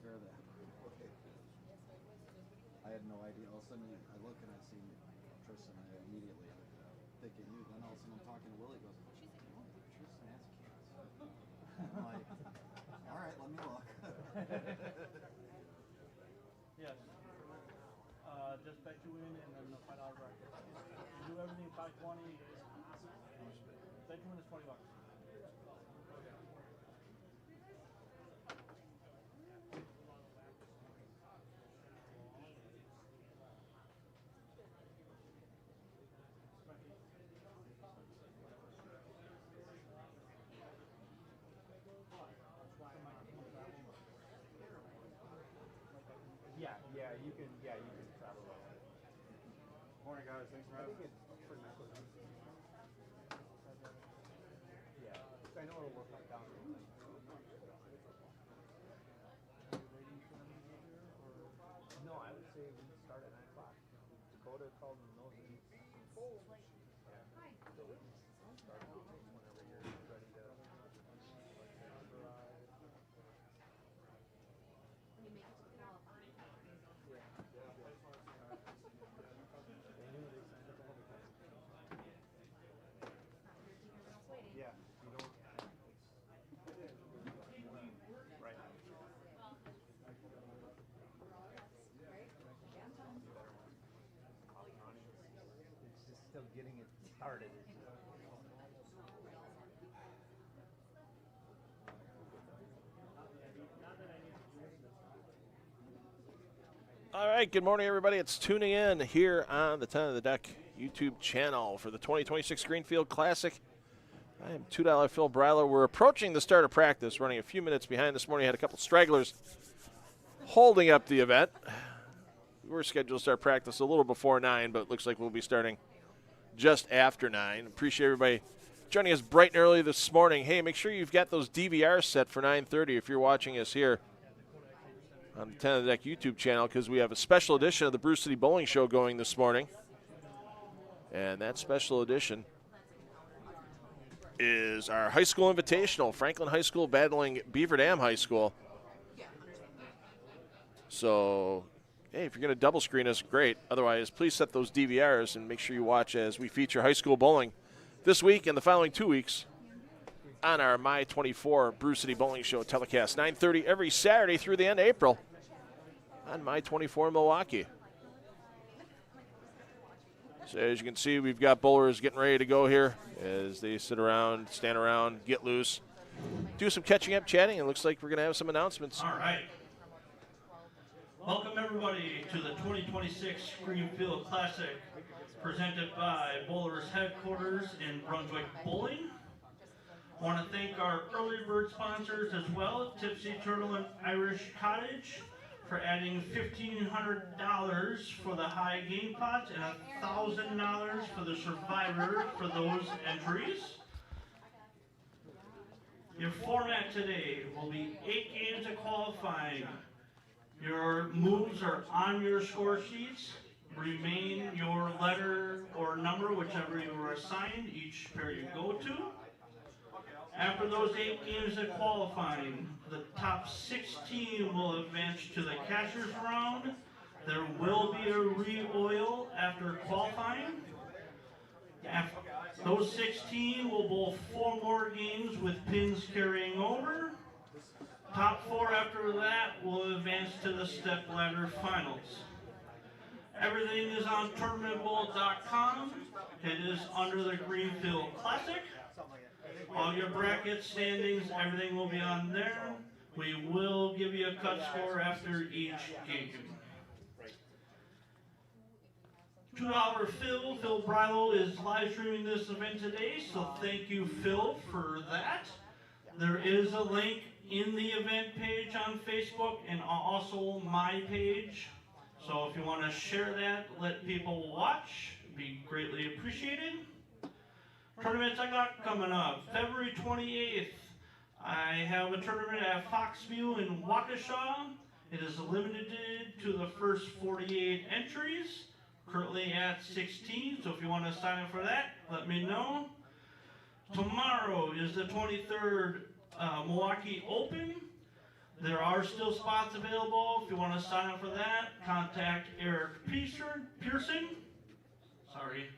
care of that. I had no idea. All of a sudden, I look and I see Tristan. I immediately thinking you. Then all of a sudden, I'm talking to Willie. He goes, Tristan has cats. I'm like, all right, let me look. Yes. Just bet you in and then the $5 bracket. You do everything 520. Bet you win is $20. Yeah, you can travel. Morning, guys. Thanks for having me. Yeah, I know it'll work out down. No, I would say we start at 9 o'clock. Dakota called and knows me. Hi. So we start whenever you're ready to. Yeah, you don't. Right. It's just still getting it started. All right, good morning, everybody. It's tuning in here on the 10 of the Deck YouTube channel for the 2026 Greenfield Classic. I am $2 Phil Brylow. We're approaching the start of practice, running a few minutes behind this morning. Had a couple stragglers holding up the event. We were scheduled to start practice a little before 9, but it looks like we'll be starting just after 9. Appreciate everybody joining us bright and early this morning. Hey, make sure you've got those DVRs set for 9:30 if you're watching us here on the 10 of the Deck YouTube channel, because we have a special edition of the Brew City Bowling Show going this morning. And that special edition is our high school invitational, Franklin High School battling Beaver Dam High School. So, hey, if you're going to double screen us, great. Otherwise, please set those DVRs and make sure you watch as we feature high school bowling this week and the following 2 weeks on our My 24 Brew City Bowling Show telecast, 9:30 every Saturday through the end of April on My 24 Milwaukee. So as you can see, we've got bowlers getting ready to go here as they sit around, stand around, get loose, do some catching up, chatting. It looks like we're going to have some announcements. All right. Welcome, everybody, to the 2026 Greenfield Classic, presented by Bowlers Headquarters in Brunswick Bowling. I want to thank our early bird sponsors as well, Tipsy Turtle and Irish Cottage, for adding $1,500 for the high game pots and $1,000 for the survivor for those entries. Your format today will be 8 games of qualifying. Your moves are on your score sheets. Remain your letter or number, whichever you were assigned, each pair you go to. After those 8 games of qualifying, the top 16 will advance to the catcher's round. There will be a re-oil after qualifying. Those 16 will bowl 4 more games with pins carrying over. Top 4 after that will advance to the step ladder finals. Everything is on tournamentbowl.com. It is under the Greenfield Classic. All your bracket standings, everything will be on there. We will give you a cut score after each game. $2 Phil Brylow is live streaming this event today, so thank you, Phil, for that. There is a link in the event page on Facebook and also my page. So if you want to share that, let people watch, it'd be greatly appreciated. Tournaments I got coming up. February 28th, I have a tournament at Foxview in Waukesha. It is limited to the first 48 entries, currently at 16, so if you want to sign up for that, let me know. Tomorrow is the 23rd Milwaukee Open. There are still spots available. If you want to sign up for that, contact Eric Pearson. Sorry.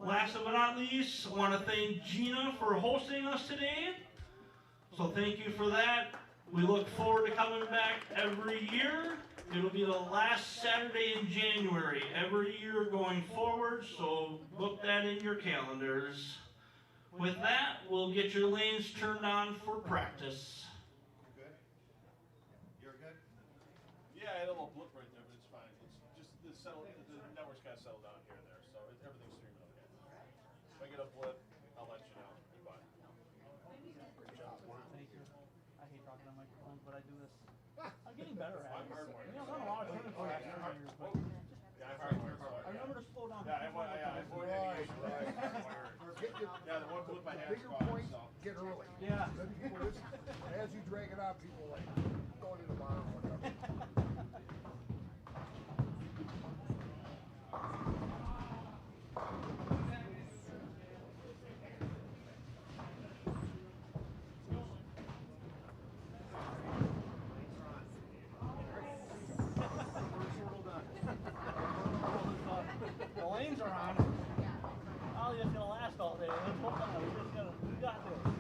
Last but not least, I want to thank Gina for hosting us today. So thank you for that. We look forward to coming back every year. It'll be the last Saturday in January every year going forward, so book that in your calendars. With that, we'll get your lanes turned on for practice. Good? You're good? Yeah, I had a little blip right there, but it's fine. It's just the network's got to settle down here and there, so everything's streaming okay. If I get a blip, I'll let you know. But Thank you. I hate talking on microphones, but I do this. I'm getting better at it. I'm hardwired. You know, I've done a lot of training for the last 10 years, but yeah, I'm hardwired. I remember to slow down. Yeah, I avoid any issues. Yeah, the one blip I had Bigger caught, point, so. get early. Yeah. Then people just, as you drag it out, people are like going to the bar or whatever. The lanes are on. Oh, it's gonna last all day. Let's hope not. We got this.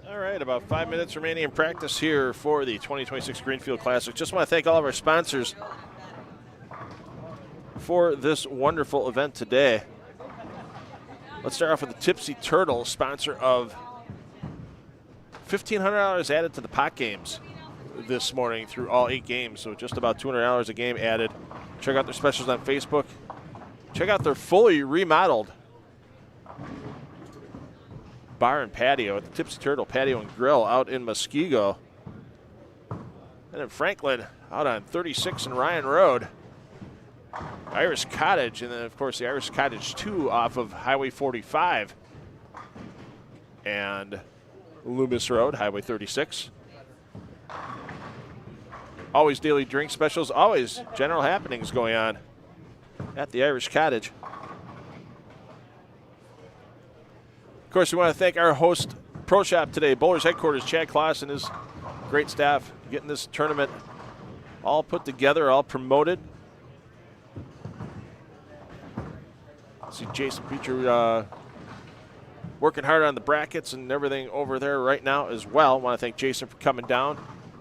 All right, about 5 minutes remaining in practice here for the 2026 Greenfield Classic. Just want to thank all of our sponsors for this wonderful event today. Let's start off with the Tipsy Turtle, sponsor of $1,500 added to the pot games this morning through all 8 games, so just about $200 a game added. Check out their specials on Facebook. Check out their fully remodeled bar and patio at the Tipsy Turtle Patio and Grill out in Muskego. And in Franklin, out on 36 and Ryan Road, Irish Cottage, and then of course the Irish Cottage 2 off of Highway 45 and Loomis Road, Highway 36. Always daily drink specials, always general happenings going on at the Irish Cottage. Of course, we want to thank our host pro shop today, Bowlers Headquarters, Chad Kloss and his great staff, getting this tournament all put together, all promoted. See Jason Beecher working hard on the brackets and everything over there right now as well. Want to thank Jason for coming down,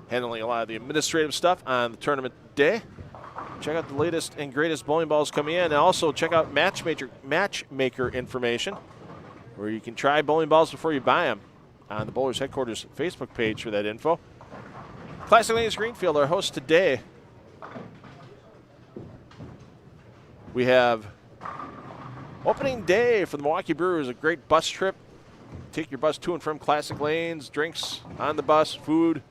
handling a lot of the administrative stuff on the tournament day. Check out the latest and greatest bowling balls coming in, and also check out matchmaker information, where you can try bowling balls before you buy them on the Bowlers Headquarters Facebook page for that info. Classic Lanes Greenfield, our host today. We have opening day for the Milwaukee Brewers, a great bus trip. Take your bus to and from Classic Lanes, drinks on the bus, food,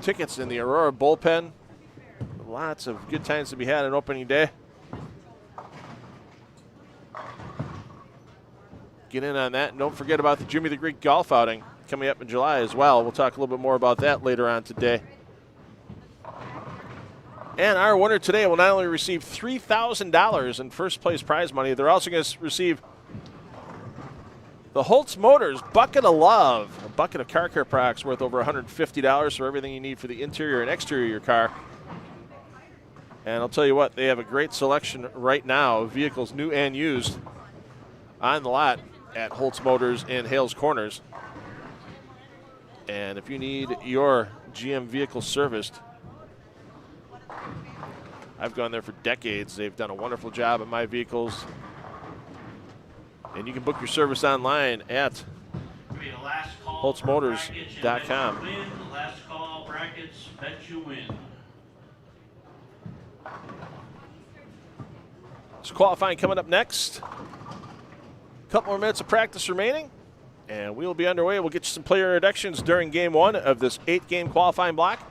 tickets in the Aurora bullpen. Lots of good times to be had on opening day. Get in on that, and don't forget about the Jimmy the Greek golf outing coming up in July as well. We'll talk a little bit more about that later on today. And our winner today will not only receive $3,000 in first place prize money, they're also going to receive the Holtz Motors Bucket of Love, a bucket of car care products worth over $150 for everything you need for the interior and exterior of your car. And I'll tell you what, they have a great selection right now of vehicles, new and used, on the lot at Holtz Motors in Hales Corners. And if you need your GM vehicle serviced, I've gone there for decades. They've done a wonderful job on my vehicles. And you can book your service online at HoltzMotors.com. Last call brackets, bet you win. So qualifying coming up next. A couple more minutes of practice remaining, and we will be underway. We'll get you some player introductions during game 1 of this 8-game qualifying block,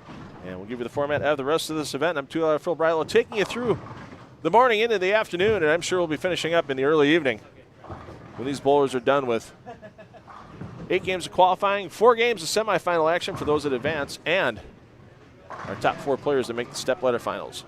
and we'll give you the format of the rest of this event. I'm $2 Phil Brylow, taking you through the morning into the afternoon, and I'm sure we'll be finishing up in the early evening when these bowlers are done with 8 games of qualifying, 4 games of semifinal action for those that advance, and our top 4 players that make the step-ladder finals.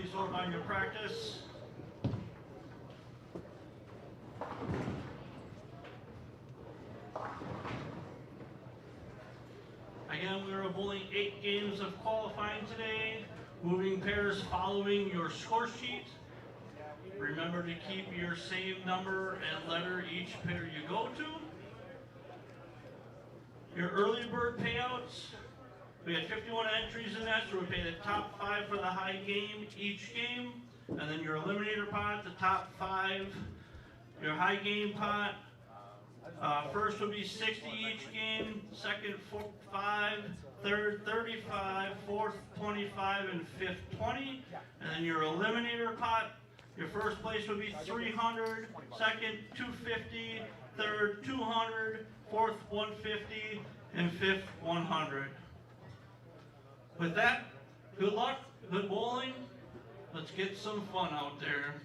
please hold on your practice. Again, we are bowling 8 games of qualifying today. Moving pairs following your score sheet. Remember to keep your same number and letter each pair you go to. Your early bird payouts. We had 51 entries in that, so we pay the top 5 for the high game each game. And then your eliminator pot, the top 5. Your high game pot. First would be 60 each game, second 5, third 35, fourth 25, and fifth 20. And then your eliminator pot, your first place would be 300, second 250, third 200, fourth 150, and fifth 100. With that, good luck, good bowling. Let's get some fun out there.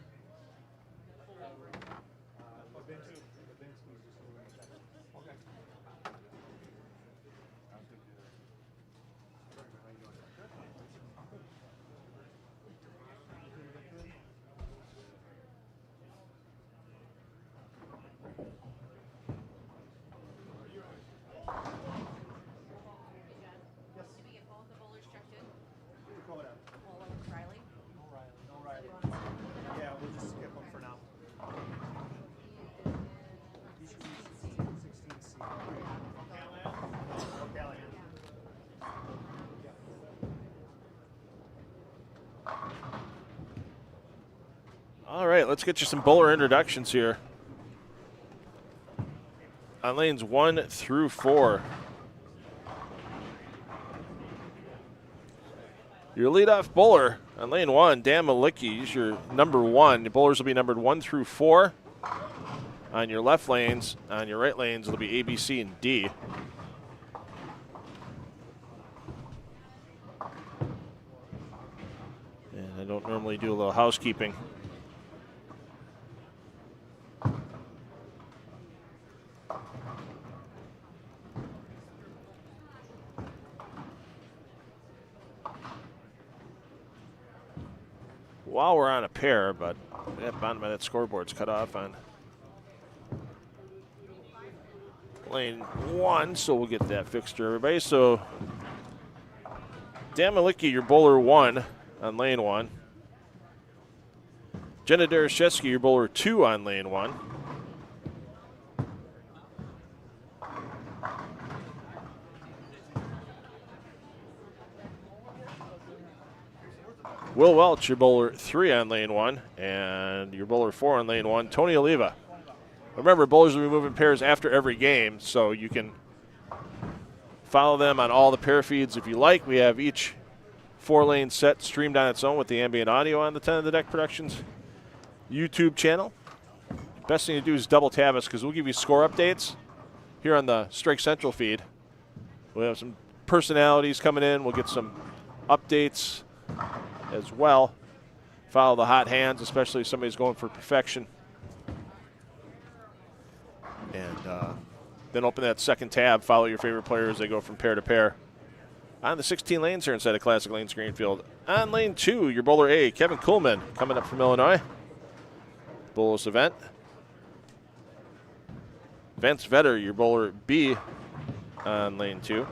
Yeah, we'll just skip them for now. You should be 16C. Okay. All right, let's get you some bowler introductions here. On lanes 1 through 4. Your leadoff bowler on lane 1, Dan Malicki, is your number 1. The bowlers will be numbered 1 through 4. On your left lanes, on your right lanes, it'll be A, B, C, and D. And I don't normally do a little housekeeping. While we're on a pair, but that bottom of that scoreboard's cut off on lane 1, so we'll get that fixed for everybody. So, Dan Malicki, your bowler 1 on lane 1. Jenna Dereshevsky, your bowler 2 on lane 1. Will Welch, your bowler 3 on lane 1, and your bowler 4 on lane 1, Tony Oliva. Remember, bowlers will be moving pairs after every game, so you can follow them on all the pair feeds if you like. We have each 4-lane set streamed on its own with the ambient audio on the 10 of the Deck Productions YouTube channel. Best thing to do is double tab us because we'll give you score updates here on the Strike Central feed. We'll have some personalities coming in. We'll get some updates as well. Follow the hot hands, especially if somebody's going for perfection. And then open that second tab, follow your favorite players as they go from pair to pair. On the 16 lanes here inside of Classic Lanes Greenfield. On lane 2, your bowler A, Kevin Kuhlman, coming up from Illinois. Bowlers event. Vance Vetter, your bowler B on lane 2.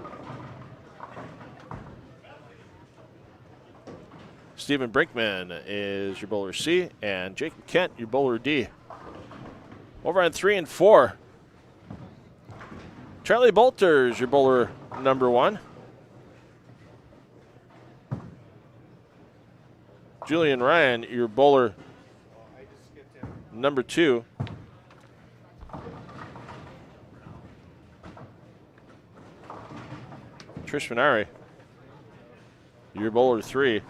Stephen Brinkman is your bowler C, and Jacob Kent, your bowler D. Over on 3 and 4, Charlie Bolter is your bowler number 1. Julian Ryan, your bowler number 2. Trish Minari, your bowler 3.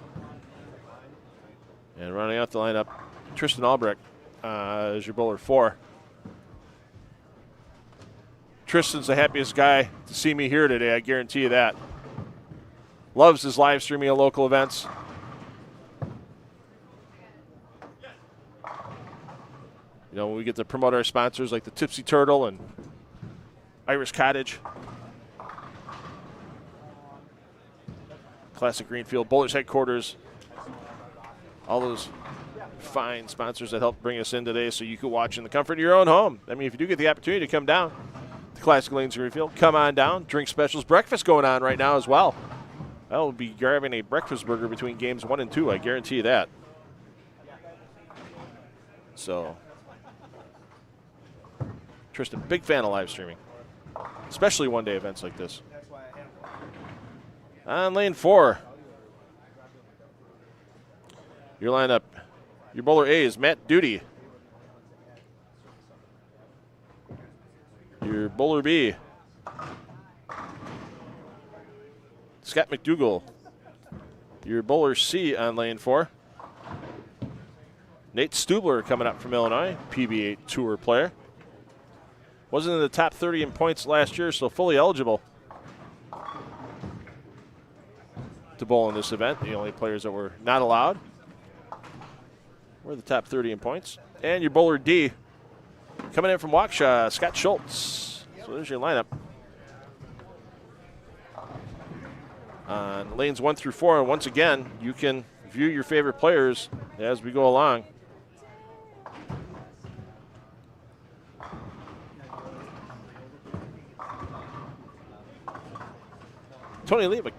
And running out the lineup, Tristan Albrecht is your bowler 4. Tristan's the happiest guy to see me here today, I guarantee you that. Loves his live streaming at local events. You know, when we get to promote our sponsors like the Tipsy Turtle and Irish Cottage. Classic Greenfield, Bowlers Headquarters all those fine sponsors that helped bring us in today so you could watch in the comfort of your own home. I mean, if you do get the opportunity to come down to Classic Lanes Greenfield, come on down. Drink specials, breakfast going on right now as well. I'll be grabbing a breakfast burger between games 1 and 2. I guarantee you that. So, Tristan, big fan of live streaming, especially one-day events like this. On lane 4, your lineup, your bowler A is Matt Duty. Your bowler B, Scott McDougall. Your bowler C on lane 4, Nate Stubler coming up from Illinois, PBA Tour player. Wasn't in the top 30 in points last year, so fully eligible to bowl in this event. The only players that were not allowed were the top 30 in points. And your bowler D, coming in from Waukesha, Scott Schultz. So there's your lineup. On lanes 1 through 4, and once again, you can view your favorite players as we go along. Tony Levick,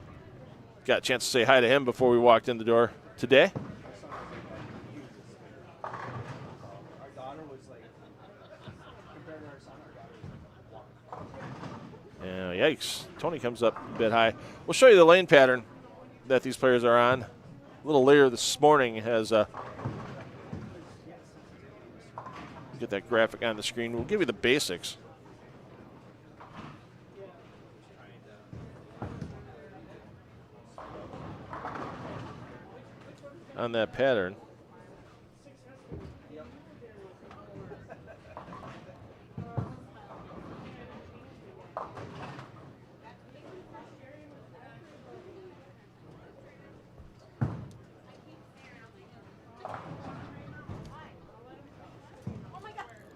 got a chance to say hi to him before we walked in the door today. Yikes, Tony comes up a bit high. We'll show you the lane pattern that these players are on. A little later this morning has get that graphic on the screen. We'll give you the basics. On that pattern.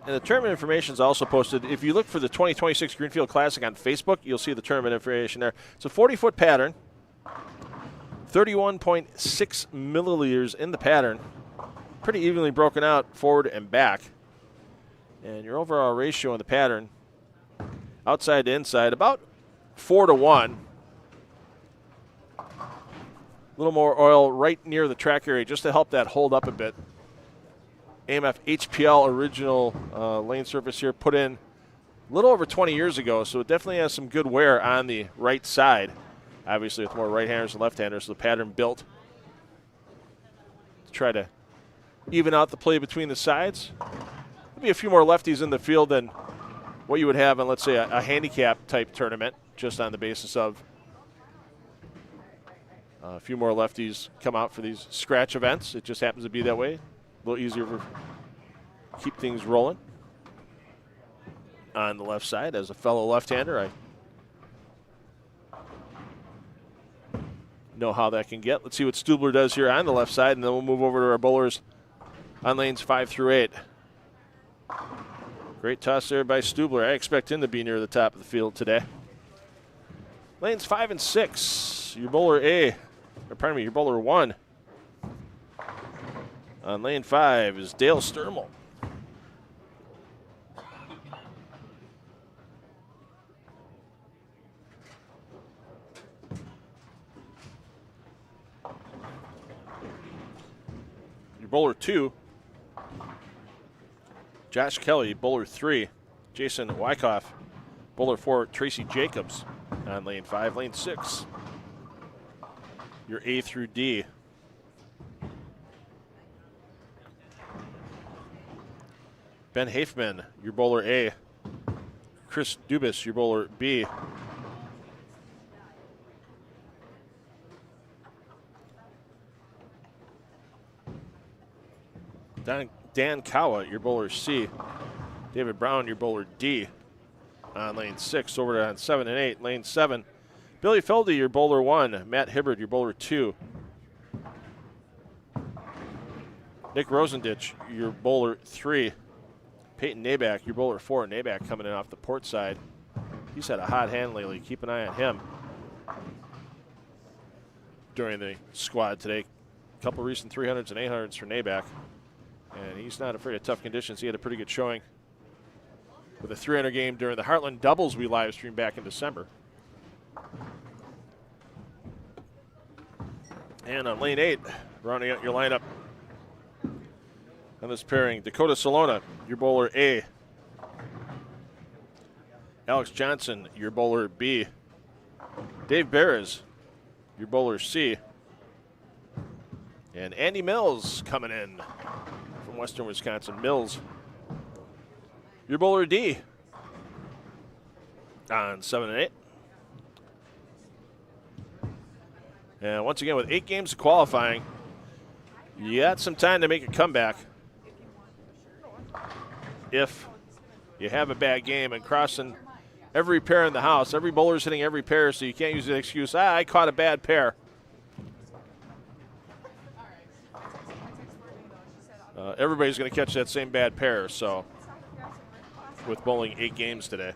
And the tournament information is also posted. If you look for the 2026 Greenfield Classic on Facebook, you'll see the tournament information there. It's a 40-foot pattern, 31.6 milliliters in the pattern, pretty evenly broken out forward and back. And your overall ratio in the pattern, outside to inside, about 4-to-1. A little more oil right near the track area just to help that hold up a bit. AMF HPL original lane surface here, put in a little over 20 years ago, so it definitely has some good wear on the right side. Obviously with more right-handers and left-handers, so the pattern built to try to even out the play between the sides. There'll be a few more lefties in the field than what you would have in, let's say, a handicap-type tournament, just on the basis of a few more lefties come out for these scratch events. It just happens to be that way. A little easier to keep things rolling. On the left side, as a fellow left-hander, I know how that can get. Let's see what Stubler does here on the left side, and then we'll move over to our bowlers on lanes 5 through 8. Great toss there by Stubler. I expect him to be near the top of the field today. Lanes 5 and 6, your bowler A, or pardon me, your bowler 1. On lane 5 is Dale Sturmel. Your bowler 2, Josh Kelly. Bowler 3, Jason Wyckoff. Bowler 4, Tracy Jacobs. On lane 5, lane 6, your A through D. Ben Hafman, your bowler A. Chris Dubas, your bowler B. Dan Kawa, your bowler C. David Brown, your bowler D. On lane 6, over to on 7 and 8. Lane 7, Billy Feldy, your bowler 1. Matt Hibbard, your bowler 2. Nick Rosenditch, your bowler 3. Peyton Naback, your bowler 4. Naback coming in off the port side. He's had a hot hand lately. Keep an eye on him during the squad today. A couple recent 300s and 800s for Nabak. And he's not afraid of tough conditions. He had a pretty good showing with a 300 game during the Heartland Doubles we live streamed back in December. And on lane 8, rounding out your lineup on this pairing, Dakota Salona, your bowler A. Alex Johnson, your bowler B. Dave Beres, your bowler C. And Andy Mills coming in from Western Wisconsin. Mills, your bowler D on 7 and 8. And once again, with 8 games of qualifying, you got some time to make a comeback. If you have a bad game and crossing every pair in the house, every bowler's hitting every pair, so you can't use the excuse, I caught a bad pair. Everybody's going to catch that same bad pair, so with bowling 8 games today.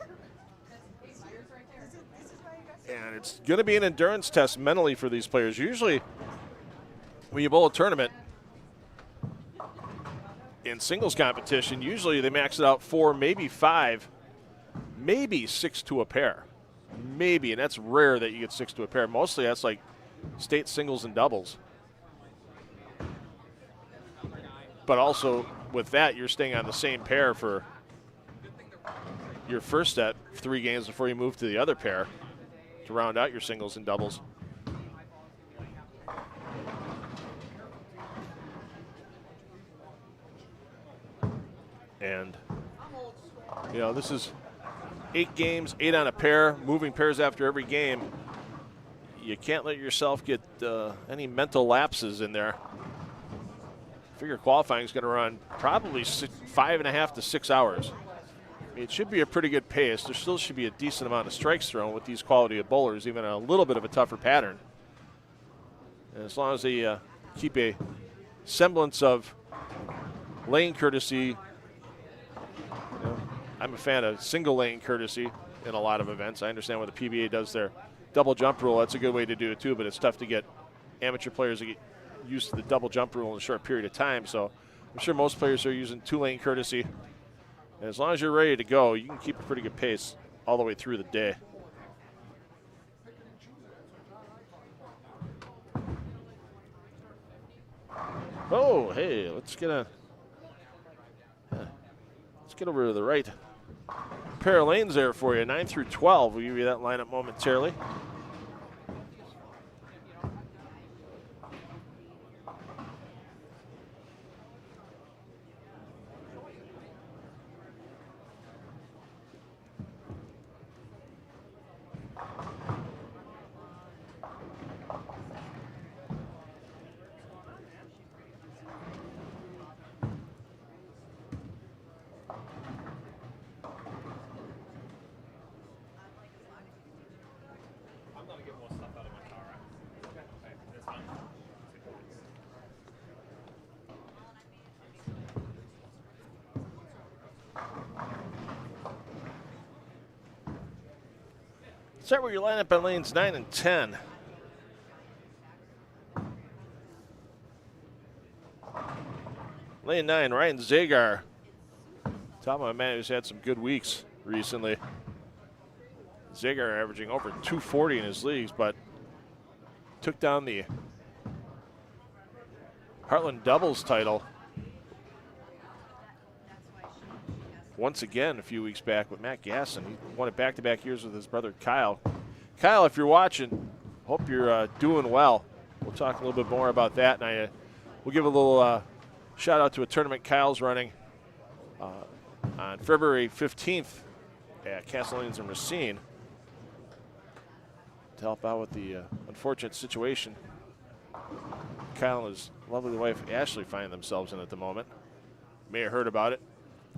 And it's going to be an endurance test mentally for these players. Usually, when you bowl a tournament in singles competition, usually they max it out 4, maybe 5, maybe 6 to a pair. Maybe, and that's rare that you get 6 to a pair. Mostly that's like state singles and doubles. But also, with that, you're staying on the same pair for your first set, 3 games before you move to the other pair to round out your singles and doubles. And, you know, this is 8 games, 8 on a pair, moving pairs after every game. You can't let yourself get any mental lapses in there. I figure qualifying is going to run probably 5.5 to 6 hours. I mean, it should be a pretty good pace. There still should be a decent amount of strikes thrown with these quality of bowlers, even a little bit of a tougher pattern. And as long as they keep a semblance of lane courtesy, you know, I'm a fan of single lane courtesy in a lot of events. I understand when the PBA does their double jump rule, that's a good way to do it too, but it's tough to get amateur players to get used to the double jump rule in a short period of time. So I'm sure most players are using 2-lane courtesy. And as long as you're ready to go, you can keep a pretty good pace all the way through the day. Oh, hey, let's get over to the right pair of lanes there for you. 9 through 12. We'll give you that lineup momentarily. Start with your lineup on lanes 9 and 10. Lane 9, Ryan Zagar. Top of my man who's had some good weeks recently. Zagar averaging over 240 in his leagues, but took down the Heartland Doubles title once again a few weeks back with Matt Gasson. He won it back-to-back years with his brother Kyle. Kyle, if you're watching, hope you're doing well. We'll talk a little bit more about that, and we'll give a little shout-out to a tournament Kyle's running on February 15th at Castle Lanes in Racine to help out with the unfortunate situation Kyle and his lovely wife Ashley find themselves in at the moment. May have heard about it.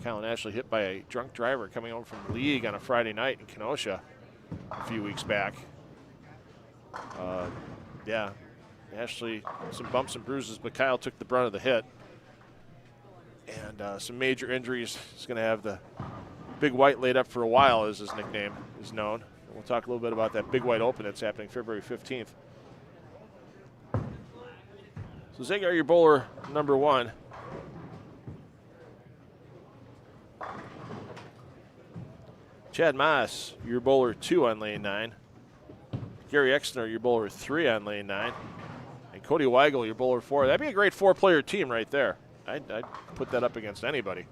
Kyle and Ashley hit by a drunk driver coming home from league on a Friday night in Kenosha a few weeks back. Yeah, Ashley, some bumps and bruises, but Kyle took the brunt of the hit. And some major injuries. He's going to have the Big White laid up for a while, as his nickname is known. And we'll talk a little bit about that Big White Open that's happening February 15th. So Zagar, your bowler number 1. Chad Moss, your bowler 2 on lane 9. Gary Exner, your bowler 3 on lane 9. And Cody Weigel, your bowler 4. That'd be a great 4-player team right there. I'd put that up against anybody.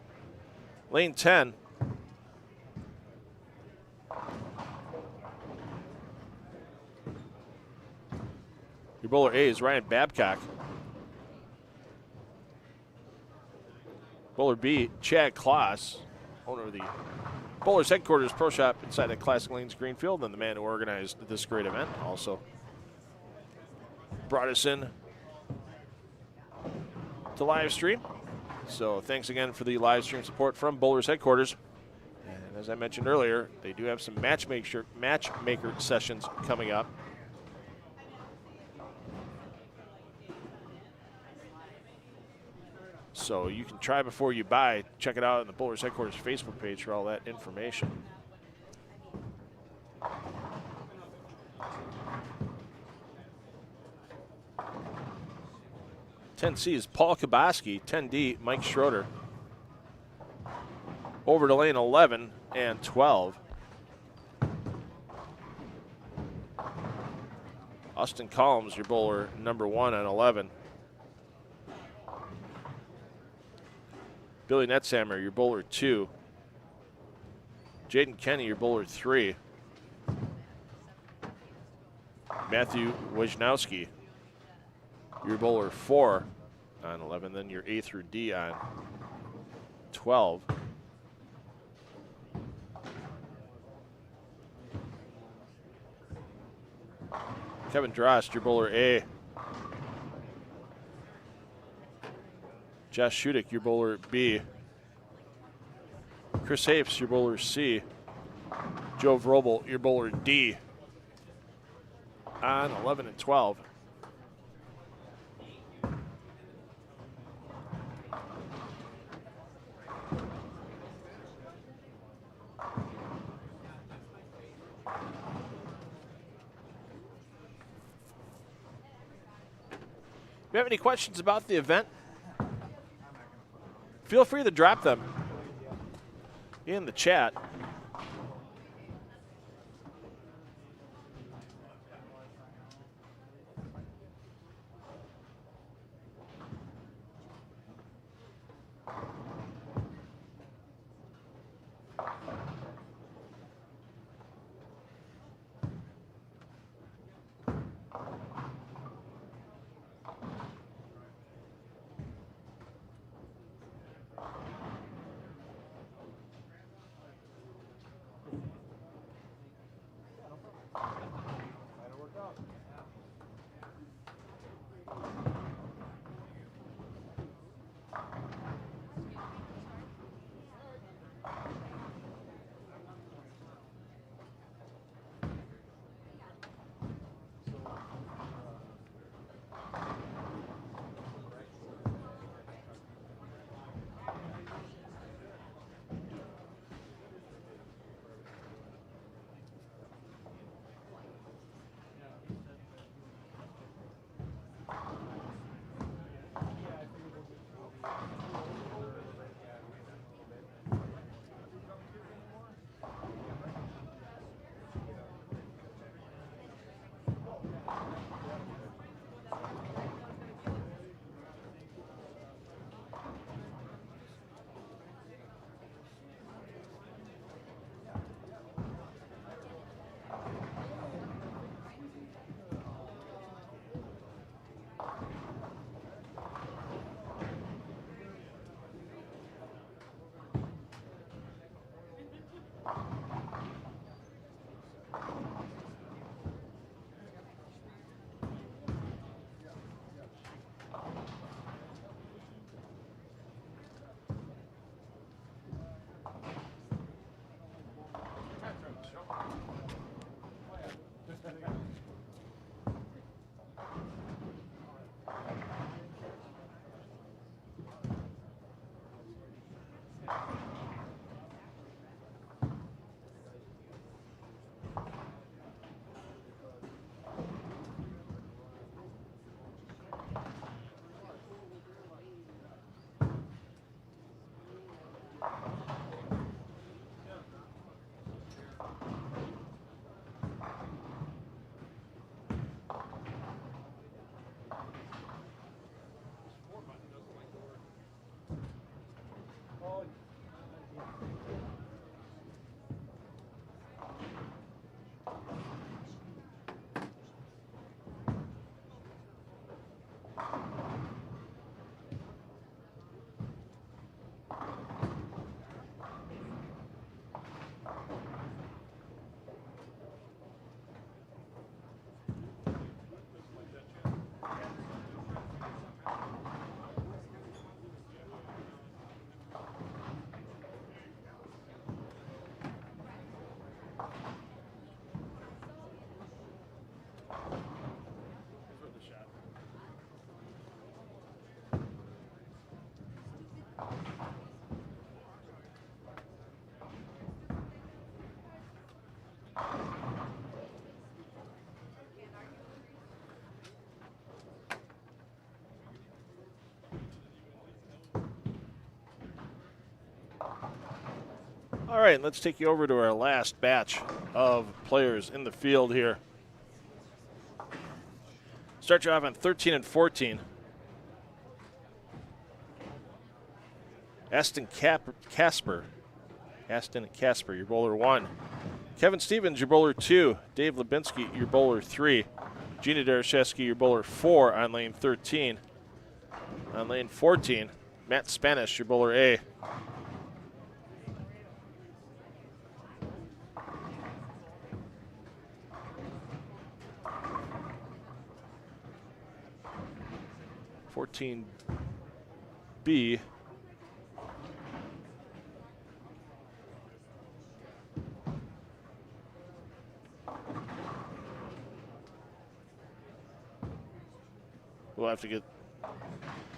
Lane 10. Your bowler A is Ryan Babcock. Bowler B, Chad Kloss, owner of the Bowlers Headquarters Pro Shop inside the Classic Lanes Greenfield, and the man who organized this great event also brought us in to live stream. So thanks again for the live stream support from Bowlers Headquarters. And as I mentioned earlier, they do have some matchmaker sessions coming up. So you can try before you buy. Check it out on the Bowlers Headquarters Facebook page for all that information. (10C) is Paul Kaboski. 10D, Mike Schroeder. Over to lane 11 and 12. Austin Collins, your bowler number 1 on 11. Billy Netzhammer, your bowler 2. Jaden Kenny, your bowler 3. Matthew Wojnowski, your bowler 4 on 11. Then your A through D on 12. Kevin Drost, your bowler A. Josh Shudik, your bowler B. Chris Hapes, your bowler C. Joe Vrobel, your bowler D. On 11 and 12. If you have any questions about the event, feel free to drop them in the chat. All right, let's take you over to our last batch of players in the field here. Start you off on 13 and 14. Aston Casper, your bowler 1. Kevin Stevens, your bowler 2. Dave Lubinsky, your bowler 3. Gina Darashevsky, your bowler 4 on lane 13. On lane 14, Matt Spanish, your bowler A. B. We'll have to get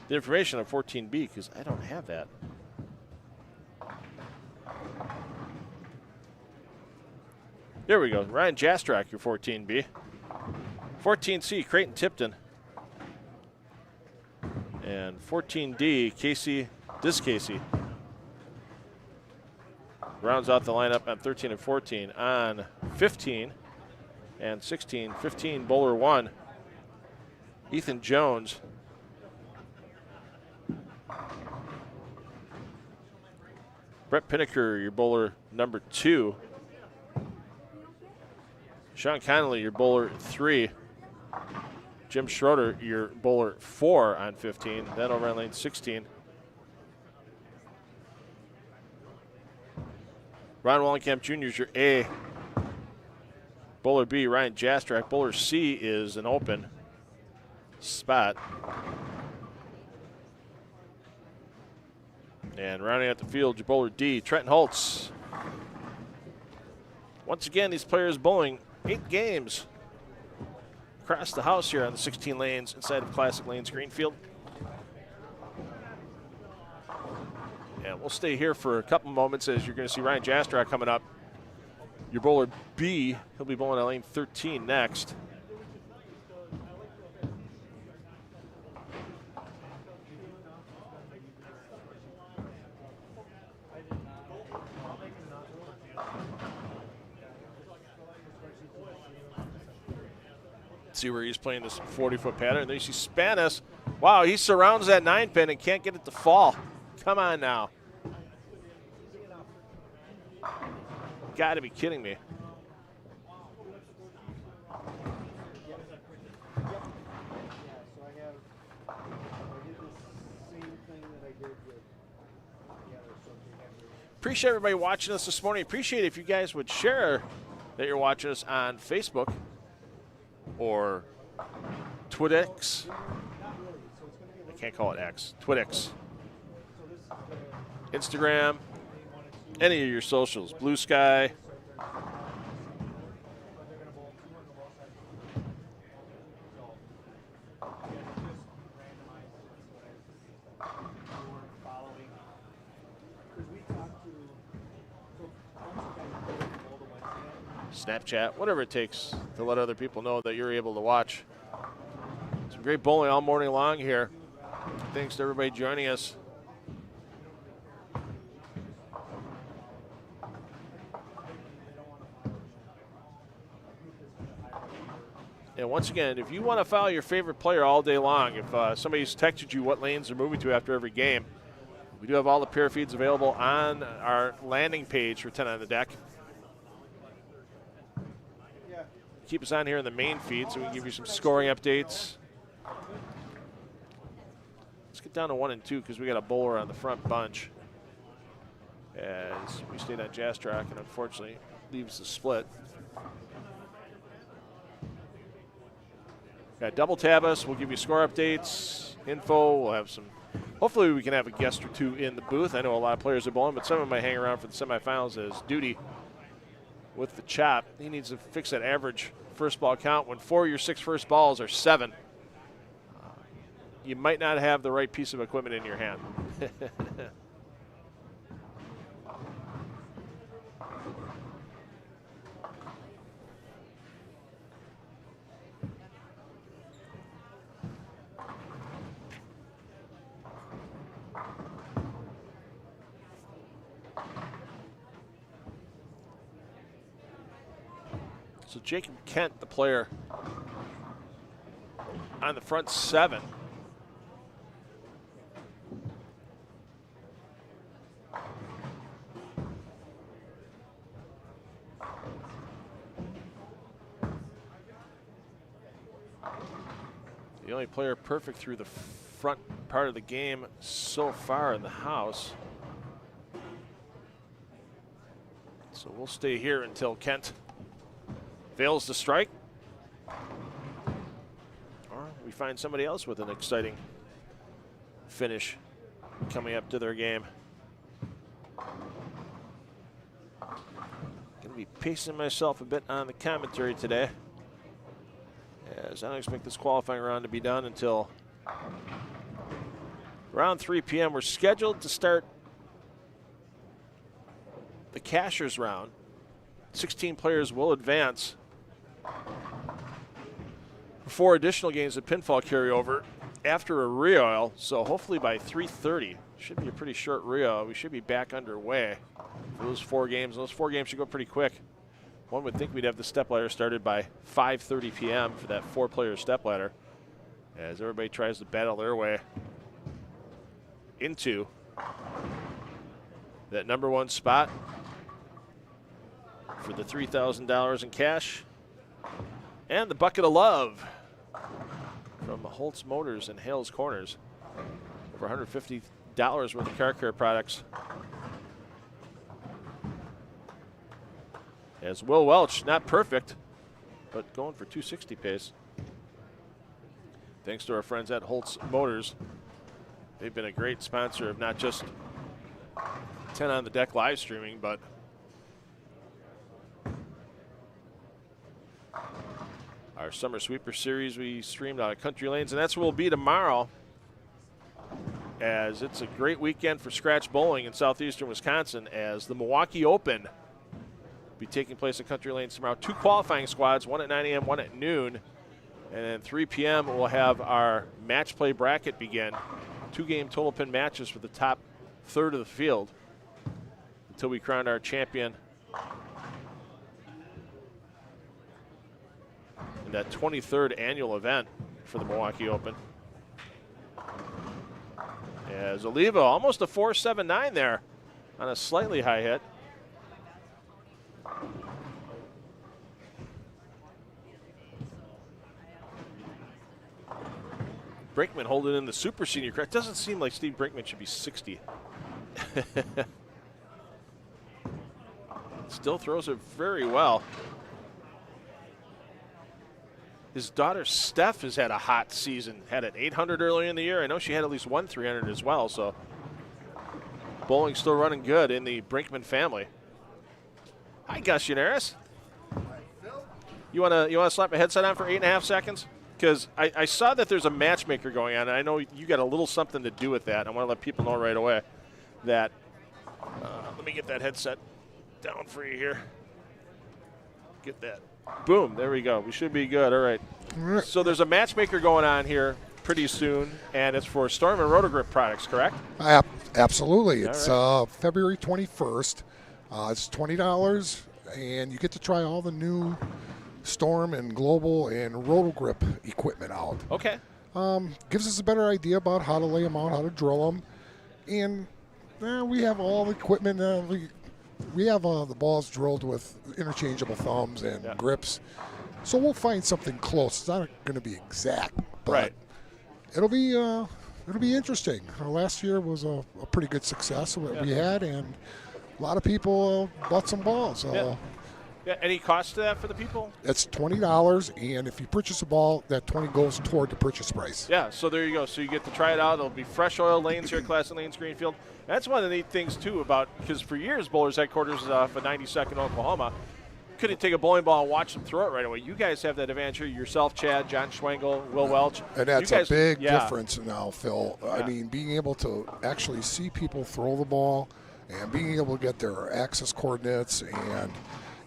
the information on 14B because I don't have that. There we go. Ryan Jastrak, your 14B. 14C, Creighton Tipton. And 14D, Casey Discasey. Rounds out the lineup on 13 and 14. On 15 and 16, 15, bowler 1. Ethan Jones. Brett Pinnaker, your bowler number 2. Sean Connolly, your bowler 3. Jim Schroeder, your bowler 4 on 15. Then over on lane 16. Ron Wallenkamp Jr. is your A. Bowler B, Ryan Jastrak. Bowler C is an open spot. And rounding out the field, your bowler D, Trenton Holtz. Once again, these players bowling 8 games across the house here on the 16 lanes inside of Classic Lanes Greenfield. And we'll stay here for a couple moments as you're going to see Ryan Jastrak coming up. Your bowler B, he'll be bowling on lane 13 next. See where he's playing this 40-foot pattern. There you see Spanis. Wow, he surrounds that 9-pin and can't get it to fall. Come on now. Got to be kidding me. Appreciate everybody watching us this morning. Appreciate it if you guys would share that you're watching us on Facebook or Twitx. I can't call it X. Twitx. Instagram. Any of your socials. Blue Sky. Snapchat, whatever it takes to let other people know that you're able to watch. Some great bowling all morning long here. Thanks to everybody joining us. And once again, if you want to follow your favorite player all day long, if somebody's texted you what lanes they're moving to after every game, we do have all the pair feeds available on our landing page for 10 on the Deck. Keep us on here in the main feed so we can give you some scoring updates. Let's get down to 1 and 2 because we got a bowler on the front bunch. As we stayed on Jastrak and unfortunately leaves the split. Got double tab us. We'll give you score updates, info. We'll have some. Hopefully we can have a guest or two in the booth. I know a lot of players are bowling, but some of them might hang around for the semifinals as Duty with the chop. He needs to fix that average first ball count. When 4 of your 6 first balls are 7, you might not have the right piece of equipment in your hand. So Jacob Kent, the player on the front 7. The only player perfect through the front part of the game so far in the house. So we'll stay here until Kent fails to strike. Or we find somebody else with an exciting finish coming up to their game. Gonna be pacing myself a bit on the commentary today, as I don't expect this qualifying round to be done until around 3 p.m. We're scheduled to start the cashers round. 16 players will advance for 4 additional games of pinfall carryover after a re-oil. So hopefully by 3:30, should be a pretty short re-oil. We should be back underway for those 4 games. Those 4 games should go pretty quick. One would think we'd have the stepladder started by 5:30 p.m. for that 4-player stepladder, as everybody tries to battle their way into that number 1 spot for the $3,000 in cash and the bucket of love from Holtz Motors and Hales Corners. Over $150 worth of car care products. As Will Welch, not perfect, but going for 260 pace. Thanks to our friends at Holtz Motors. They've been a great sponsor of not just 10 on the Deck live streaming, but our Summer Sweeper Series we streamed out of Country Lanes, and that's where we'll be tomorrow, as it's a great weekend for scratch bowling in southeastern Wisconsin, as the Milwaukee Open will be taking place at Country Lanes tomorrow. 2 qualifying squads, 1 at 9 a.m., 1 at noon, and then 3 p.m. we'll have our match play bracket begin. 2-game total pin matches for the top third of the field until we crown our champion in that 23rd annual event for the Milwaukee Open. As Oliva, almost a 4.79 there on a slightly high hit. Brinkman holding in the super senior credit. Doesn't seem like Steve Brinkman should be 60. Still throws it very well. His daughter Steph has had a hot season. Had an 800 early in the year. I know she had at least one 300 as well. So bowling still running good in the Brinkman family. Hi, Gus Unaris. You wanna slap a headset on for 8.5 seconds? Because I saw that there's a matchmaker going on, and I know you got a little something to do with that. I want to let people know right away that, let me get that headset down for you here. Get that. Boom, there we go. We should be good. All right. So there's a matchmaker going on here pretty soon, and it's for Storm and Rotogrip products, correct? Absolutely. It's right. February 21st. It's $20, and you get to try all the new Storm and Global and Rotogrip equipment out. Okay. Gives us a better idea about how to lay them out, how to drill them. And we have all the equipment. We have the balls drilled with interchangeable thumbs and grips. So we'll find something close. It's not going to be exact, but right. It'll be interesting. Last year was a pretty good success that we had, and a lot of people bought some balls. Yeah, any cost to that for the people? It's $20, and if you purchase a ball, that $20 goes toward the purchase price. Yeah, so there you go. So you get to try it out. It'll be fresh oil lanes here at Classic Lanes Greenfield. That's one of the neat things, too, about because for years, Bowlers Headquarters is off of 92nd, Oklahoma. Couldn't take a bowling ball and watch them throw it right away. You guys have that advantage here. Yourself, Chad, John Schwengel, Will Welch. And that's a big difference now, Phil. Yeah. I mean, being able to actually see people throw the ball and being able to get their access coordinates, and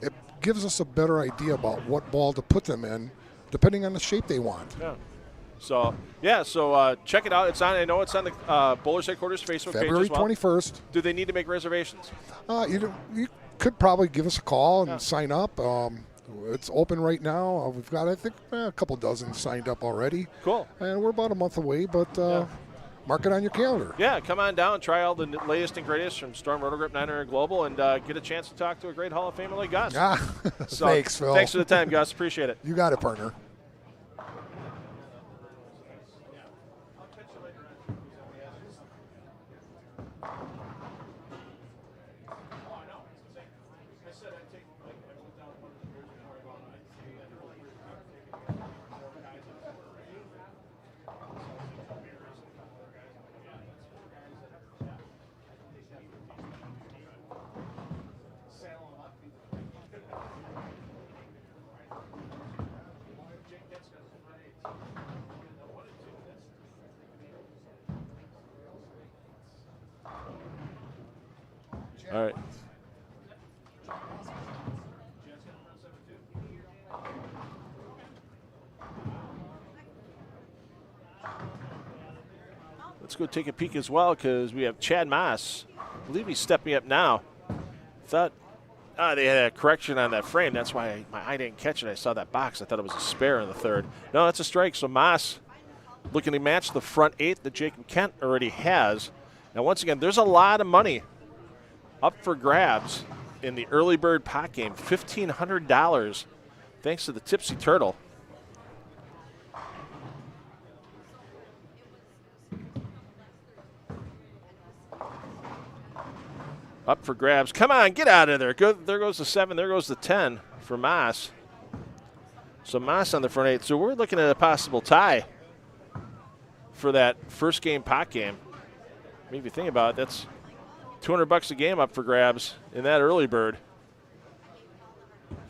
it gives us a better idea about what ball to put them in depending on the shape they want. Yeah. So check it out. I know it's on the Bowlers Headquarters Facebook February page as well. 21st. Do they need to make reservations? You could probably give us a call and sign up. It's open right now. We've got, I think, a couple dozen signed up already. Cool. And we're about a month away, but mark it on your calendar. Yeah, come on down, try all the latest and greatest from Storm Rotogrip 900 Global, and get a chance to talk to a great Hall of Famer like Gus. So, thanks, Phil. Thanks for the time, Gus. Appreciate it. You got it, partner. All right. Let's go take a peek as well because we have Chad Moss. I believe he's stepping up now. Thought they had a correction on that frame. That's why my eye didn't catch it. I saw that box. I thought it was a spare in the third. No, that's a strike. So Moss looking to match the front eight that Jacob Kent already has. Now, once again, there's a lot of money up for grabs in the early bird pot game, $1,500, thanks to the Tipsy Turtle. Up for grabs. Come on, get out of there. There goes the 7. There goes the 10 for Moss. So Moss on the front 8. So we're looking at a possible tie for that first game pot game. I mean, if you think about it, that's $200 a game up for grabs in that early bird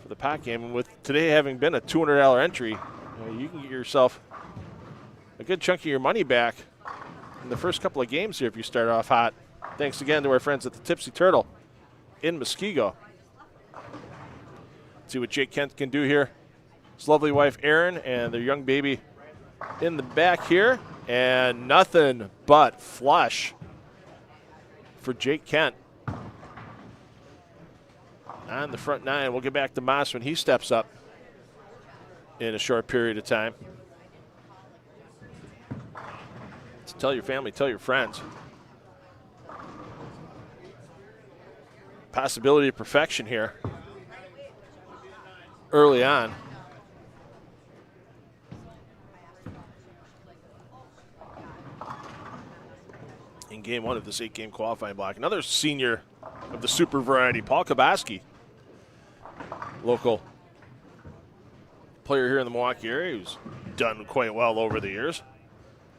for the pot game. And with today having been a $200 entry, you can get yourself a good chunk of your money back in the first couple of games here if you start off hot. Thanks again to our friends at the Tipsy Turtle in Muskego. See what Jake Kent can do here. His lovely wife Erin and their young baby in the back here. And nothing but flush for Jake Kent on the front 9. We'll get back to Moss when he steps up in a short period of time. So tell your family, tell your friends. Possibility of perfection here early on. In game 1 of this 8-game qualifying block. Another senior of the super variety, Paul Kabaski, local player here in the Milwaukee area who's done quite well over the years.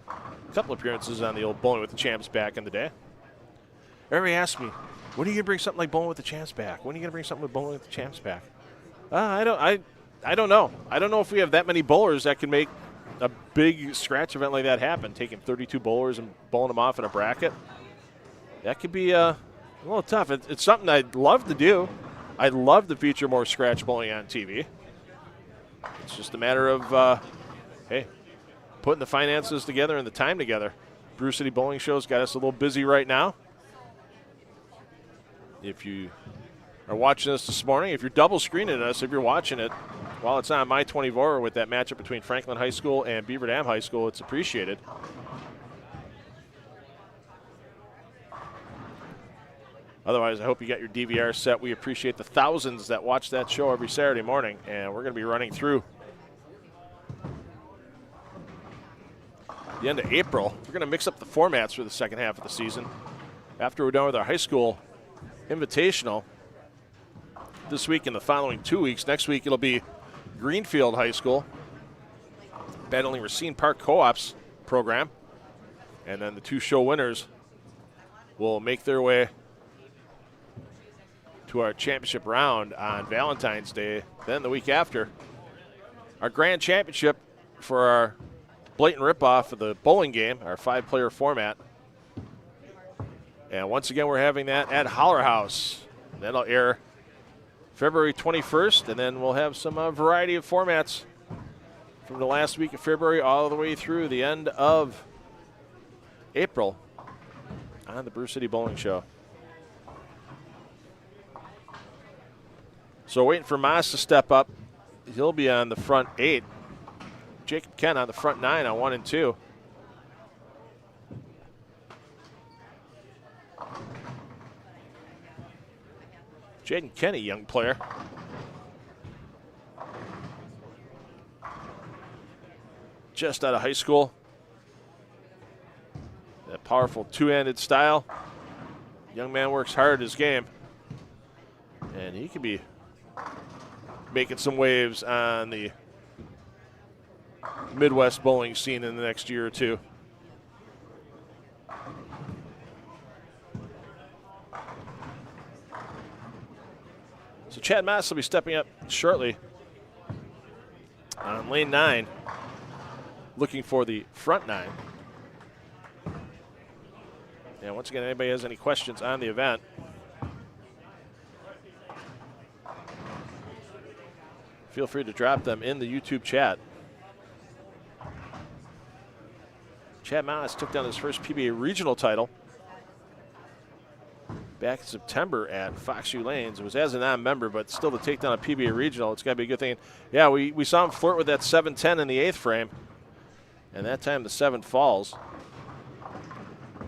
A couple appearances on the old Bowling with the Champs back in the day. Everybody asks me, when are you going to bring something like Bowling with the Champs back? When are you going to bring something with Bowling with the Champs back? I don't know. I don't know if we have that many bowlers that can make a big scratch event like that happen, taking 32 bowlers and bowling them off in a bracket. That could be a little tough. It's something I'd love to do. I'd love to feature more scratch bowling on TV. It's just a matter of, hey, putting the finances together and the time together. Brew City Bowling Show's got us a little busy right now. If you are watching us this morning, if you're double screening us, if you're watching it while it's on My 24 with that matchup between Franklin High School and Beaver Dam High School, it's appreciated. Otherwise, I hope you got your DVR set. We appreciate the thousands that watch that show every Saturday morning, and we're going to be running through the end of April. We're going to mix up the formats for the second half of the season. After we're done with our high school invitational this week and the following 2 weeks, next week it'll be Greenfield High School battling Racine Park Co-op's program, and then the 2 show winners will make their way to our championship round on Valentine's Day. Then the week after, our grand championship for our blatant ripoff of the bowling game, our 5-player format. And once again, we're having that at Holler House. That'll air February 21st, and then we'll have some variety of formats from the last week of February all the way through the end of April on the Brew City Bowling Show. So waiting for Moss to step up he'll be on the front 8. Jacob Kent on the front 9 on 1 and 2. Jaden Kenny, young player. Just out of high school. That powerful two-handed style. Young man works hard at his game. And he could be making some waves on the Midwest bowling scene in the next year or two. So Chad Mass will be stepping up shortly on lane 9, looking for the front 9. And once again, anybody has any questions on the event, feel free to drop them in the YouTube chat. Chad Maas took down his first PBA regional title back in September at Foxview Lanes. It was as a non-member, but still to take down a PBA regional, it's got to be a good thing. Yeah, we saw him flirt with that 7-10 in the 8th frame, and that time the 7 falls,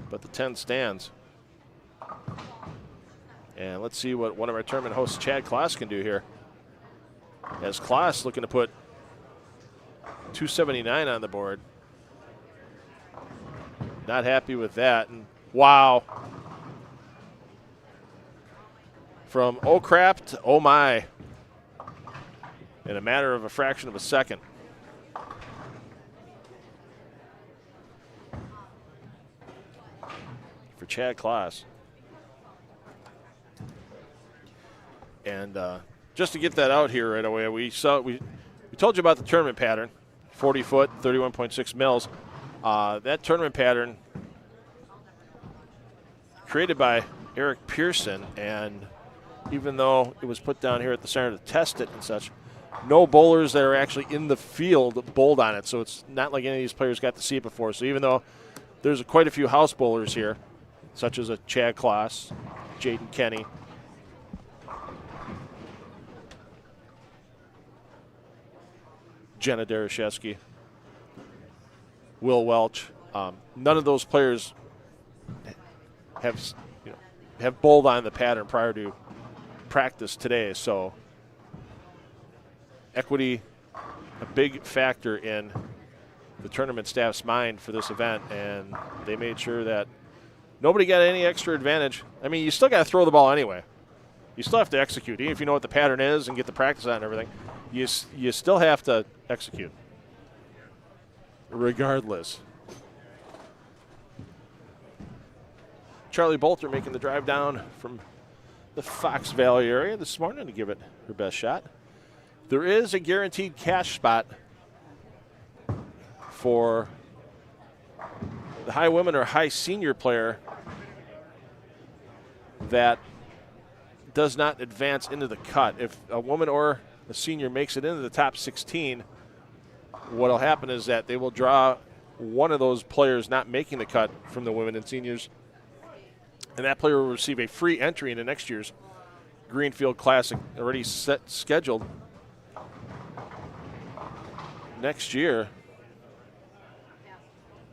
but the 10 stands. And let's see what one of our tournament hosts, Chad Kloss, can do here. As Kloss looking to put 279 on the board. Not happy with that, and wow. From oh crap to oh my in a matter of a fraction of a second. For Chad Kloss. And just to get that out here right away, we told you about the tournament pattern, 40 foot, 31.6 mils. That tournament pattern created by Eric Pearson, and even though it was put down here at the center to test it and such, no bowlers that are actually in the field bowled on it. So it's not like any of these players got to see it before. So even though there's quite a few house bowlers here, such as a Chad Kloss, Jaden Kenny, Jenna Darashevsky, Will Welch, none of those players have bowled on the pattern prior to practice today. So equity, a big factor in the tournament staff's mind for this event, and they made sure that nobody got any extra advantage. I mean, you still got to throw the ball anyway. You still have to execute, even if you know what the pattern is and get the practice on and everything. You still have to execute, regardless. Charlie Bolter making the drive down from the Fox Valley area this morning to give it her best shot. There is a guaranteed cash spot for the high women or high senior player that does not advance into the cut. If a woman or a senior makes it into the top 16, what will happen is that they will draw one of those players not making the cut from the women and seniors, and that player will receive a free entry into next year's Greenfield Classic, already scheduled next year.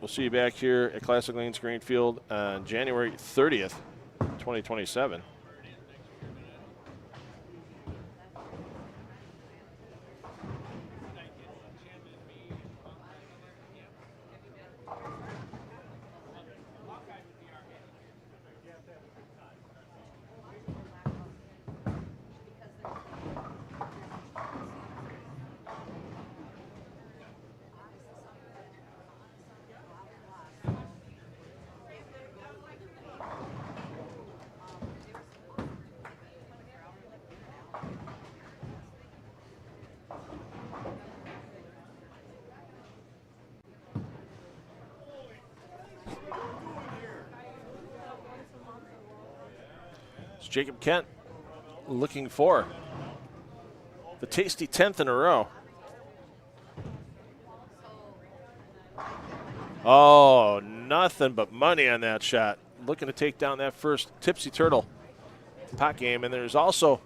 We'll see you back here at Classic Lanes Greenfield on January 30th, 2027. Jacob Kent looking for the tasty 10th in a row. Oh, nothing but money on that shot. Looking to take down that first Tipsy Turtle pot game. And there's also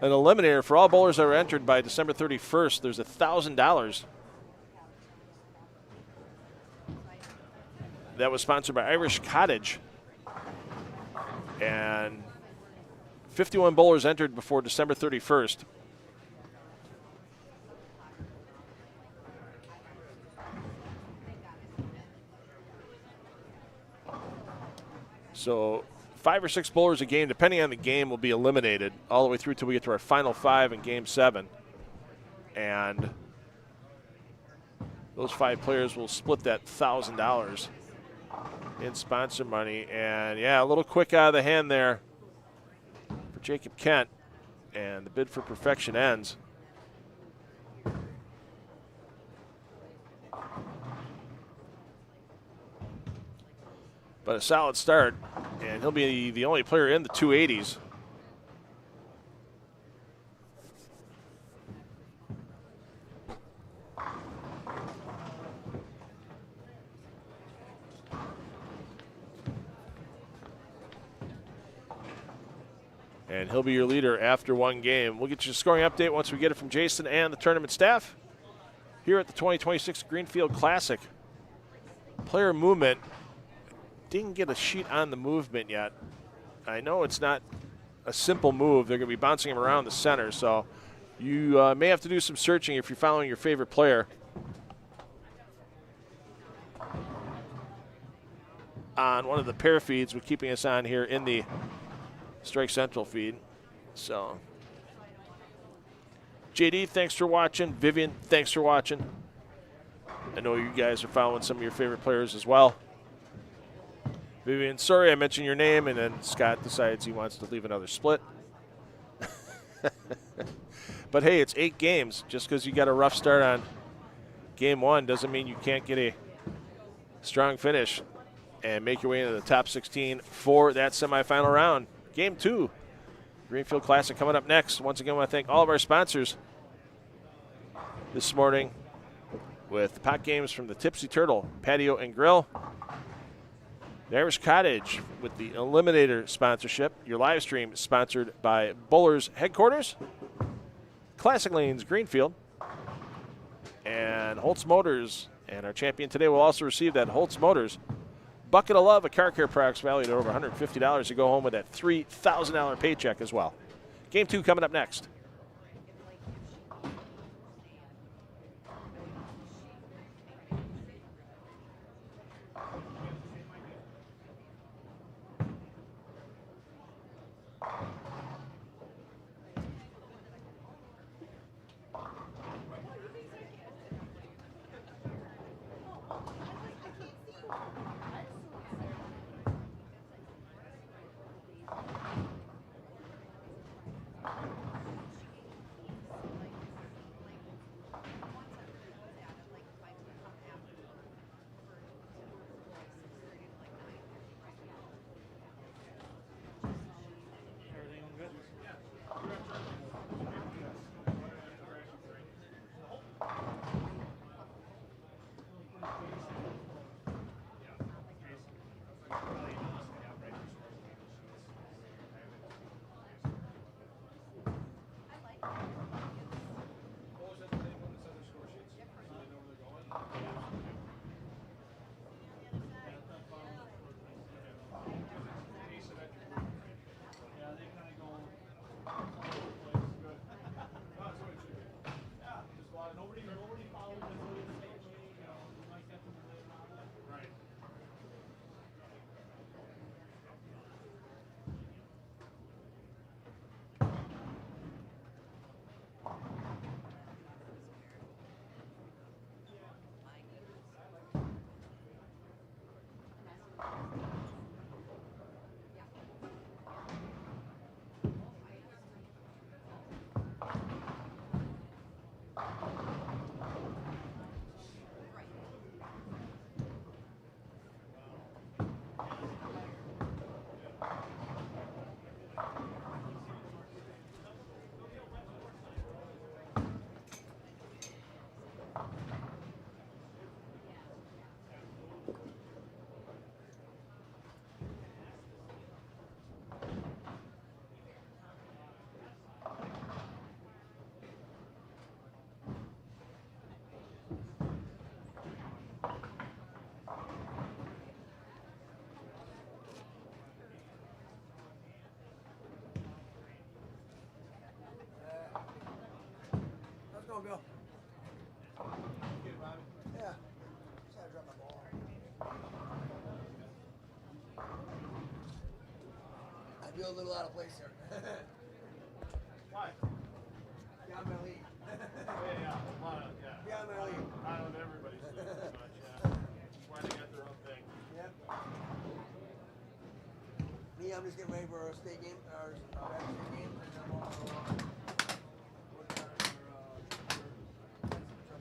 an eliminator for all bowlers that are entered by December 31st. There's $1,000. That was sponsored by Irish Cottage. And 51 bowlers entered before December 31st. So 5 or 6 bowlers a game, depending on the game, will be eliminated all the way through till we get to our final 5 in Game 7. And those 5 players will split that $1,000 in sponsor money. And, yeah, a little quick out of the hand there for Jacob Kent. And the bid for perfection ends. But a solid start, and he'll be the only player in the 280s. And he'll be your leader after one game. We'll get you a scoring update once we get it from Jason and the tournament staff here at the 2026 Greenfield Classic. Player movement. Didn't get a sheet on the movement yet. I know it's not a simple move. They're going to be bouncing him around the center, so you may have to do some searching if you're following your favorite player on one of the pair feeds we're keeping us on here in the Strike Central feed. So, JD, thanks for watching. Vivian, thanks for watching. I know you guys are following some of your favorite players as well. Vivian, sorry I mentioned your name, and then Scott decides he wants to leave another split. But hey, it's 8 games. Just because you got a rough start on game 1 doesn't mean you can't get a strong finish and make your way into the top 16 for that semifinal round. Game 2, Greenfield Classic coming up next. Once again, I want to thank all of our sponsors this morning with pot games from the Tipsy Turtle Patio and Grill. The Irish Cottage with the Eliminator sponsorship. Your live stream is sponsored by Bowlers Headquarters, Classic Lanes Greenfield, and Holtz Motors. And our champion today will also receive that Holtz Motors Bucket of Love, a car care products valued at over $150 to go home with that $3,000 paycheck as well. Game 2 coming up next. feel a little out of place here. Why? Yeah, I'm elite. Yeah, a lot of, yeah. Yeah, I'm elite. I don't know everybody's doing too much, yeah. That's why they got their own thing. Yep. Me, I'm just getting ready for a state game, or state game, and then I'm also working on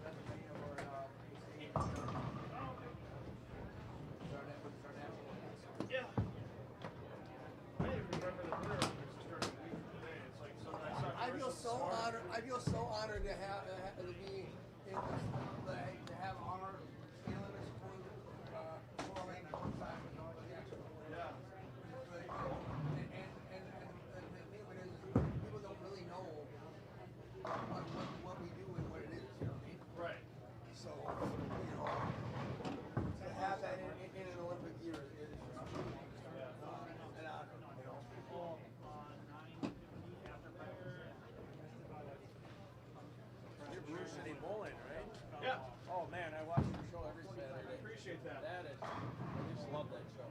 Pennsylvania or state. Yeah. I didn't even remember that we were just starting the week today. It's like so I saw I feel commercials so this morning. honored. I feel so honored to have to be in this, to have our speed limits between Qualiying and one side and all the actual. Yeah. It's really cool. And the thing of it is, people don't really know what we do and what it is. You know what I mean? Right. So you know, to have that in an Olympic year is an honor. You know. You're Bruce City bowling, right? Yeah. Oh man, I watch your show every Saturday. Appreciate that. That is, I just love that show.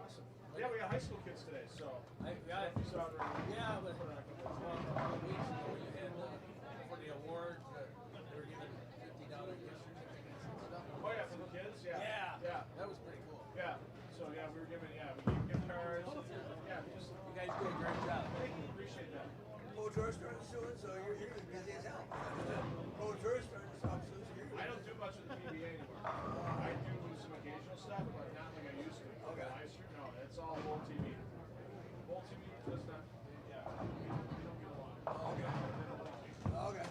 Awesome. Yeah, we got high school kids today, so. Yeah, but well, a couple of weeks ago you had for the awards, they were giving $50 gift certificates and stuff. Oh yeah, for the kids, yeah. Yeah, that was pretty cool. Yeah. So yeah, we were giving, we gave gift cards. Yeah, just You guys do a great job. thank you, appreciate that. Coach Earthstone soon, so you're busy as hell. Coach Earthstone is up soon, so you're I don't do much of the PBA anymore. I do some occasional stuff, but not like I used to. Okay. Live stream, no, it's all Bowl TV. Bowl TV does not, yeah, we don't get along. Okay. They don't like me. Okay.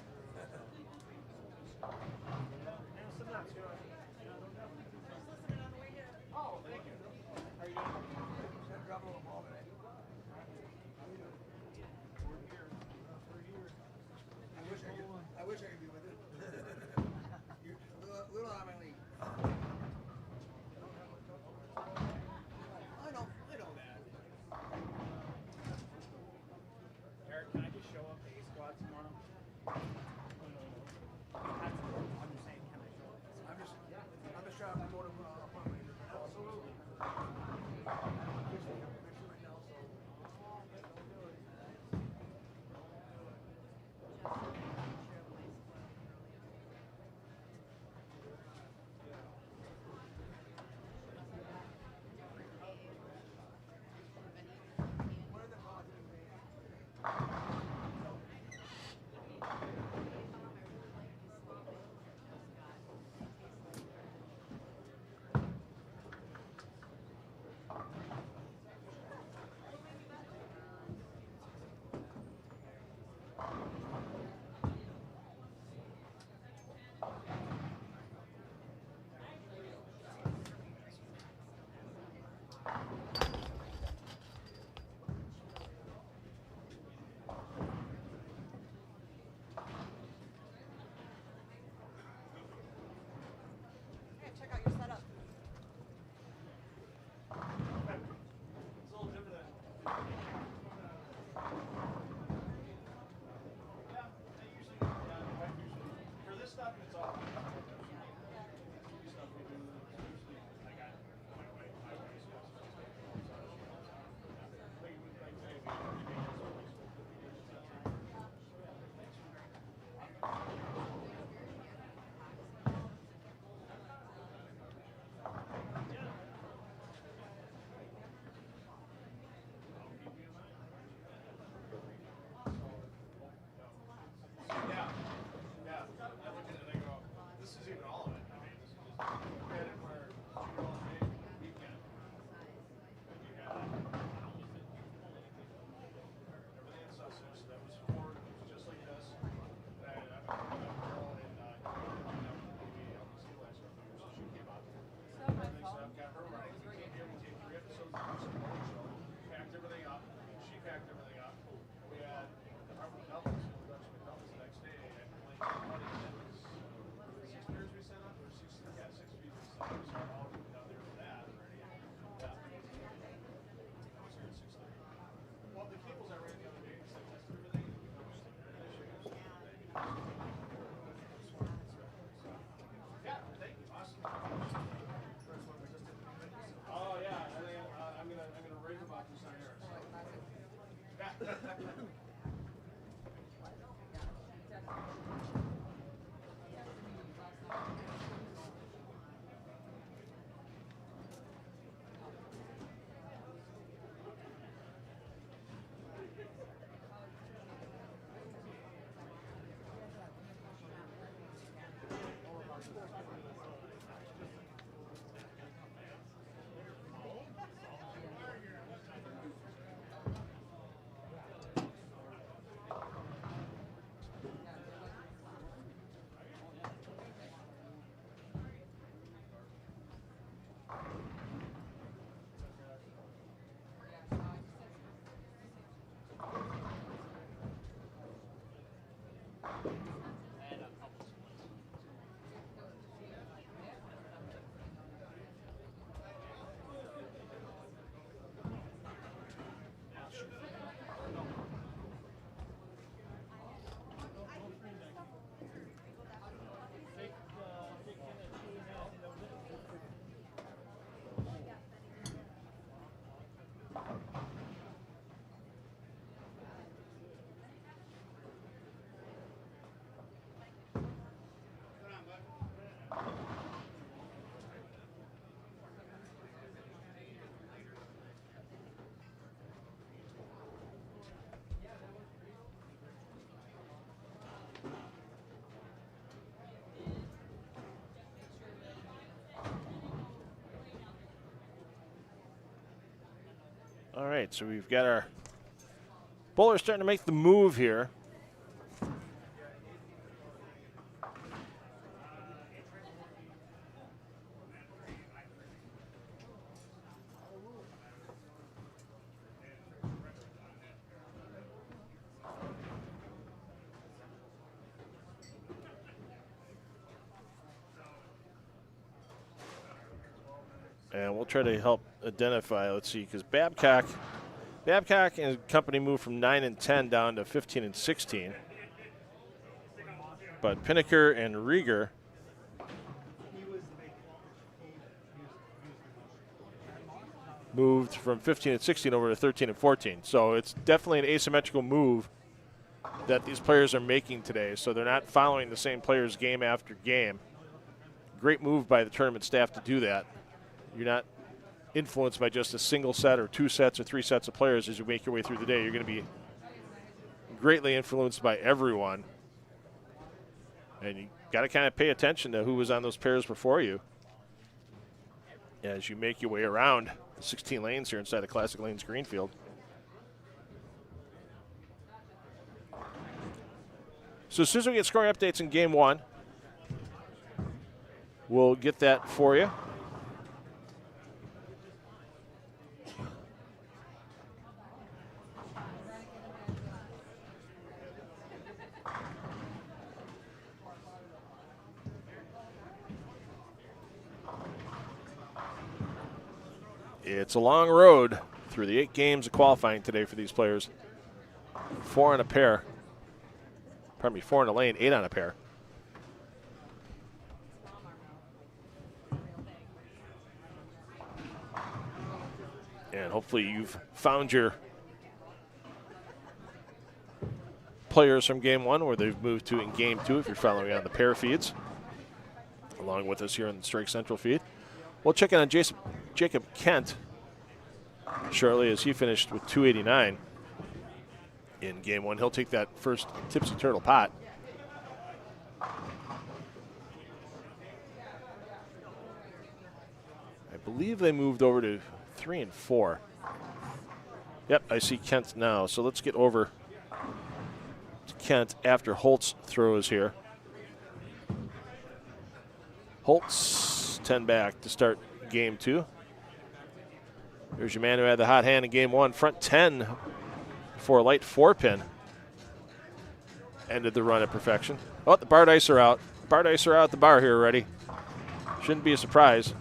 Oh, thank you. How are you doing? Just drop a little ball today. I wish I could be with it. You're little out of my league. I know that. Eric, can I just show up to A Squad tomorrow? I'm just saying, can I show up? I'm just trying to promote a apartment. Absolutely. Check out your setup. It's a little different than. Yeah, I usually, my wife usually, for this stuff, it's all. TV stuff we do, it's usually, I got my wife, All right, so we've got our bowler starting to make the move here. And we'll try to help identify. Let's see, because Babcock and company moved from 9 and 10 down to 15 and 16. But Pinnaker and Rieger moved from 15 and 16 over to 13 and 14. So it's definitely an asymmetrical move that these players are making today. So they're not following the same players game after game. Great move by the tournament staff to do that. You're not influenced by just a single set or 2 sets or 3 sets of players as you make your way through the day. You're going to be greatly influenced by everyone. And you got to kind of pay attention to who was on those pairs before you as you make your way around the 16 lanes here inside the Classic Lanes Greenfield. So as soon as we get scoring updates in game 1, we'll get that for you. It's a long road through the 8 games of qualifying today for these players. 4 on a pair. Pardon me, 4 in a lane, 8 on a pair. And hopefully you've found your players from game 1 where they've moved to in game 2 if you're following on the pair feeds, along with us here on the Strike Central feed. We'll check in on Jacob Kent shortly as he finished with 289 in game 1. He'll take that first Tipsy Turtle pot. I believe they moved over to 3 and 4. Yep, I see Kent now. So let's get over to Kent after Holtz throws here. Holtz 10 back to start game 2. There's your man who had the hot hand in game 1. Front 10 for a light 4-pin. Ended the run at perfection. Oh, the bar dice are out. Bar dice are out at the bar here already. Shouldn't be a surprise.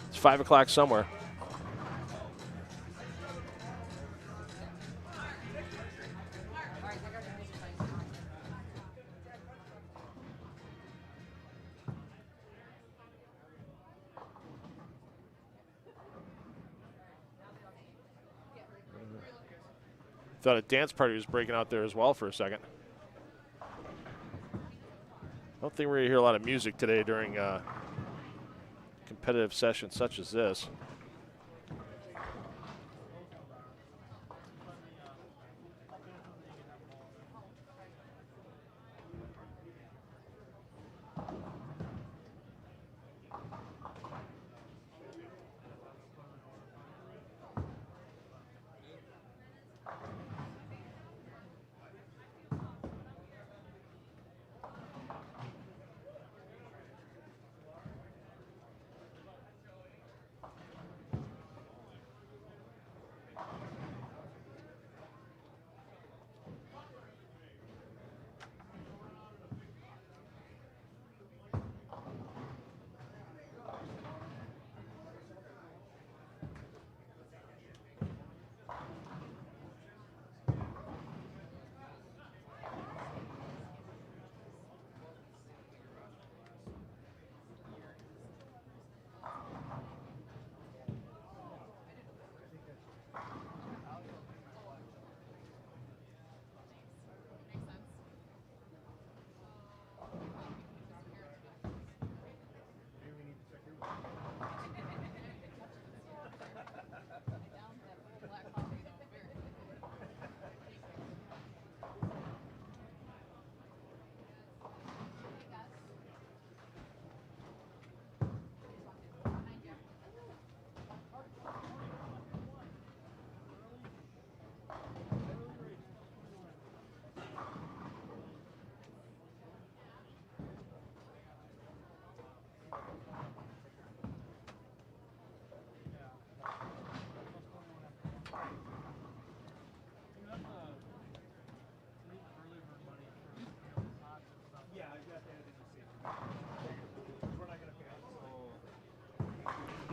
It's 5 o'clock somewhere. Thought a dance party was breaking out there as well for a second. Don't think we're going to hear a lot of music today during competitive sessions such as this.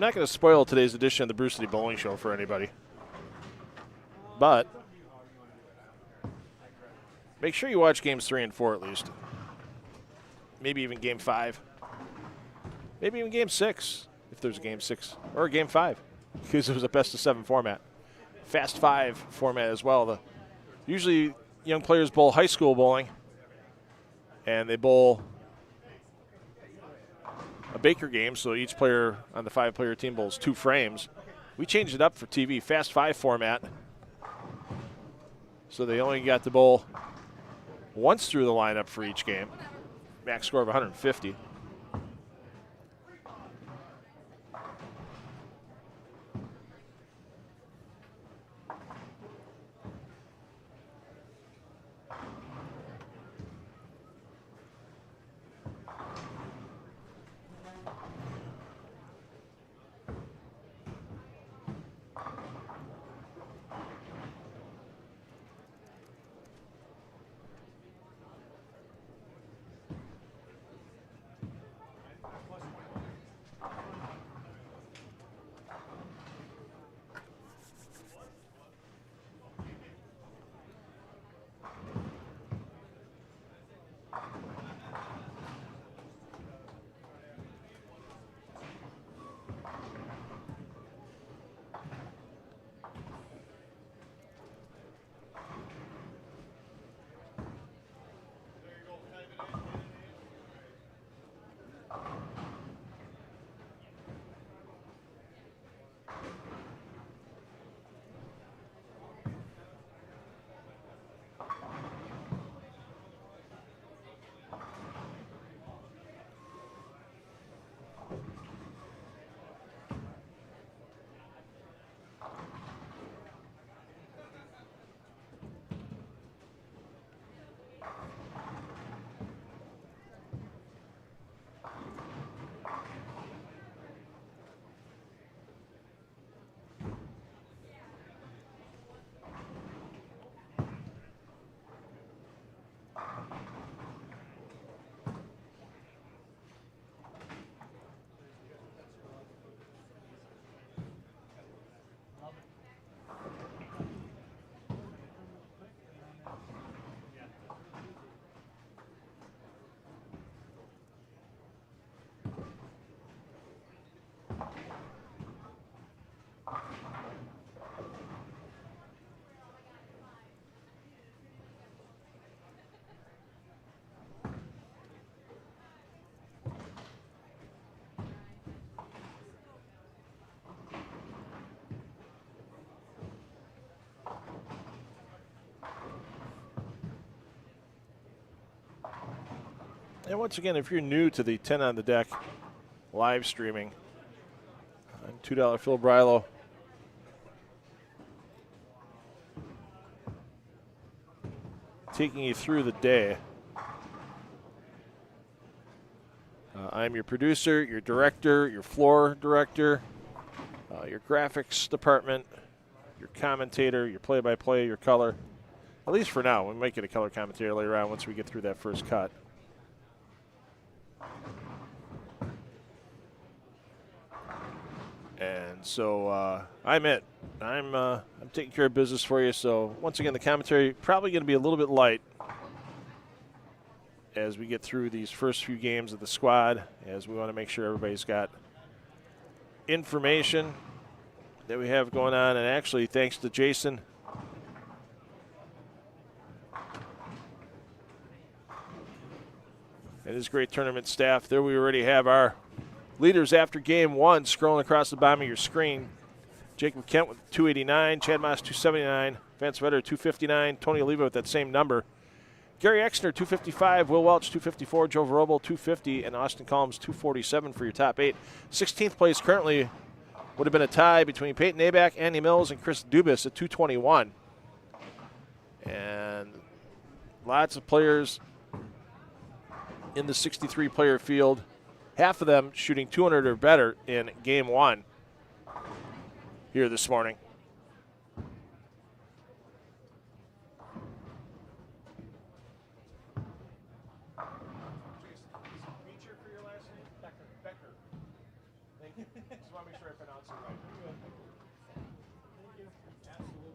not going to spoil today's edition of the Bruce City Bowling Show for anybody, but make sure you watch games 3 and 4 at least. Maybe even game 5. Maybe even game 6, if there's a game 6, or a game 5, because it was a best-of-7 format. Fast 5 format as well. Usually young players bowl high school bowling, and they bowl a Baker game, so each player on the 5-player team bowls 2 frames. We changed it up for TV, Fast 5 format, so they only got to bowl once through the lineup for each game. Max score of 150. And once again, if you're new to the 10 on the Deck live streaming, I'm $2 Phil Brylow. Taking you through the day. I'm your producer, your director, your floor director, your graphics department, your commentator, your play-by-play, your color. At least for now. We might get a color commentator later on once we get through that first cut. And so I'm it. I'm taking care of business for you. So once again, the commentary probably going to be a little bit light as we get through these first few games of the squad, as we want to make sure everybody's got information that we have going on. And actually, thanks to Jason and his great tournament staff, there we already have our leaders after game 1 scrolling across the bottom of your screen. Jacob Kent with 289, Chad Moss 279, Vance Vetter 259, Tony Oliva with that same number. Gary Exner 255, Will Welch 254, Joe Verobel 250, and Austin Collins 247 for your top 8. 16th place currently would have been a tie between Peyton Abak, Andy Mills, and Chris Dubas at 221. And lots of players in the 63-player field. Half of them shooting 200 or better in game 1 here this morning. Feature for your last name? Becker. Thank you. Just want to make sure I pronounce it right. Good. Thank you. Absolutely.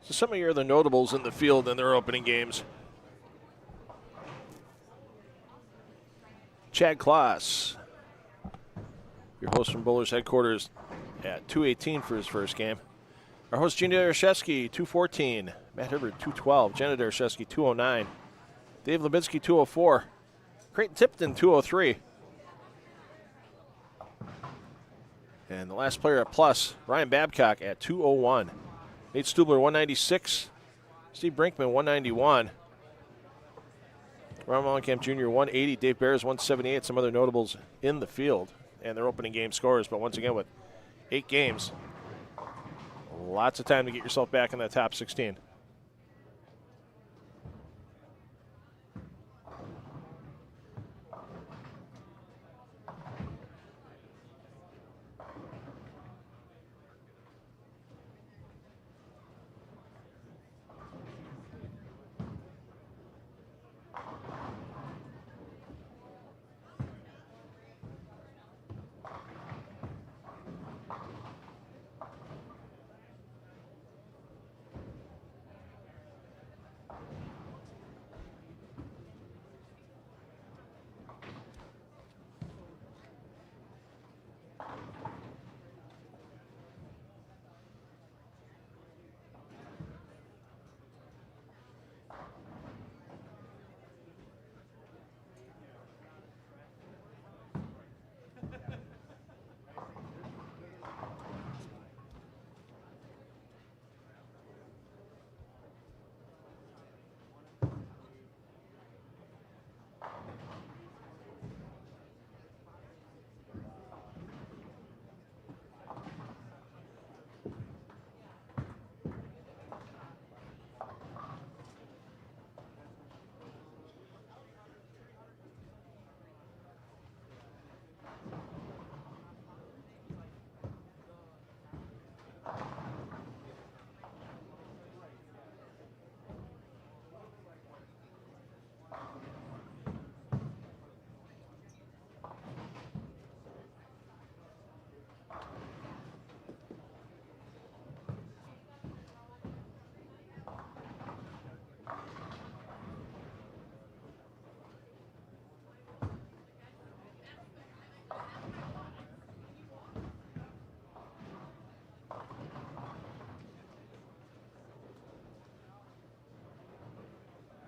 So some of your other notables in the field in their opening games. Chad Kloss, your host from Bowlers headquarters, at 218 for his first game. Our host, Gina Dershevsky, 214. Matt Hibbert, 212. Jenna Dershevsky, 209. Dave Lebinsky, 204. Creighton Tipton, 203. And the last player at plus, Ryan Babcock at 201. Nate Stubler, 196. Steve Brinkman, 191. Ron Mollenkamp Jr., 180. Dave Bears, 178. Some other notables in the field and their opening game scores. But once again, with 8 games, lots of time to get yourself back in that top 16.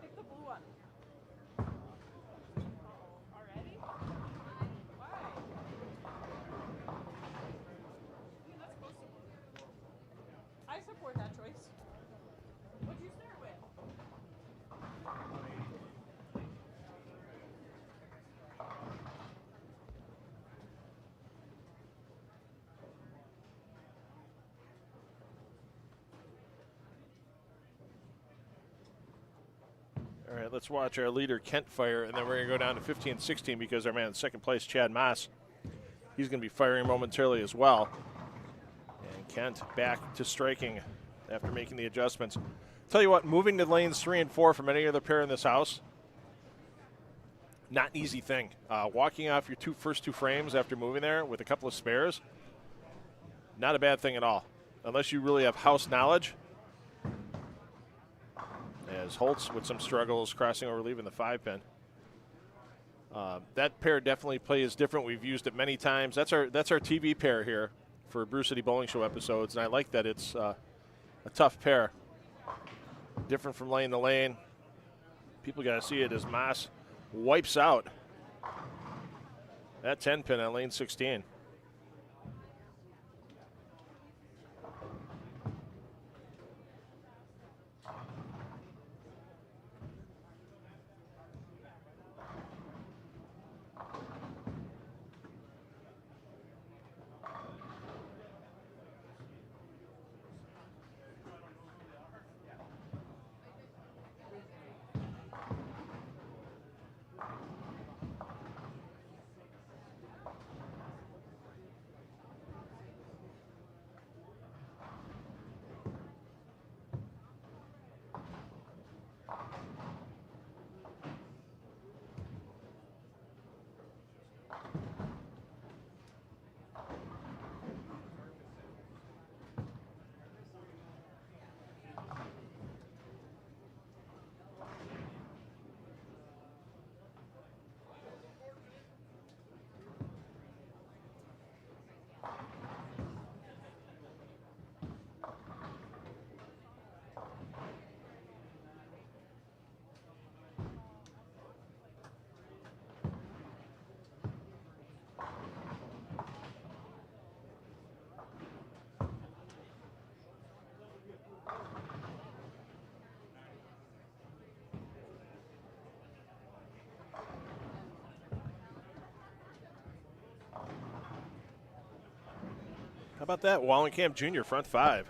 Pick the blue one. Already? Why? That's close to blue. I support that choice. What'd you start with? All right, let's watch our leader, Kent, fire, and then we're going to go down to 15-16 because our man in second place, Chad Moss, he's going to be firing momentarily as well. And Kent back to striking after making the adjustments. Tell you what, moving to lanes 3 and 4 from any other pair in this house, not an easy thing. Walking off your first two frames after moving there with a couple of spares, not a bad thing at all, unless you really have house knowledge. As Holtz with some struggles crossing over, leaving the 5-pin. That pair definitely plays different. We've used it many times. That's our TV pair here for Brew City Bowling Show episodes, and I like that it's a tough pair. Different from lane to lane. People got to see it as Moss wipes out that 10-pin on lane 16. How about that? Wallenkamp Jr., front five.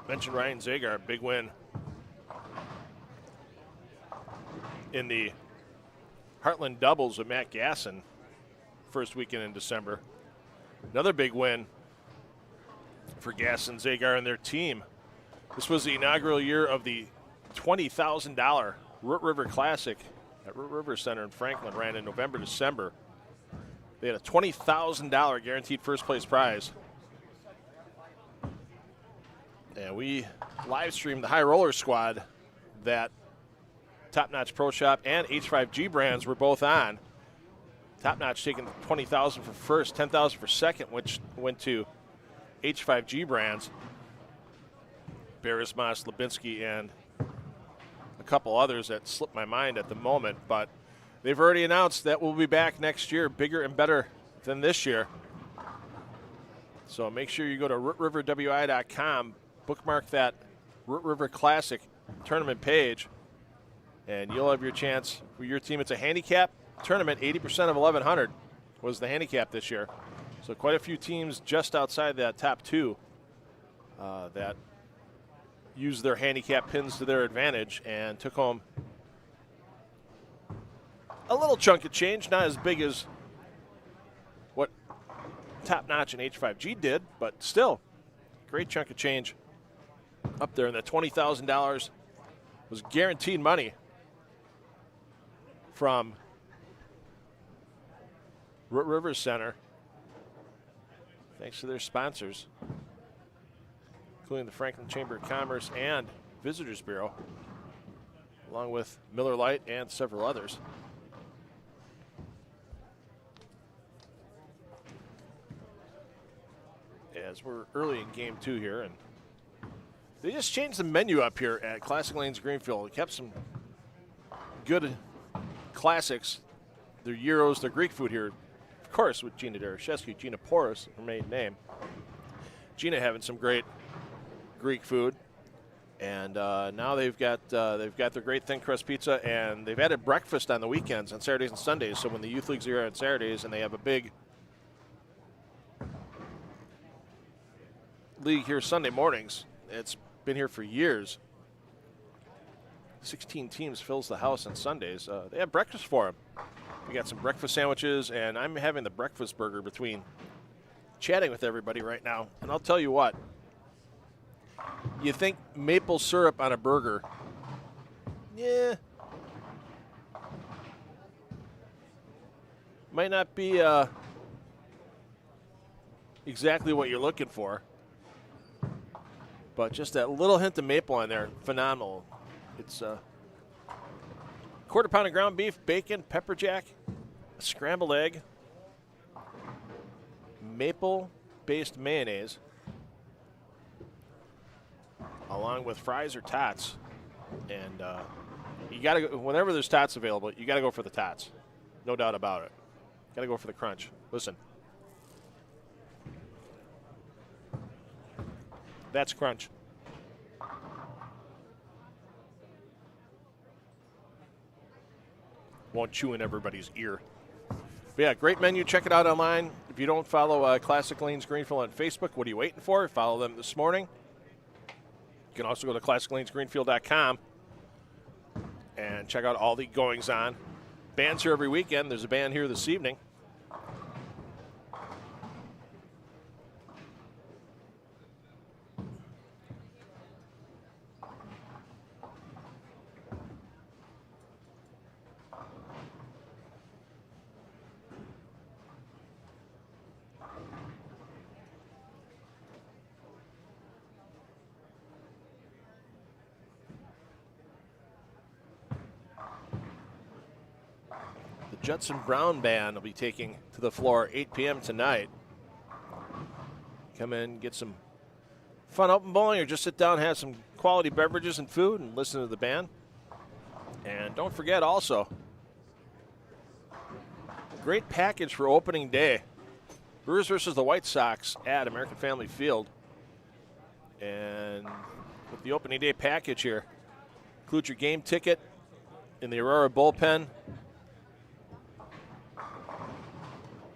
Mentioned Ryan Zagar, big win in the Heartland doubles with Matt Gasson first weekend in December. Another big win for Gasson, Zagar, and their team. This was the inaugural year of the $20,000 Root River Classic at Root River Center in Franklin. Ran in November, December. They had a $20,000 guaranteed first place prize. And we live streamed the High Roller Squad that Top Notch Pro Shop and H5G Brands were both on. Top Notch taking $20,000 for first, $10,000 for second, which went to H5G Brands. Beresmas, Lubinski, and a couple others that slipped my mind at the moment. But they've already announced that we'll be back next year, bigger and better than this year. So make sure you go to rootriverwi.com, bookmark that Root River Classic tournament page, and you'll have your chance for your team. It's a handicap tournament. 80% of 1,100 was the handicap this year. So quite a few teams just outside that top two that used their handicap pins to their advantage and took home a little chunk of change, not as big as what Top Notch and H5G did, but still great chunk of change up there. And that $20,000 was guaranteed money from Root River Center, thanks to their sponsors, including the Franklin Chamber of Commerce and Visitors Bureau, along with Miller Lite and several others. As we're early in game two here, and they just changed the menu up here at Classic Lanes Greenfield. They kept some good classics, their gyros, their Greek food here, of course, with Gina Dereshevsky, Gina Porras, her maiden name. Gina having some great Greek food, and now they've got their great thin crust pizza, and they've added breakfast on the weekends, on Saturdays and Sundays. So when the youth leagues are here on Saturdays, and they have a big league here Sunday mornings, it's been here for years. 16 teams fills the house on Sundays. They have breakfast for them. We got some breakfast sandwiches, and I'm having the breakfast burger between chatting with everybody right now. And I'll tell you what, you think maple syrup on a burger, yeah, might not be exactly what you're looking for, but just that little hint of maple on there, phenomenal. It's a quarter pound of ground beef, bacon, pepper jack, a scrambled egg, maple-based mayonnaise, along with fries or tots. And you got to go, whenever there's tots available, you got to go for the tots. No doubt about it. Got to go for the crunch. Listen. That's crunch. Won't chew in everybody's ear. But yeah, great menu. Check it out online. If you don't follow Classic Lanes Greenfield on Facebook, what are you waiting for? Follow them this morning. You can also go to classiclanesgreenfield.com and check out all the goings-on. Bands here every weekend. There's a band here this evening. Judson Brown Band will be taking to the floor 8 p.m. tonight. Come in, get some fun open bowling, or just sit down, have some quality beverages and food, and listen to the band. And don't forget also, great package for opening day. Brewers versus the White Sox at American Family Field. And with the opening day package here, include your game ticket in the Aurora bullpen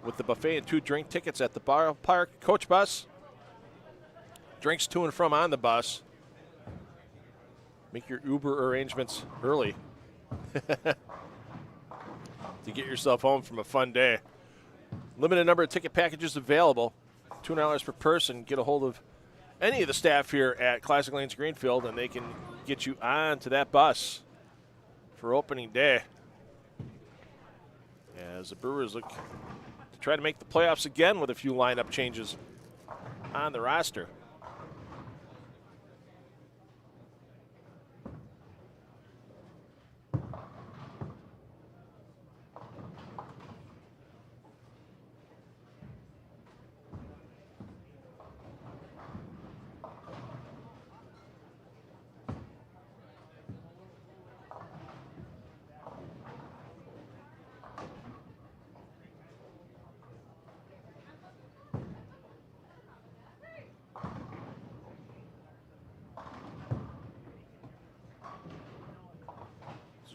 with the buffet and 2 drink tickets at the ballpark, coach bus, drinks to and from on the bus. Make your Uber arrangements early to get yourself home from a fun day. Limited number of ticket packages available, $200 per person. Get a hold of any of the staff here at Classic Lanes Greenfield, and they can get you on to that bus for opening day. As the Brewers look to try to make the playoffs again with a few lineup changes on the roster.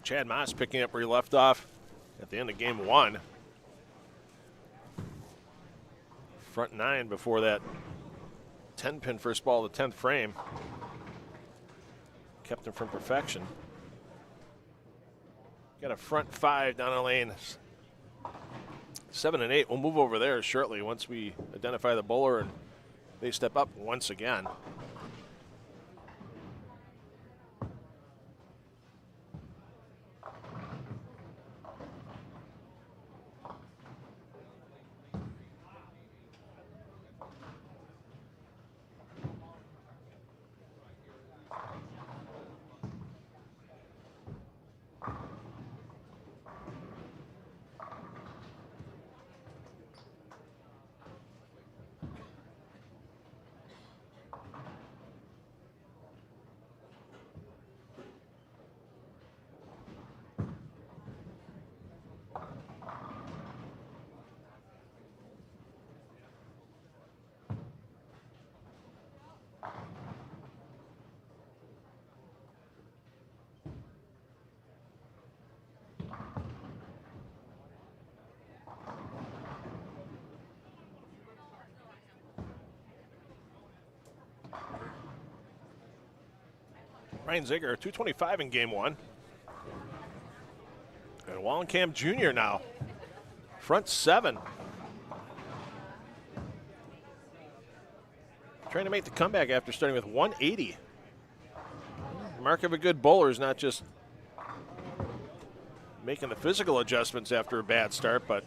Chad Moss picking up where he left off at the end of game 1. Front 9 before that 10-pin first ball of the 10th frame. Kept him from perfection. Got a front 5 down the lane. 7 and 8. We'll move over there shortly once we identify the bowler and they step up once again. Ryan Ziegler, 225 in game 1. And Wallenkamp Jr. now, front 7. Trying to make the comeback after starting with 180. The mark of a good bowler is not just making the physical adjustments after a bad start, but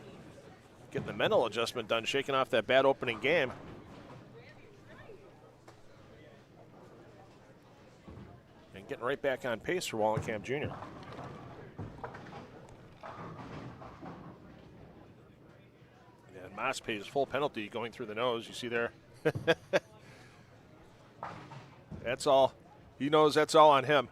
getting the mental adjustment done, shaking off that bad opening game. Getting right back on pace for Wallenkamp Jr. And Moss pays full penalty going through the nose. You see there. That's all. He knows that's all on him.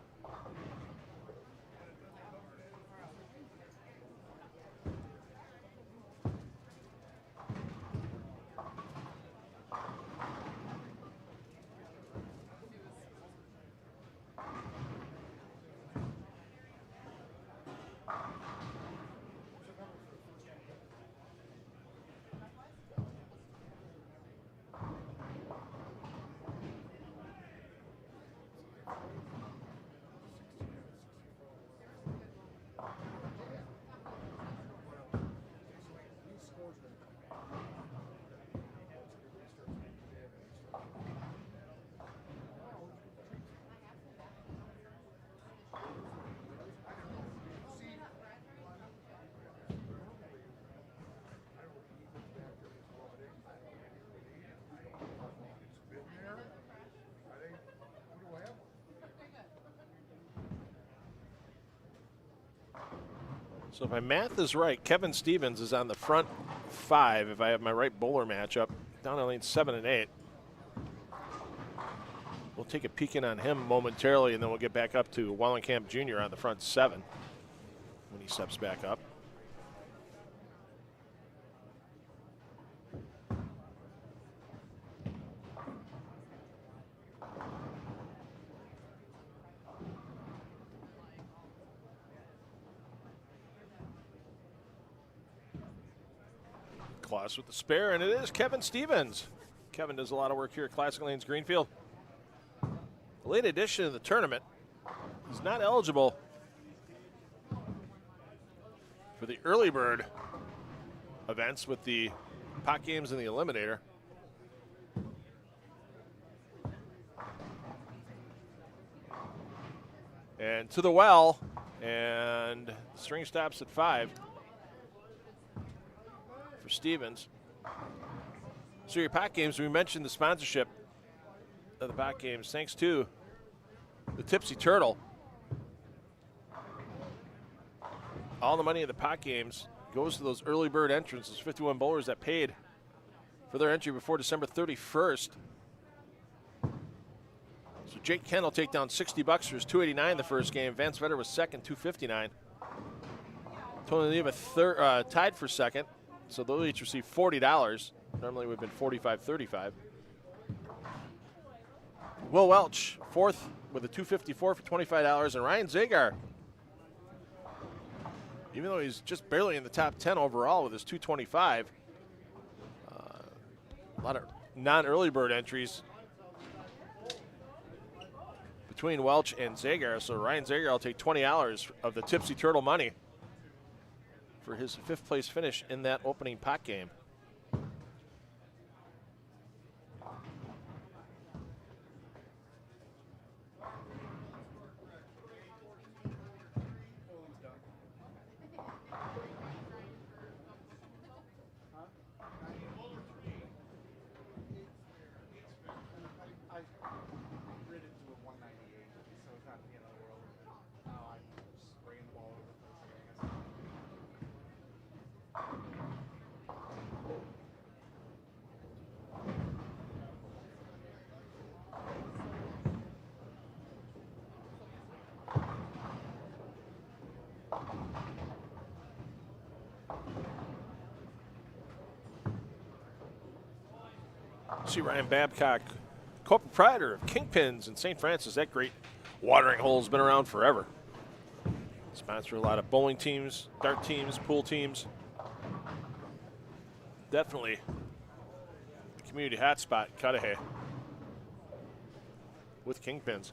So if my math is right, Kevin Stevens is on the front 5 if I have my right bowler matchup, down the lane 7 and 8. We'll take a peek in on him momentarily, and then we'll get back up to Wallenkamp Jr. on the front 7 when he steps back up. Claus with the spare, and it is Kevin Stevens. Kevin does a lot of work here at Classic Lanes Greenfield. The late edition of the tournament is not eligible for the early bird events with the pot games and the eliminator. And to the well, and the string stops at 5 for Stevens. So your pot games, we mentioned the sponsorship of the pot games thanks to the Tipsy Turtle. All the money of the pot games goes to those early bird entrants, those 51 bowlers that paid for their entry before December 31st. So Jake Kent will take down $60 for his $289 the first game. Vance Vetter was second, $259. Tony Leva tied for second, so they'll each receive $40. Normally it would have been $45.35. Will Welch, fourth with a $254 for $25, and Ryan Zagar, even though he's just barely in the top 10 overall with his $225, a lot of non-early bird entries between Welch and Zagar. So Ryan Zagar will take $20 of the Tipsy Turtle money for his 5th place finish in that opening pot game. See Ryan Babcock, co-proprietor of Kingpins in St. Francis. That great watering hole has been around forever. Sponsor a lot of bowling teams, dart teams, pool teams. Definitely the community hotspot in Cudahy with Kingpins.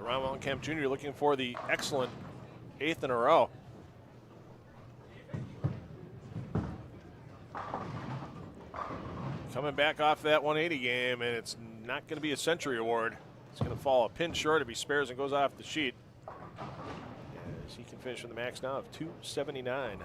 Ron Mellencamp Jr. looking for the excellent 8th in a row. Coming back off that 180 game, and it's not going to be a Century Award. It's going to fall a pin short if he spares and goes off the sheet. As he can finish with the max now of 279.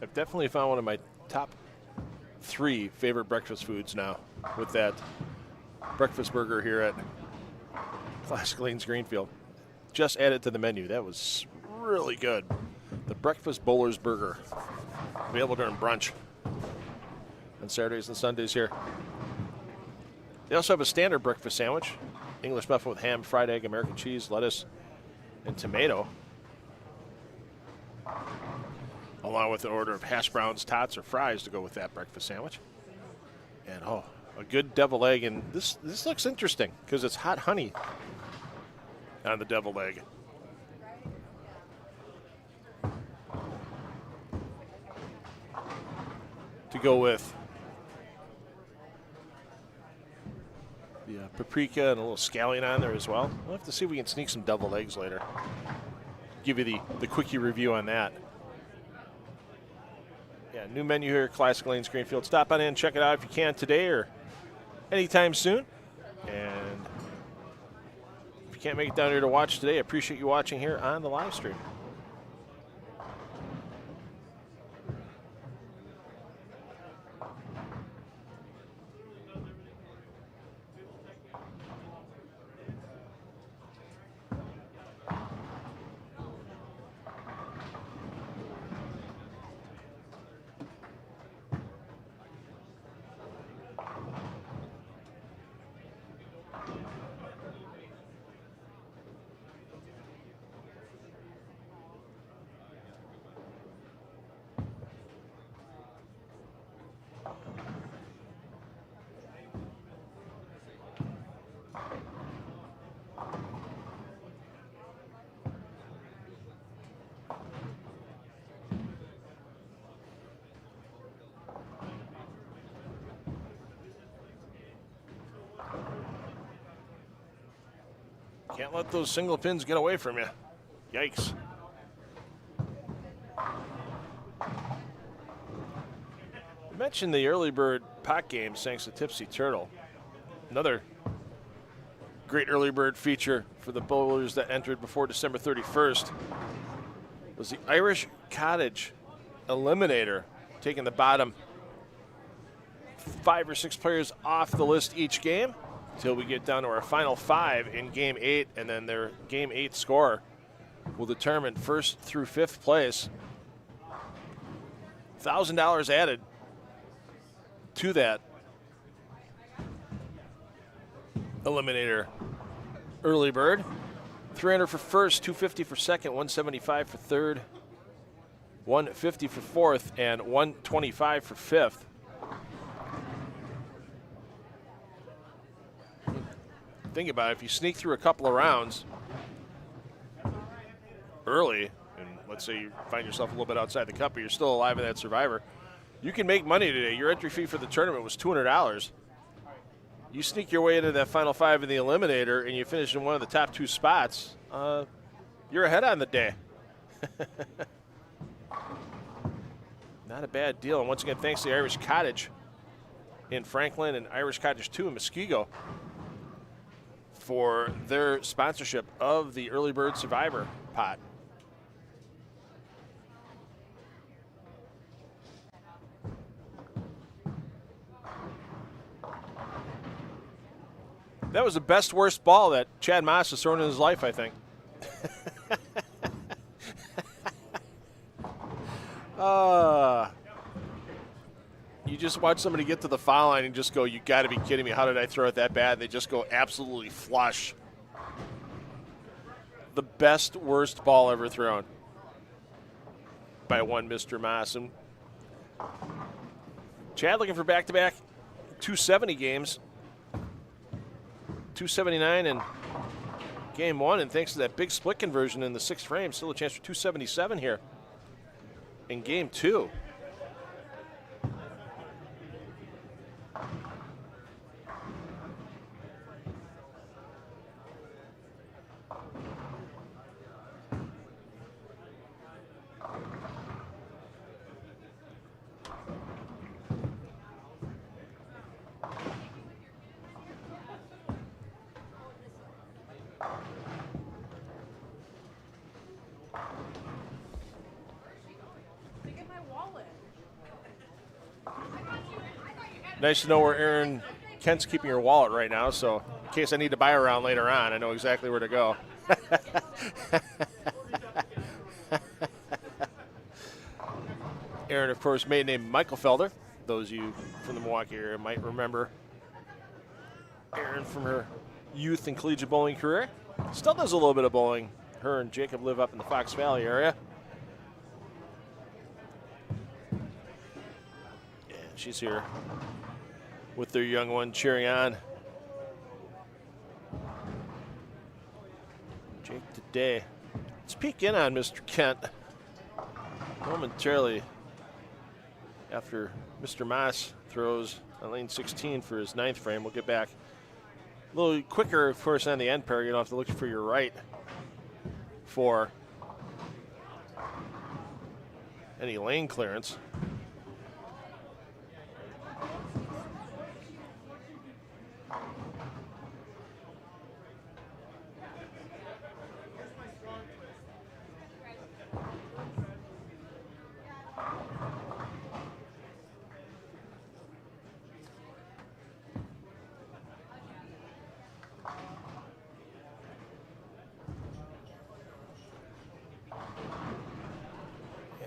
I've definitely found one of my top 3 favorite breakfast foods now with that breakfast burger here at Classic Lanes Greenfield. just added to the menu. That was really good. The Breakfast Bowler's Burger. Available during brunch on Saturdays and Sundays here. They also have a standard breakfast sandwich. English muffin with ham, fried egg, American cheese, lettuce, and tomato. Along with an order of hash browns, tots, or fries to go with that breakfast sandwich. And, oh, a good deviled egg. And this looks interesting because it's hot honey on the deviled egg. To go with the paprika and a little scallion on there as well. We'll have to see if we can sneak some deviled eggs later. Give you the quickie review on that. Yeah, new menu here at Classic Lanes Greenfield. Stop on in, check it out if you can today or anytime soon. And if you can't make it down here to watch today, I appreciate you watching here on the live stream. Can't let those single pins get away from you. Yikes. I mentioned the early bird pot games thanks to Tipsy Turtle. Another great early bird feature for the bowlers that entered before December 31st was the Irish Cottage Eliminator, taking the bottom 5 or 6 players off the list each game until we get down to our final 5 in Game 8, and then their Game 8 score will determine 1st through 5th place. $1,000 added to that Eliminator early bird. $300 for first, $250 for second, $175 for third, $150 for fourth, and $125 for fifth. Think about it, if you sneak through a couple of rounds early, and let's say you find yourself a little bit outside the cup, but you're still alive in that survivor, you can make money today. Your entry fee for the tournament was $200. You sneak your way into that final 5 in the Eliminator, and you finish in one of the top 2 spots, you're ahead on the day. Not a bad deal. And once again, thanks to the Irish Cottage in Franklin and Irish Cottage 2 in Muskego for their sponsorship of the Early Bird Survivor pot. That was the best worst ball that Chad Moss has thrown in his life, I think. You just watch somebody get to the foul line and just go, you got to be kidding me. How did I throw it that bad? They just go absolutely flush. The best worst ball ever thrown by one Mr. Moss. And Chad looking for back-to-back 270 games. 279 in game 1, and thanks to that big split conversion in the 6th frame, still a chance for 277 here in game 2. Nice to know where Aaron Kent's keeping her wallet right now, so in case I need to buy a round later on, I know exactly where to go. Aaron, of course, maiden name Michael Felder. Those of you from the Milwaukee area might remember Aaron from her youth and collegiate bowling career. Still does a little bit of bowling. Her and Jacob live up in the Fox Valley area. And she's here with their young one cheering on. Jake today. Let's peek in on Mr. Kent momentarily after Mr. Moss throws on lane 16 for his 9th frame. We'll get back a little quicker, of course, on the end pair. You don't have to look for your right for any lane clearance.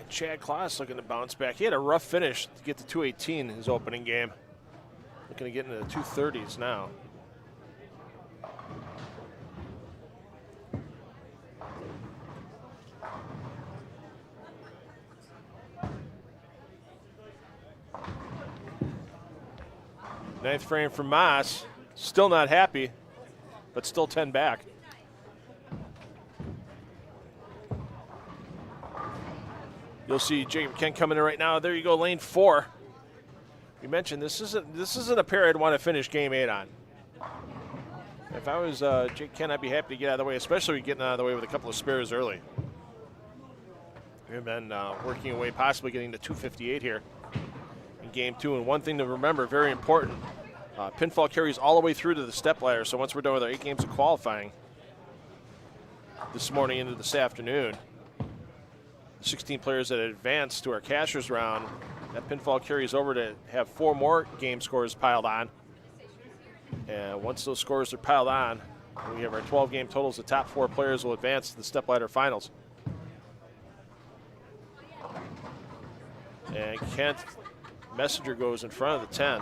Chad Kloss looking to bounce back. He had a rough finish to get to 218 in his opening game. Looking to get into the 230s now. Ninth frame from Moss. Still not happy, but still 10 back. You'll see Jacob Kent coming in right now. There you go, lane 4. We mentioned this isn't a pair I'd want to finish game 8 on. If I was Jake Kent, I'd be happy to get out of the way, especially getting out of the way with a couple of spares early. We've been working away, possibly getting to 258 here in game 2. And one thing to remember, very important, pinfall carries all the way through to the step ladder. So once we're done with our 8 games of qualifying this morning into this afternoon, 16 players that advance to our cashers round, that pinfall carries over to have 4 more game scores piled on. And once those scores are piled on, we have our 12 game totals. The top 4 players will advance to the stepladder finals. And Kent Messenger goes in front of the 10.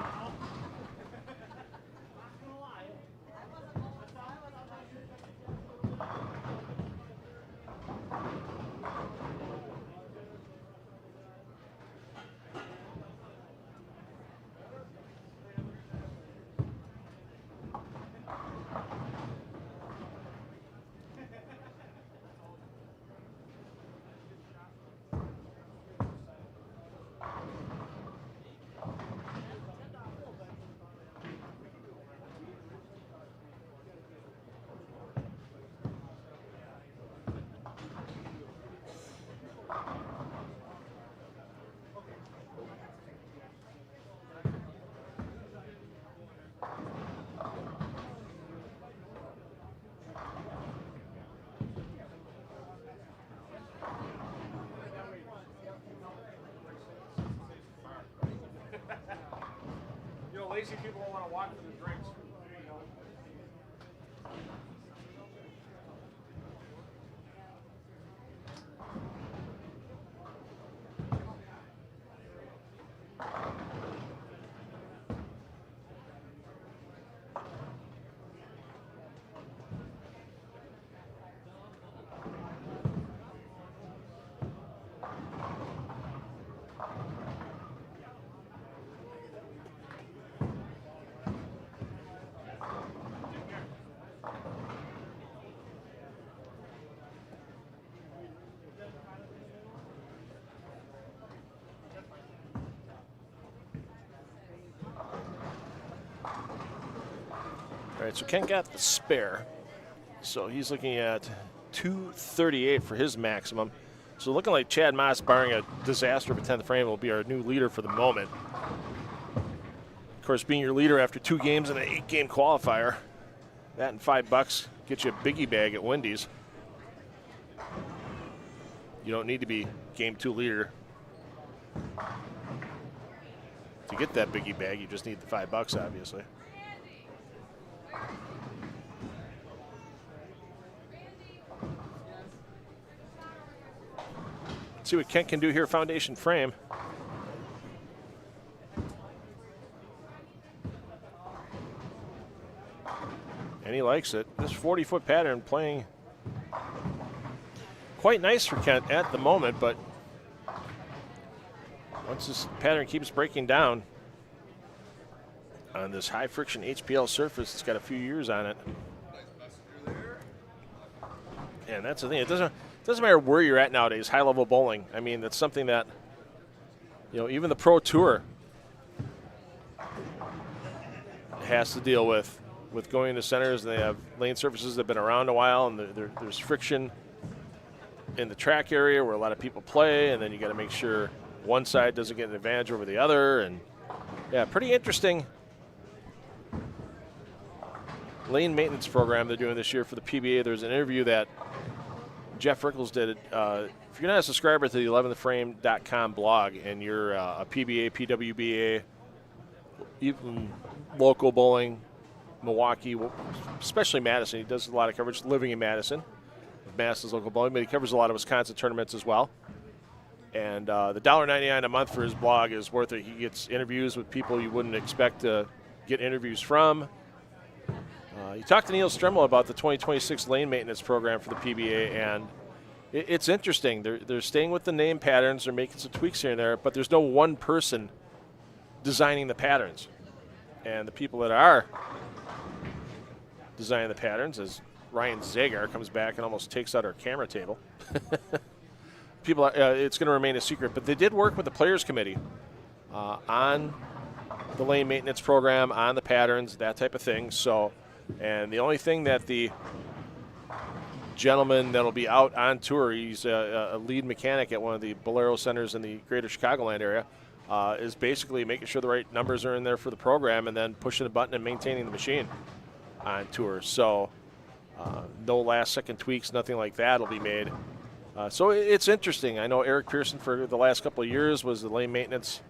Lazy people don't want to walk for the drinks. All right, so Ken got the spare. So he's looking at 238 for his maximum. So looking like Chad Moss, barring a disaster of a 10th frame, will be our new leader for the moment. Of course, being your leader after 2 games and an 8-game qualifier, that and $5 get you a biggie bag at Wendy's. You don't need to be game 2 leader to get that biggie bag. You just need the $5, obviously. See what Kent can do here, foundation frame. And he likes it. This 40-foot pattern playing quite nice for Kent at the moment, but once this pattern keeps breaking down on this high friction HPL surface, it's got a few years on it. And that's the thing. It doesn't matter where you're at nowadays, high level bowling. I mean, that's something that, you know, even the Pro Tour has to deal with going to centers. They have lane surfaces that have been around a while, and there's friction in the track area where a lot of people play, and then you got to make sure one side doesn't get an advantage over the other. And yeah, pretty interesting lane maintenance program they're doing this year for the PBA. There's an interview that Jeff Rickles did. If you're not a subscriber to the 11thframe.com blog and you're a PBA, PWBA, even local bowling, Milwaukee, especially Madison. He does a lot of coverage living in Madison, Madison's local bowling, but he covers a lot of Wisconsin tournaments as well. And the $1.99 a month for his blog is worth it. He gets interviews with people you wouldn't expect to get interviews from. He talked to Neil Stremmel about the 2026 lane maintenance program for the PBA, and it's interesting. They're staying with the name patterns. They're making some tweaks here and there, but there's no one person designing the patterns. And the people that are designing the patterns, as Ryan Zagar comes back and almost takes out our camera table. It's going to remain a secret, but they did work with the Players Committee on the lane maintenance program, on the patterns, that type of thing. So, and the only thing that the gentleman that'll be out on tour, he's a lead mechanic at one of the Bolero centers in the greater Chicagoland area, is basically making sure the right numbers are in there for the program and then pushing the button and maintaining the machine on tour. So no last-second tweaks, nothing like that will be made. So it's interesting. I know Eric Pearson for the last couple of years was the lane maintenance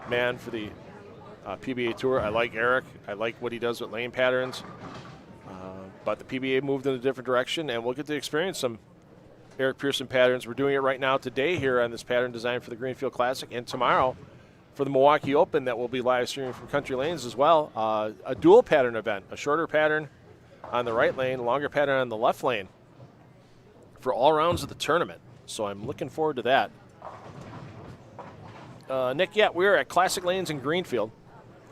man for the PBA Tour. I like Eric. I like what he does with lane patterns. But the PBA moved in a different direction, and we'll get to experience some Eric Pearson patterns. We're doing it right now today here on this pattern design for the Greenfield Classic, and tomorrow for the Milwaukee Open that will be live streaming from Country Lanes as well. A dual pattern event, a shorter pattern on the right lane, longer pattern on the left lane for all rounds of the tournament. So I'm looking forward to that. Nick, yeah, we're at Classic Lanes in Greenfield,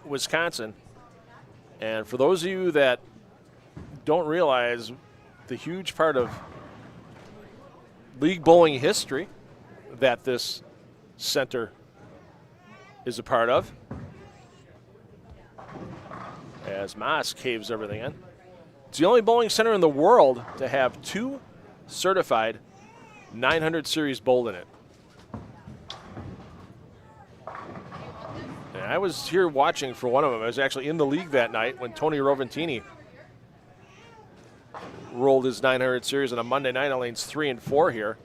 Wisconsin. And for those of you that don't realize the huge part of league bowling history that this center is a part of, as Moss caves everything in. It's the only bowling center in the world to have 2 certified 900 series bowled in it. And I was here watching for one of them. I was actually in the league that night when Tony Roventini rolled his 900 series on a Monday night on lanes 3 and 4 here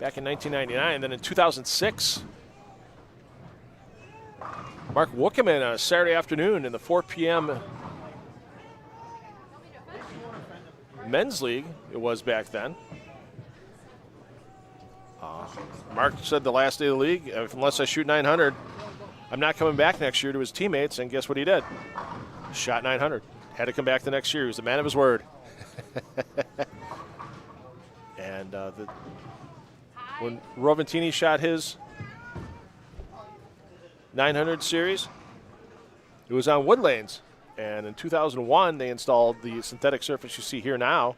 back in 1999. And then in 2006, Mark Wookeman on a Saturday afternoon in the 4 p.m. men's league, it was back then. Mark said the last day of the league, unless I shoot 900, I'm not coming back next year, to his teammates, and guess what he did? Shot 900. Had to come back the next year. He was a man of his word. And when Roventini shot his 900 series, it was on wood lanes. And in 2001, they installed the synthetic surface you see here now.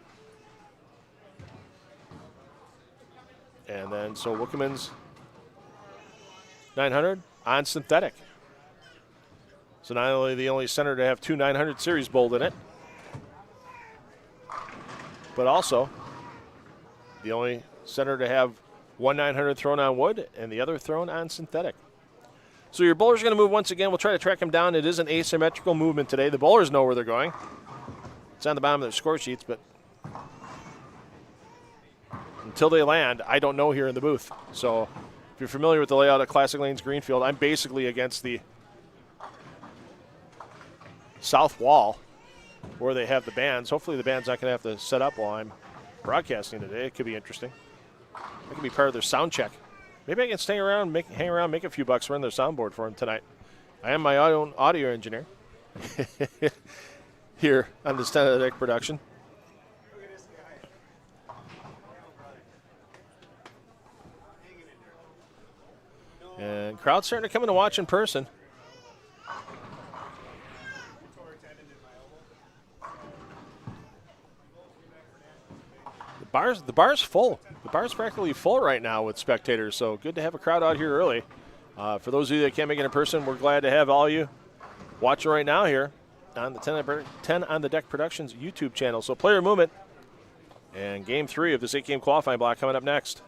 And then, so Wookeman's 900 on synthetic. So not only the only center to have 2 900 series bowled in it, but also the only center to have 1 900 thrown on wood and the other thrown on synthetic. So your bowler's going to move once again. We'll try to track him down. It is an asymmetrical movement today. The bowlers know where they're going. It's on the bottom of their score sheets, but until they land, I don't know here in the booth. So if you're familiar with the layout at Classic Lanes Greenfield, I'm basically against the south wall where they have the bands. Hopefully the band's not going to have to set up while I'm broadcasting today. It could be interesting. I can be part of their sound check. Maybe I can hang around, make a few bucks, run their soundboard for them tonight. I am my own audio engineer here on this 10 on the Deck production. And crowd's starting to come in to watch in person. The bar's full. The bar's practically full right now with spectators, so good to have a crowd out here early. For those of you that can't make it in person, we're glad to have all you watching right now here on the 10 on the Deck Productions YouTube channel. So player movement and game 3 of this 8-game qualifying block coming up next.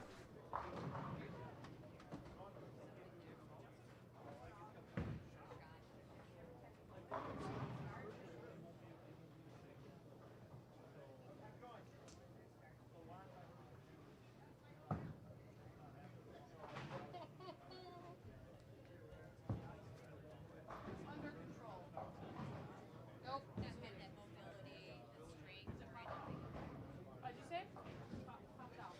What'd you say? Popped out.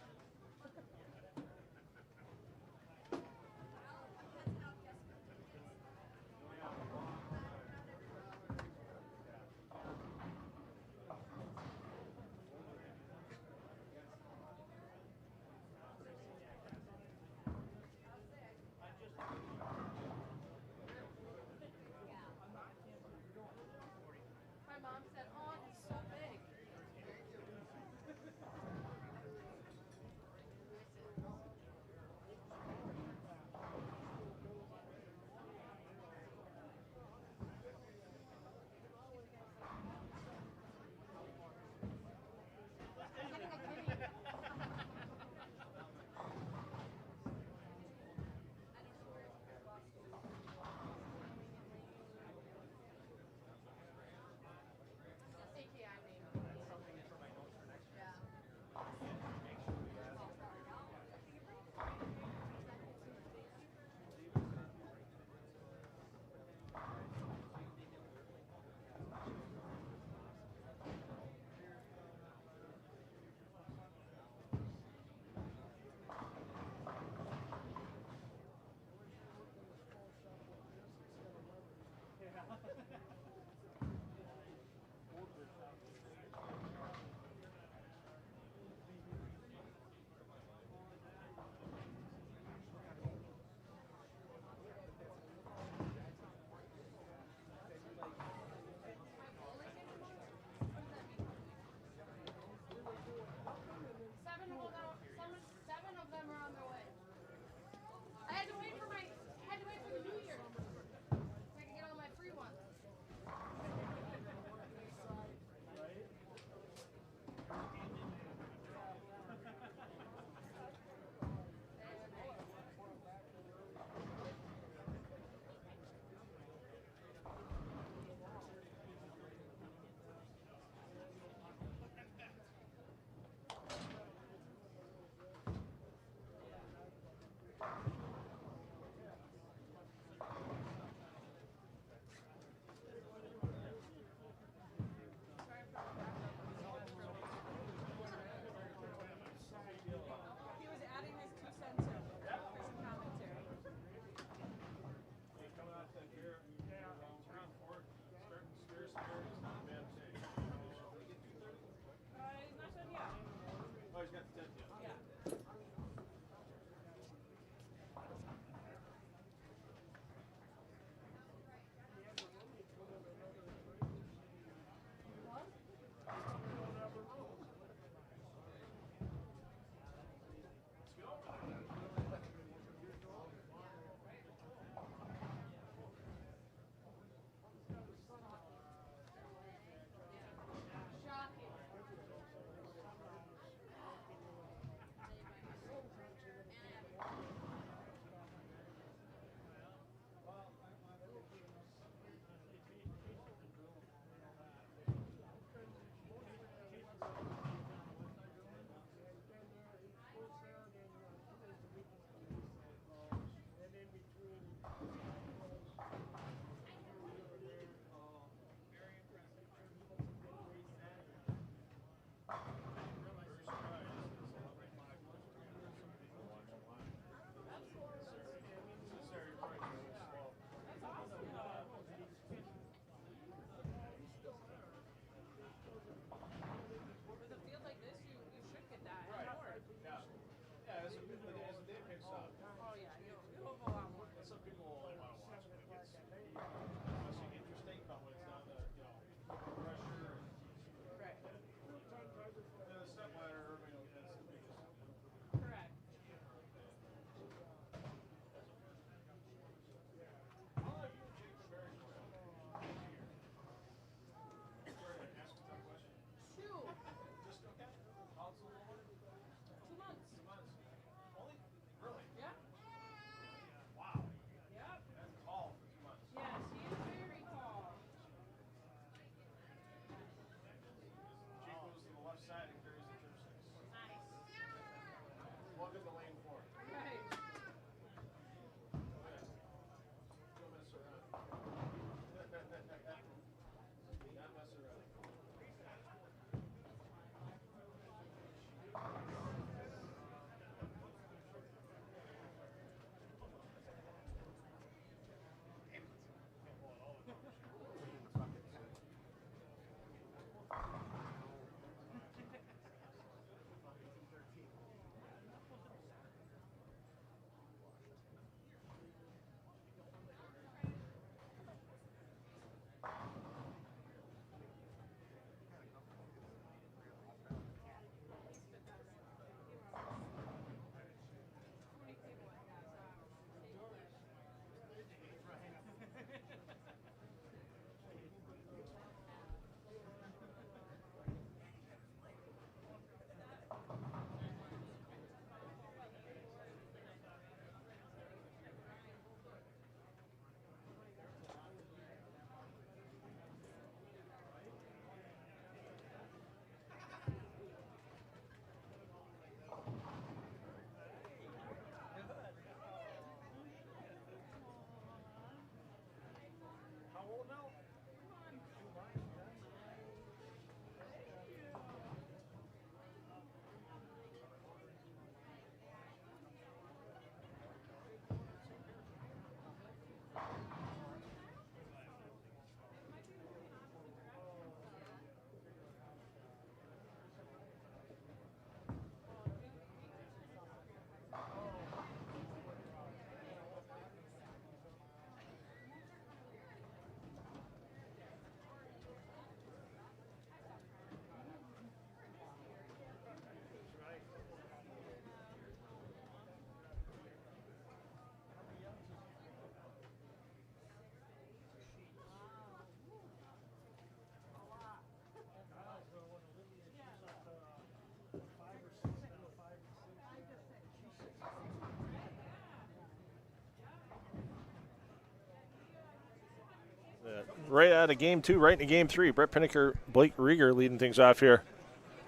right out of game 2, right into game 3. Brett Pinnaker, Blake Rieger leading things off here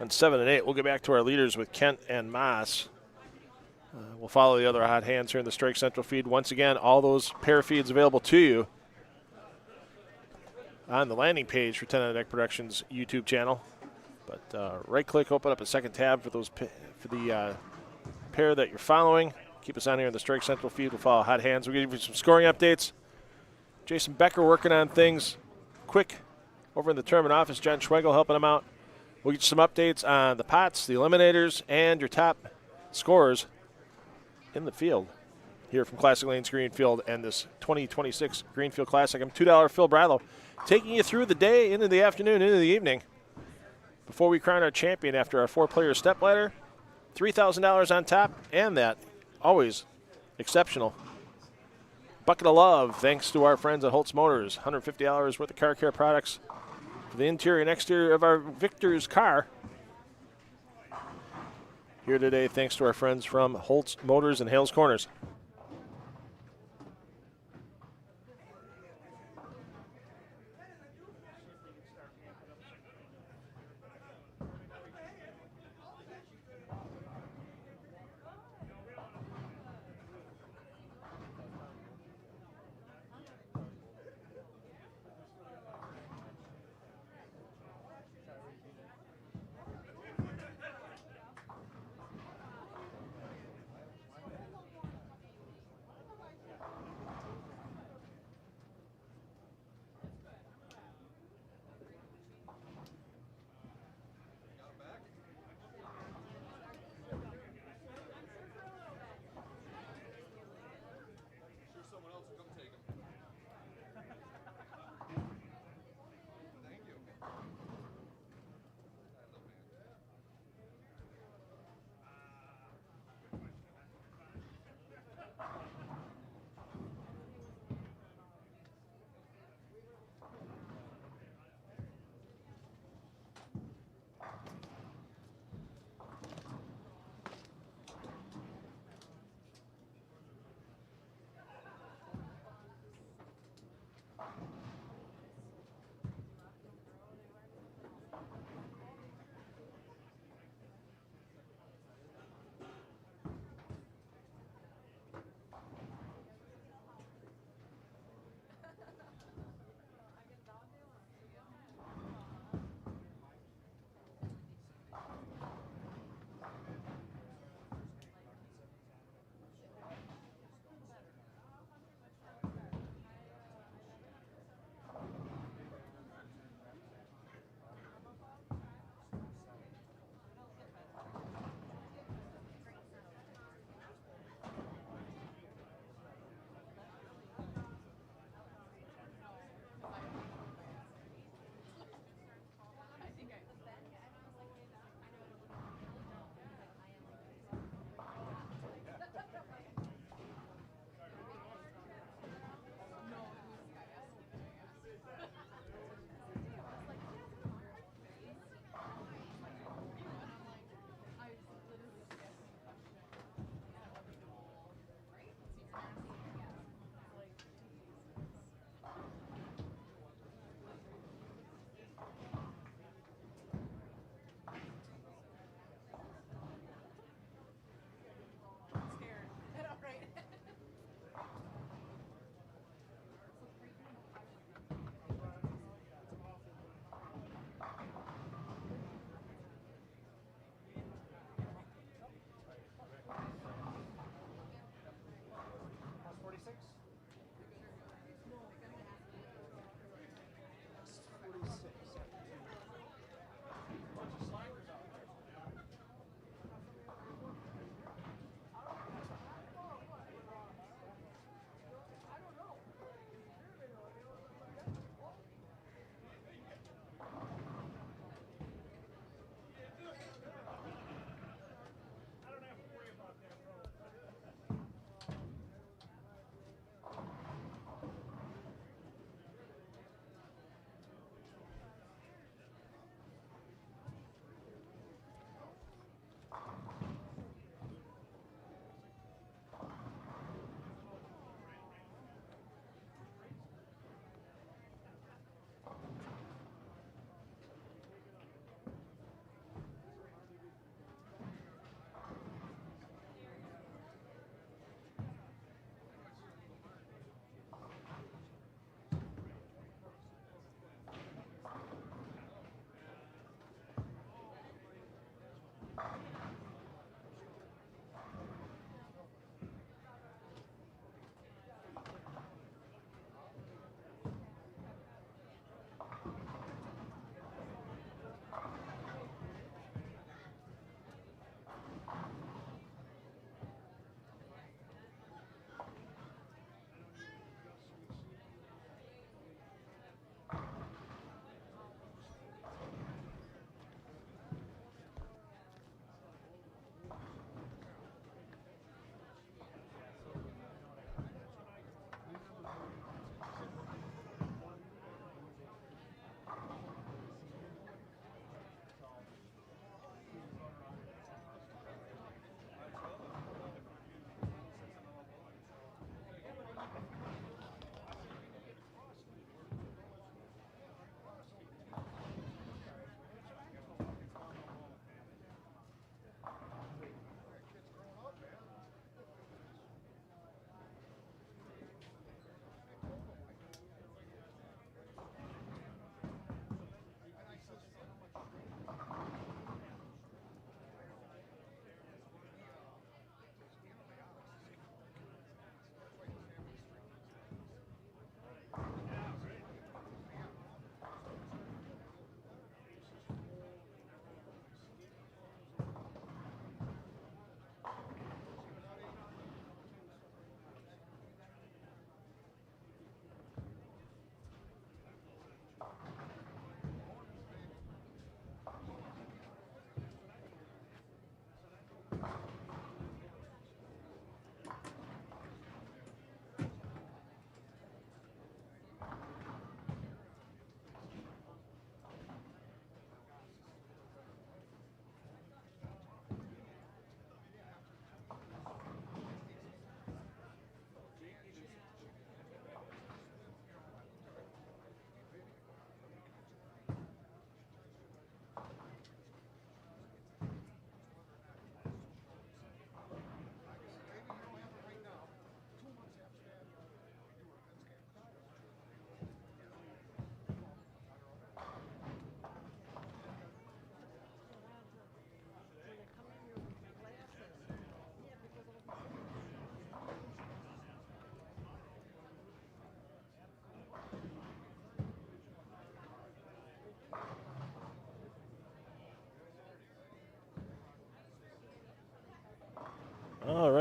on 7 and 8. We'll get back to our leaders with Kent and Moss. We'll follow the other hot hands here in the Strike Central feed. Once again, all those pair feeds available to you on the landing page for 10 on the Deck Productions YouTube channel. But right-click, open up a second tab for those for the pair that you're following. Keep us on here in the Strike Central feed. We'll follow hot hands. We'll give you some scoring updates. Jason Becker working on things quick over in the tournament office. John Schwegel helping him out. We'll get you some updates on the pots, the eliminators, and your top scorers in the field here from Classic Lanes Greenfield and this 2026 Greenfield Classic. I'm $2 Phil Brylow, taking you through the day, into the afternoon, into the evening, before we crown our champion after our 4-player step ladder. $3,000 on top, and that always exceptional bucket of love thanks to our friends at Holtz Motors. $150 worth of car care products for the interior and exterior of our Victor's car. Here today, thanks to our friends from Holtz Motors and Hales Corners.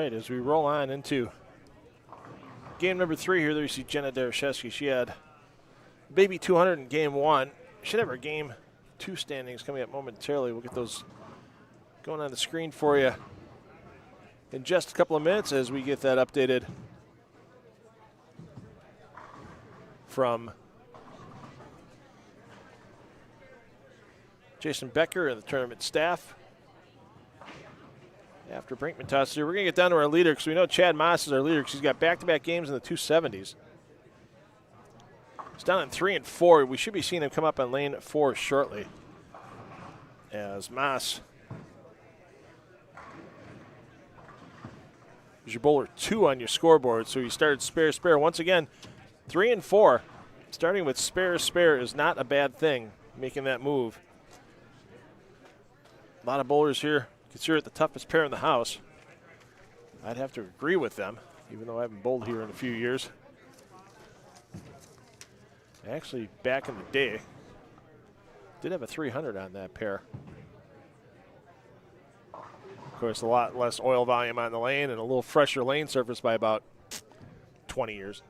right, as we roll on into game number 3 here, there you see Jenna Dereshevsky. She had baby 200 in game 1. Should have her game 2 standings coming up momentarily. We'll get those going on the screen for you in just a couple of minutes as we get that updated from Jason Becker and the tournament staff. After Brinkman tosses here, we're going to get down to our leader because we know Chad Moss is our leader because he's got back-to-back games in the 270s. He's down in 3 and 4. We should be seeing him come up on lane 4 shortly. As Moss is your bowler 2 on your scoreboard, so he started spare. Once again, 3 and 4. Starting with spare is not a bad thing, making that move. A lot of bowlers here consider it the toughest pair in the house. I'd have to agree with them, even though I haven't bowled here in a few years. Actually, back in the day, did have a 300 on that pair. Of course, a lot less oil volume on the lane and a little fresher lane surface by about 20 years.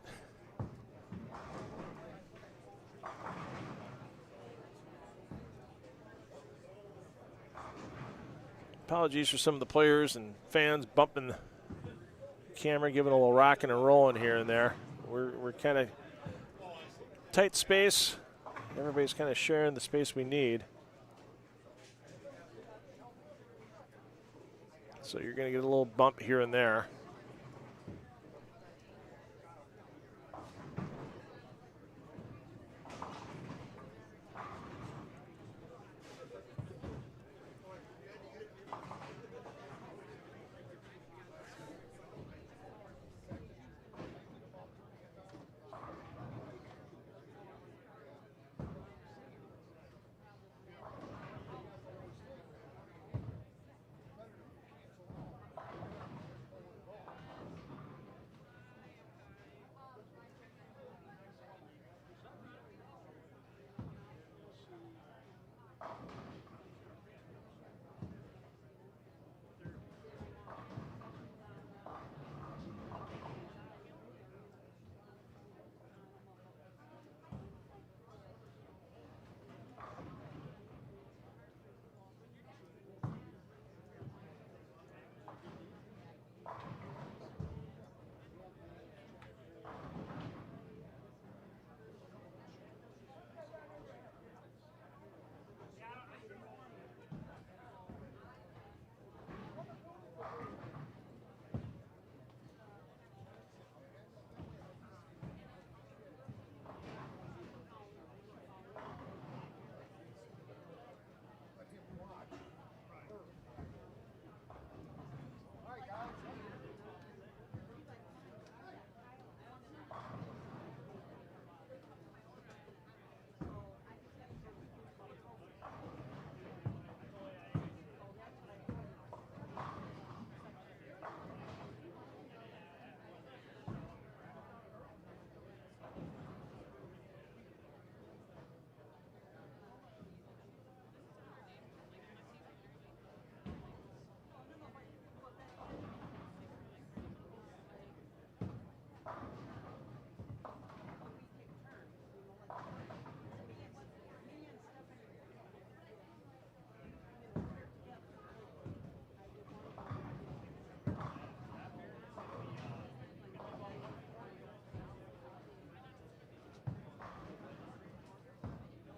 Apologies for some of the players and fans bumping the camera, giving a little rocking and rolling here and there. We're kind of tight space. Everybody's kind of sharing the space we need. So you're going to get a little bump here and there.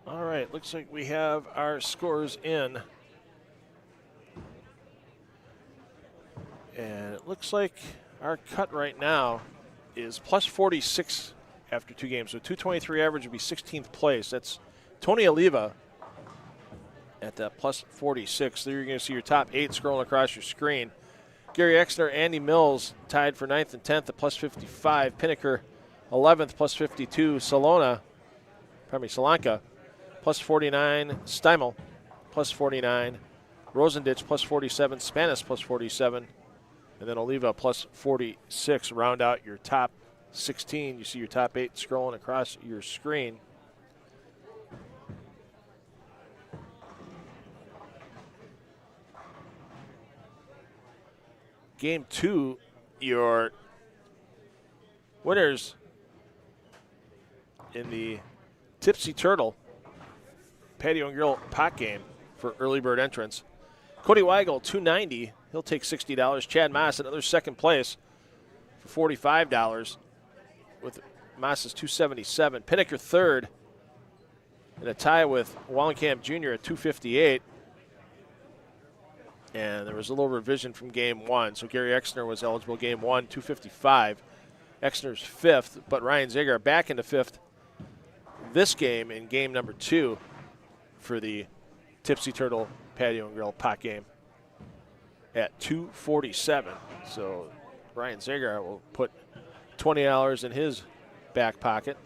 All right, looks like we have our scores in. And it looks like our cut right now is plus 46 after 2 games. So 223 average would be 16th place. That's Tony Oliva at that plus 46. There you're going to see your top 8 scrolling across your screen. Gary Exner, Andy Mills tied for 9th and 10th at plus 55. Pinnaker 11th, plus 52. Solanka, plus 49. Steimel, plus 49. Rosenditch, plus 47. Spanis, plus 47. And then Oliva, plus 46. Round out your top 16. You see your top 8 scrolling across your screen. Game 2 your winners in the Tipsy Turtle Patio and Grill pot game for early bird entrance. Cody Weigel, $290. He'll take $60. Chad Moss, another second place for $45 with Moss's $277. Pinnaker third in a tie with Wallenkamp Jr. at $258. And there was a little revision from game one. So Gary Exner was eligible game one, $255. Exner's fifth, but Ryan Zager back into fifth this game in game number 2 for the Tipsy Turtle Patio and Grill pot game at $247. So Ryan Zager will put $20 in his back pocket.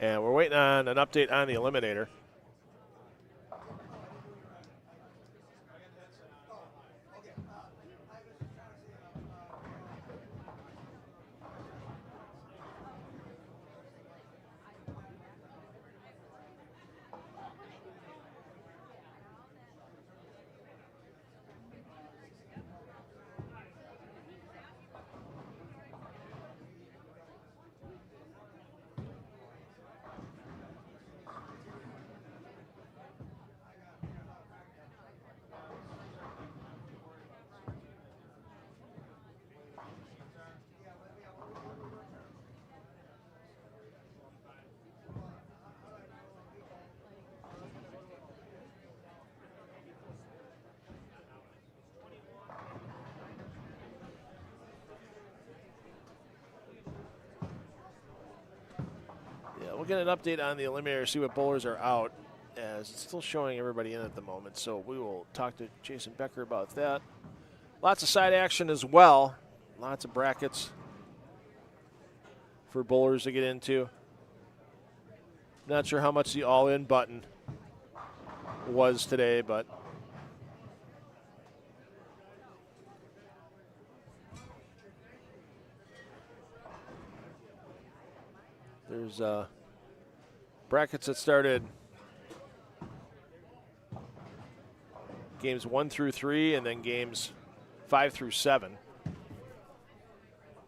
And we're waiting on an update on the eliminator. We'll get an update on the eliminator, see what bowlers are out, as it's still showing everybody in at the moment. So we will talk to Jason Becker about that. Lots of side action as well. Lots of brackets for bowlers to get into. Not sure how much the all-in button was today, but there's brackets that started games 1 through 3 and then games 5 through 7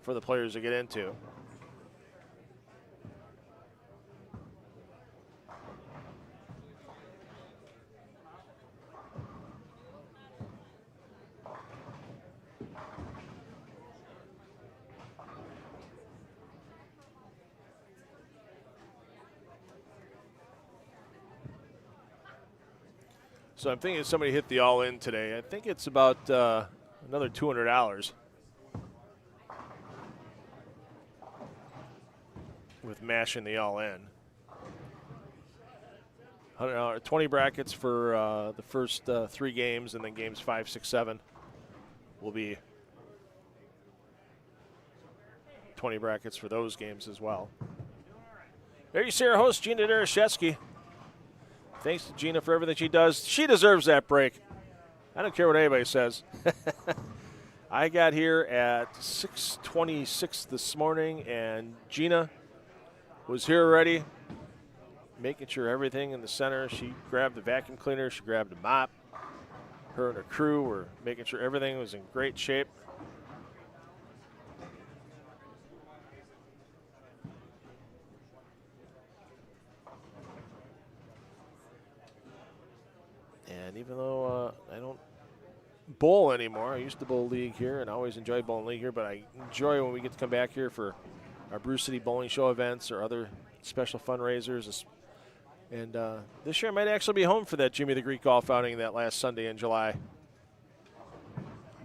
for the players to get into. So I'm thinking if somebody hit the all-in today, I think it's about another $200 with mashing the all-in. $100, 20 brackets for the first 3 games, and then games 5, 6, 7 will be 20 brackets for those games as well. There you see our host, Gina Dereshetsky. Thanks to Gina for everything she does. She deserves that break. I don't care what anybody says. I got here at 6:26 this morning, and Gina was here already, making sure everything in the center. She grabbed the vacuum cleaner. She grabbed a mop. Her and her crew were making sure everything was in great shape. And even though I don't bowl anymore, I used to bowl league here and I always enjoyed bowling league here, but I enjoy when we get to come back here for our Bruce City Bowling Show events or other special fundraisers. And this year I might actually be home for that Jimmy the Greek golf outing that last Sunday in July.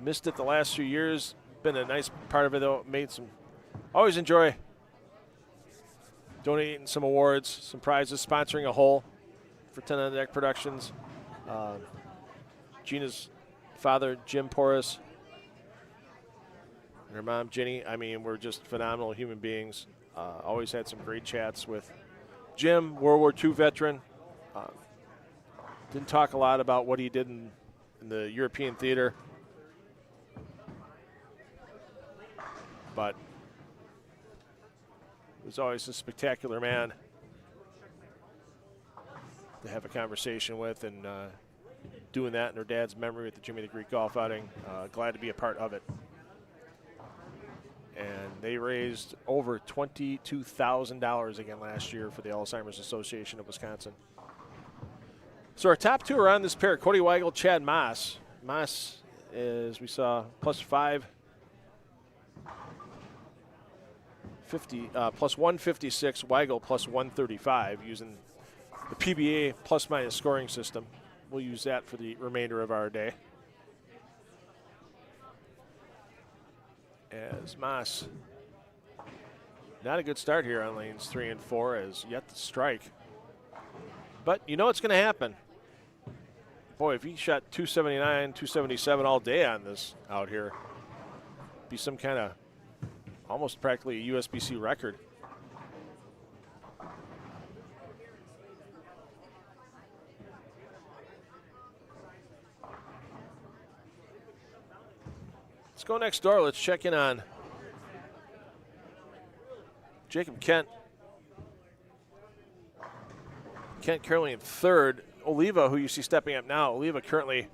Missed it the last few years. Been a nice part of it, though. Always enjoy donating some awards, some prizes, sponsoring a hole for 10 on the Deck Productions. Gina's father, Jim Porras, and her mom, Jenny. I mean, we're just phenomenal human beings. Always had some great chats with Jim, World War II veteran. Didn't talk a lot about what he did in the European theater, but he was always a spectacular man. to have a conversation with, and doing that in her dad's memory at the Jimmy the Greek golf outing. Glad to be a part of it. And they raised over $22,000 again last year for the Alzheimer's Association of Wisconsin. So our top two are on this pair, Cody Weigel, Chad Maas. Maas, as we saw, plus 156, Weigel plus 135 using the PBA plus-minus scoring system. We'll use that for the remainder of our day. As Maas, not a good start here on lanes 3 and 4, as yet to strike. But you know what's going to happen. Boy, if he shot 279, 277 all day on this out here, be some kind of almost practically a USBC record. Let's go next door. Let's check in on Jacob Kent. Kent currently in third. Oliva, who you see stepping up now. Oliva currently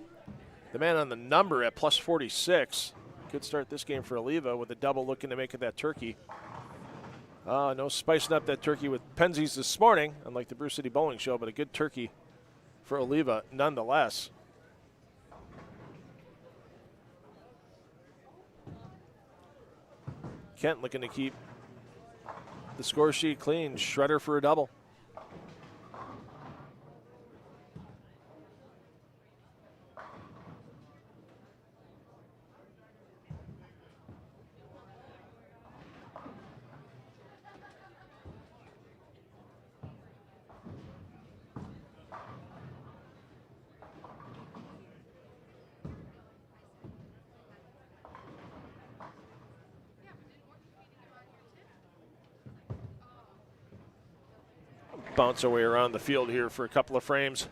the man on the number at plus 46. Good start this game for Oliva with a double looking to make it that turkey. No spicing up that turkey with Penzies this morning, unlike the Bruce City Bowling Show, but a good turkey for Oliva nonetheless. Kent looking to keep the score sheet clean. Shredder for a double. Bounce our way around the field here for a couple of frames.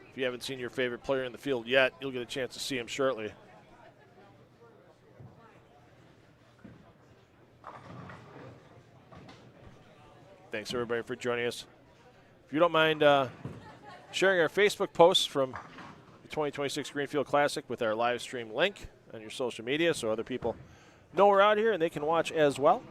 If you haven't seen your favorite player in the field yet, you'll get a chance to see him shortly. Thanks everybody for joining us. If you don't mind sharing our Facebook posts from the 2026 Greenfield Classic with our live stream link on your social media so other people know we're out here and they can watch as well.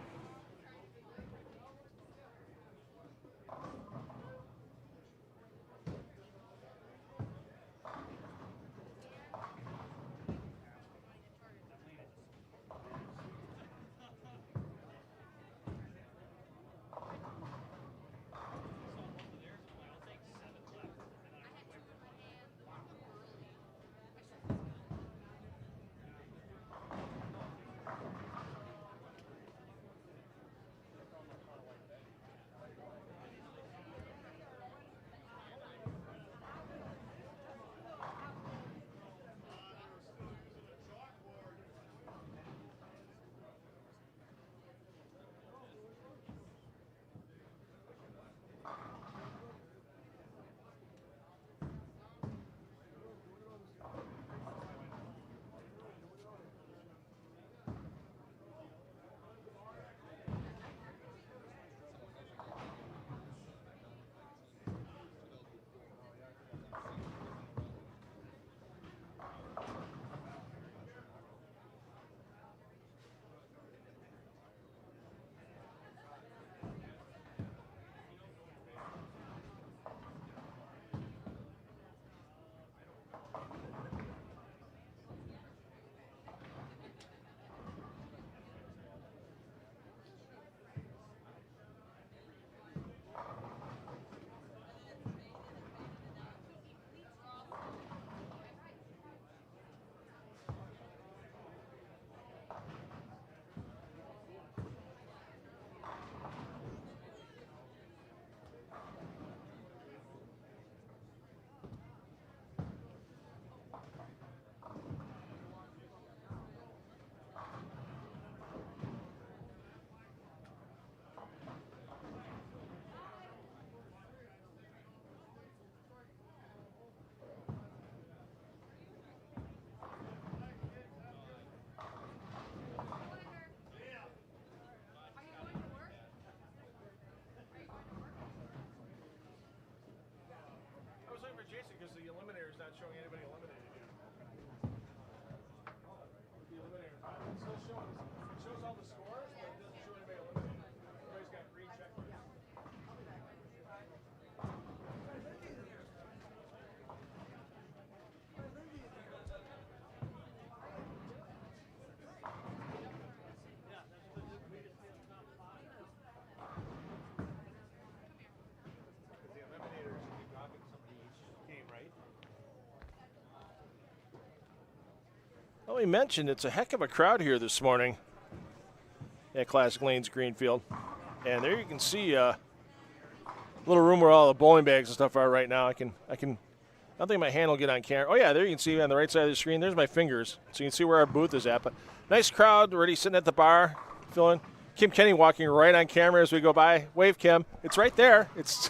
Jason, because the eliminator is not showing anybody eliminated yet. The eliminator time is still showing. It shows all the scores, but it doesn't show anybody eliminated. Everybody's got green check marks. The eliminators will be dropping somebody each game, right? Well, we mentioned it's a heck of a crowd here this morning at Classic Lanes Greenfield. And there you can see a little room where all the bowling bags and stuff are right now. I don't think my hand will get on camera. Oh yeah, there you can see on the right side of the screen, there's my fingers. So you can see where our booth is at. But nice crowd already sitting at the bar, filling. Kim Kenny walking right on camera as we go by. Wave, Kim. It's right there. It's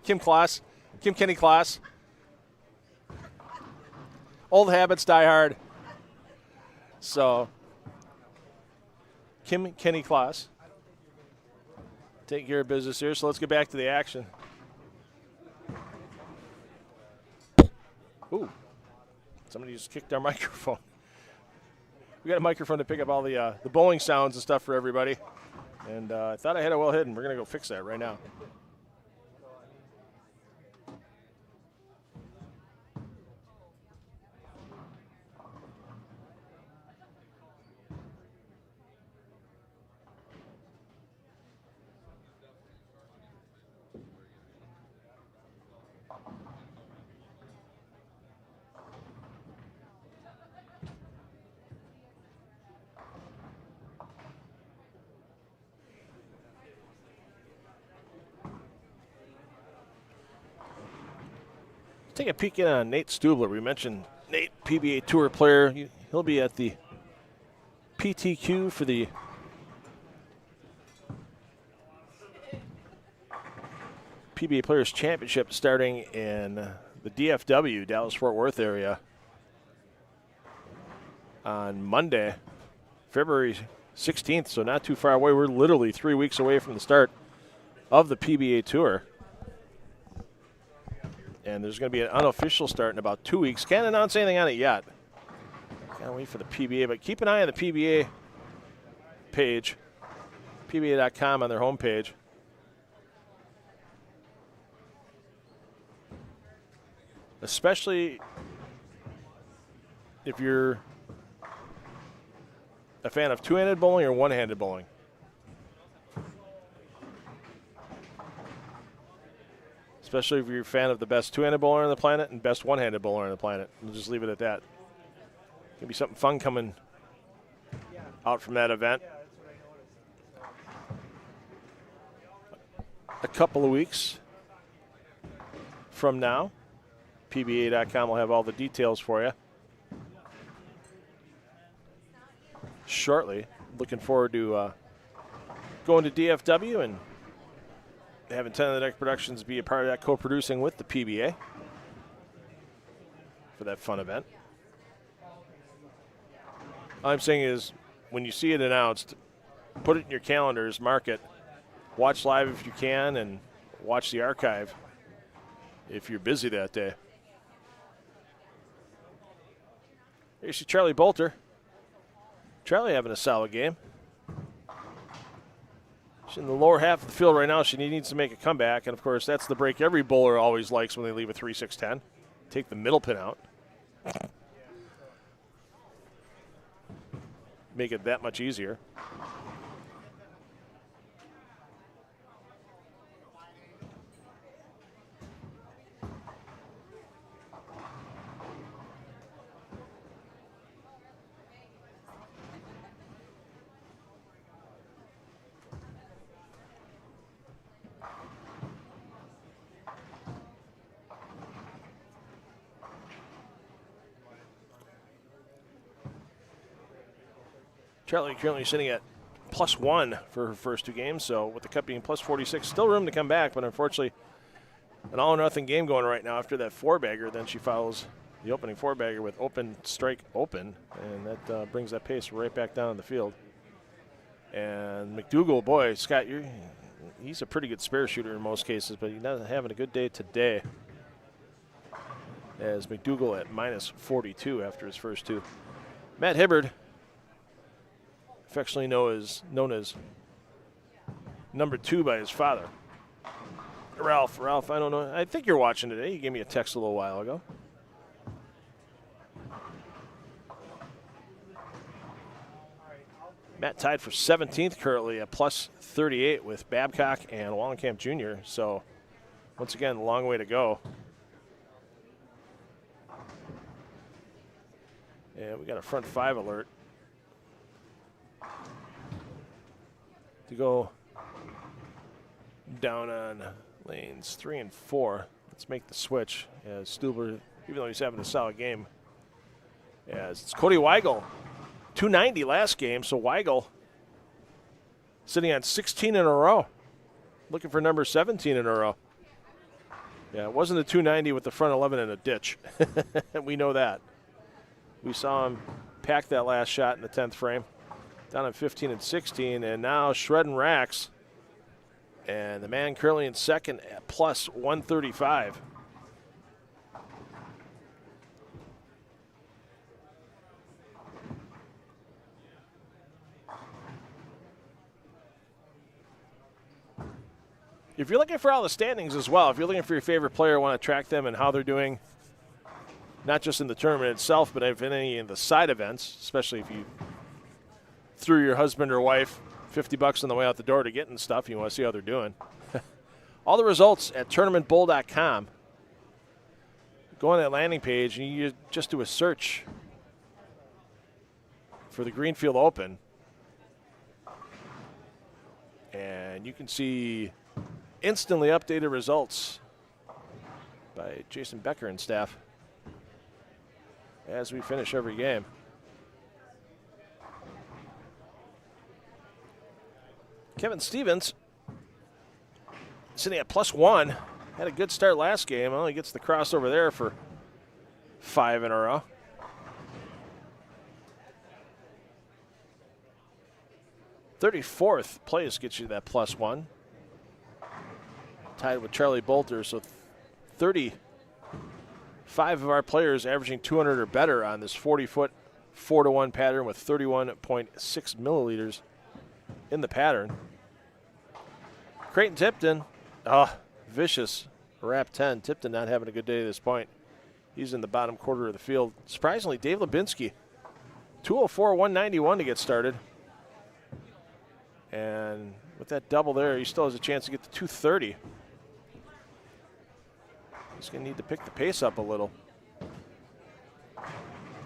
Kim Kenny Kloss. Old habits die hard. So, Kim Kenny Kloss taking care of business here. So let's get back to the action. Ooh, somebody just kicked our microphone. We got a microphone to pick up all the bowling sounds and stuff for everybody. And I thought I had it well hidden. We're going to go fix that right now. Take a peek in on Nate Stubler. We mentioned Nate, PBA Tour player. He'll be at the PTQ for the PBA Players Championship starting in the DFW, Dallas-Fort Worth area on Monday, February 16th, so not too far away. We're literally 3 weeks away from the start of the PBA Tour. And there's going to be an unofficial start in about 2 weeks. Can't announce anything on it yet. Can't wait for the PBA, but keep an eye on the PBA page, PBA.com on their homepage. Especially if you're a fan of two-handed bowling or one-handed bowling. Especially if you're a fan of the best two-handed bowler on the planet and best one-handed bowler on the planet. We'll just leave it at that. Gonna be something fun coming out from that event. A couple of weeks from now, PBA.com will have all the details for you shortly. Looking forward to going to DFW and having 10 of the Deck Productions be a part of that, co-producing with the PBA for that fun event. All I'm saying is, when you see it announced, put it in your calendars, mark it, watch live if you can, and watch the archive if you're busy that day. Here you see Charlie Bolter. Charlie having a solid game. She's in the lower half of the field right now. She needs to make a comeback, and of course, that's the break every bowler always likes when they leave a 3-6-10. Take the middle pin out. Make it that much easier. Charlie currently sitting at +1 for her first two games, so with the cup being +46, still room to come back, but unfortunately an all-or-nothing game going right now after that four-bagger. Then she follows the opening four-bagger with open, strike, open, and that brings that pace right back down the field. And McDougal, boy, Scott, he's a pretty good spare shooter in most cases, but he's not having a good day today. as McDougal at -42 after his first two. Matt Hibbard, affectionately known as number 2 by his father. Ralph, I don't know. I think you're watching today. You gave me a text a little while ago. Matt tied for 17th currently at +38 with Babcock and Wallenkamp Jr. So, once again, a long way to go. And we got a front 5 alert to go down on lanes 3 and 4. Let's make the switch as Stuber, even though he's having a solid game, as it's Cody Weigel. 290 last game, so Weigel sitting on 16 in a row, looking for number 17 in a row. Yeah, it wasn't a 290 with the front 11 in a ditch. We know that. We saw him pack that last shot in the 10th frame, down at 15 and 16, and now shredding racks. And the man currently in second at +135. If you're looking for all the standings as well, if you're looking for your favorite player, want to track them and how they're doing, not just in the tournament itself, but if in any of the side events, especially if you threw your husband or wife $50 on the way out the door to getting stuff, you want to see how they're doing. All the results at tournamentbull.com. Go on that landing page and you just do a search for the Greenfield Open. And you can see instantly updated results by Jason Becker and staff as we finish every game. Kevin Stevens sitting at +1. Had a good start last game. Only gets the crossover there for 5 in a row. '34th place gets you that +1. Tied with Charlie Bolter, so 35 of our players averaging 200 or better on this 40-foot 4-to-1 pattern with 31.6 milliliters in the pattern. Creighton Tipton, vicious, wrap 10. Tipton not having a good day at this point. He's in the bottom quarter of the field. Surprisingly, Dave Lubinsky, 204, 191 to get started. And with that double there, he still has a chance to get to 230. He's going to need to pick the pace up a little.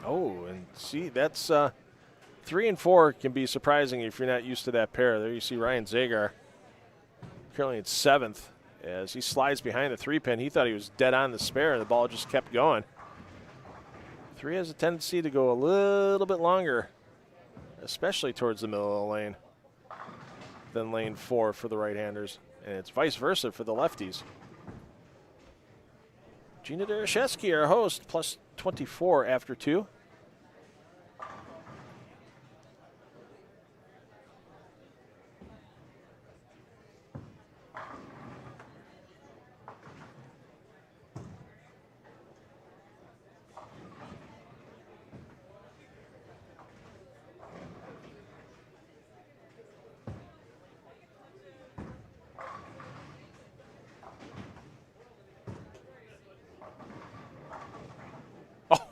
Oh, and see, that's 3 and 4 can be surprising if you're not used to that pair. There you see Ryan Zagar currently in 7th as he slides behind the 3-pin. He thought he was dead on the spare, and the ball just kept going. 3 has a tendency to go a little bit longer, especially towards the middle of the lane, than lane 4 for the right-handers, and it's vice versa for the lefties. Gina Dereshevsky, our host, +24 after 2.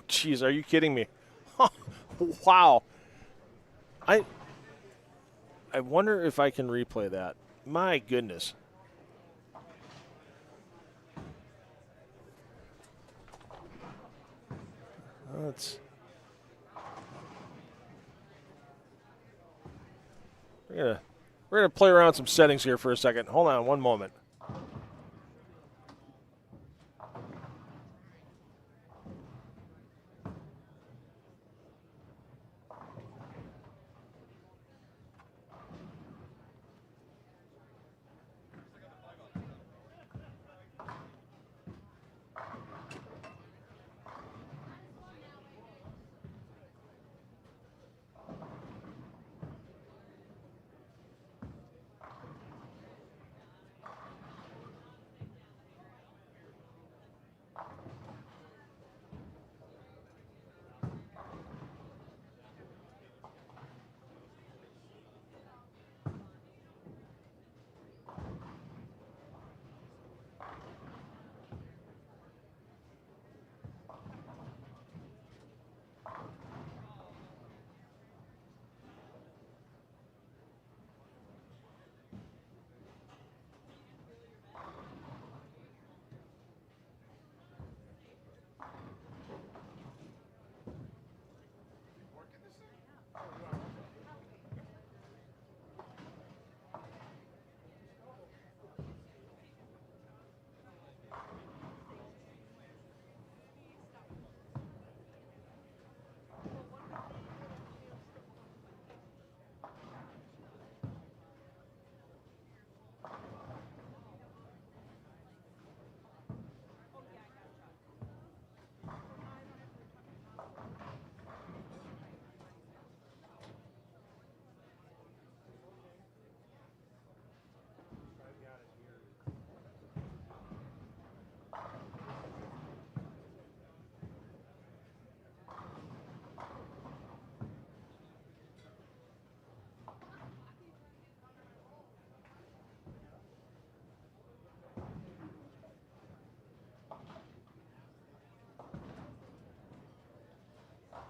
Jeez, are you kidding me? Wow. I wonder if I can replay that. My goodness. We're gonna play around some settings here for a second. Hold on one moment.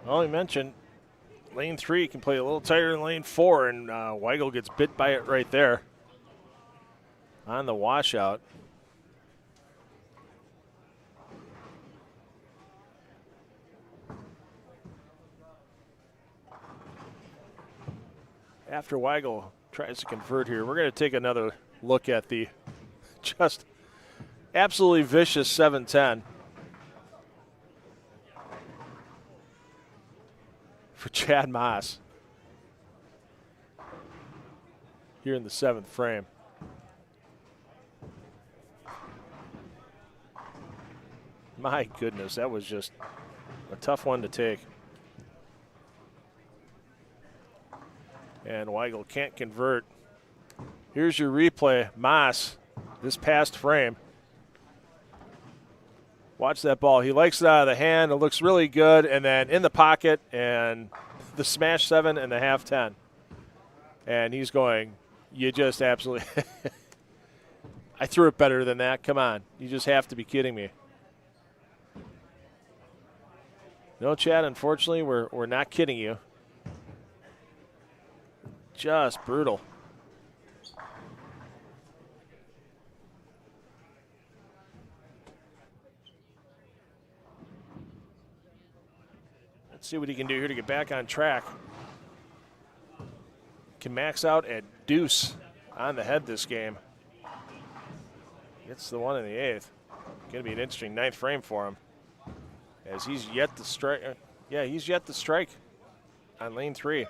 Well, he mentioned lane 3 can play a little tighter than lane 4, and Weigel gets bit by it right there on the washout. After Weigel tries to convert here, we're going to take another look at the just absolutely vicious 7-10 for Chad Moss here in the 7th frame. My goodness, that was just a tough one to take. And Weigel can't convert. Here's your replay. Moss, this past frame. Watch that ball. He likes it out of the hand. It looks really good. And then in the pocket and the smash 7 and the half 10. And he's going, you just absolutely. I threw it better than that. Come on. You just have to be kidding me. No, Chad, unfortunately, we're not kidding you. Just brutal. Let's see what he can do here to get back on track. Can max out at deuce on the head this game. Gets the 1 in the 8th. Going to be an interesting 9th frame for him, as he's yet to strike. Yeah, he's yet to strike on lane 3.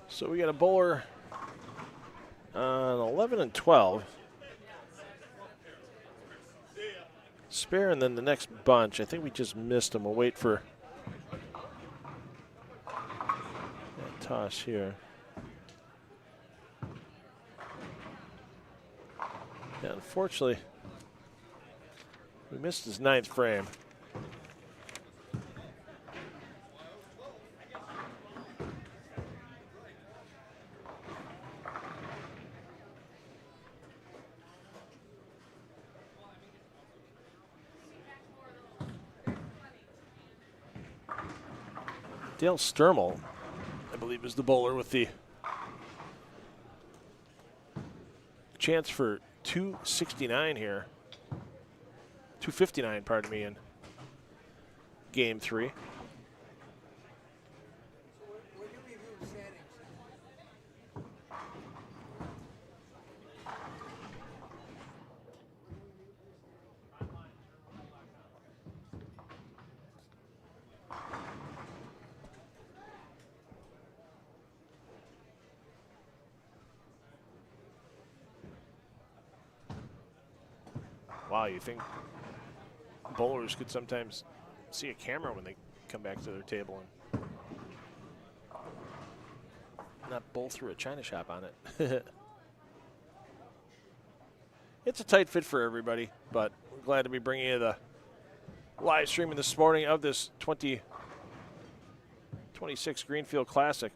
So we got a bowler on 11 and 12. Spare, and then the next bunch. I think we just missed him. We'll wait for that toss here. Yeah, unfortunately, we missed his 9th frame. Dale Sturmel, I believe, is the bowler with the chance for 269 here. 259, pardon me, in game 3. When you review the settings, Wow, you think bowlers could sometimes see a camera when they come back to their table and not bowl through a china shop on it. It's a tight fit for everybody, but we're glad to be bringing you the live streaming this morning of this 2026 Greenfield Classic.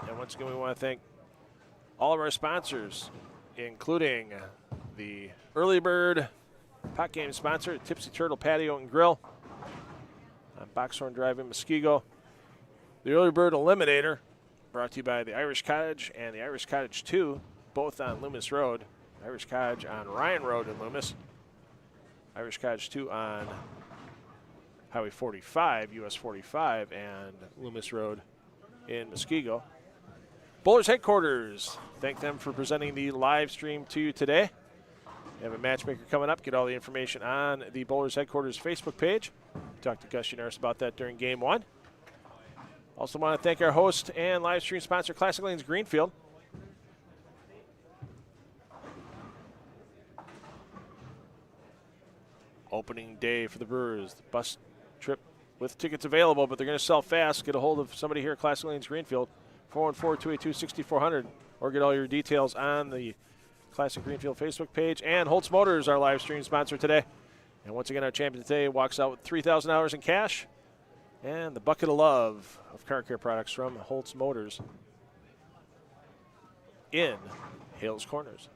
And once again, we want to thank all of our sponsors, including the Early Bird Pot Game sponsor, Tipsy Turtle Patio and Grill on Boxhorn Drive in Muskego. The Early Bird Eliminator, brought to you by the Irish Cottage and the Irish Cottage 2, both on Loomis Road. Irish Cottage on Ryan Road in Loomis. Irish Cottage 2 on Highway 45, US 45, and Loomis Road in Muskego. Bowlers Headquarters, thank them for presenting the live stream to you today. We have a matchmaker coming up. Get all the information on the Bowlers Headquarters Facebook page. We talked to Gus Unaris about that during Game 1. Also want to thank our host and live stream sponsor, Classic Lanes Greenfield. Opening day for the Brewers. The bus trip with tickets available, but they're going to sell fast. Get a hold of somebody here at Classic Lanes Greenfield, 414-282-6400, or get all your details on the Classic Greenfield Facebook page. And Holtz Motors, our live stream sponsor today. And once again, our champion today walks out with $3,000 in cash and the bucket of love of car care products from Holtz Motors in Hales Corners.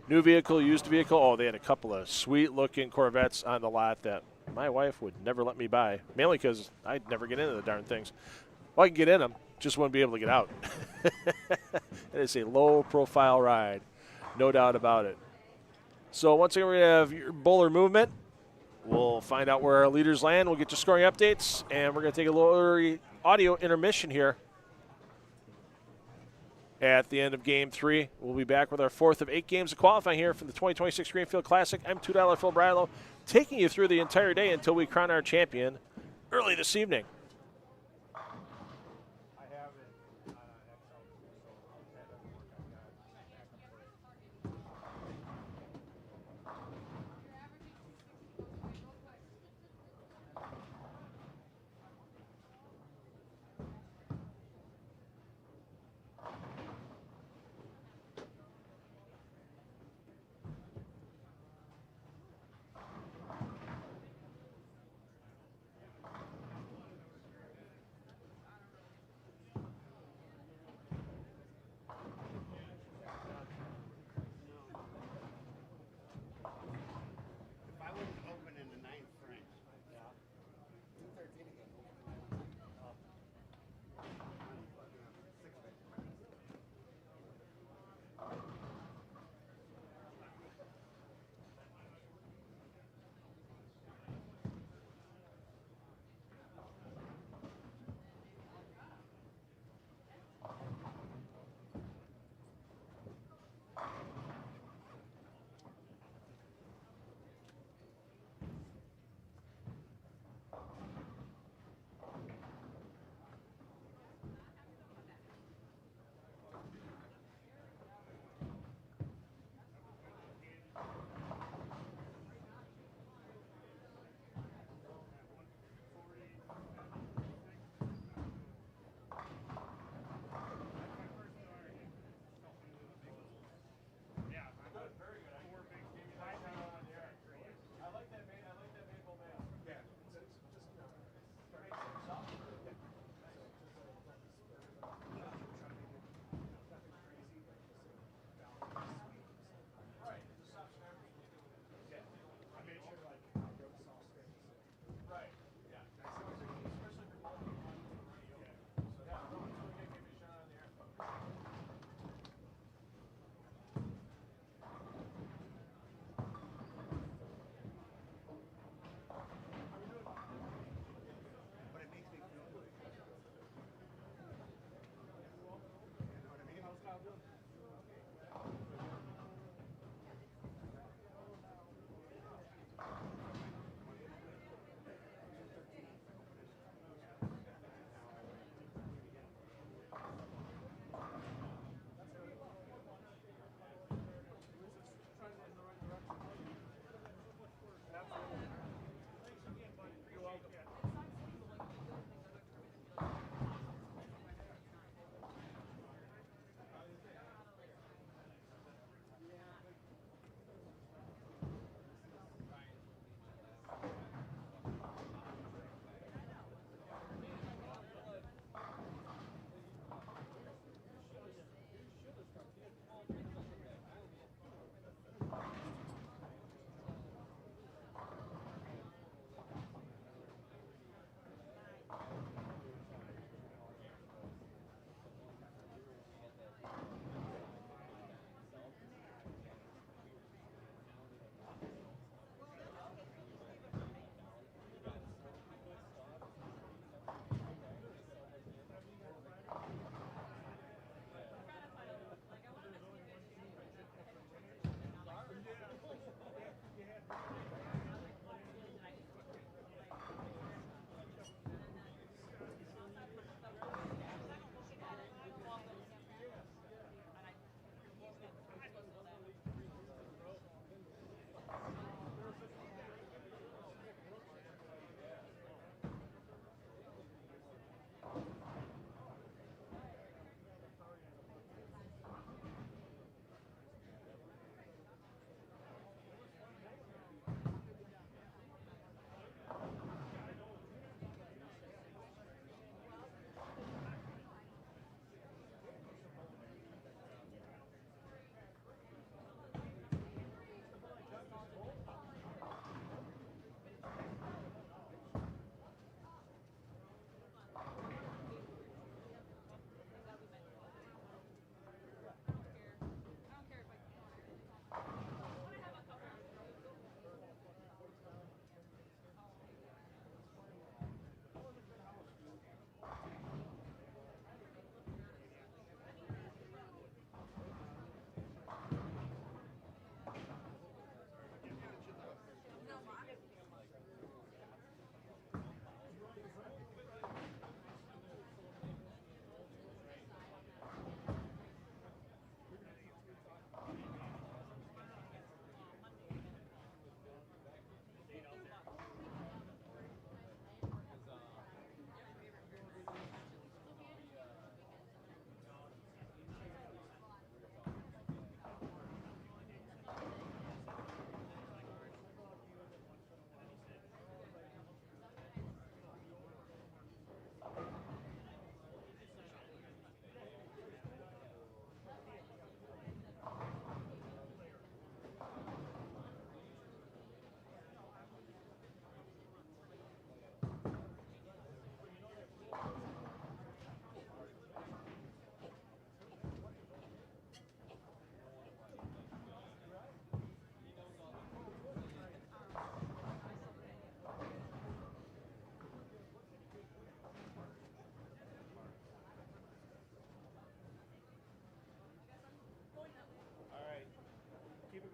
New vehicle, used vehicle. Oh, they had a couple of sweet-looking Corvettes on the lot that my wife would never let me buy, mainly because I'd never get into the darn things. Well, I can get in them, just wouldn't be able to get out. It is a low-profile ride, no doubt about it. So once again, we're going to have your bowler movement. We'll find out where our leaders land. We'll get you scoring updates, and we're going to take a little audio intermission here. At the end of Game 3, we'll be back with our fourth of 8 games of qualifying here from the 2026 Greenfield Classic. I'm $2 Phil Brylow, taking you through the entire day until we crown our champion early this evening.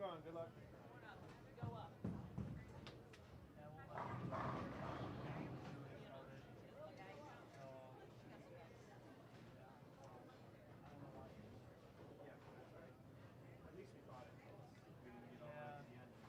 going. Good luck. Go up. At least we thought it was. We didn't get all right at the end.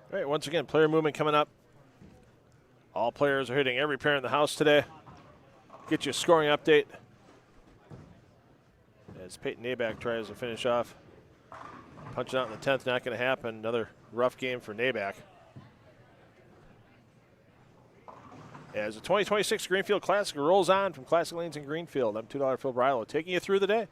All right, once again, player movement coming up. All players are hitting every pair in the house today. Get you a scoring update as Peyton Naback tries to finish off. Punching out in the 10th, not going to happen. Another rough game for Naback. As the 2026 Greenfield Classic rolls on from Classic Lanes in Greenfield, I'm $2 Phil Brylow taking you through the day.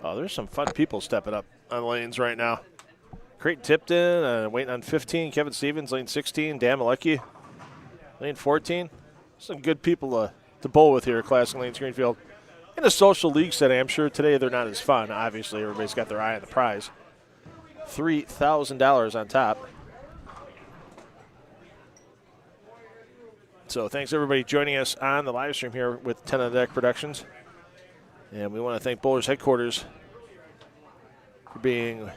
Oh, there's some fun people stepping up on lanes right now. Creighton Tipton, waiting on 15. Kevin Stevens, lane 16. Dan Malecki, lane 14. Some good people to bowl with here at Classic Lanes Greenfield. In a social league setting, I'm sure today they're not as fun. Obviously, everybody's got their eye on the prize. $3,000 on top. So thanks, everybody, joining us on the live stream here with 10 on the Deck Productions. And we want to thank Bowlers Headquarters for being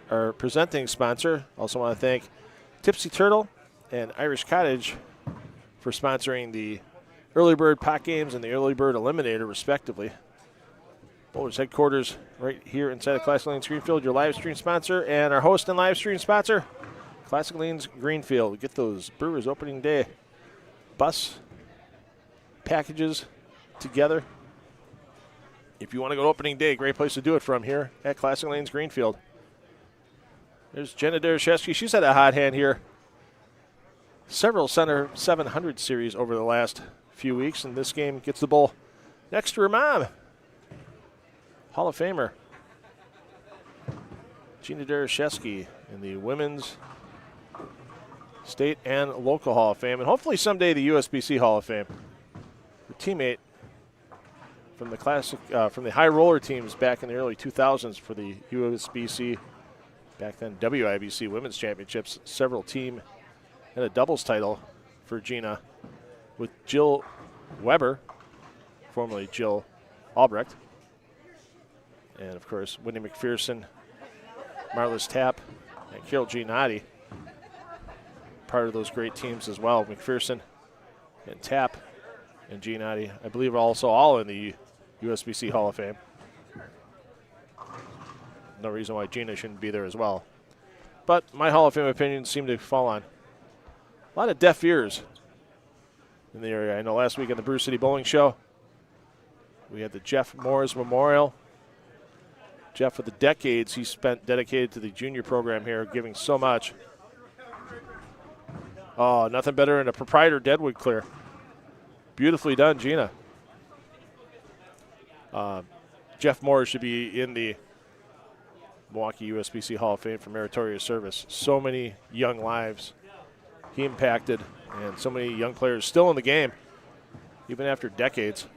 our presenting sponsor. Also want to thank Tipsy Turtle and Irish Cottage for sponsoring the Early Bird Pot Games and the Early Bird Eliminator, respectively. Bowlers Headquarters right here inside of Classic Lanes Greenfield, your live stream sponsor, and our host and live stream sponsor, Classic Lanes Greenfield. Get those Brewers opening day bus packages together. If you want to go to opening day, great place to do it from here at Classic Lanes Greenfield. There's Jenna Dereshevsky. She's had a hot hand here. Several Center 700 series over the last few weeks, and this game gets the bowl next to her mom, Hall of Famer Gina Dereshevsky in the Women's State and Local Hall of Fame, and hopefully someday the USBC Hall of Fame. Her teammate from the classic, from the high roller teams back in the early 2000s for the USBC, back then WIBC Women's Championships, several team and a doubles title for Gina with Jill Weber, formerly Jill Albrecht, and of course Wendy McPherson, Marlis Tapp, and Carol Giannotti, part of those great teams as well. McPherson and Tapp and Giannotti, I believe, are also all in the USBC Hall of Fame. No reason why Gina shouldn't be there as well. But my Hall of Fame opinions seem to fall on a lot of deaf ears in the area. I know last week on the Brew City Bowling Show, we had the Jeff Moores Memorial. Jeff, with the decades he spent dedicated to the junior program here, giving so much. Oh, nothing better than a proprietor deadwood clear. Beautifully done, Gina. Jeff Moore should be in the Milwaukee USBC Hall of Fame for meritorious service. So many young lives he impacted, and so many young players still in the game, even after decades.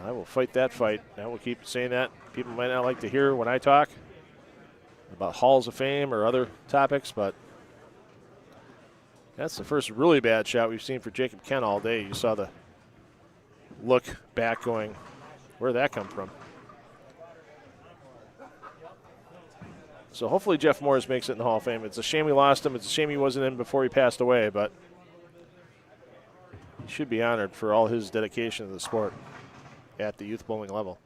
I will fight that fight. I will keep saying that. People might not like to hear when I talk about Halls of Fame or other topics, but that's the first really bad shot we've seen for Jacob Kent all day. You saw the look back going, where'd that come from? So hopefully Jeff Morris makes it in the Hall of Fame. It's a shame we lost him. It's a shame he wasn't in before he passed away, but he should be honored for all his dedication to the sport at the youth bowling level.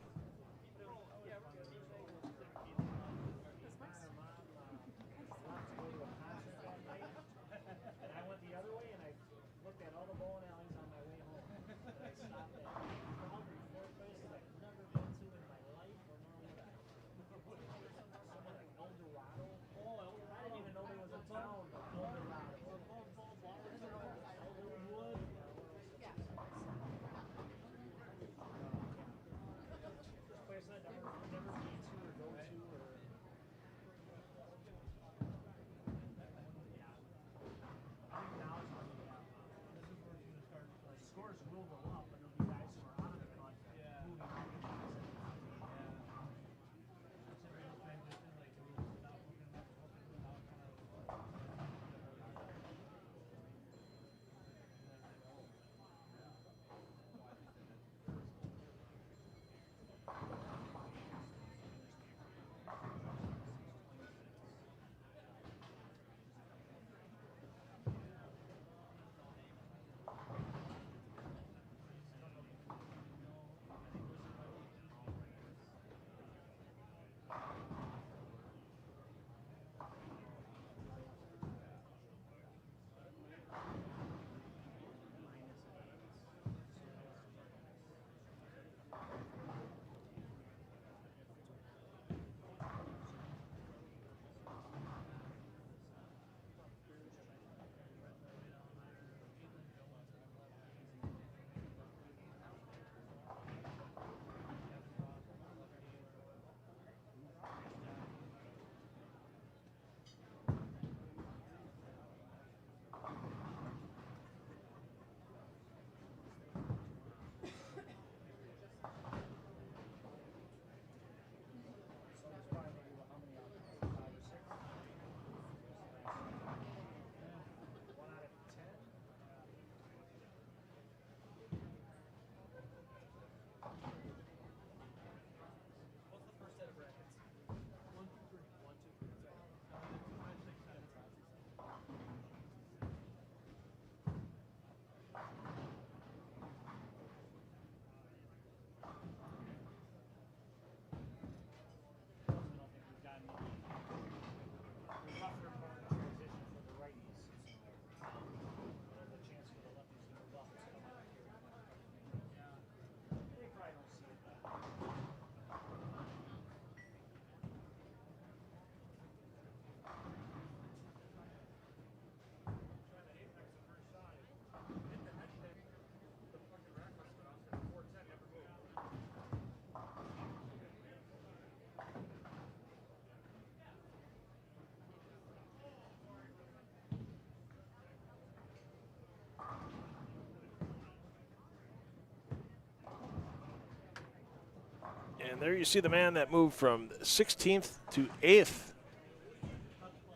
And there you see the man that moved from 16th to 8th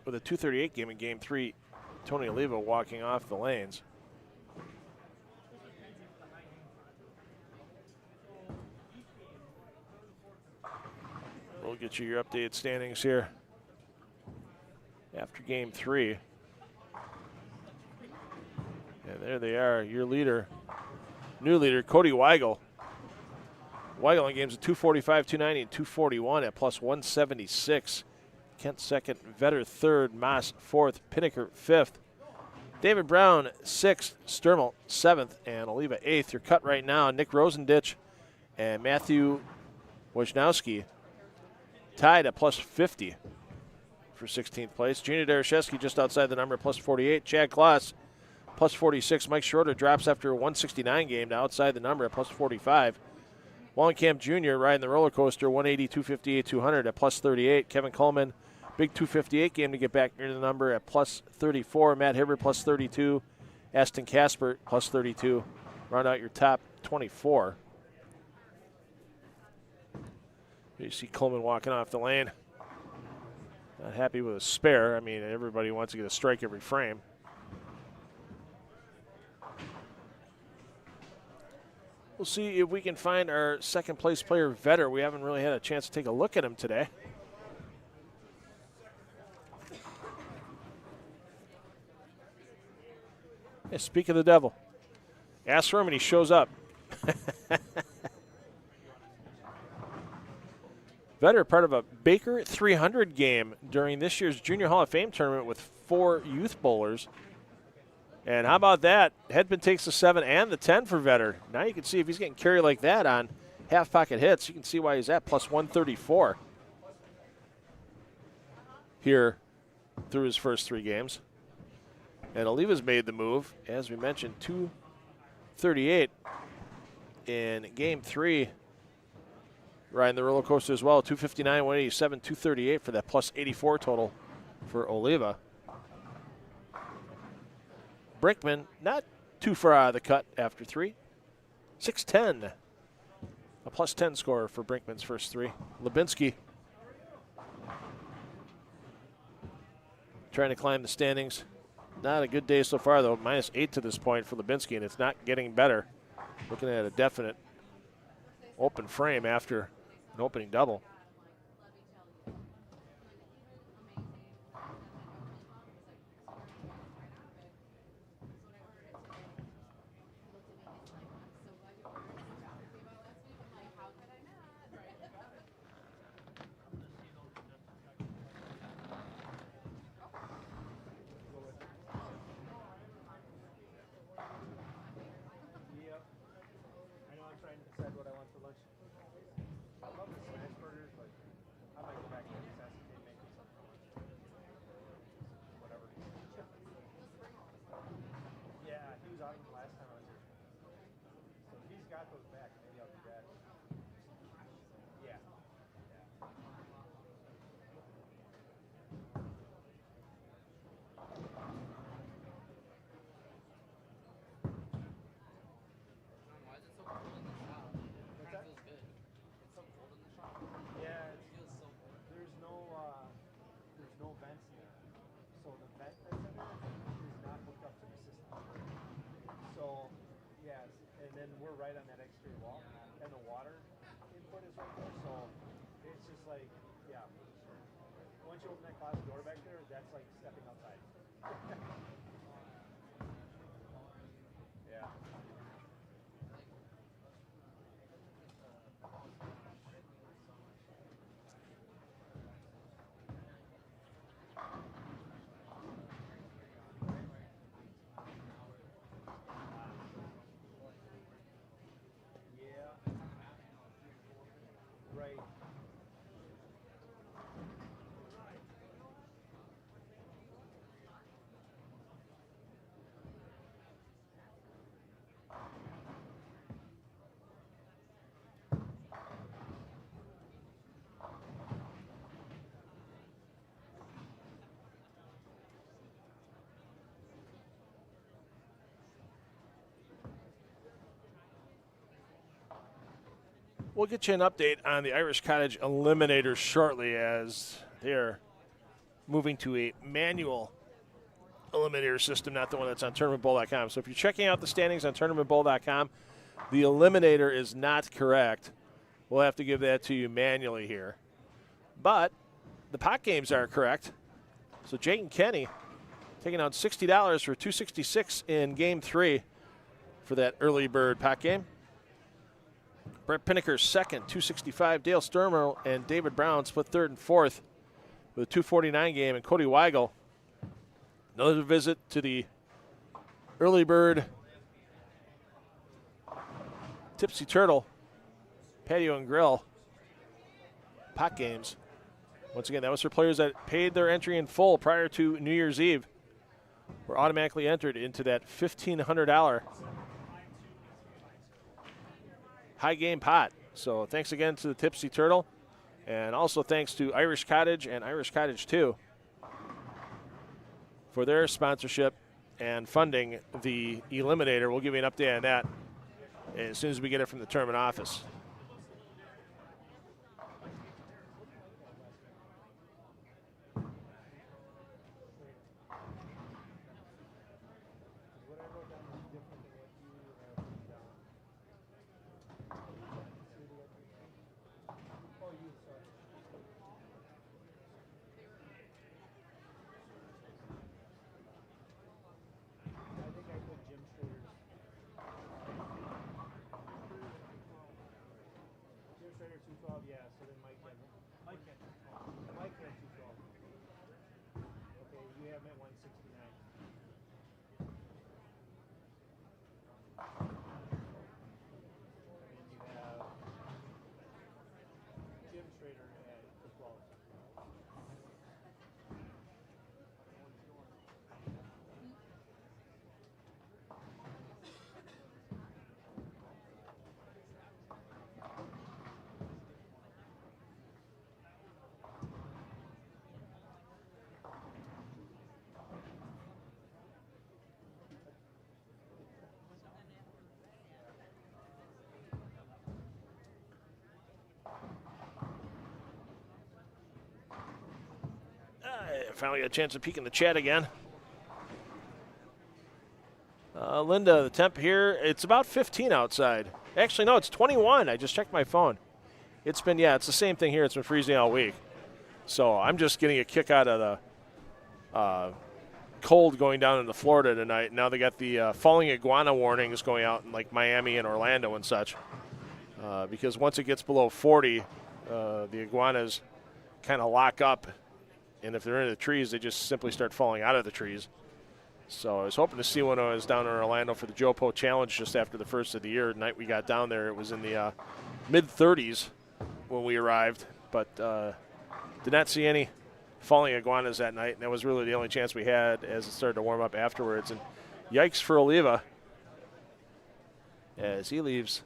with a 2:38 game in Game 3, Tony Oliva walking off the lanes. We'll get you your updated standings here after Game 3. And there they are, your leader, new leader, Cody Weigel. Weigel in games of 245, 290, and 241 at plus 176. Kent second, Vetter third, Moss fourth, Pinnaker fifth. David Brown sixth, Sturmel seventh, and Oliva eighth. Your cut right now, Nick Rosenditch and Matthew Wojnowski tied at plus 50 for 16th place. Junior Dereshevsky just outside the number, plus 48. Chad Kloss, plus 46. Mike Schroeder drops after a 169 game to outside the number at plus 45. Wallenkamp Jr. riding the roller coaster, 180, 258, 200 at plus 38. Kevin Coleman, big 258 game to get back near the number at plus 34. Matt Hibbert, plus 32. Aston Casper, plus 32. Round out your top 24. You see Coleman walking off the lane. Not happy with a spare. I mean, everybody wants to get a strike every frame. We'll see if we can find our second place player, Vetter. We haven't really had a chance to take a look at him today. Hey, speak of the devil. Ask for him and he shows up. Vetter, part of a Baker 300 game during this year's Junior Hall of Fame tournament with 4 youth bowlers. And how about that? Headman takes the 7 and the 10 for Vetter. Now you can see if he's getting carried like that on half-pocket hits, you can see why he's at plus 134 here through his first 3 games. And Oliva's made the move, as we mentioned, 238 in Game 3. Riding the roller coaster as well, 259, 187, 238 for that plus 84 total for Oliva. Brinkman not too far out of the cut after 3. 610, a plus 10 score for Brinkman's first 3. Lubinsky trying to climb the standings. Not a good day so far, though. Minus 8 to this point for Lubinsky, and it's not getting better. Looking at a definite open frame after an opening double. Right on that exterior wall, and the water input is right there, so it's just like, yeah. Once you open that closet door back there, that's like stepping outside. Yeah. we'll get you an update on the Irish Cottage Eliminator shortly, as they're moving to a manual eliminator system, not the one that's on tournamentbowl.com. So if you're checking out the standings on tournamentbowl.com, the eliminator is not correct. We'll have to give that to you manually here. But the pot games are correct. So Jake and Kenny taking out $60 for $266 in Game 3 for that early bird pot game. Brett Pinnaker second, $265. Dale Sturmer and David Brown split third and fourth with a $249 game. And Cody Weigel, another visit to the early bird Tipsy Turtle Patio and Grill pot games. Once again, that was for players that paid their entry in full prior to New Year's Eve. Were automatically entered into that $1,500 high game pot. So thanks again to the Tipsy Turtle, and also thanks to Irish Cottage and Irish Cottage 2 for their sponsorship and funding the Eliminator. We'll give you an update on that as soon as we get it from the tournament office. Finally got a chance to peek in the chat again. Linda, the temp here, it's about 15 outside. Actually, no, it's 21. I just checked my phone. It's been, it's the same thing here. It's been freezing all week. So I'm just getting a kick out of the cold going down into Florida tonight. Now they got the falling iguana warnings going out in like Miami and Orlando and such. Because once it gets below 40, the iguanas kind of lock up. And if they're in the trees, they just simply start falling out of the trees. So I was hoping to see one when I was down in Orlando for the Joe Poe Challenge just after the first of the year. The night we got down there, it was in the mid-30s when we arrived. But did not see any falling iguanas that night. And that was really the only chance we had as it started to warm up afterwards. And yikes for Oliva as he leaves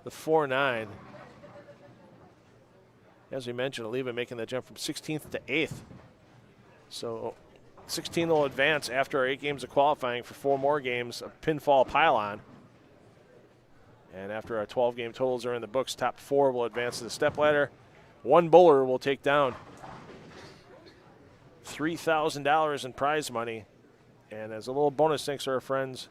the 4-9. As we mentioned, Oliva making that jump from 16th to 8th. So 16 will advance after our 8 games of qualifying for 4 more games of pinfall pylon. And after our 12-game totals are in the books, top 4 will advance to the stepladder. 1 bowler will take down $3,000 in prize money. And as a little bonus, thanks to our friends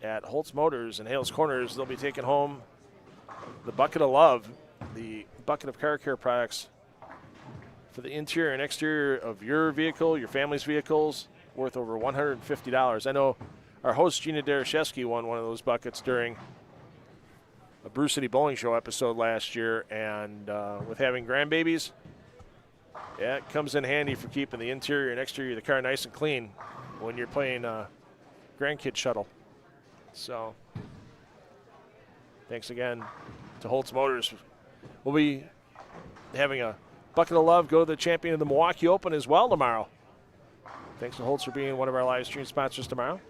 at Holtz Motors and Hales Corners, they'll be taking home the Bucket of Love, the bucket of car care products for the interior and exterior of your vehicle, your family's vehicles, worth over $150. I know our host, Gina Dereshevsky, won one of those buckets during a Brew City Bowling Show episode last year, and with having grandbabies, it comes in handy for keeping the interior and exterior of the car nice and clean when you're playing grandkid shuttle. So thanks again to Holtz Motors. We'll be having a Bucket of Love go to the champion of the Milwaukee Open as well tomorrow. Thanks to Holtz for being one of our live stream sponsors tomorrow.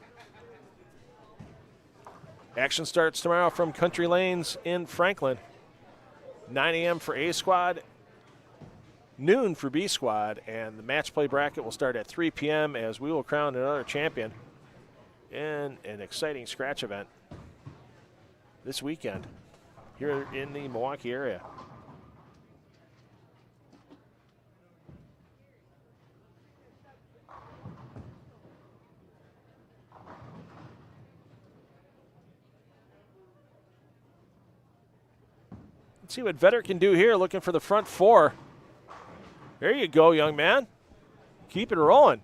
Action starts tomorrow from Country Lanes in Franklin. 9 a.m. for A Squad, noon for B Squad, and the match play bracket will start at 3 p.m. as we will crown another champion in an exciting scratch event. this weekend here in the Milwaukee area. Let's see what Vetter can do here, looking for the front four. There you go, young man. Keep it rolling.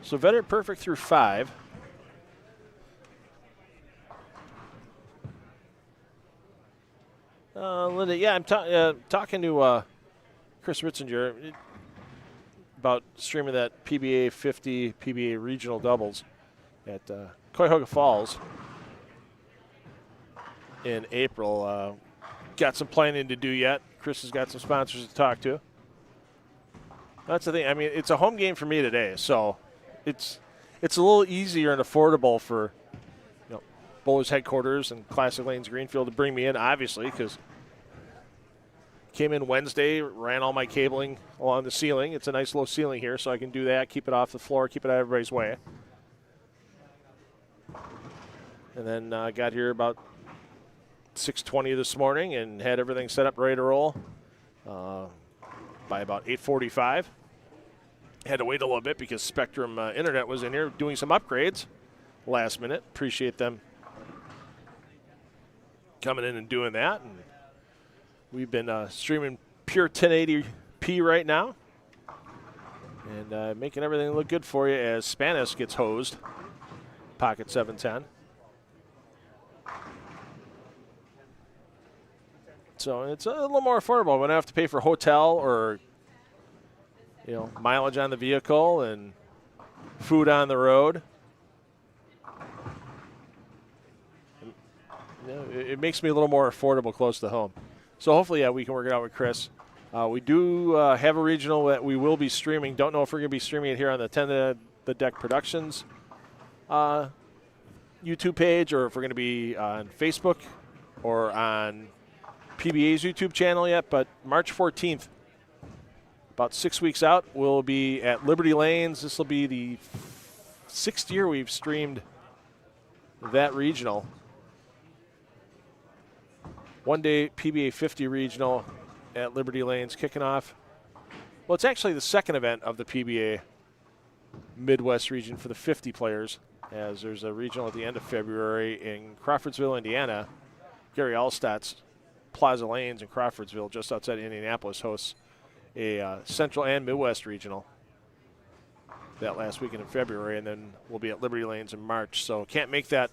So Vetter perfect through 5. Linda, yeah, I'm talking to Chris Ritzinger about streaming that PBA 50 PBA regional doubles at Cuyahoga Falls in April. Got some planning to do yet. Chris has got some sponsors to talk to. That's the thing. I mean, it's a home game for me today, so it's a little easier and affordable for Bowlers headquarters and Classic Lanes Greenfield to bring me in, obviously, because came in Wednesday, ran all my cabling along the ceiling. It's a nice low ceiling here, so I can do that, keep it off the floor, keep it out of everybody's way. And then got here about 6:20 this morning and had everything set up ready to roll by about 8:45. Had to wait a little bit because Spectrum Internet was in here doing some upgrades last minute. Appreciate them coming in and doing that. And we've been streaming pure 1080p right now and making everything look good for you as Spanish gets hosed. Pocket 710. So it's a little more affordable. We don't have to pay for hotel or mileage on the vehicle and food on the road. It makes me a little more affordable close to home. So hopefully, we can work it out with Chris. We do have a regional that we will be streaming. Don't know if we're going to be streaming it here on the 10 to the Deck Productions YouTube page, or if we're going to be on Facebook or on PBA's YouTube channel yet. But March 14th, about 6 weeks out, we'll be at Liberty Lanes. This will be the 6th year we've streamed that regional. One-day PBA 50 regional at Liberty Lanes kicking off. Well, it's actually the second event of the PBA Midwest region for the 50 players, as there's a regional at the end of February in Crawfordsville, Indiana. Gary Allstott's Plaza Lanes in Crawfordsville, just outside Indianapolis, hosts a Central and Midwest regional that last weekend in February, and then we'll be at Liberty Lanes in March. So can't make that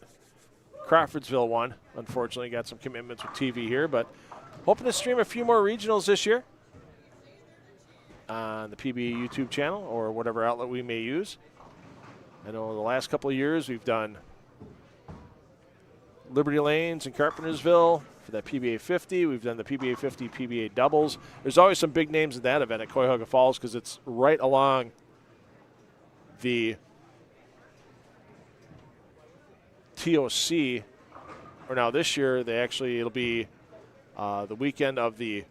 Crawfordsville one. Unfortunately, got some commitments with TV here, but hoping to stream a few more regionals this year on the PBA YouTube channel or whatever outlet we may use. I know the last couple of years we've done Liberty Lanes in Carpentersville for that PBA 50. We've done the PBA 50 PBA doubles. There's always some big names at that event at Cuyahoga Falls because it's right along the TOC. Or now this year, it'll be the weekend of the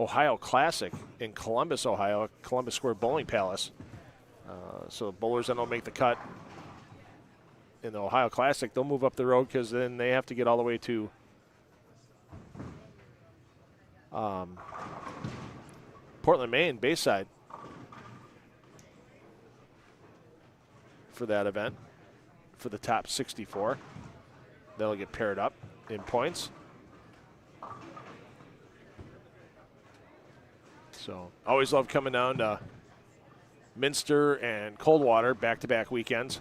Ohio Classic in Columbus, Ohio, Columbus Square Bowling Palace. So bowlers that don't make the cut in the Ohio Classic, they'll move up the road because then they have to get all the way to Portland, Maine, Bayside for that event, for the top 64. They'll get paired up in points. So always love coming down to Minster and Coldwater back-to-back weekends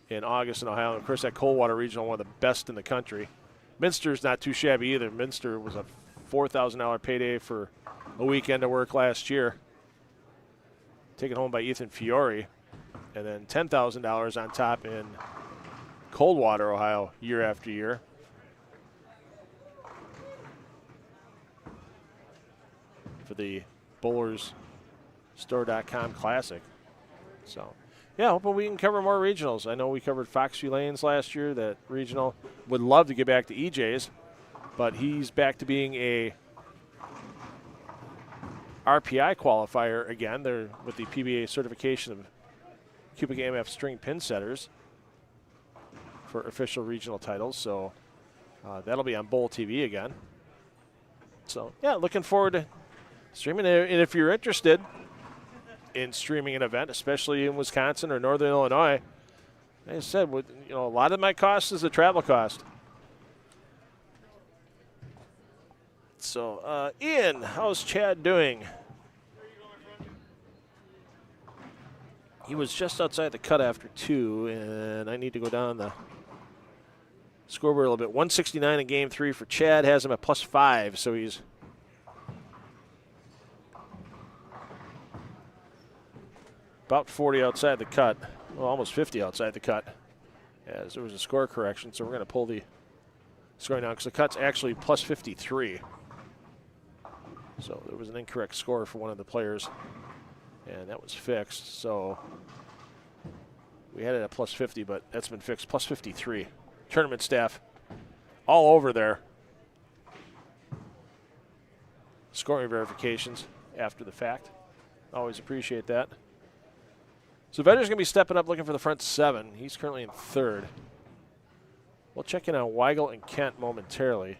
in August in Ohio. And of course, that Coldwater regional, one of the best in the country. Minster's not too shabby either. Minster was a $4,000 payday for a weekend of work last year, taken home by Ethan Fiore, and then $10,000 on top in Coldwater, Ohio, year after year. For the BowlersStore.com Classic. So, yeah, hoping we can cover more regionals. I know we covered Foxview Lanes last year, that regional. Would love to get back to EJ's, but he's back to being a RPI qualifier again. They're with the PBA certification of cubic AMF string pin setters for official regional titles. So that'll be on Bowl TV again. So, yeah, looking forward to streaming it. And if you're interested in streaming an event, especially in Wisconsin or Northern Illinois, like I said, a lot of my cost is the travel cost. So, Ian, how's Chad doing? He was just outside the cut after 2, and I need to go down the scoreboard a little bit. 169 in game 3 for Chad, has him at +5, so he's about 40 outside the cut. Well, almost 50 outside the cut, as there was a score correction, so we're going to pull the scoring now because the cut's actually plus 53. So there was an incorrect score for one of the players, and that was fixed. So we had it at plus 50, but that's been fixed. Plus 53. Tournament staff all over there. Scoring verifications after the fact. Always appreciate that. So Vedder's going to be stepping up looking for the front 7. He's currently in 3rd. We'll check in on Weigel and Kent momentarily.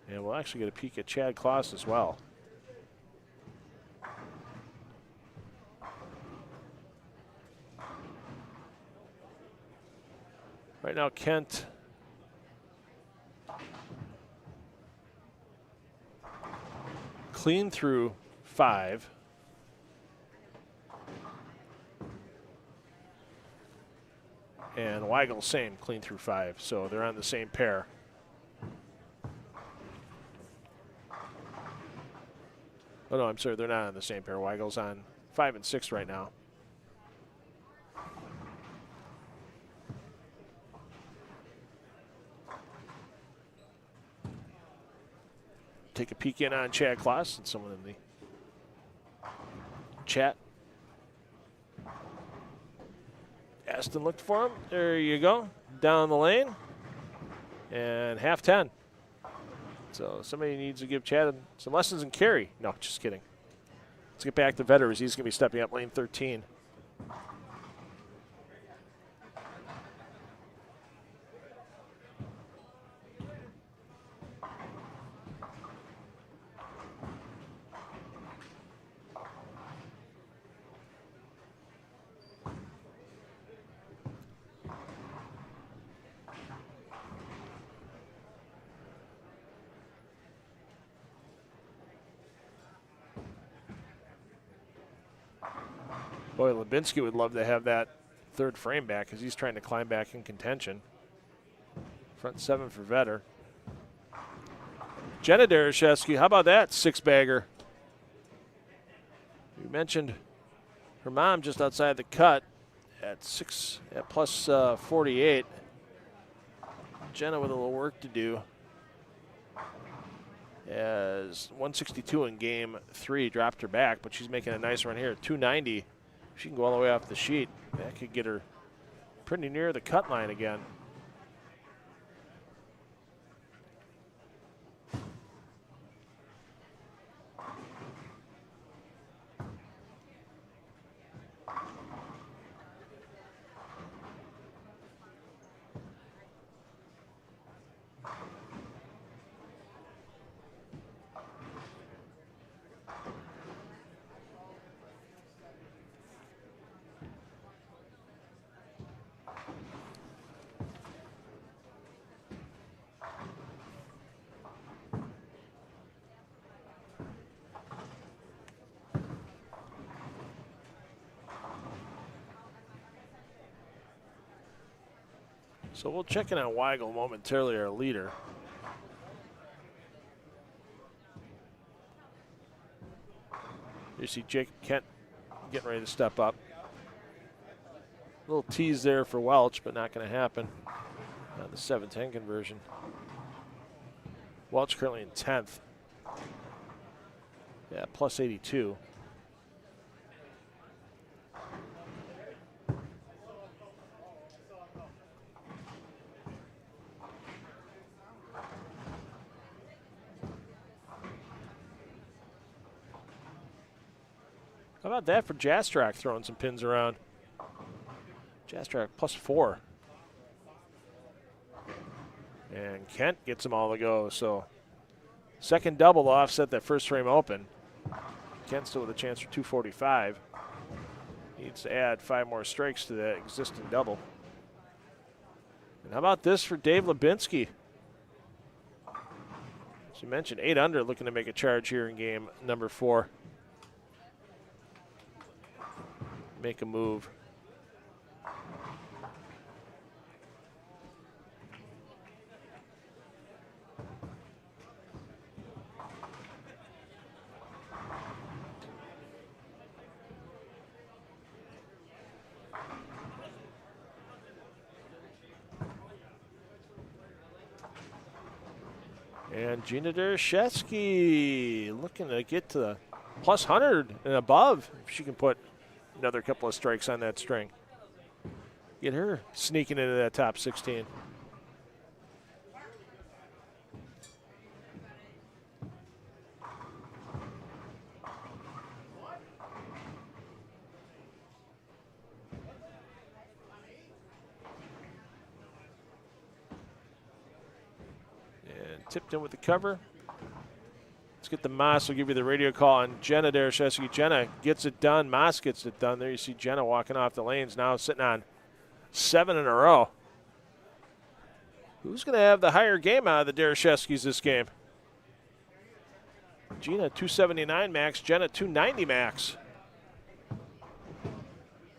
And we'll actually get a peek at Chad Kloss as well. Right now, Kent clean through 5. And Weigel, same, clean through 5. So they're on the same pair. Oh, no, I'm sorry, they're not on the same pair. Weigel's on 5 and 6 right now. Take a peek in on Chad Kloss and someone in the chat. Aston looked for him. There you go. Down the lane. And half 10. So somebody needs to give Chad some lessons in carry. No, just kidding. Let's get back to Vedder as he's going to be stepping up lane 13. Boy, Lubinsky would love to have that 3rd frame back as he's trying to climb back in contention. Front 7 for Vedder. Jenna Dereshevsky, how about that 6-bagger? You mentioned her mom just outside the cut at plus 48. Jenna with a little work to do. As 162 in game 3 dropped her back, but she's making a nice run here. 290. She can go all the way off the sheet. That could get her pretty near the cut line again. So we'll check in on Weigel momentarily, our leader. You see Jacob Kent getting ready to step up. A little tease there for Welch, but not going to happen on the 7-10 conversion. Welch currently in 10th. Yeah, plus 82. How about that for Jastrak throwing some pins around? Jastrak plus 4. And Kent gets them all to go. So second double to offset that first frame open. Kent still with a chance for 245. Needs to add 5 more strikes to that existing double. And how about this for Dave Lubinsky? As you mentioned, 8 under, looking to make a charge here in game number 4. Make a move. And Gina Dereshevsky looking to get to the plus 100 and above. If she can put another couple of strikes on that string. Get her sneaking into that top 16. And tipped in with the cover. Let's get the Moss. We'll give you the radio call on Jenna Dereshevsky. Jenna gets it done. Moss gets it done. There you see Jenna walking off the lanes now, sitting on 7 in a row. Who's going to have the higher game out of the Dereshevskys this game? Gina 279 max, Jenna 290 max.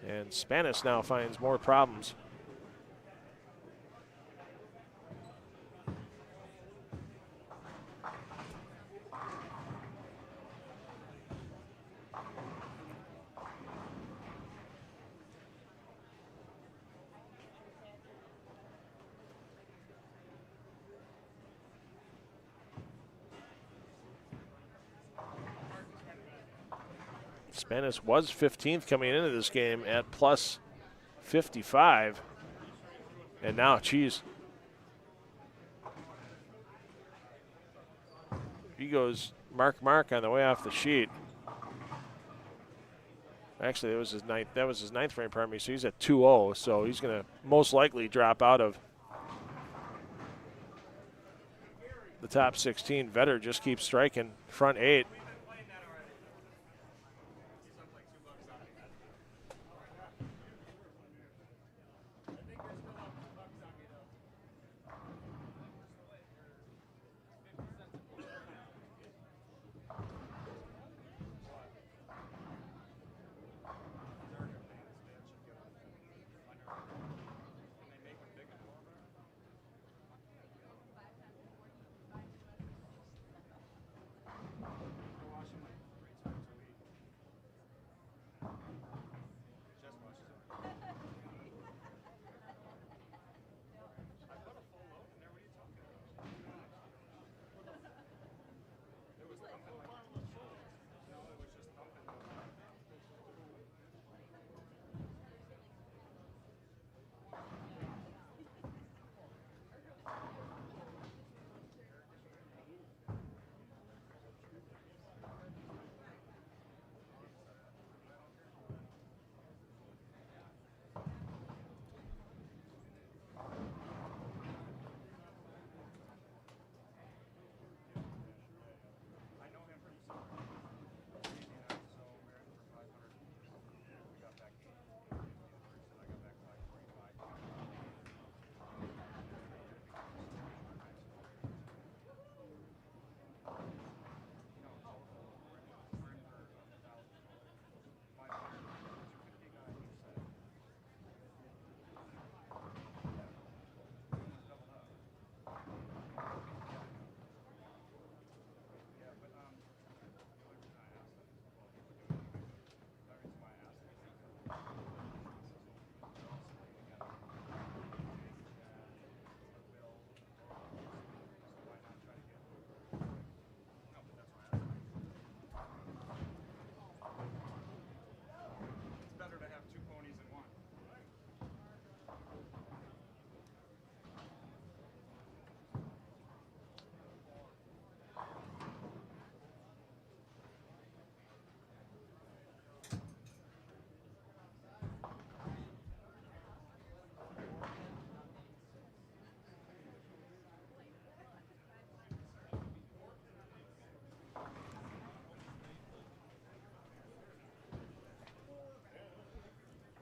And Spanis now finds more problems. Spanis was 15th coming into this game at plus 55. And now, geez. He goes mark on the way off the sheet. Actually, that was his ninth frame, pardon me, so he's at 2-0, so he's going to most likely drop out of the top 16. Vetter just keeps striking front 8.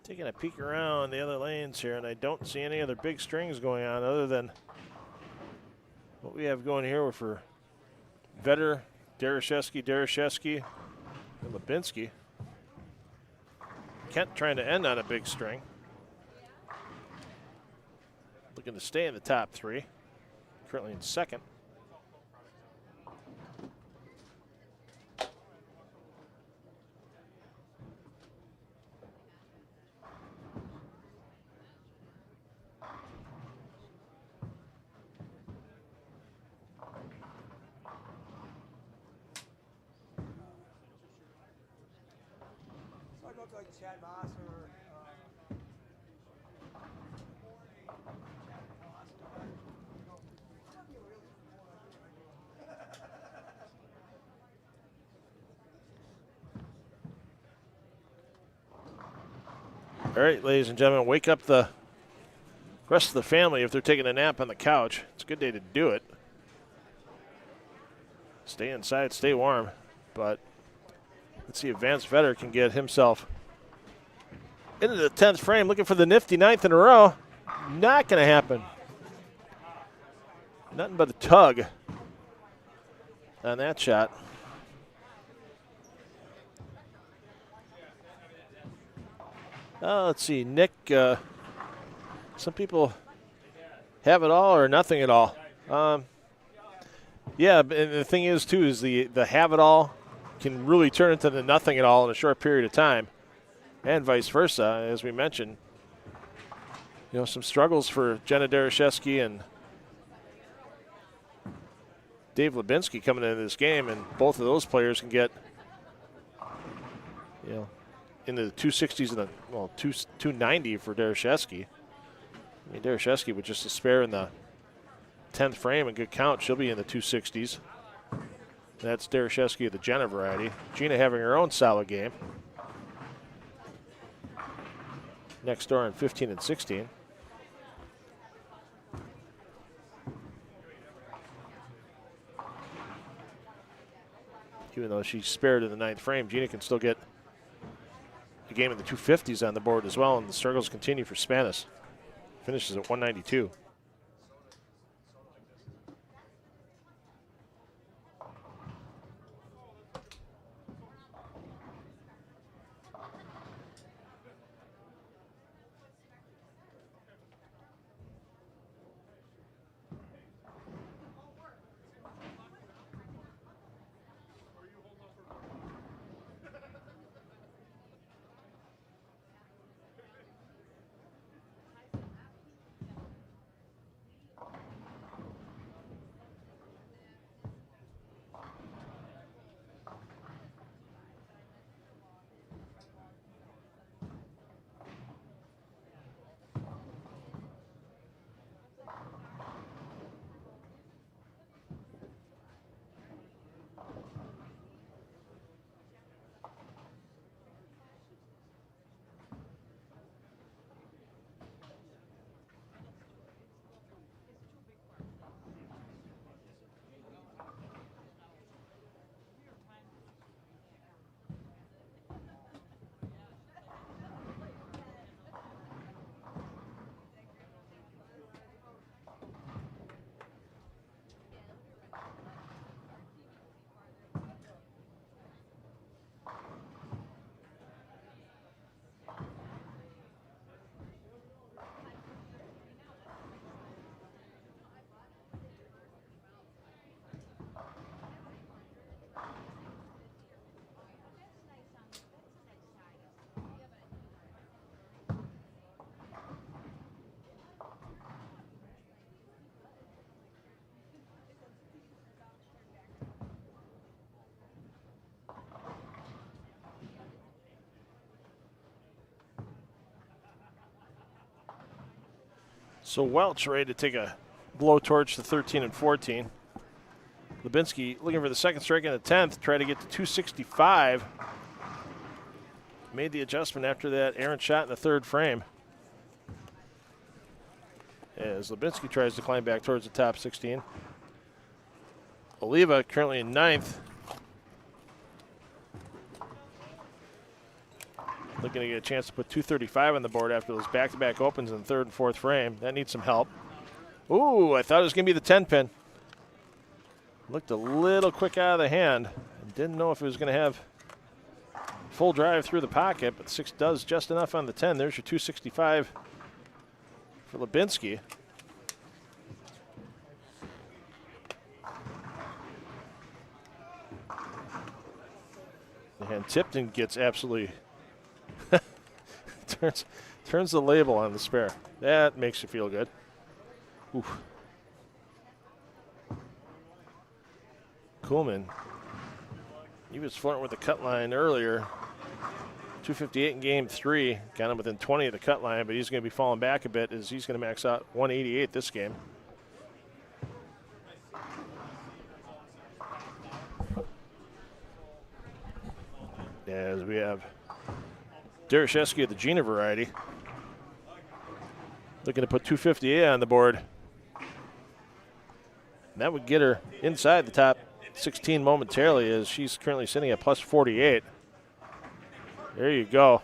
Taking a peek around the other lanes here, and I don't see any other big strings going on other than what we have going here for Vetter, Dereshevsky, and Lubinski. Kent trying to end on a big string. Looking to stay in the top 3. Currently in second. like Chad Moss or All right, ladies and gentlemen, wake up the rest of the family if they're taking a nap on the couch. It's a good day to do it. Stay inside, stay warm. But let's see if Vance Vetter can get himself into the 10th frame, looking for the nifty 9th in a row. Not going to happen. Nothing but a tug on that shot. Let's see, Nick, some people have it all or nothing at all. Yeah, and the thing is, too, is the have it all can really turn into the nothing at all in a short period of time, and vice versa, as we mentioned. You know, some struggles for Jenna Dereshevsky and Dave Lubinsky coming into this game, and both of those players can get, you know, into the 260s and the, well, 290 for Dereshevsky. I mean, Dereshevsky with just a spare in the 10th frame and good count, she'll be in the 260s. That's Dereshevsky of the Jenna variety. Gina having her own solid game. Next door in 15 and 16. Even though she's spared in the 9th frame, Gina can still get a game in the 250s on the board as well, and the struggles continue for Spanis. Finishes at 192. So Welch ready to take a blowtorch to 13 and 14. Lubinsky looking for the second strike in the 10th, try to get to 265. Made the adjustment after that errant shot in the 3rd frame. As Lubinsky tries to climb back towards the top 16. Oliva currently in 9th. Looking to get a chance to put 235 on the board after those back-to-back opens in the 3rd and 4th frame. That needs some help. Ooh, I thought it was going to be the 10-pin. Looked a little quick out of the hand. Didn't know if it was going to have full drive through the pocket, but 6 does just enough on the 10. There's your 265 for Lubinsky. And Tipton gets absolutely turns the label on the spare. That makes you feel good. Oof. Kuhlman, he was flirting with the cut line earlier. 258 in game 3. Got him within 20 of the cut line, but he's going to be falling back a bit as he's going to max out 188 this game. As we have Dereshevsky of the Gina variety looking to put 258 on the board. And that would get her inside the top 16 momentarily, as she's currently sitting at plus 48. There you go.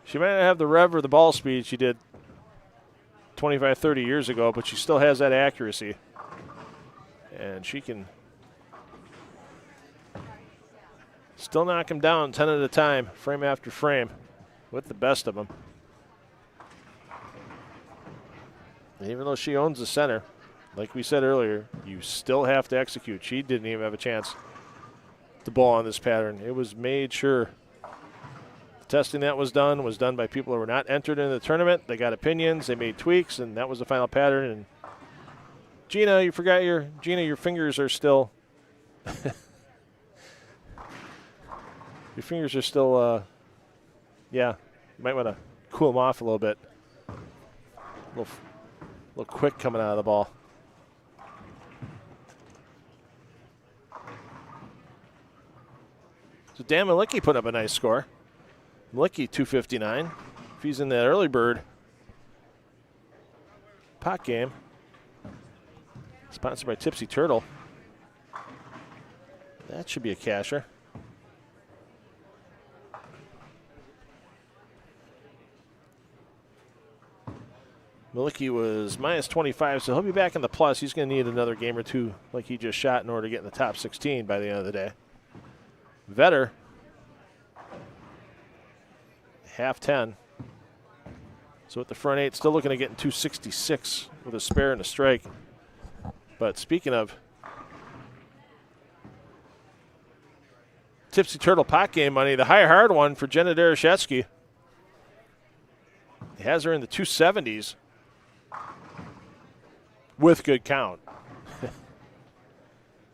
She might not have the rev or the ball speed she did 25, 30 years ago, but she still has that accuracy. And she can still knock him down 10 at a time, frame after frame, with the best of them. And even though she owns the center, like we said earlier, you still have to execute. She didn't even have a chance to ball on this pattern. It was made sure the testing that was done by people who were not entered in the tournament. They got opinions, they made tweaks, and that was the final pattern. And Gina, you forgot your fingers are still your fingers are still yeah, you might want to cool them off a little bit. A little quick coming out of the ball. So Dan Malicki put up a nice score. Malicki 259. If he's in that early bird pot game, sponsored by Tipsy Turtle, that should be a casher. Malicki was minus 25, so he'll be back in the plus. He's going to need another game or two like he just shot in order to get in the top 16 by the end of the day. Vetter, half 10. So at the front 8, still looking to get in 266 with a spare and a strike. But speaking of Tipsy Turtle pot game money, the high hard one for Jenna Dereshevsky has her in the 270s with good count.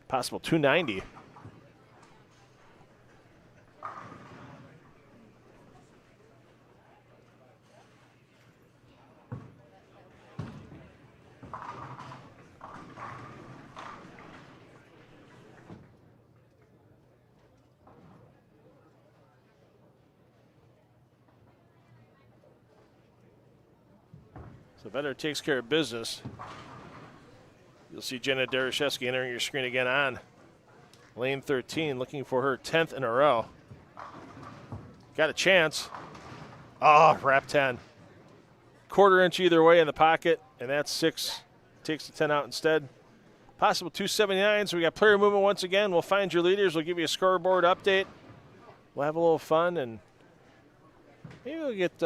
Possible 290. So Vetter takes care of business. You'll see Jenna Dereshevsky entering your screen again on lane 13, looking for her 10th in a row. Got a chance. Oh, wrap 10. Quarter inch either way in the pocket, and that's 6. Takes the 10 out instead. Possible 279, so we got player movement once again. We'll find your leaders. We'll give you a scoreboard update. We'll have a little fun, and maybe we'll get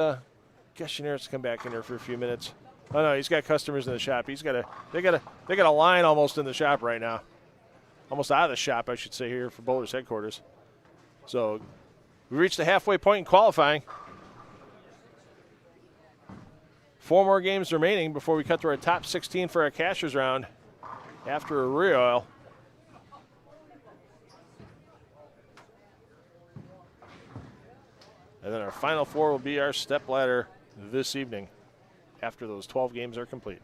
Gushinaris to come back in here for a few minutes. Oh no, he's got customers in the shop. They got a line almost in the shop right now. Almost out of the shop, I should say, here for Boulder's headquarters. So we reached the halfway point in qualifying. 4 more games remaining before we cut to our top 16 for our cashers round after a re-oil. And then our final 4 will be our step ladder this evening after those 12 games are complete.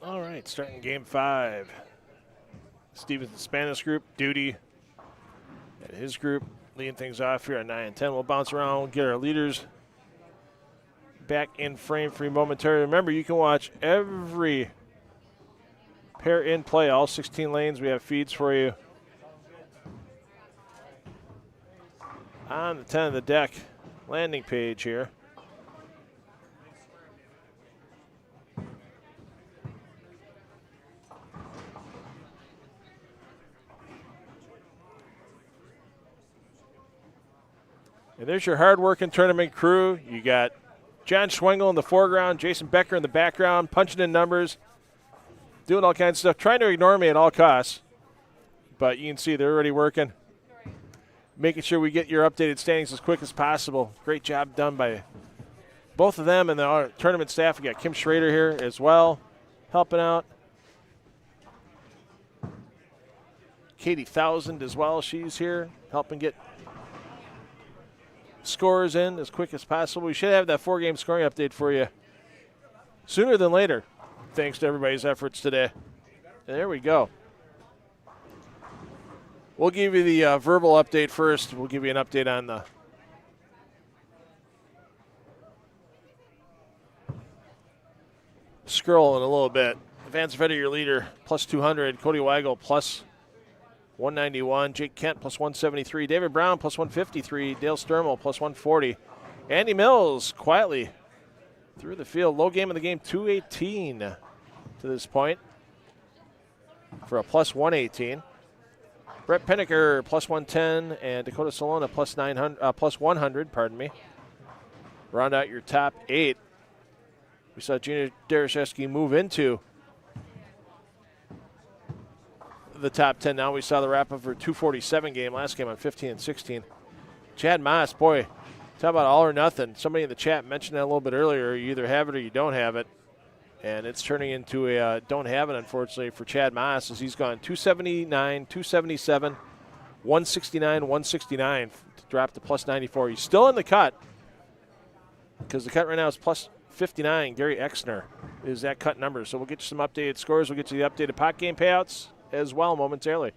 All right, starting game 5. Stevens' Spanish group, Duty, and his group leading things off here at 9 and 10. We'll bounce around, we'll get our leaders back in frame for you momentarily. Remember, you can watch every pair in play, all 16 lanes. We have feeds for you on the 10 of the deck landing page here. And there's your hard-working tournament crew. You got John Schwengel in the foreground, Jason Becker in the background, punching in numbers, doing all kinds of stuff, trying to ignore me at all costs. But you can see they're already working, making sure we get your updated standings as quick as possible. Great job done by both of them and the tournament staff. We got Kim Schrader here as well, helping out. Katie Thousand as well, she's here, helping get scores in as quick as possible. We should have that 4-game scoring update for you sooner than later, thanks to everybody's efforts today. And there we go. We'll give you the verbal update first. We'll give you an update on the scroll in a little bit. Vance Vetter, your leader, plus 200. Cody Weigel, plus 191. Jake Kent, plus 173. David Brown, plus 153. Dale Sturmel, plus 140. Andy Mills, quietly through the field. Low game of the game, 218 to this point for a plus 118. Brett Pinnaker, plus 110. And Dakota Solona, plus 100, pardon me. Round out your top 8. We saw Gina Dereshevsky move into the top 10 now. We saw the wrap of her 247 game, last game on 15 and 16. Chad Moss, boy, talk about all or nothing. Somebody in the chat mentioned that a little bit earlier. You either have it or you don't have it. And it's turning into a don't have it, unfortunately, for Chad Moss, as he's gone 279, 277, 169, 169 to drop to plus 94. He's still in the cut, because the cut right now is plus 59. Gary Exner is that cut number. So we'll get you some updated scores. We'll get you the updated pot game payouts as well momentarily.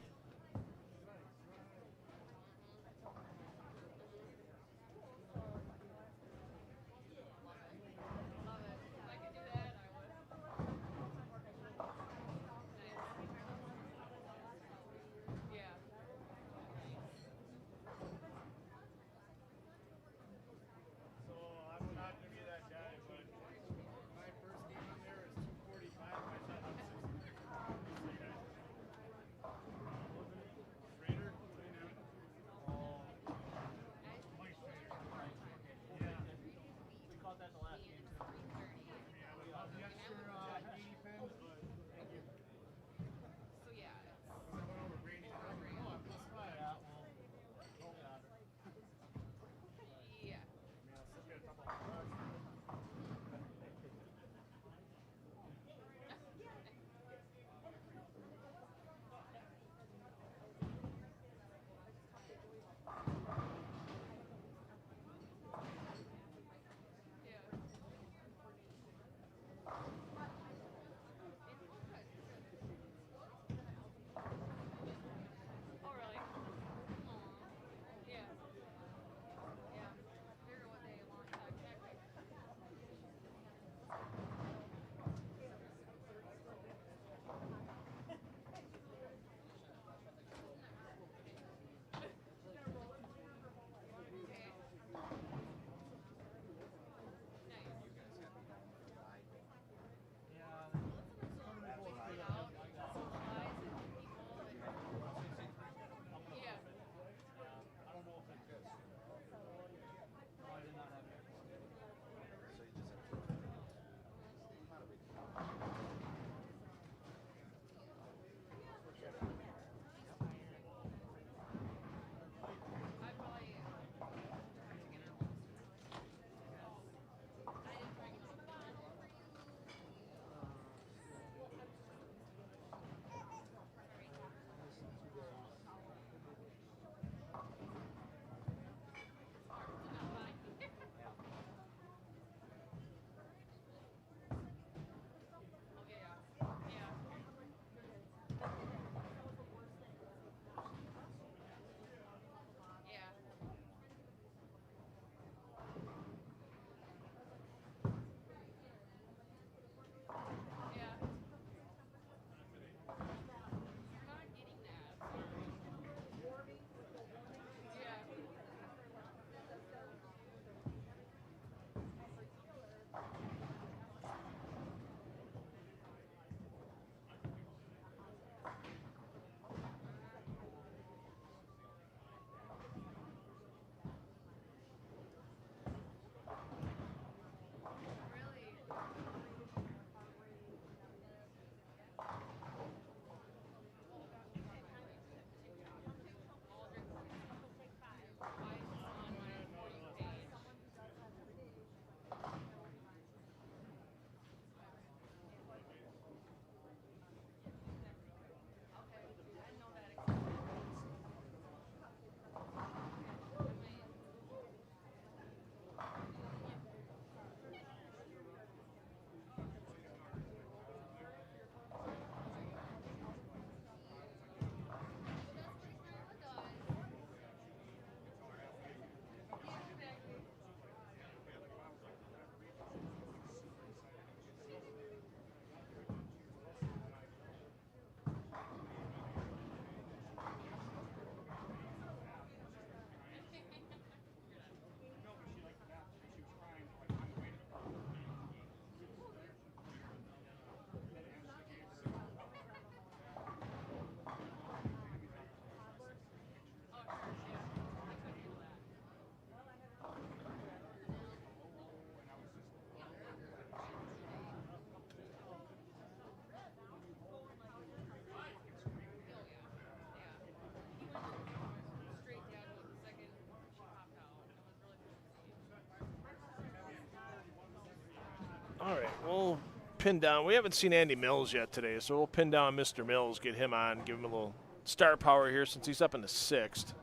pin down. We haven't seen Andy Mills yet today, so we'll pin down Mr. Mills, get him on, give him a little star power here since he's up in the 6th.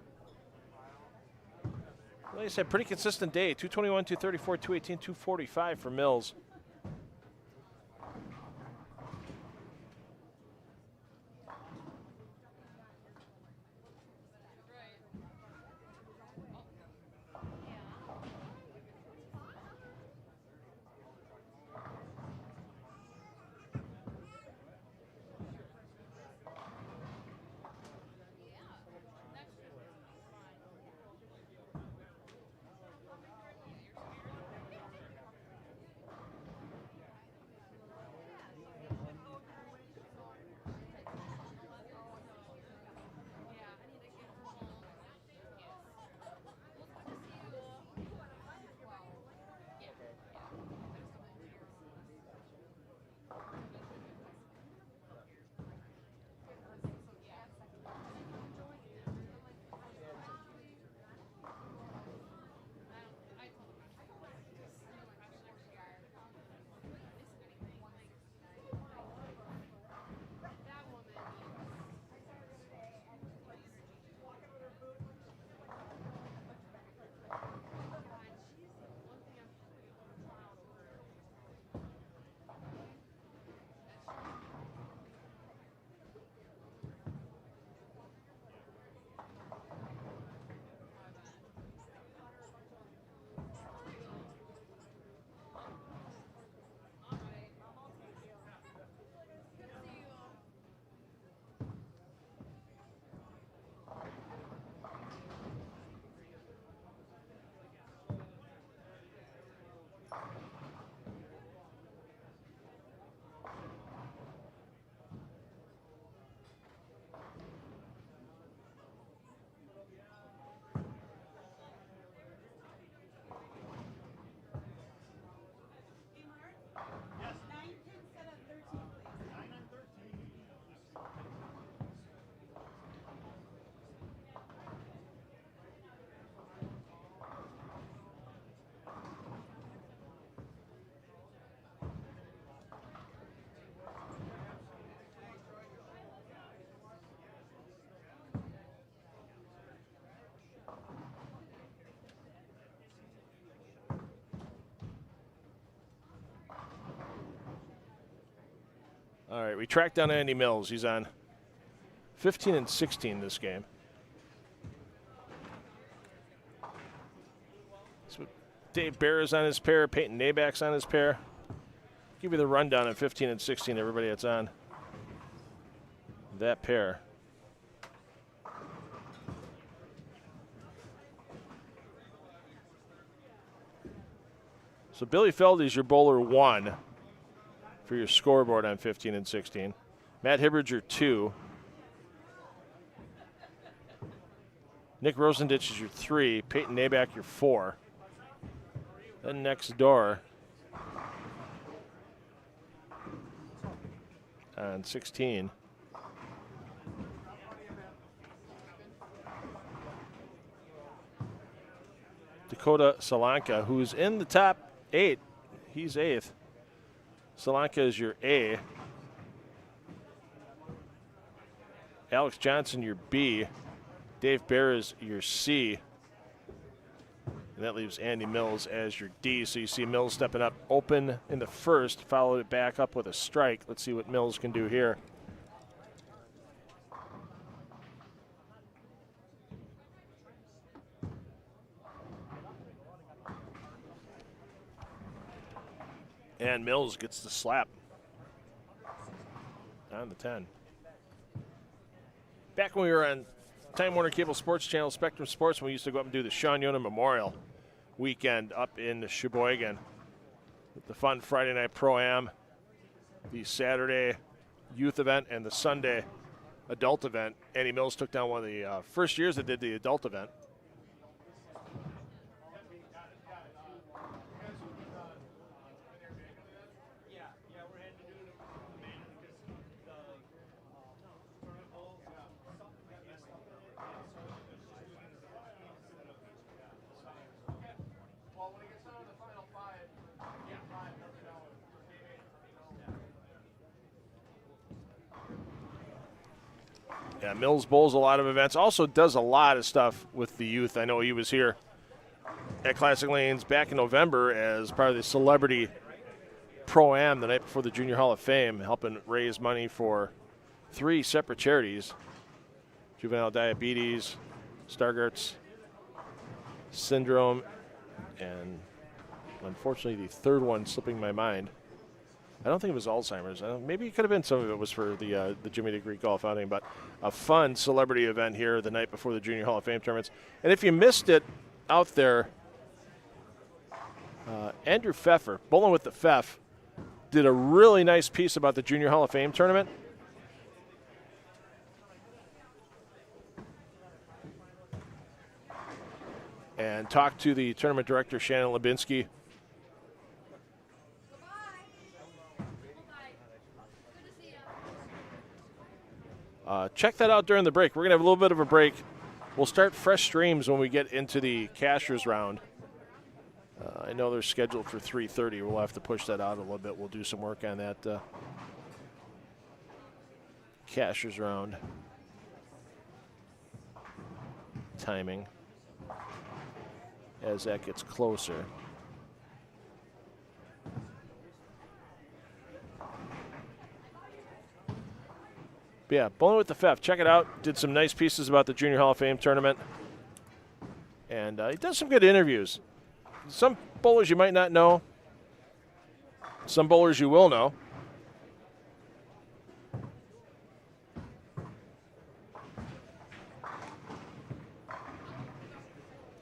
Like I said, pretty consistent day. 221, 234, 218, 245 for Mills. All right, we tracked down Andy Mills. He's on 15 and 16 this game. So Dave Bear is on his pair. Peyton Nabak's on his pair. Give you the rundown on 15 and 16, everybody that's on that pair. So Billy Feld is your bowler 1 for your scoreboard on 15 and 16. Matt Hibbard, your 2. Nick Rosendich is your 3. Peyton Nabak, your 4. Then next door on 16. Dakota Solanka, who's in the top 8. He's 8th. Solanka is your A. Alex Johnson, your B. Dave Bear is your C. And that leaves Andy Mills as your D. So you see Mills stepping up open in the first, followed it back up with a strike. Let's see what Mills can do here. And Mills gets the slap on the 10. Back when we were on Time Warner Cable Sports Channel, Spectrum Sports, we used to go up and do the Sean Yona Memorial weekend up in Sheboygan. With the fun Friday night Pro-Am, the Saturday youth event, and the Sunday adult event. Andy Mills took down one of the first years that did the adult event. Yeah, Mills bowls a lot of events. Also does a lot of stuff with the youth. I know he was here at Classic Lanes back in November as part of the Celebrity Pro-Am the night before the Junior Hall of Fame, helping raise money for 3 separate charities: juvenile diabetes, Stargardt's syndrome, and unfortunately the third one slipping my mind. I don't think it was Alzheimer's. Maybe it could have been some of it was for the Jimmy DeGree Golf Outing, but a fun celebrity event here the night before the Junior Hall of Fame tournaments. And if you missed it out there, Andrew Pfeffer, Bowling with the Pfeff, did a really nice piece about the Junior Hall of Fame tournament. And talked to the tournament director, Shannon Lubinsky. Check that out during the break. We're going to have a little bit of a break. We'll start fresh streams when we get into the cashers round. I know they're scheduled for 3:30. We'll have to push that out a little bit. We'll do some work on that cashers round timing as that gets closer. But yeah, Bowling with the Pfeff. Check it out. Did some nice pieces about the Junior Hall of Fame tournament. And he does some good interviews. Some bowlers you might not know. Some bowlers you will know.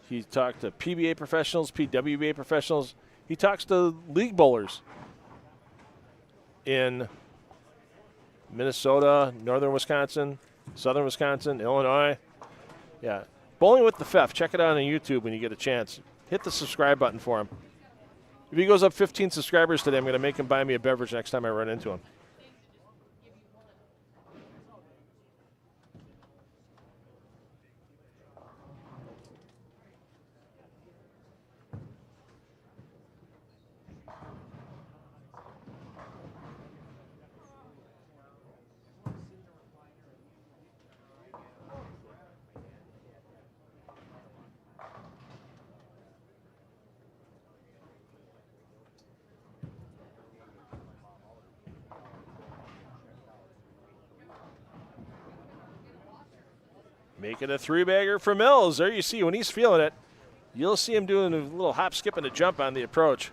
He talked to PBA professionals, PWBA professionals. He talks to league bowlers in Minnesota, northern Wisconsin, southern Wisconsin, Illinois. Yeah, Bowling with the Pfeff. Check it out on YouTube when you get a chance. Hit the subscribe button for him. If he goes up 15 subscribers today, I'm going to make him buy me a beverage next time I run into him. Make it a 3-bagger for Mills. There you see, when he's feeling it, you'll see him doing a little hop, skip, and a jump on the approach.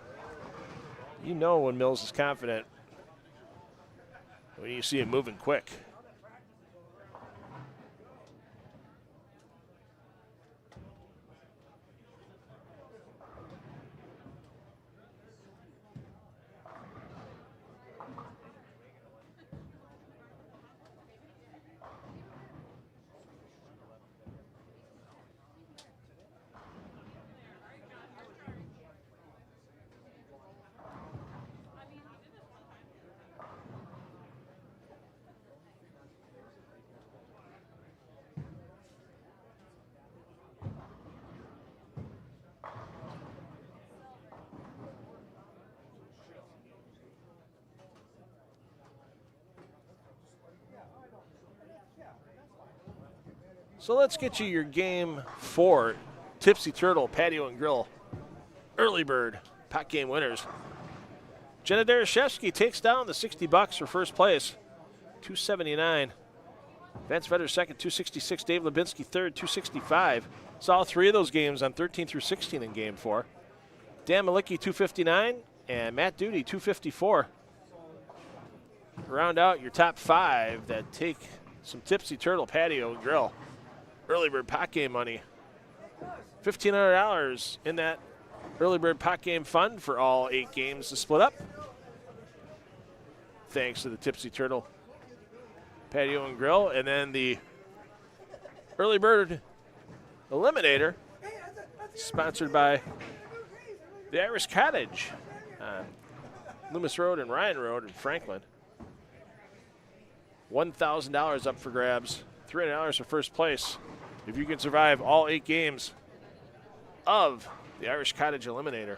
You know when Mills is confident when you see him moving quick. So let's get you your Game 4 Tipsy Turtle Patio and Grill Early Bird Pot Game winners. Jenna Darashevsky takes down the $60 for first place, $279. Vance Vedder second, $266. Dave Lubinsky third, $265. Saw all 3 of those games on 13 through 16 in Game 4. Dan Malicki, $259, and Matt Duty, $254. Round out your top 5 that take some Tipsy Turtle Patio and Grill Early Bird Pot Game money. $1,500 in that Early Bird Pot Game fund for all 8 games to split up. Thanks to the Tipsy Turtle Patio and Grill. And then the Early Bird Eliminator, sponsored by the Irish Cottage on Loomis Road and Ryan Road in Franklin. $1,000 up for grabs, $300 for first place. If you can survive all 8 games of the Irish Cottage Eliminator.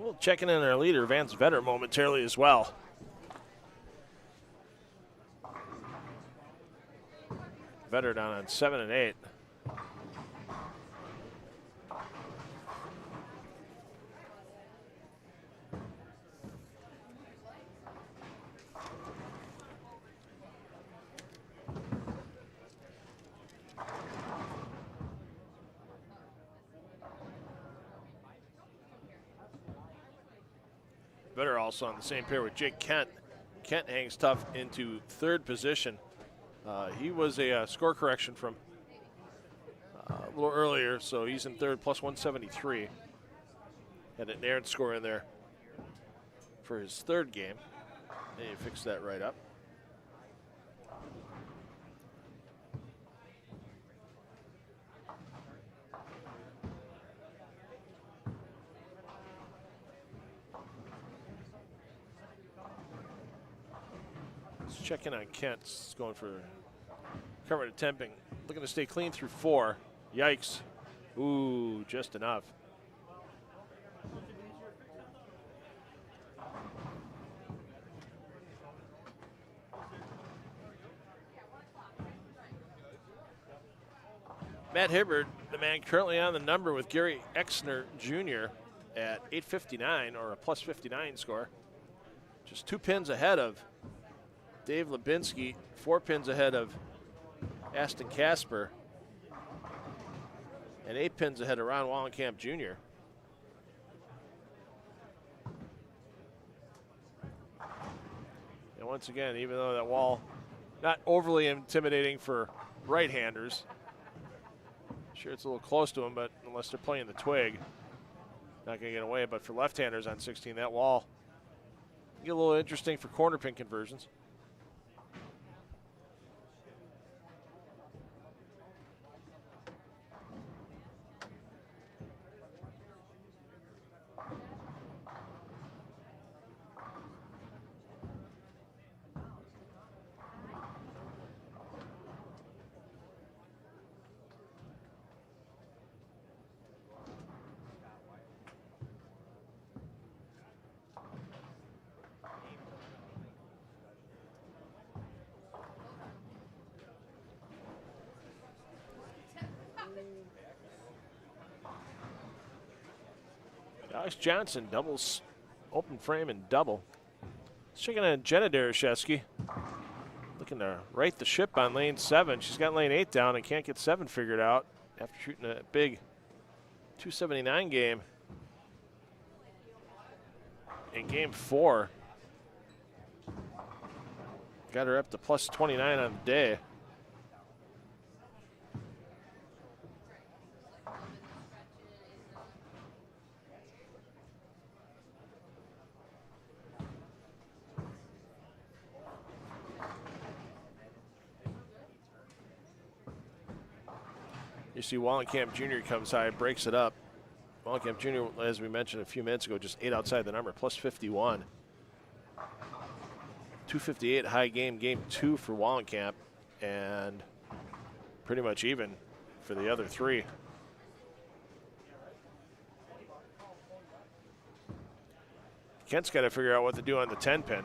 We'll check in on our leader, Vance Vetter, momentarily as well. Vetter down on 7 and 8. Vetter also on the same pair with Jake Kent. Kent hangs tough into 3rd position. He was a score correction from a little earlier, so he's in 3rd, plus 173. Had an errant score in there for his 3rd game. And he fixed that right up. Check in on Kent. He's going for cover attempting. Looking to stay clean through 4. Yikes. Ooh, just enough. Matt Hibbard, the man currently on the number with Gary Exner Jr. at 859, or a plus 59 score. Just 2 pins ahead of Dave Lubinsky, 4 pins ahead of Aston Casper, and 8 pins ahead of Ron Wallenkamp Jr. And once again, even though that wall not overly intimidating for right-handers, sure it's a little close to them, but unless they're playing the twig, not going to get away. But for left-handers on 16, that wall can get a little interesting for corner pin conversions. Alex Johnson doubles, open frame and double. Let's check in on Jenna Dereshevsky. Looking to right the ship on lane 7. She's got lane 8 down and can't get 7 figured out after shooting a big 279 game in game 4. Got her up to plus 29 on the day. You see Wallenkamp Jr. comes high, breaks it up. Wallenkamp Jr., as we mentioned a few minutes ago, just 8 outside the number, plus 51. 258 high game 2 for Wallenkamp, and pretty much even for the other 3. Kent's got to figure out what to do on the 10 pin.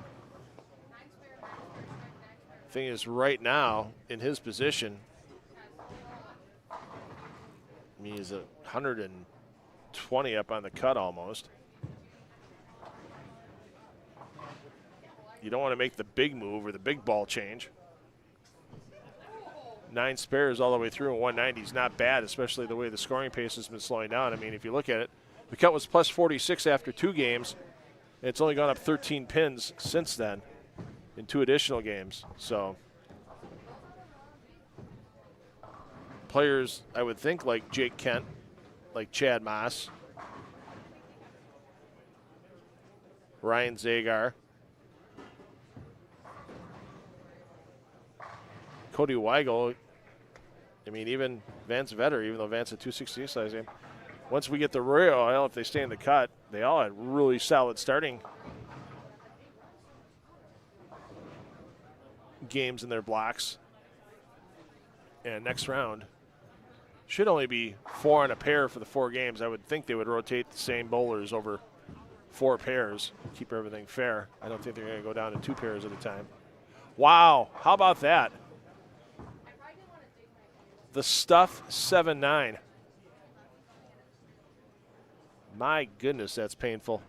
Thing is, right now, in his position, he's 120 up on the cut almost. You don't want to make the big move or the big ball change. 9 spares all the way through, and 190 is not bad, especially the way the scoring pace has been slowing down. I mean, if you look at it, the cut was plus 46 after 2 games. And it's only gone up 13 pins since then in 2 additional games. So players, I would think, like Jake Kent, like Chad Moss, Ryan Zagar, Cody Weigel, I mean, even Vance Vetter, even though Vance had 260 size game. Once we get the Royal Oil, if they stay in the cut, they all had really solid starting games in their blocks. And next round should only be 4 on a pair for the 4 games. I would think they would rotate the same bowlers over 4 pairs, keep everything fair. I don't think they're going to go down to 2 pairs at a time. Wow, how about that? The stuff 7-9. My goodness, that's painful.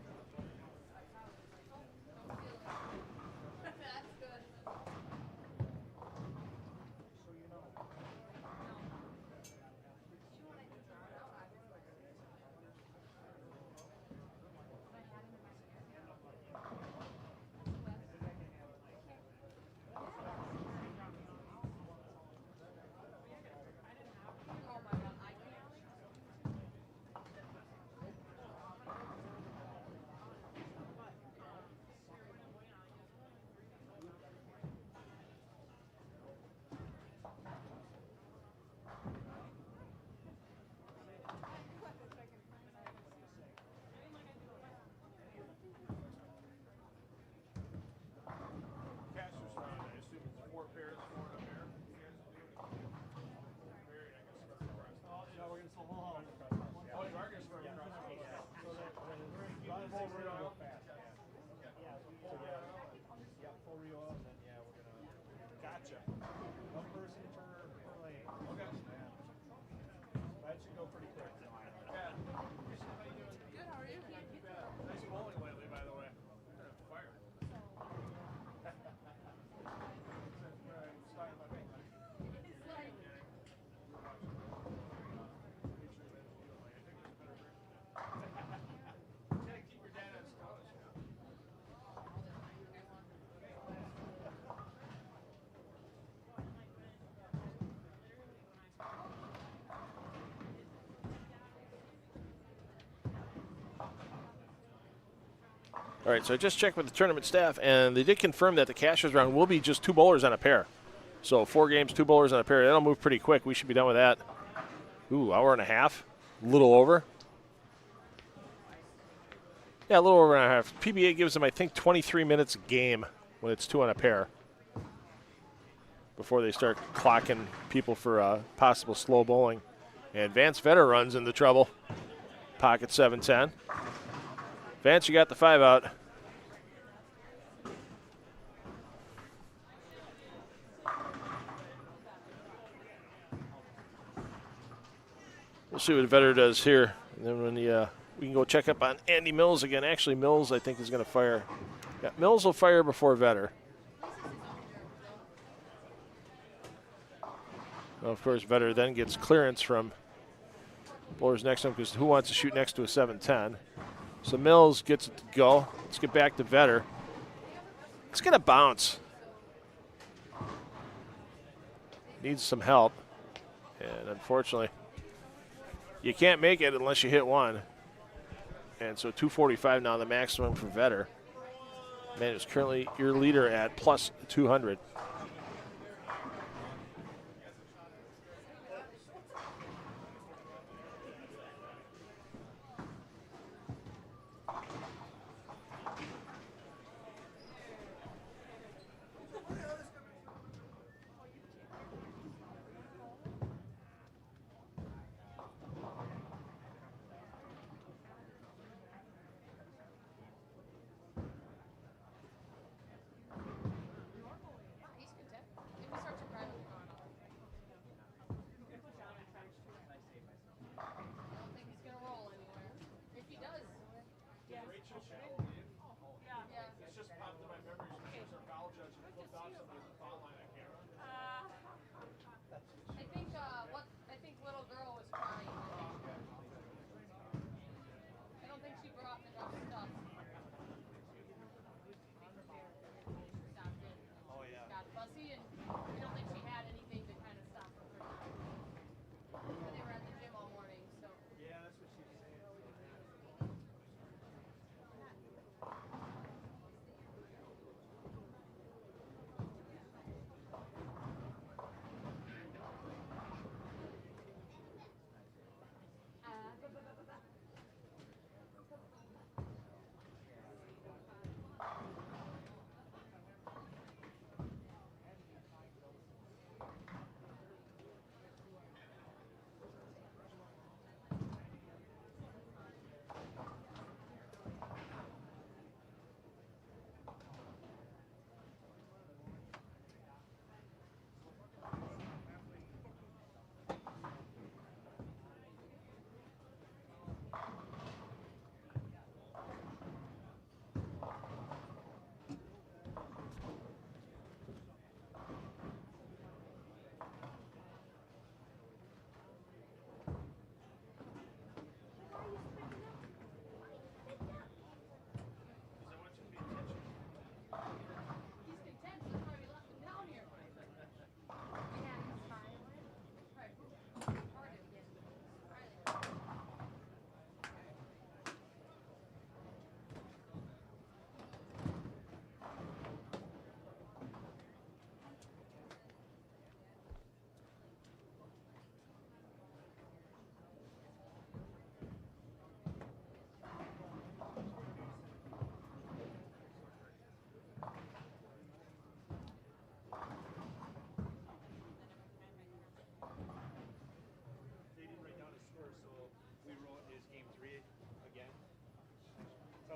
All right, so I just checked with the tournament staff, and they did confirm that the cashers round will be just 2 bowlers on a pair. So 4 games, 2 bowlers on a pair. That'll move pretty quick. We should be done with that. Ooh, hour and a half. A little over. Yeah, a little over and a half. PBA gives them, I think, 23 minutes a game when it's 2 on a pair before they start clocking people for possible slow bowling. And Vance Vetter runs into trouble. Pocket 7-10. Vance, you got the 5 out. We'll see what Vetter does here. And then when we can go check up on Andy Mills again. Actually, Mills, I think, is going to fire. Yeah, Mills will fire before Vetter. Well, of course, Vetter then gets clearance from bowlers next to him because who wants to shoot next to a 7-10? So Mills gets it to go. Let's get back to Vetter. It's going to bounce. Needs some help. And unfortunately, you can't make it unless you hit 1. And so 245 now, the maximum for Vetter. Man is currently your leader at plus 200.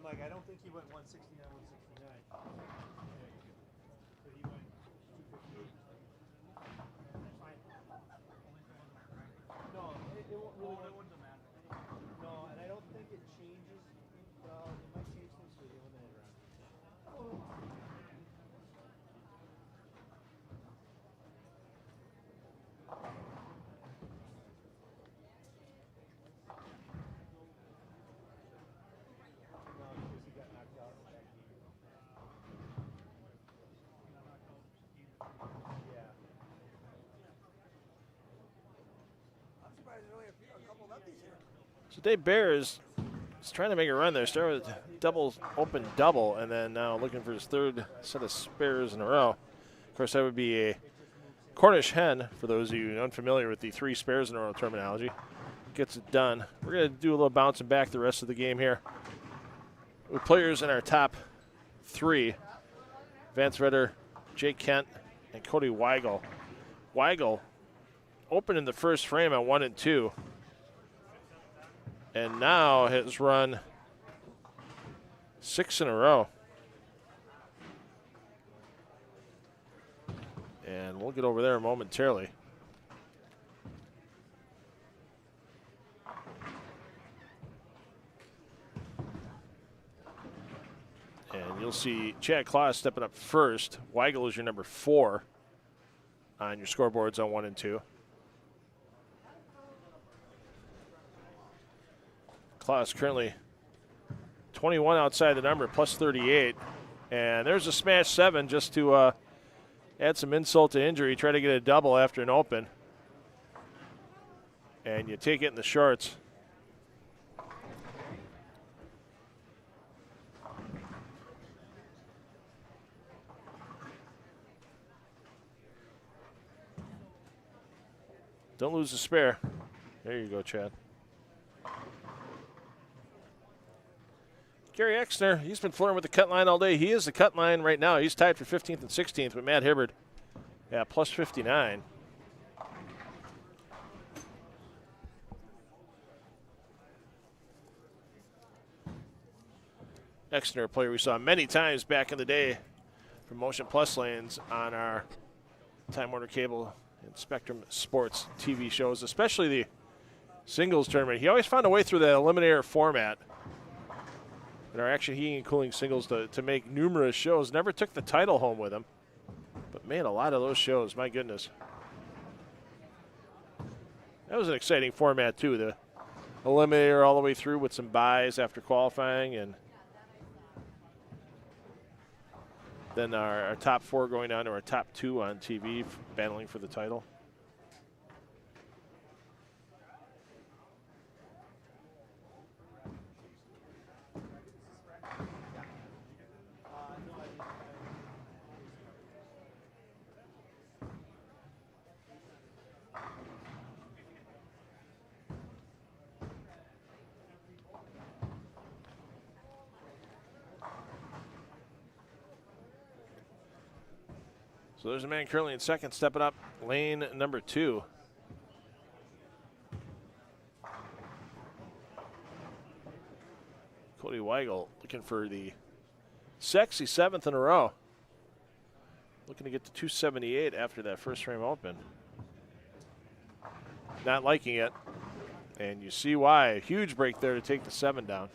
I'm like, I don't think he went 169, 169. But he went 258. That's fine. No, it won't really. Well, it wouldn't have mattered. No, and I don't think it changes. Well, it might change things for the eliminator round. No, because he got knocked out in that game. Yeah. I'm surprised there's only a couple lefties here. So Dave Bear is trying to make a run there. Started with double, open double, and then now looking for his third set of spares in a row. Of course, that would be a Cornish hen, for those of you unfamiliar with the 3 spares in a row terminology. Gets it done. We're going to do a little bouncing back the rest of the game here with players in our top 3. Vance Redder, Jake Kent, and Cody Weigel. Weigel opened in the first frame at 1 and 2. And now has run 6 in a row. And we'll get over there momentarily. And you'll see Chad Claus stepping up first. Weigel is your number 4 on your scoreboards on 1 and 2. Claus currently 21 outside the number, plus 38. And there's a smash 7 just to add some insult to injury. Try to get a double after an open. And you take it in the shorts. Don't lose the spare. There you go, Chad. Gary Exner, he's been flirting with the cut line all day. He is the cut line right now. He's tied for 15th and 16th with Matt Hibbard at plus 59. Exner, a player we saw many times back in the day from Motion Plus lanes on our Time Warner Cable and Spectrum Sports TV shows, especially the singles tournament. He always found a way through the eliminator format. And our Action Heating and Cooling singles to make numerous shows. Never took the title home with him, but made a lot of those shows. My goodness. That was an exciting format, too. The eliminator all the way through with some buys after qualifying, and then our top 4 going down to our top 2 on TV battling for the title. So there's a man currently in second, stepping up, lane number 2. Cody Weigel looking for the sexy 7th in a row. Looking to get to 278 after that first frame open. Not liking it, and you see why. A huge break there to take the 7 down.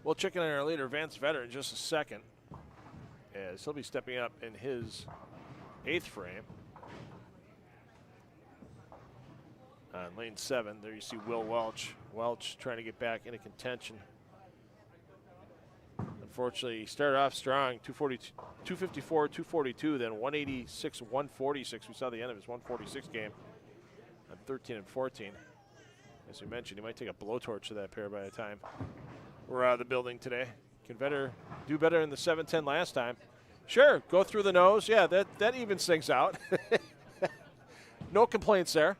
We'll check in on our leader, Vance Vetter, in just a second, as he'll be stepping up in his 8th frame. On lane 7, there you see Will Welch. Welch trying to get back into contention. Unfortunately, he started off strong, 254, 242, then 186, 146. We saw the end of his 146 game on 13 and 14. As we mentioned, he might take a blowtorch to that pair by the time we're out of the building today. Can Vetter do better in the 7-10 last time? Sure, go through the nose. Yeah, that evens things out. No complaints there.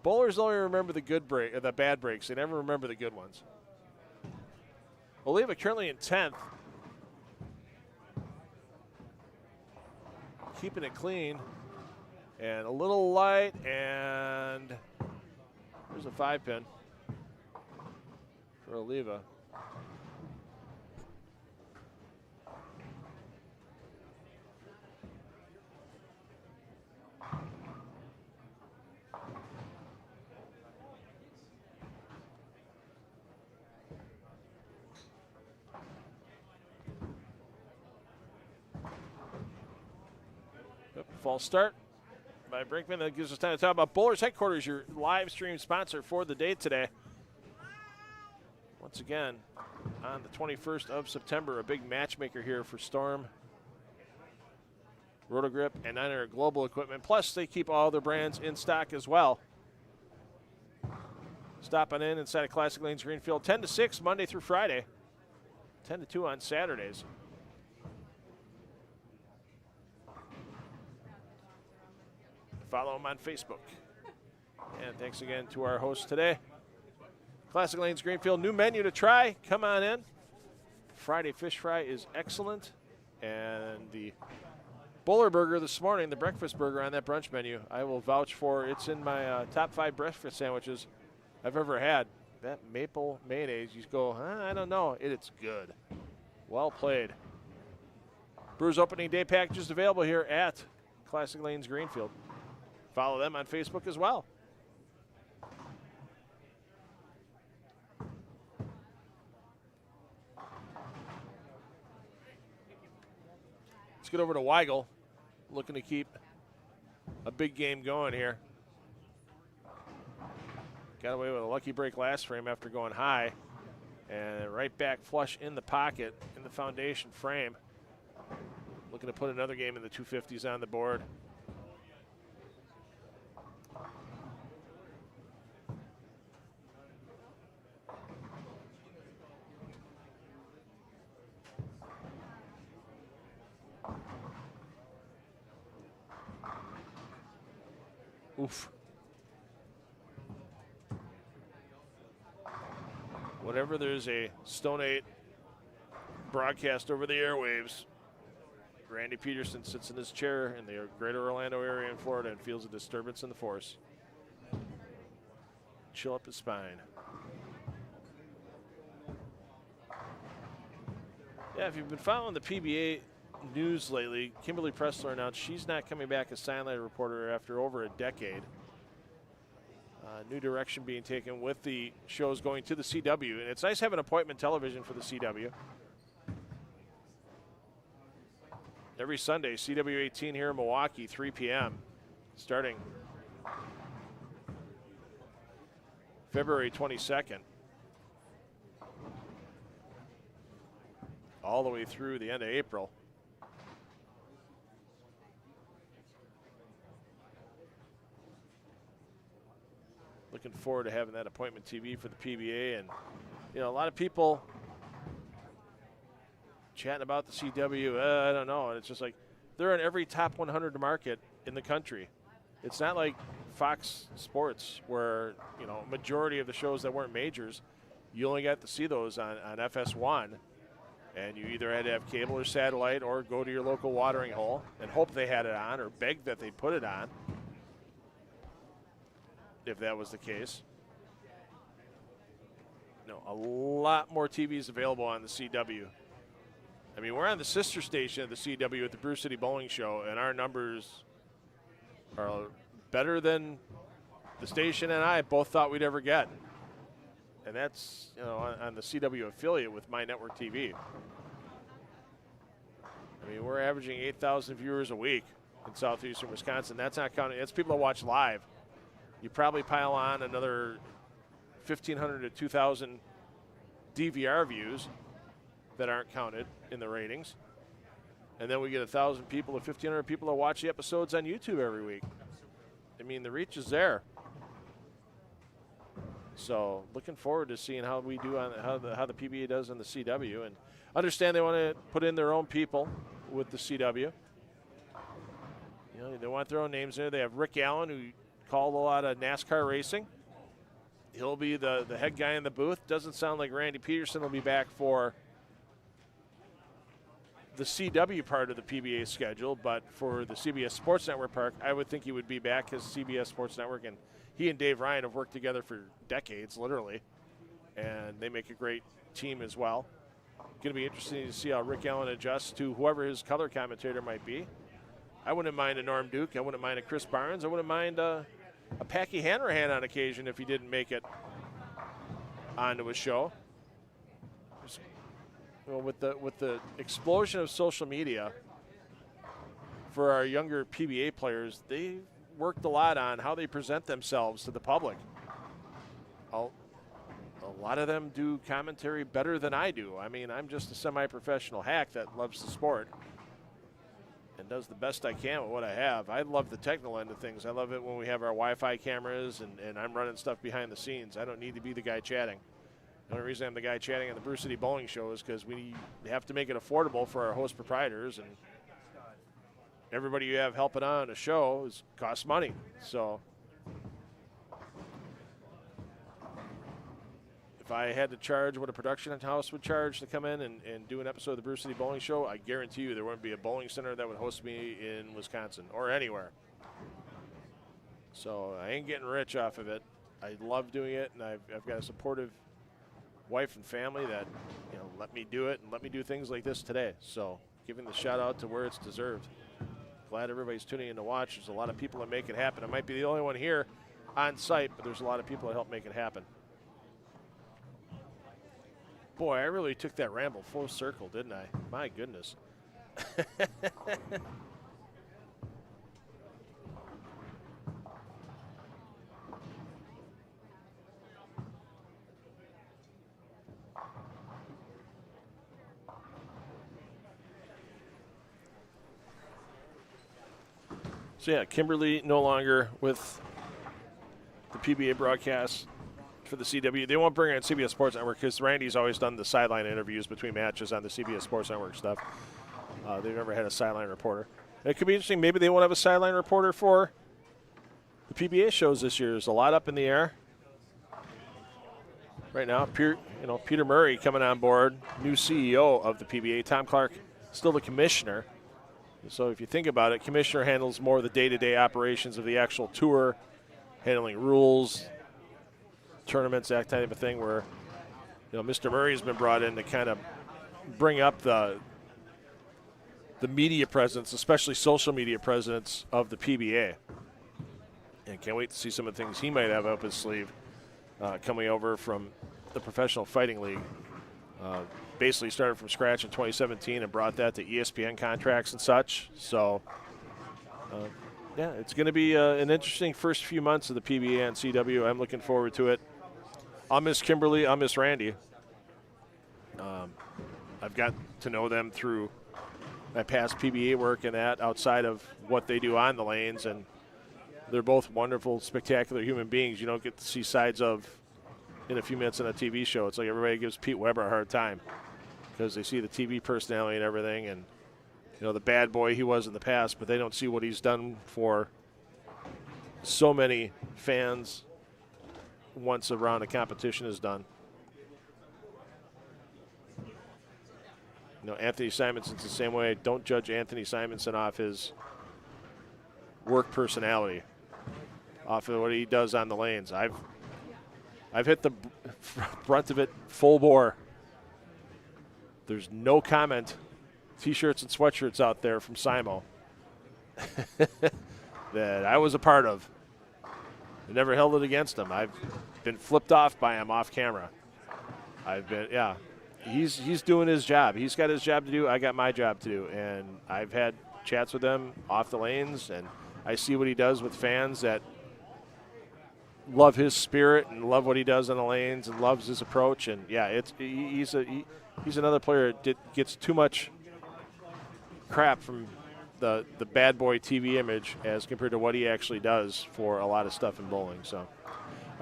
Bowlers only remember the bad breaks. They never remember the good ones. Oliva currently in 10th. Keeping it clean. And a little light, and there's a 5-pin for Oliva. False start by Brinkman. That gives us time to talk about Bowlers Headquarters, your live stream sponsor for the day today. Once again, on the 21st of September, a big matchmaker here for Storm, Rotogrip, and Niner Global Equipment. Plus, they keep all their brands in stock as well. Stopping in inside of Classic Lanes Greenfield, 10 to 6 Monday through Friday, 10 to 2 on Saturdays. Follow them on Facebook. And thanks again to our host today. Classic Lanes Greenfield, new menu to try. Come on in. Friday fish fry is excellent. And the Bowler Burger this morning, the breakfast burger on that brunch menu, I will vouch for. It's in my top 5 breakfast sandwiches I've ever had. That maple mayonnaise, you go, I don't know. It's good. Well played. Brewers opening day packages available here at Classic Lanes Greenfield. Follow them on Facebook as well. Let's get over to Weigel, looking to keep a big game going here. Got away with a lucky break last frame after going high. And right back flush in the pocket in the foundation frame. Looking to put another game in the 250s on the board. Oof. Whenever there's a Stone 8 broadcast over the airwaves, Randy Peterson sits in his chair in the greater Orlando area in Florida and feels a disturbance in the force. Chill up his spine. Yeah, if you've been following the PBA news lately, Kimberly Pressler announced she's not coming back as sideline reporter after over a decade. New direction being taken with the shows going to the CW, and it's nice having appointment television for the CW. Every Sunday, CW 18 here in Milwaukee, 3 p.m., starting February 22nd. All the way through the end of April. Looking forward to having that appointment TV for the PBA. And, you know, a lot of people chatting about the CW, I don't know. And it's just like they're in every top 100 market in the country. It's not like Fox Sports where, you know, majority of the shows that weren't majors, you only got to see those on FS1. And you either had to have cable or satellite or go to your local watering hole and hope they had it on or beg that they put it on, if that was the case. No, a lot more TVs available on the CW. I mean, we're on the sister station of the CW at the Brew City Bowling Show, and our numbers are better than the station and I both thought we'd ever get. and that's on the CW affiliate with My Network TV. I mean, we're averaging 8,000 viewers a week in southeastern Wisconsin. That's not counting. That's people that watch live. You probably pile on another 1,500 to 2,000 DVR views that aren't counted in the ratings. And then we get 1,000 people to 1,500 people that watch the episodes on YouTube every week. I mean, the reach is there. So looking forward to seeing how we do on how the PBA does on the CW, and understand they want to put in their own people with the CW. They want their own names there. They have Rick Allen, who called a lot of NASCAR racing. He'll be the head guy in the booth. Doesn't sound like Randy Peterson will be back for the CW part of the PBA schedule, but for the CBS Sports Network part, I would think he would be back, because CBS Sports Network and he and Dave Ryan have worked together for decades, literally, and they make a great team as well. Going to be interesting to see how Rick Allen adjusts to whoever his color commentator might be. I wouldn't mind a Norm Duke. I wouldn't mind a Chris Barnes. I wouldn't mind a Packy Hanrahan on occasion if he didn't make it onto a show. With the explosion of social media for our younger PBA players, they worked a lot on how they present themselves to the public. A lot of them do commentary better than I do. I mean, I'm just a semi-professional hack that loves the sport and does the best I can with what I have. I love the technical end of things. I love it when we have our Wi-Fi cameras and I'm running stuff behind the scenes. I don't need to be the guy chatting. The only reason I'm the guy chatting on the Brew City Bowling Show is because we have to make it affordable for our host proprietors, and everybody you have helping on a show costs money. So if I had to charge what a production house would charge to come in and do an episode of the Brew City Bowling Show, I guarantee you there wouldn't be a bowling center that would host me in Wisconsin or anywhere. So I ain't getting rich off of it. I love doing it, and I've got a supportive wife and family that let me do it and let me do things like this today. So giving the shout out to where it's deserved. Glad everybody's tuning in to watch. There's a lot of people that make it happen. I might be the only one here on site, but there's a lot of people that help make it happen. Boy, I really took that ramble full circle, didn't I? My goodness. So yeah, Kimberly no longer with the PBA broadcast for the CW. They won't bring her on CBS Sports Network because Randy's always done the sideline interviews between matches on the CBS Sports Network stuff. They've never had a sideline reporter. It could be interesting. Maybe they won't have a sideline reporter for the PBA shows this year. There's a lot up in the air right now. Peter Murray coming on board, new CEO of the PBA. Tom Clark, still the commissioner. So if you think about it, commissioner handles more of the day-to-day operations of the actual tour, handling rules, tournaments, that type of thing, where Mr. Murray's been brought in to kind of bring up the media presence, especially social media presence of the PBA. And can't wait to see some of the things he might have up his sleeve coming over from the Professional Fighting League. Basically started from scratch in 2017 and brought that to ESPN contracts and such. So, yeah, it's going to be an interesting first few months of the PBA and CW. I'm looking forward to it. I'll miss Kimberly. I'll miss Randy. I've got to know them through my past PBA work and that outside of what they do on the lanes, and they're both wonderful, spectacular human beings you don't get to see sides of in a few minutes on a TV show. It's like everybody gives Pete Weber a hard time because they see the TV personality and everything, and the bad boy he was in the past, but they don't see what he's done for so many fans once a round of competition is done. Anthony Simonson's the same way. Don't judge Anthony Simonson off his work personality, off of what he does on the lanes. I've hit the brunt of it full bore. There's no comment, T-shirts and sweatshirts out there from Simo that I was a part of. I never held it against him. been flipped off by him off camera. Yeah. He's doing his job. He's got his job to do. I got my job to do. And I've had chats with him off the lanes, and I see what he does with fans that love his spirit and love what he does on the lanes and loves his approach. And yeah, he's another player that gets too much crap from the bad boy TV image as compared to what he actually does for a lot of stuff in bowling. So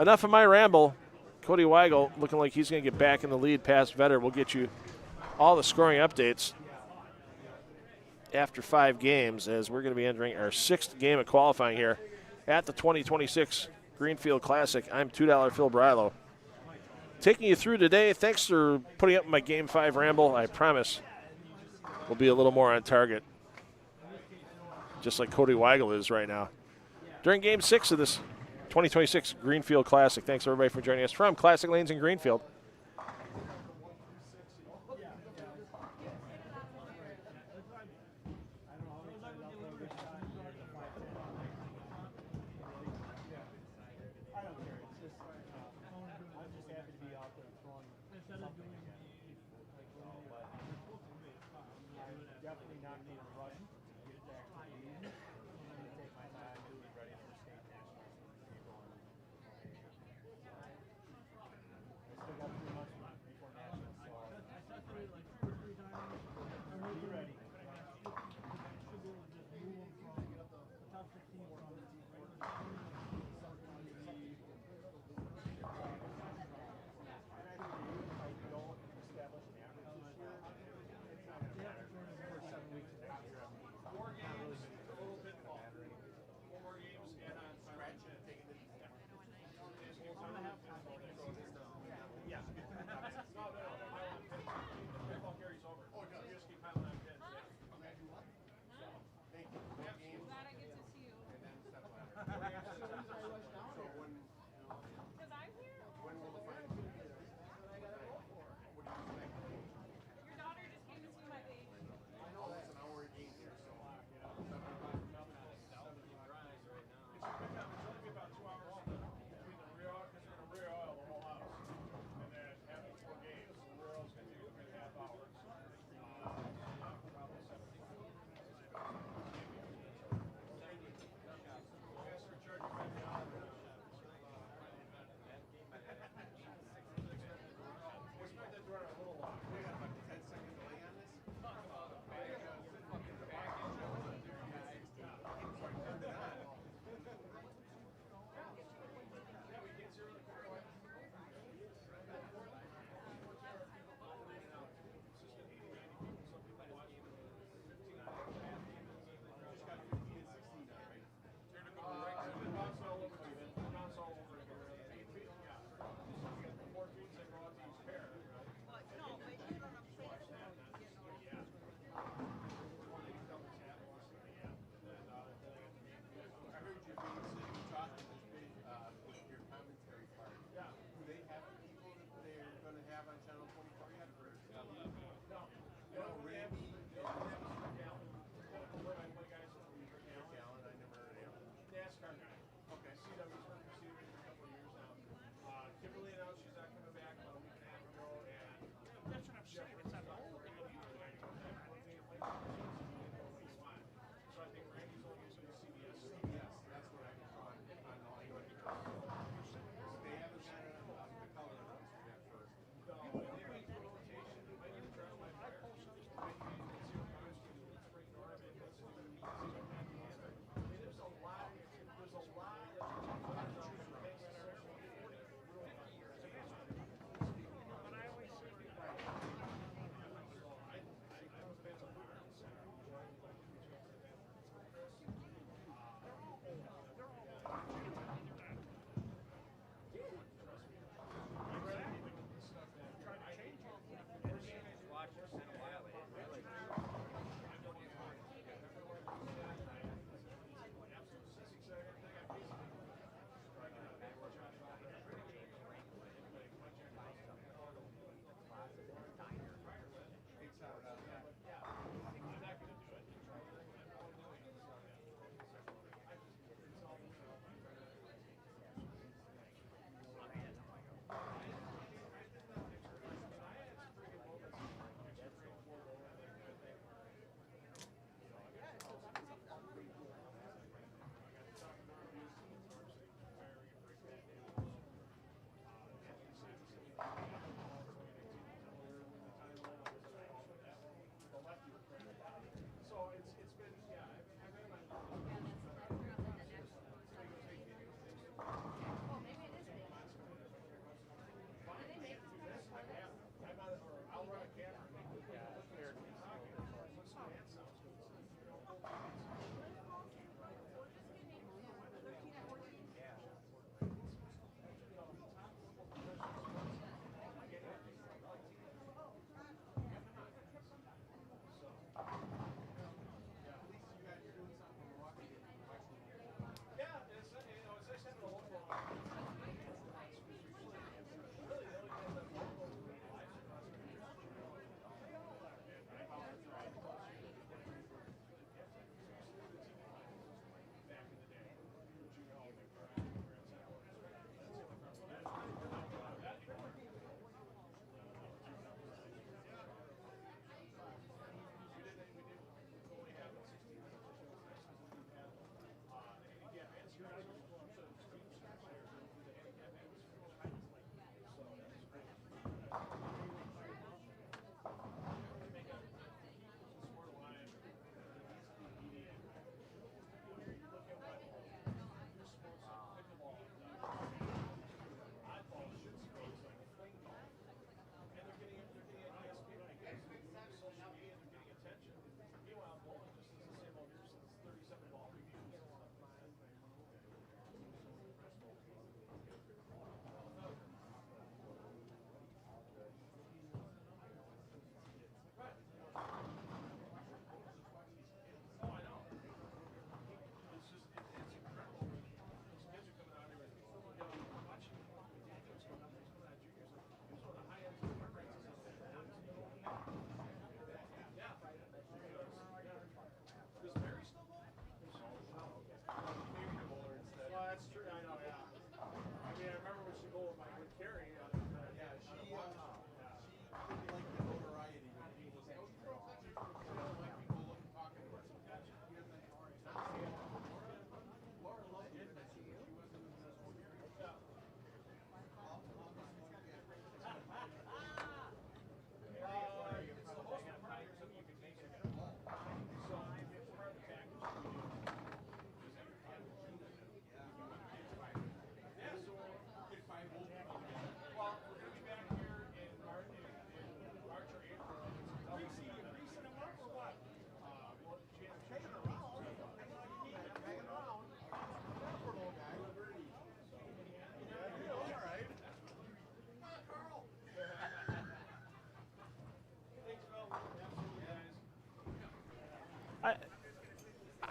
enough of my ramble. Cody Weigel looking like he's going to get back in the lead past Vetter. We'll get you all the scoring updates after 5 games as we're going to be entering our 6th game of qualifying here at the 2026 Greenfield Classic. I'm $2 Phil Brylow. Taking you through today. Thanks for putting up my Game 5 ramble. I promise we'll be a little more on target, just like Cody Weigel is right now. During Game 6 of this 2026 Greenfield Classic. Thanks, everybody, for joining us from Classic Lanes in Greenfield.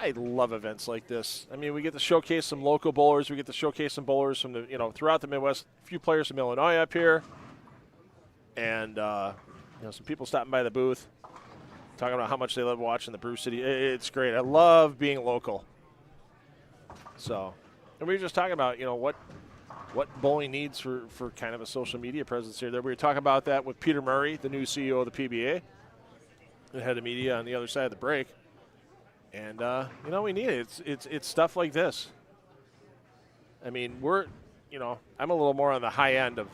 I love events like this. I mean, we get to showcase some local bowlers. We get to showcase some bowlers from the, throughout the Midwest. A few players from Illinois up here. And, some people stopping by the booth, talking about how much they love watching the Brew City. It's great. I love being local. So, and we were just talking about, what bowling needs for kind of a social media presence here. There, we were talking about that with Peter Murray, the new CEO of the PBA, the head of media on the other side of the break. And, we need it. It's stuff like this. I mean, I'm a little more on the high end of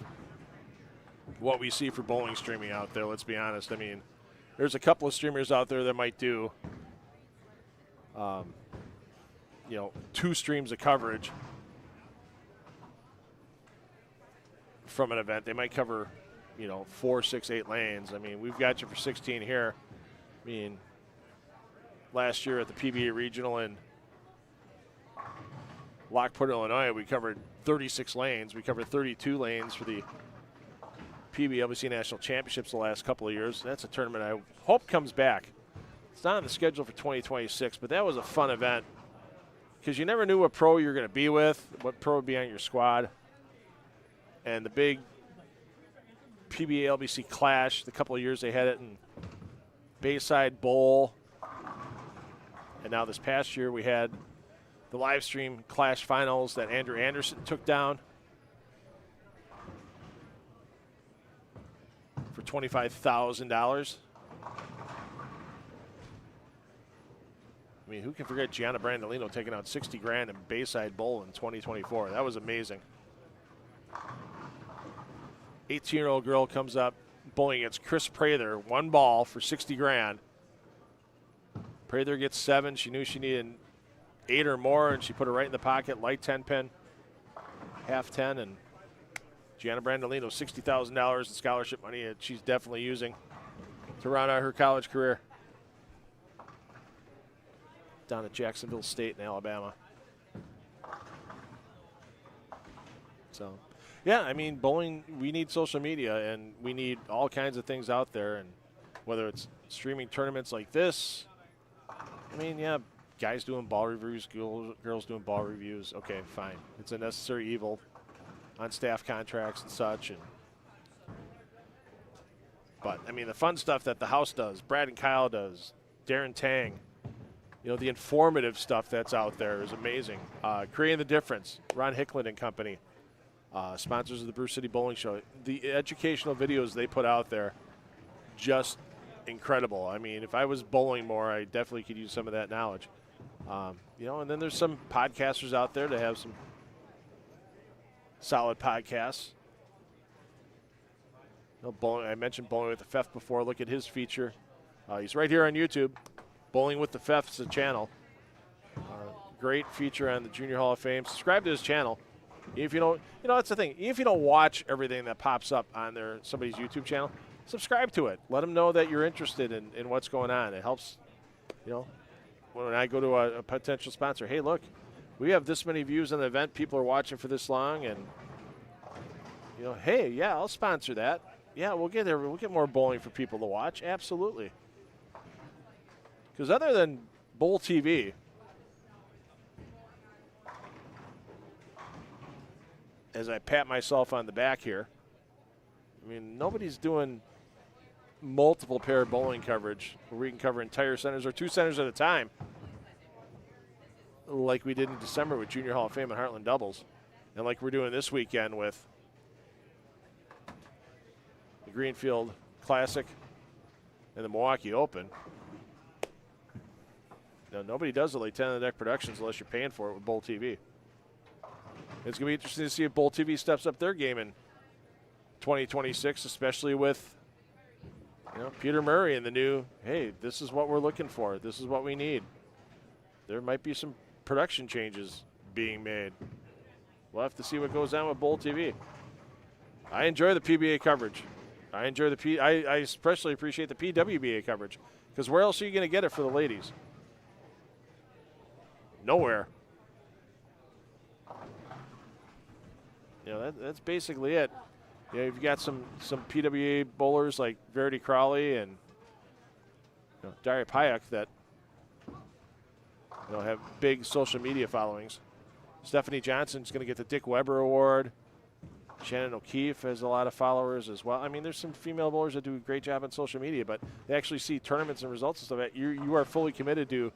what we see for bowling streaming out there, let's be honest. I mean, there's a couple of streamers out there that might do, 2 streams of coverage from an event. They might cover, 4, 6, 8 lanes. I mean, we've got you for 16 here. I mean, last year at the PBA Regional in Lockport, Illinois, we covered 36 lanes. We covered 32 lanes for the PBA LBC National Championships the last couple of years. That's a tournament I hope comes back. It's not on the schedule for 2026, but that was a fun event because you never knew what pro you were going to be with, what pro would be on your squad. And the big PBA LBC Clash, the couple of years they had it in Bayside Bowl. And now this past year we had the live stream Clash finals that Andrew Anderson took down for $25,000. I mean, who can forget Gianna Brandolino taking out 60 grand in Bayside Bowl in 2024? That was amazing. 18-year-old girl comes up bowling against Chris Prather, 1 ball for 60 grand. Prather gets 7. She knew she needed 8 or more, and she put it right in the pocket, light 10 pin, half 10, and Gianna Brandolino, $60,000 in scholarship money that she's definitely using to round out her college career down at Jacksonville State in Alabama. So, yeah, I mean, bowling, we need social media, and we need all kinds of things out there, and whether it's streaming tournaments like this, I mean, yeah, guys doing ball reviews, girls doing ball reviews, okay, fine. It's a necessary evil on staff contracts and such. But, I mean, the fun stuff that the house does, Brad and Kyle does, Darren Tang, the informative stuff that's out there is amazing. Creating the Difference, Ron Hicklin and company, sponsors of the Brew City Bowling Show. The educational videos they put out there, just incredible. I mean, if I was bowling more, I definitely could use some of that knowledge. And then there's some podcasters out there that have some solid podcasts. I mentioned Bowling with the Fef before. Look at his feature. He's right here on YouTube. Bowling with the Fef is a channel. Great feature on the Junior Hall of Fame. Subscribe to his channel. If you don't, that's the thing. If you don't watch everything that pops up on somebody's YouTube channel, subscribe to it. Let them know that you're interested in what's going on. It helps, when I go to a potential sponsor, hey, look, we have this many views on the event. People are watching for this long, and, hey, yeah, I'll sponsor that. Yeah, we'll get there. We'll get more bowling for people to watch. Absolutely. Because other than Bowl TV, as I pat myself on the back here, I mean, nobody's doing multiple pair bowling coverage where we can cover entire centers or 2 centers at a time like we did in December with Junior Hall of Fame and Heartland Doubles, and like we're doing this weekend with the Greenfield Classic and the Milwaukee Open. Nobody does the Lieutenant of the Deck Productions unless you're paying for it with Bowl TV. It's going to be interesting to see if Bowl TV steps up their game in 2026, especially with Peter Murray and the new, hey, this is what we're looking for. This is what we need. There might be some production changes being made. We'll have to see what goes on with Bowl TV. I enjoy the PBA coverage. I especially appreciate the PWBA coverage, because where else are you going to get it for the ladies? Nowhere. That's basically it. You've got some PWA bowlers like Verity Crowley and Daria Payak that have big social media followings. Stephanie Johnson's going to get the Dick Weber Award. Shannon O'Keefe has a lot of followers as well. I mean, there's some female bowlers that do a great job on social media, but they actually see tournaments and results and stuff. That you are fully committed to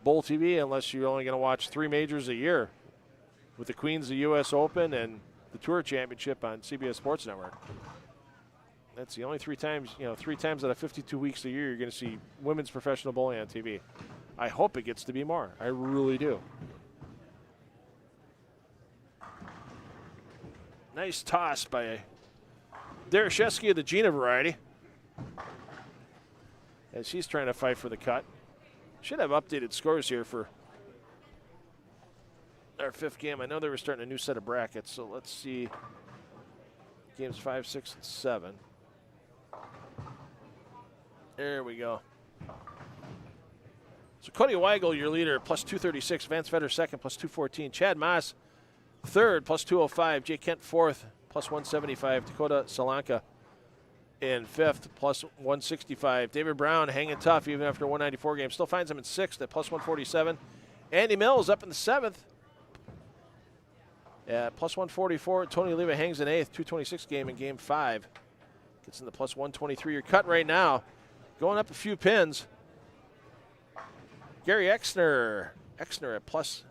bowl TV unless you're only going to watch 3 majors a year, with the Queens, the U.S. Open, and the Tour Championship on CBS Sports Network. That's the only 3 times, 3 times out of 52 weeks a year you're going to see women's professional bowling on TV. I hope it gets to be more. I really do. Nice toss by Dereshevsky of the Gina variety. As she's trying to fight for the cut. Should have updated scores here for our 5th game. I know they were starting a new set of brackets, so let's see. Games 5, 6, and 7. There we go. So Cody Weigel, your leader, plus 236. Vance Vetter, second, plus 214. Chad Moss, third, plus 205. Jay Kent, fourth, plus 175. Dakota Solanka in fifth, plus 165. David Brown hanging tough even after a 194 game. Still finds him in sixth at plus 147. Andy Mills up in the seventh at plus 144. Tony Oliva hangs in eighth, 226 game in game 5. Gets in the plus 123. Your cut right now, going up a few pins. Gary Exner at plus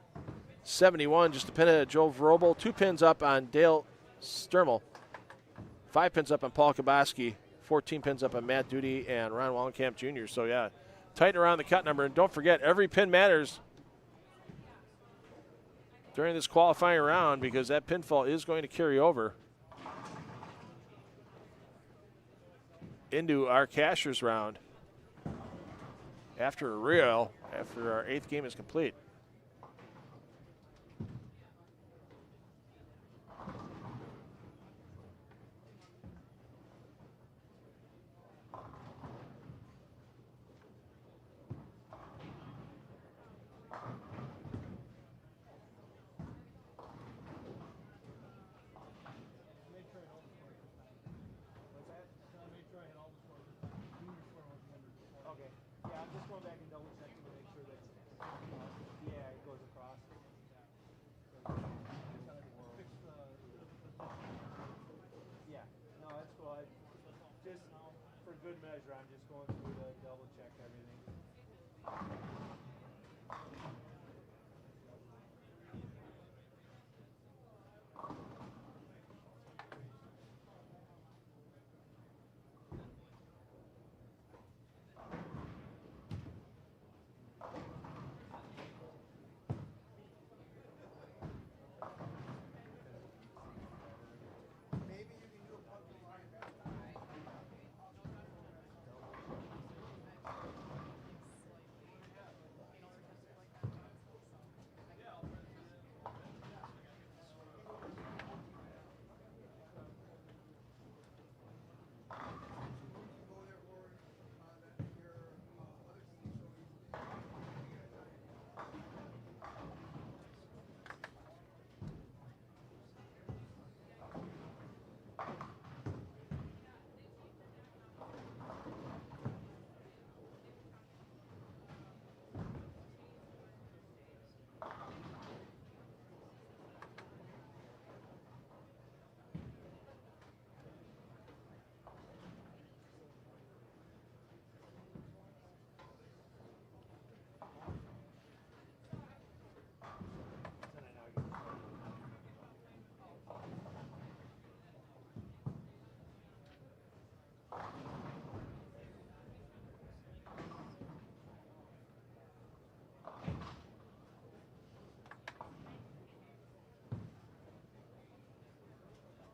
71, just a pin at Joe Vrobel. 2 pins up on Dale Sturmel. 5 pins up on Paul Kaboski. 14 pins up on Matt Duty and Ron Wallenkamp Jr. So, yeah, tighten around the cut number. And don't forget, every pin matters during this qualifying round because that pinfall is going to carry over into our cashers round after our 8th game is complete. Good measure. I'm just going through to double check everything.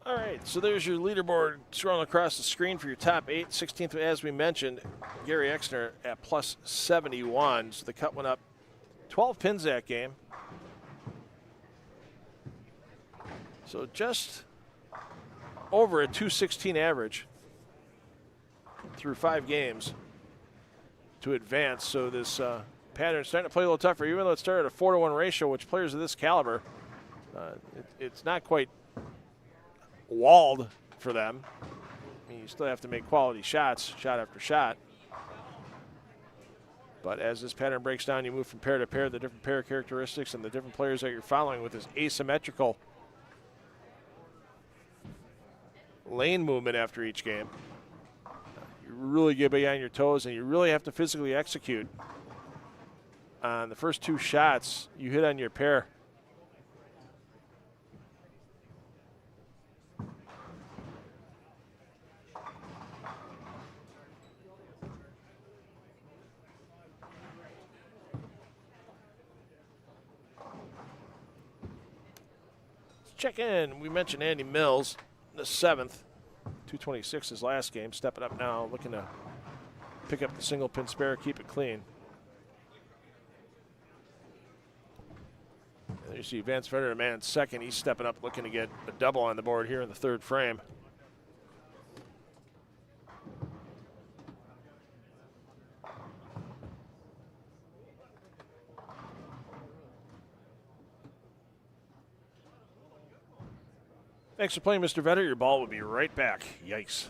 All right, so there's your leaderboard scrolling across the screen for your top 8. 16th, as we mentioned, Gary Exner at plus 71. So the cut went up 12 pins that game. So just over a 216 average through 5 games to advance. So this pattern is starting to play a little tougher, even though it started at a 4-to-1 ratio, which players of this caliber, it's not quite walled for them. I mean, you still have to make quality shots, shot after shot. But as this pattern breaks down, you move from pair to pair, the different pair characteristics and the different players that you're following with this asymmetrical lane movement after each game. You really get on your toes, and you really have to physically execute. On the first 2 shots, you hit on your pair. Check in. We mentioned Andy Mills, the 7th, 226 his last game, stepping up now, looking to pick up the single pin spare, keep it clean. And there you see Vance Vetter, man, in second. He's stepping up, looking to get a double on the board here in the 3rd frame. Thanks for playing, Mr. Vetter. Your ball will be right back. Yikes.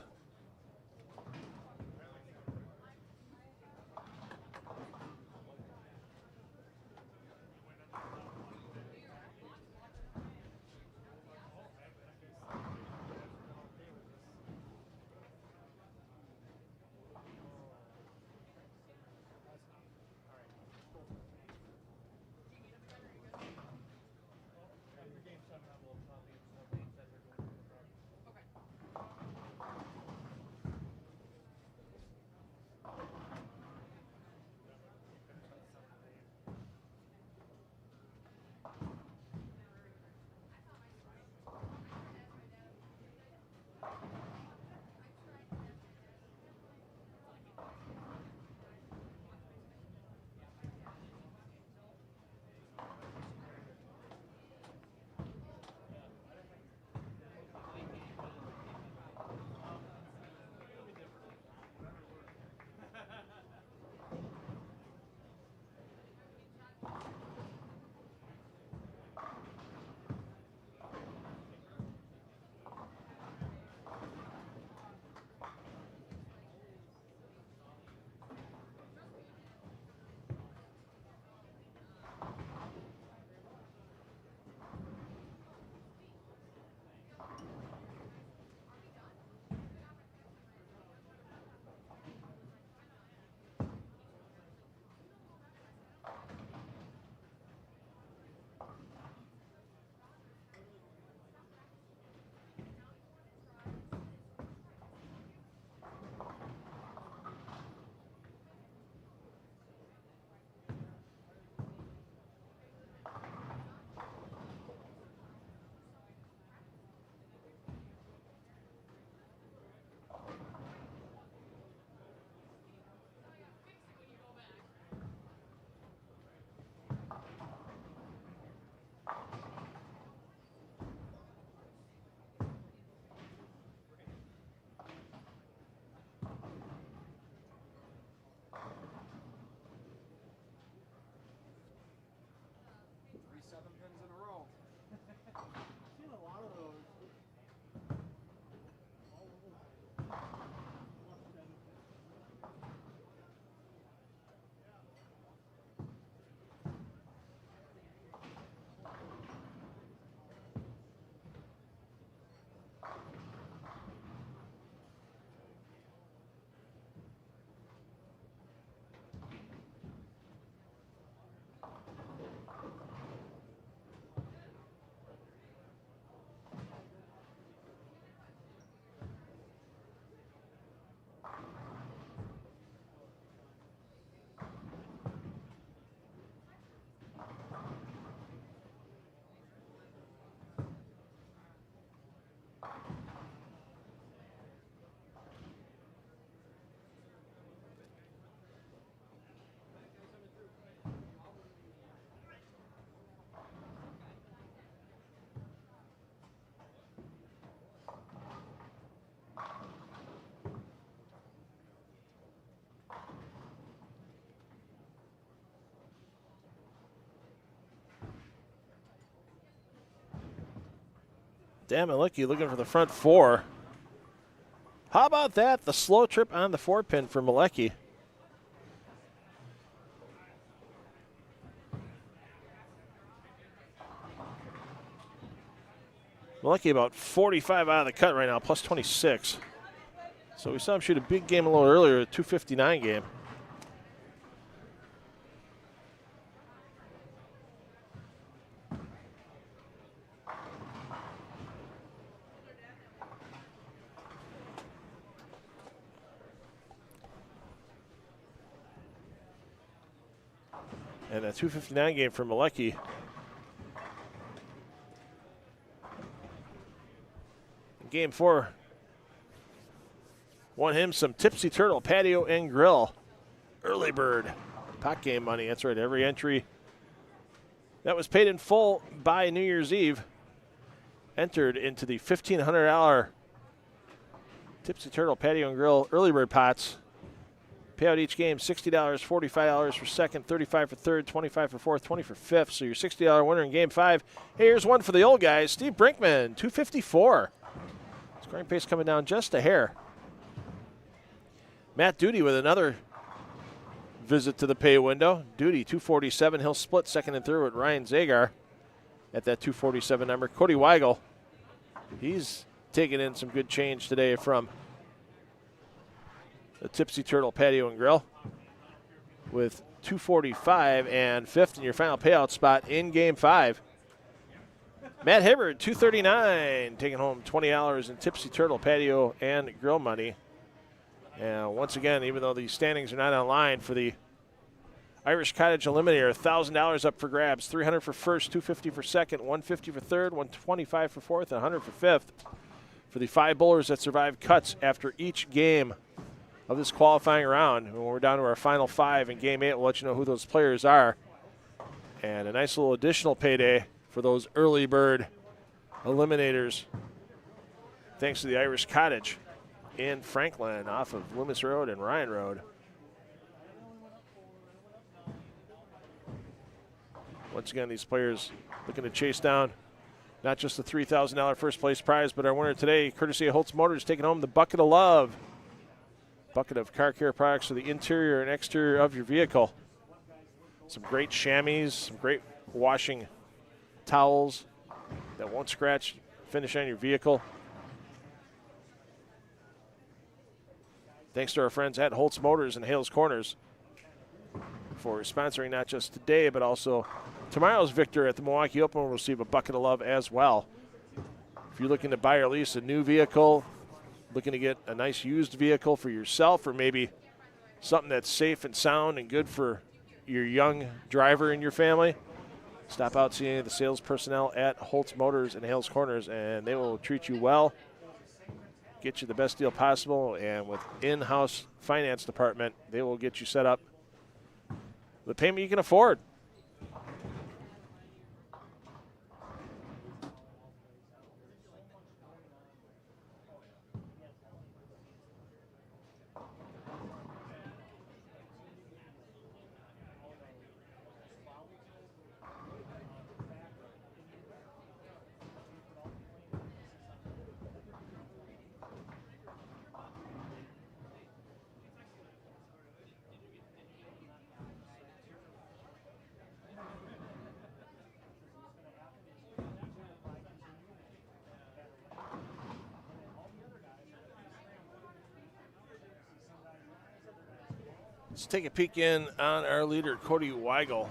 Damn it, Malecki looking for the front 4. How about that? The slow trip on the 4-pin for Malecki. Lucky about 45 out of the cut right now, plus 26. So we saw him shoot a big game a little earlier, a 259 game. And a 259 game for Malecki. Game 4 won him some Tipsy Turtle Patio and Grill. Early bird pot game money. That's right, every entry that was paid in full by New Year's Eve entered into the $1,500 Tipsy Turtle Patio and Grill early bird pots. Payout each game, $60, $45 for second, $35 for third, $25 for fourth, $20 for fifth. So your $60 winner in game 5. Hey, here's one for the old guys. Steve Brinkman, 254. Scoring pace coming down just a hair. Matt Duty with another visit to the pay window. Duty, 247. He'll split second and third with Ryan Zagar at that 247 number. Cody Weigel, he's taking in some good change today from the Tipsy Turtle Patio and Grill with 245 and fifth in your final payout spot in game 5. Matt Hibbard, 239, taking home $20 in Tipsy Turtle Patio and Grill money. And once again, even though the standings are not online for the Irish Cottage Eliminator, $1,000 up for grabs, $300 for first, $250 for second, $150 for third, $125 for fourth, and $100 for fifth. For the 5 bowlers that survive cuts after each game of this qualifying round. When we're down to our final 5 in game 8, we'll let you know who those players are. And a nice little additional payday for those early bird eliminators, thanks to the Irish Cottage in Franklin off of Loomis Road and Ryan Road. Once again, these players looking to chase down not just the $3,000 first place prize, but our winner today, courtesy of Holtz Motors, taking home the bucket of love. Bucket of car care products for the interior and exterior of your vehicle. Some great chamois, some great washing towels that won't scratch finish on your vehicle. Thanks to our friends at Holtz Motors and Hales Corners for sponsoring not just today, but also tomorrow's victor at the Milwaukee Open will receive a bucket of love as well. If you're looking to buy or lease a new vehicle, looking to get a nice used vehicle for yourself, or maybe something that's safe and sound and good for your young driver in your family, stop out, see any of the sales personnel at Holtz Motors and Hales Corners, and they will treat you well, get you the best deal possible, and with in-house finance department, they will get you set up the payment you can afford. Let's take a peek in on our leader, Cody Weigel.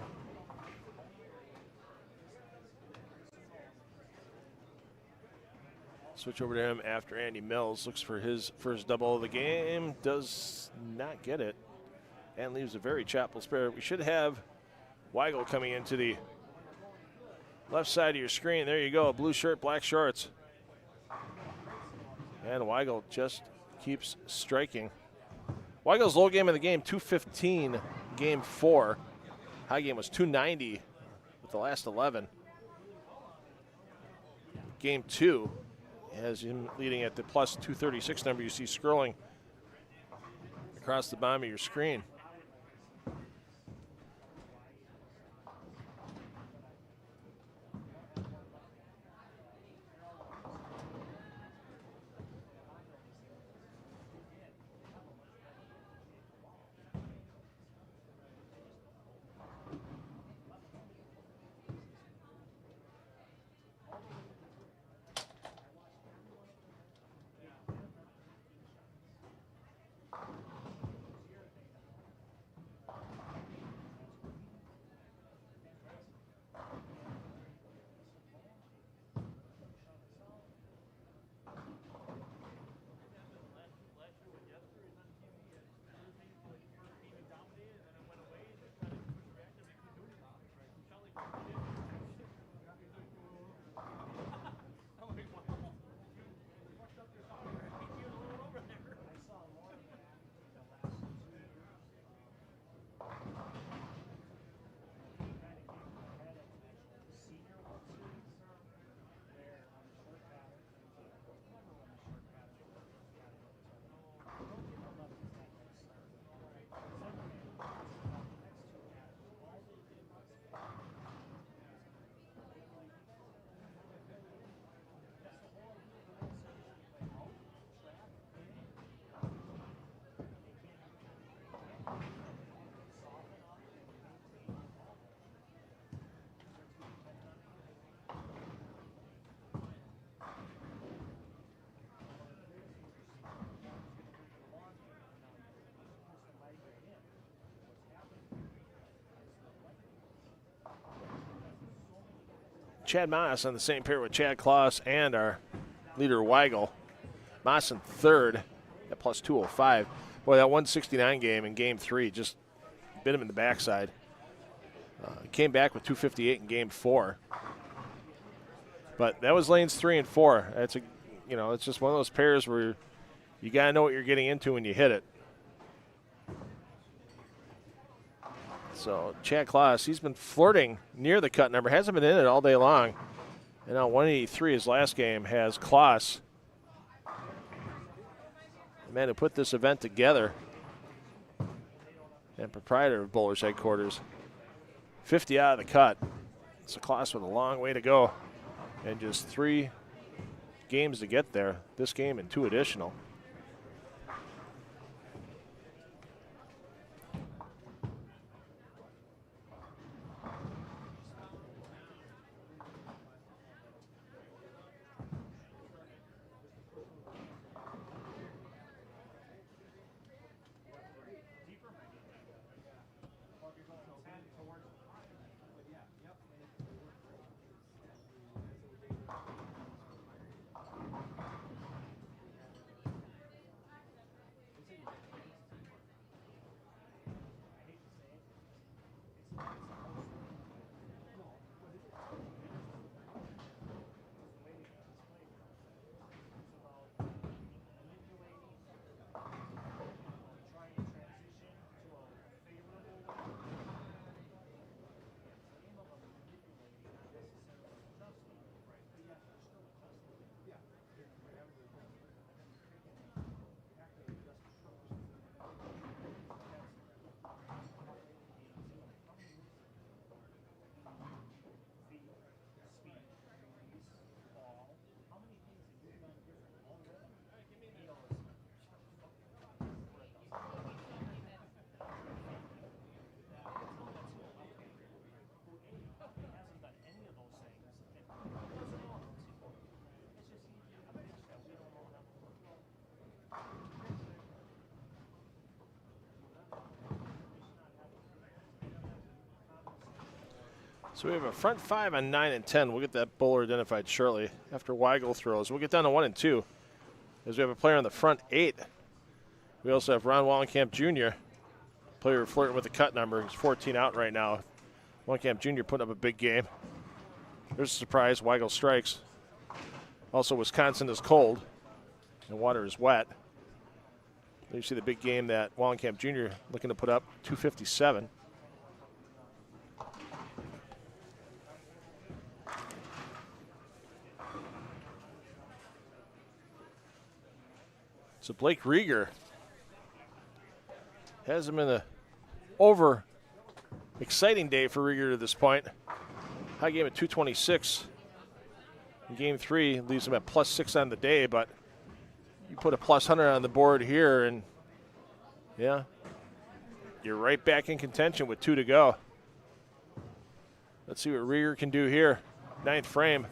Switch over to him after Andy Mills. Looks for his first double of the game. Does not get it. And leaves a very chappable spare. We should have Weigel coming into the left side of your screen. There you go. Blue shirt, black shorts. And Weigel just keeps striking. Weigel's low game of the game, 215, game 4. High game was 290 with the last 11. Game 2 has him leading at the plus 236 number you see scrolling across the bottom of your screen. Chad Moss on the same pair with Chad Kloss and our leader Weigel. Moss in third at plus 205. Boy, that 169 game in game 3 just bit him in the backside. Came back with 258 in game 4. But that was lanes 3 and 4. That's it's just one of those pairs where you got to know what you're getting into when you hit it. So Chad Kloss, he's been flirting near the cut number, hasn't been in it all day long. And now 183, his last game, has Kloss, the man who put this event together and proprietor of Bowlers Headquarters. 50 out of the cut. So Kloss with a long way to go and just 3 games to get there. This game and 2 additional. So we have a front 5 on 9 and 10. We'll get that bowler identified shortly after Weigel throws. We'll get down to 1 and 2 as we have a player on the front 8. We also have Ron Wallenkamp Jr., player flirting with the cut number. He's 14 out right now. Wallenkamp Jr. putting up a big game. There's a surprise. Weigel strikes. Also, Wisconsin is cold and water is wet. There you see the big game that Wallenkamp Jr. looking to put up, 257. So Blake Rieger has him in a exciting day for Rieger to this point. High game at 226. In game 3 leaves him at plus 6 on the day, but you put a plus 100 on the board here and yeah, you're right back in contention with 2 to go. Let's see what Rieger can do here. 9th frame.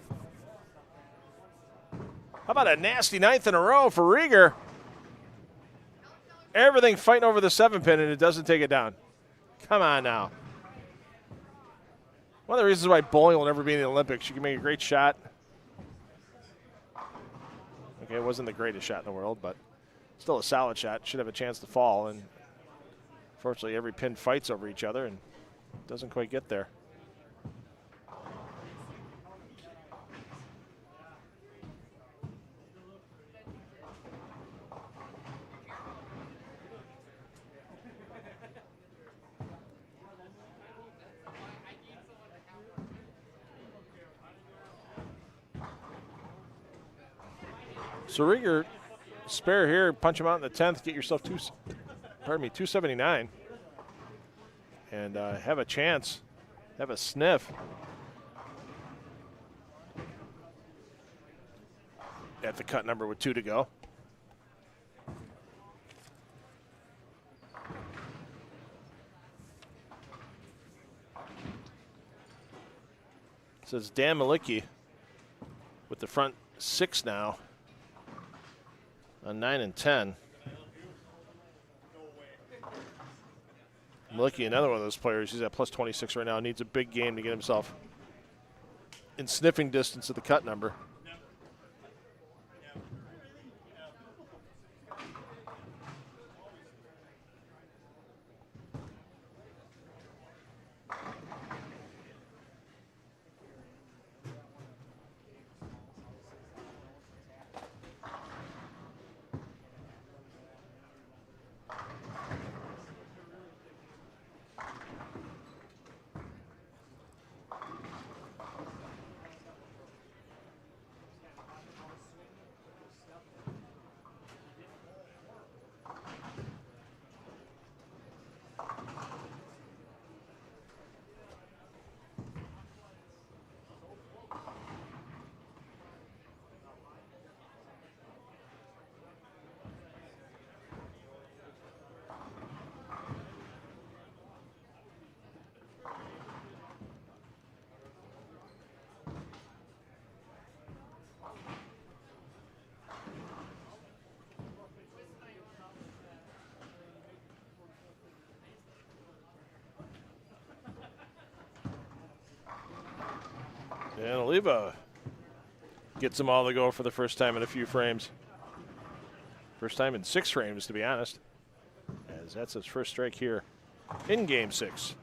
How about a nasty 9th in a row for Rieger? Everything fighting over the 7-pin, and it doesn't take it down. Come on now. One of the reasons why bowling will never be in the Olympics, you can make a great shot. Okay, it wasn't the greatest shot in the world, but still a solid shot. Should have a chance to fall, and unfortunately every pin fights over each other and doesn't quite get there. So Rieger, spare here, punch him out in the 10th, get yourself 279, and have a chance, have a sniff at the cut number with 2 to go. So it's Dan Malicki with the front 6 now. On 9 and 10. Malicki, another one of those players. He's at plus 26 right now. Needs a big game to get himself in sniffing distance of the cut number. And Oliva gets them all to go for the first time in a few frames. First time in 6 frames, to be honest, as that's his first strike here in Game 6.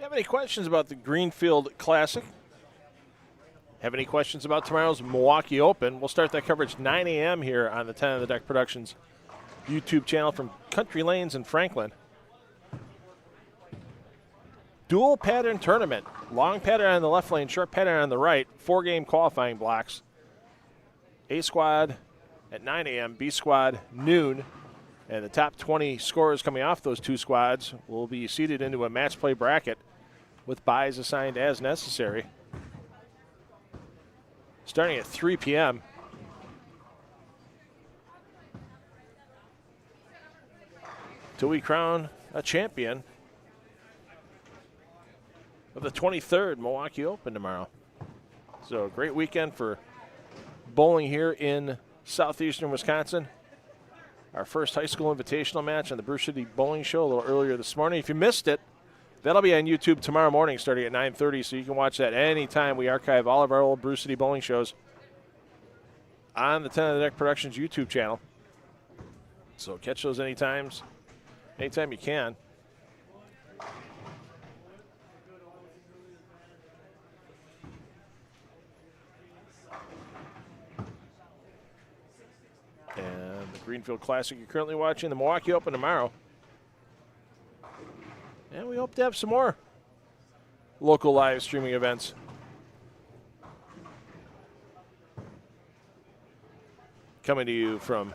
Have any questions about the Greenfield Classic? Have any questions about tomorrow's Milwaukee Open? We'll start that coverage 9 a.m. here on the 10 on the Deck Productions YouTube channel from Country Lanes in Franklin. Dual pattern tournament. Long pattern on the left lane, short pattern on the right. 4-game qualifying blocks. A squad at 9 a.m., B squad noon. And the top 20 scorers coming off those 2 squads will be seated into a match play bracket with buys assigned as necessary. Starting at 3 p.m. till we crown a champion of the 23rd Milwaukee Open tomorrow. So a great weekend for bowling here in southeastern Wisconsin. Our first high school invitational match on the Bruce City Bowling Show a little earlier this morning. If you missed it, that'll be on YouTube tomorrow morning starting at 9:30, so you can watch that anytime. We archive all of our old Bruce City Bowling shows on the 10 on the Deck Productions YouTube channel. So catch those anytime you can. And the Greenfield Classic you're currently watching, the Milwaukee Open tomorrow. And we hope to have some more local live streaming events. Coming to you from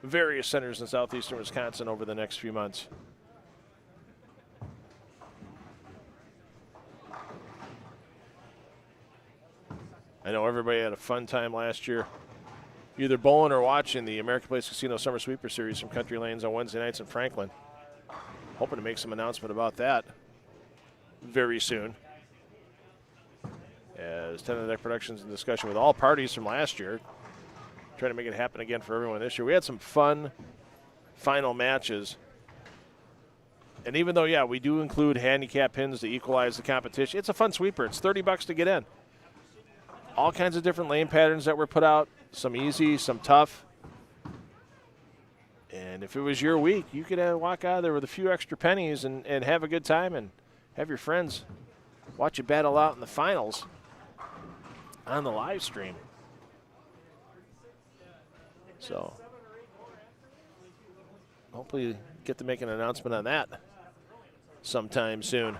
various centers in southeastern Wisconsin over the next few months. I know everybody had a fun time last year, either bowling or watching the American Place Casino Summer Sweeper Series from Country Lanes on Wednesday nights in Franklin. Hoping to make some announcement about that very soon. As 10 on the Deck Productions in discussion with all parties from last year, trying to make it happen again for everyone this year. We had some fun final matches. And even though, yeah, we do include handicap pins to equalize the competition, it's a fun sweeper. It's $30 to get in. All kinds of different lane patterns that were put out, some easy, some tough. And if it was your week, you could walk out of there with a few extra pennies and have a good time and have your friends watch you battle out in the finals on the live stream. So hopefully get to make an announcement on that sometime soon.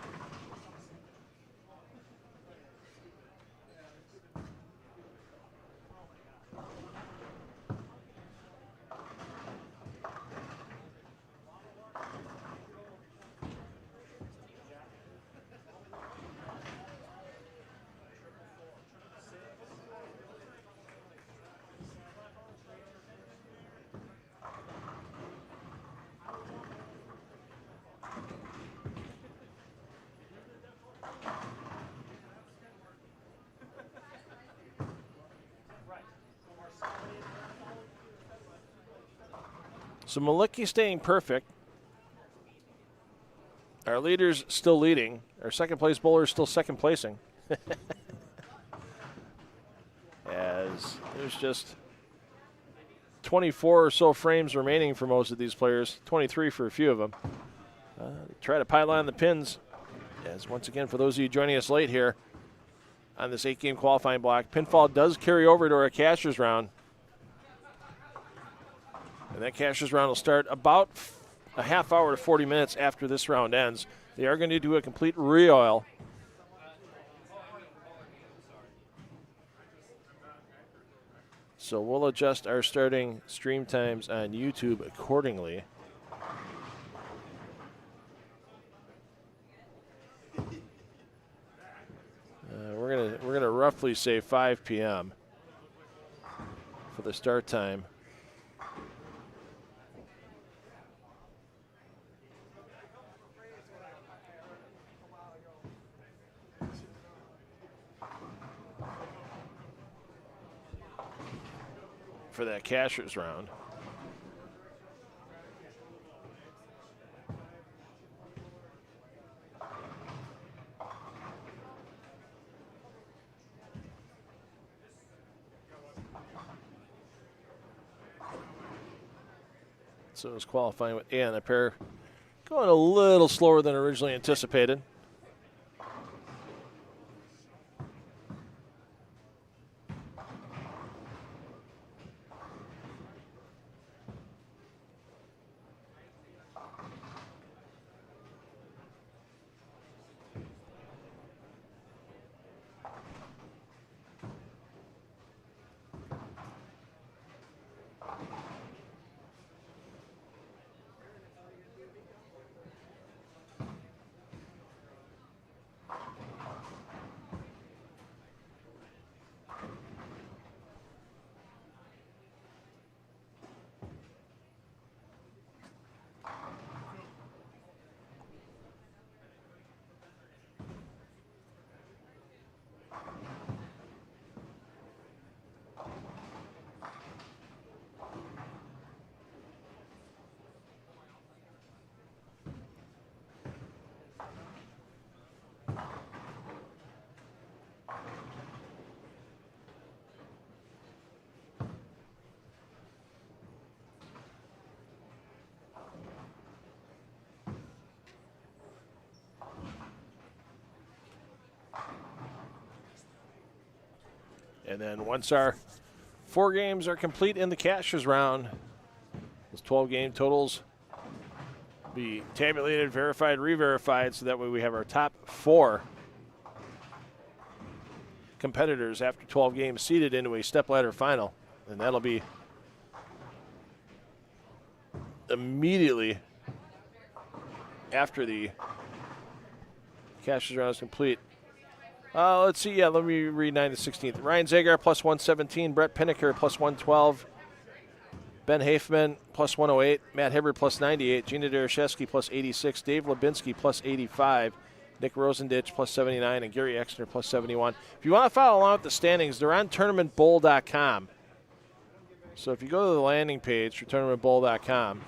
So Malicki staying perfect. Our leader's still leading. Our second place bowler is still second placing. As there's just 24 or so frames remaining for most of these players, 23 for a few of them. Try to pile on the pins. As once again, for those of you joining us late here on this 8-game qualifying block, pinfall does carry over to our cashers round. And that cashers round will start about a half hour to 40 minutes after this round ends. They are going to do a complete re-oil. So we'll adjust our starting stream times on YouTube accordingly. We're gonna roughly say 5 p.m. for the start time. For that cashers round. So it's qualifying with A on the pair, going a little slower than originally anticipated. And then once our 4 games are complete in the cashers round, those 12-game totals be tabulated, verified, re-verified, so that way we have our top 4 competitors after 12 games seeded into a stepladder final. And that'll be immediately after the cashers round is complete. Let's see. Yeah, let me read 9 to 16th. Ryan Zagar plus 117. Brett Pinnaker plus 112. Ben Hafman plus 108. Matt Hibbard plus 98. Gina Dereshevsky plus 86. Dave Lubinsky plus 85. Nick Rosendich plus 79. And Gary Exner plus 71. If you want to follow along with the standings, they're on tournamentbowl.com. So if you go to the landing page for tournamentbowl.com,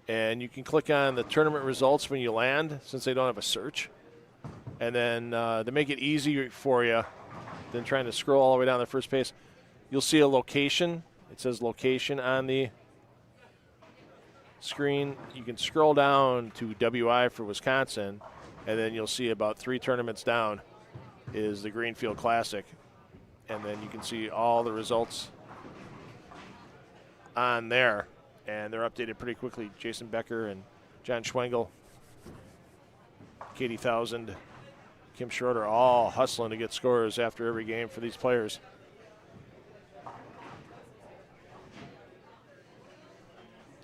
and you can click on the tournament results when you land, since they don't have a search. And then to make it easy for you than trying to scroll all the way down the first page, you'll see a location. It says location on the screen. You can scroll down to WI for Wisconsin, and then you'll see about 3 tournaments down is the Greenfield Classic. And then you can see all the results on there. And they're updated pretty quickly. Jason Becker and John Schwengel, Katie Thousand, Kim Schroeder, all hustling to get scores after every game for these players.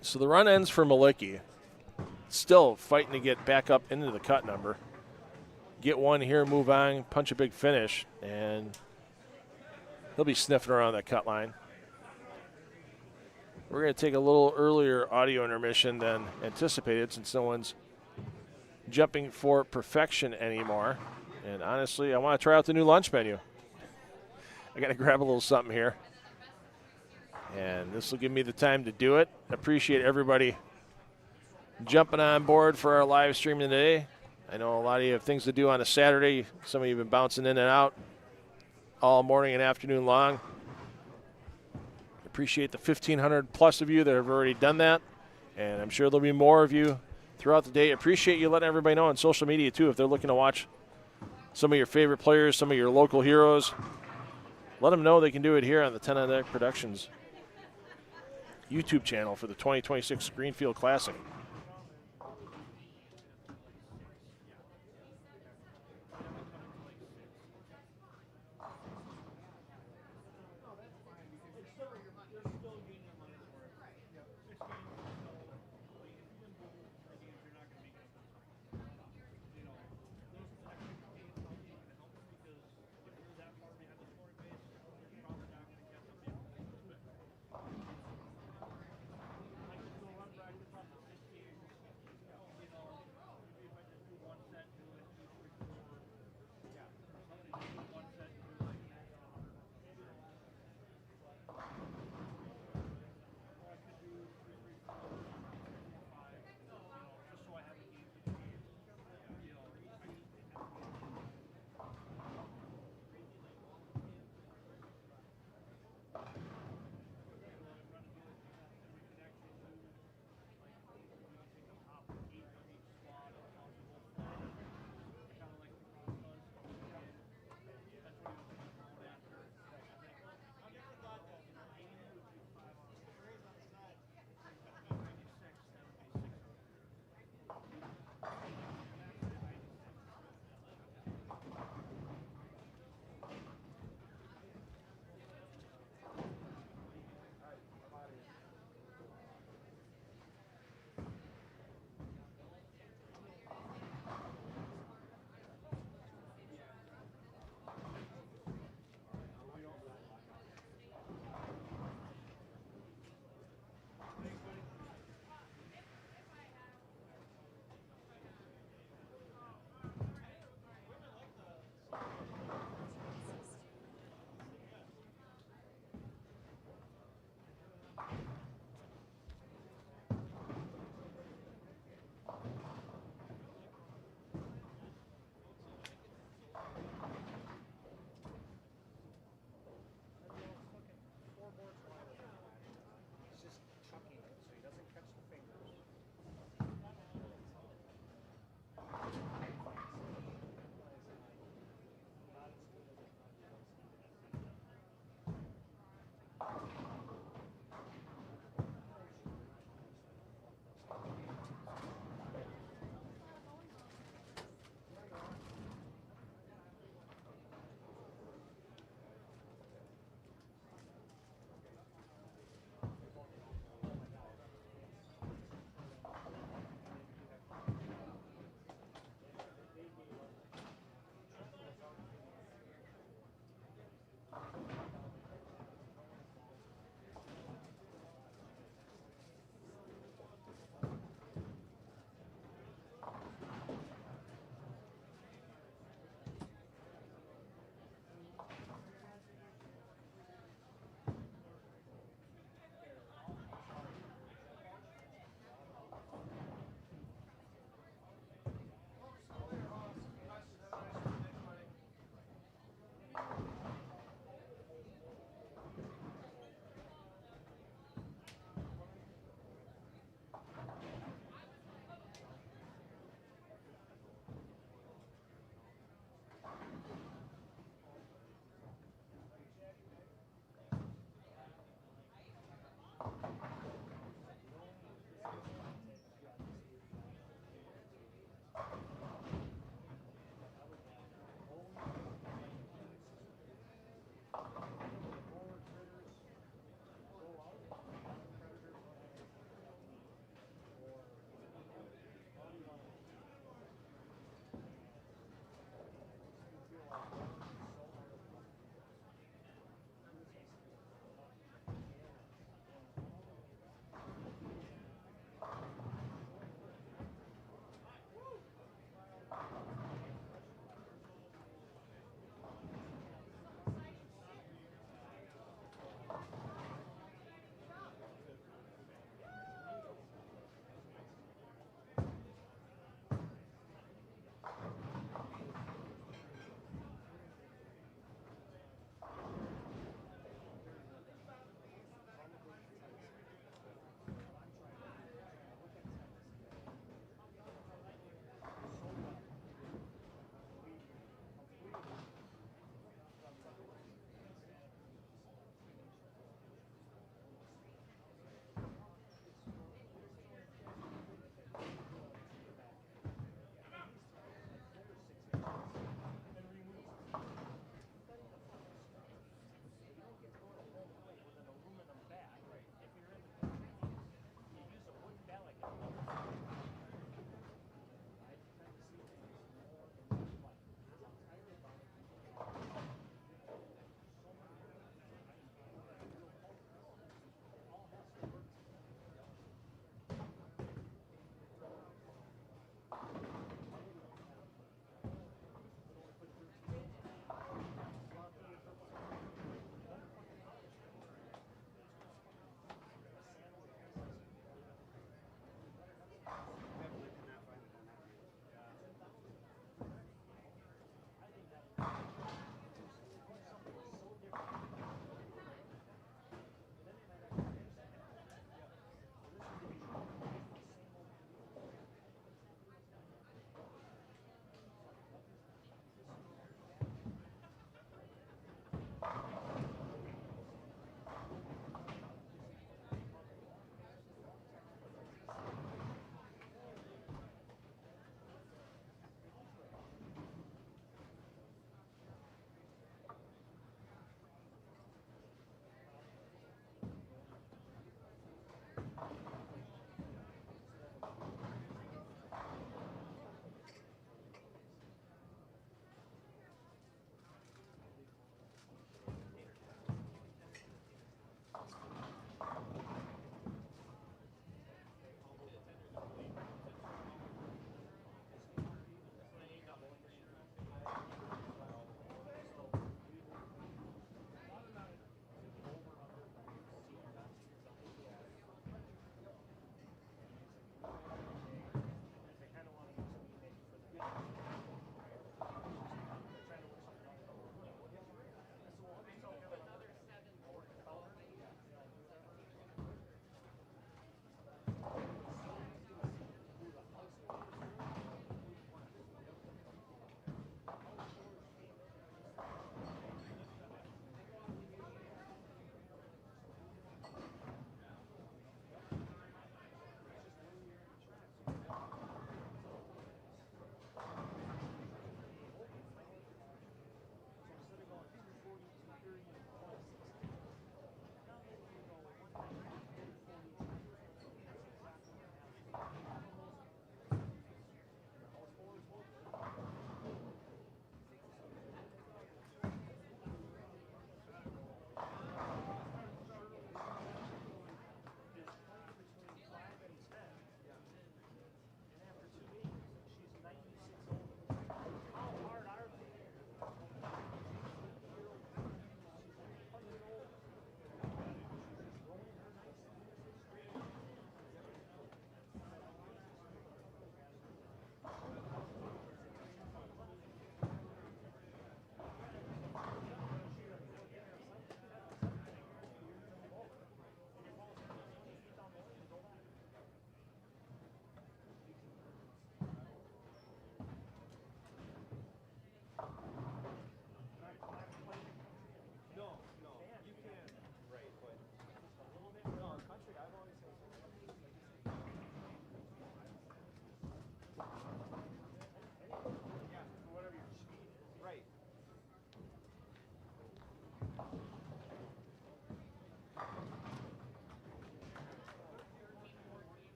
So the run ends for Malicki. Still fighting to get back up into the cut number. Get one here, move on, punch a big finish, and he'll be sniffing around that cut line. We're going to take a little earlier audio intermission than anticipated, since no one's jumping for perfection anymore. And honestly, I want to try out the new lunch menu. I got to grab a little something here. And this will give me the time to do it. Appreciate everybody jumping on board for our live streaming today. I know a lot of you have things to do on a Saturday. Some of you have been bouncing in and out all morning and afternoon long. Appreciate the 1,500 plus of you that have already done that. And I'm sure there'll be more of you throughout the day. Appreciate you letting everybody know on social media, too, if they're looking to watch some of your favorite players, some of your local heroes. Let them know they can do it here on the 10 on Deck Productions YouTube channel for the 2026 Greenfield Classic.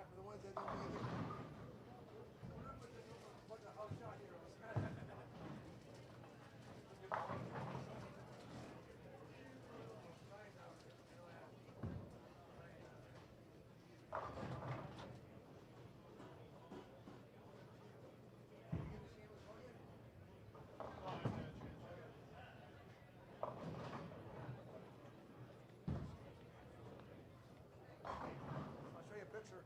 For the ones that don't make it. Bunch of house shot heroes. I'll show you a picture.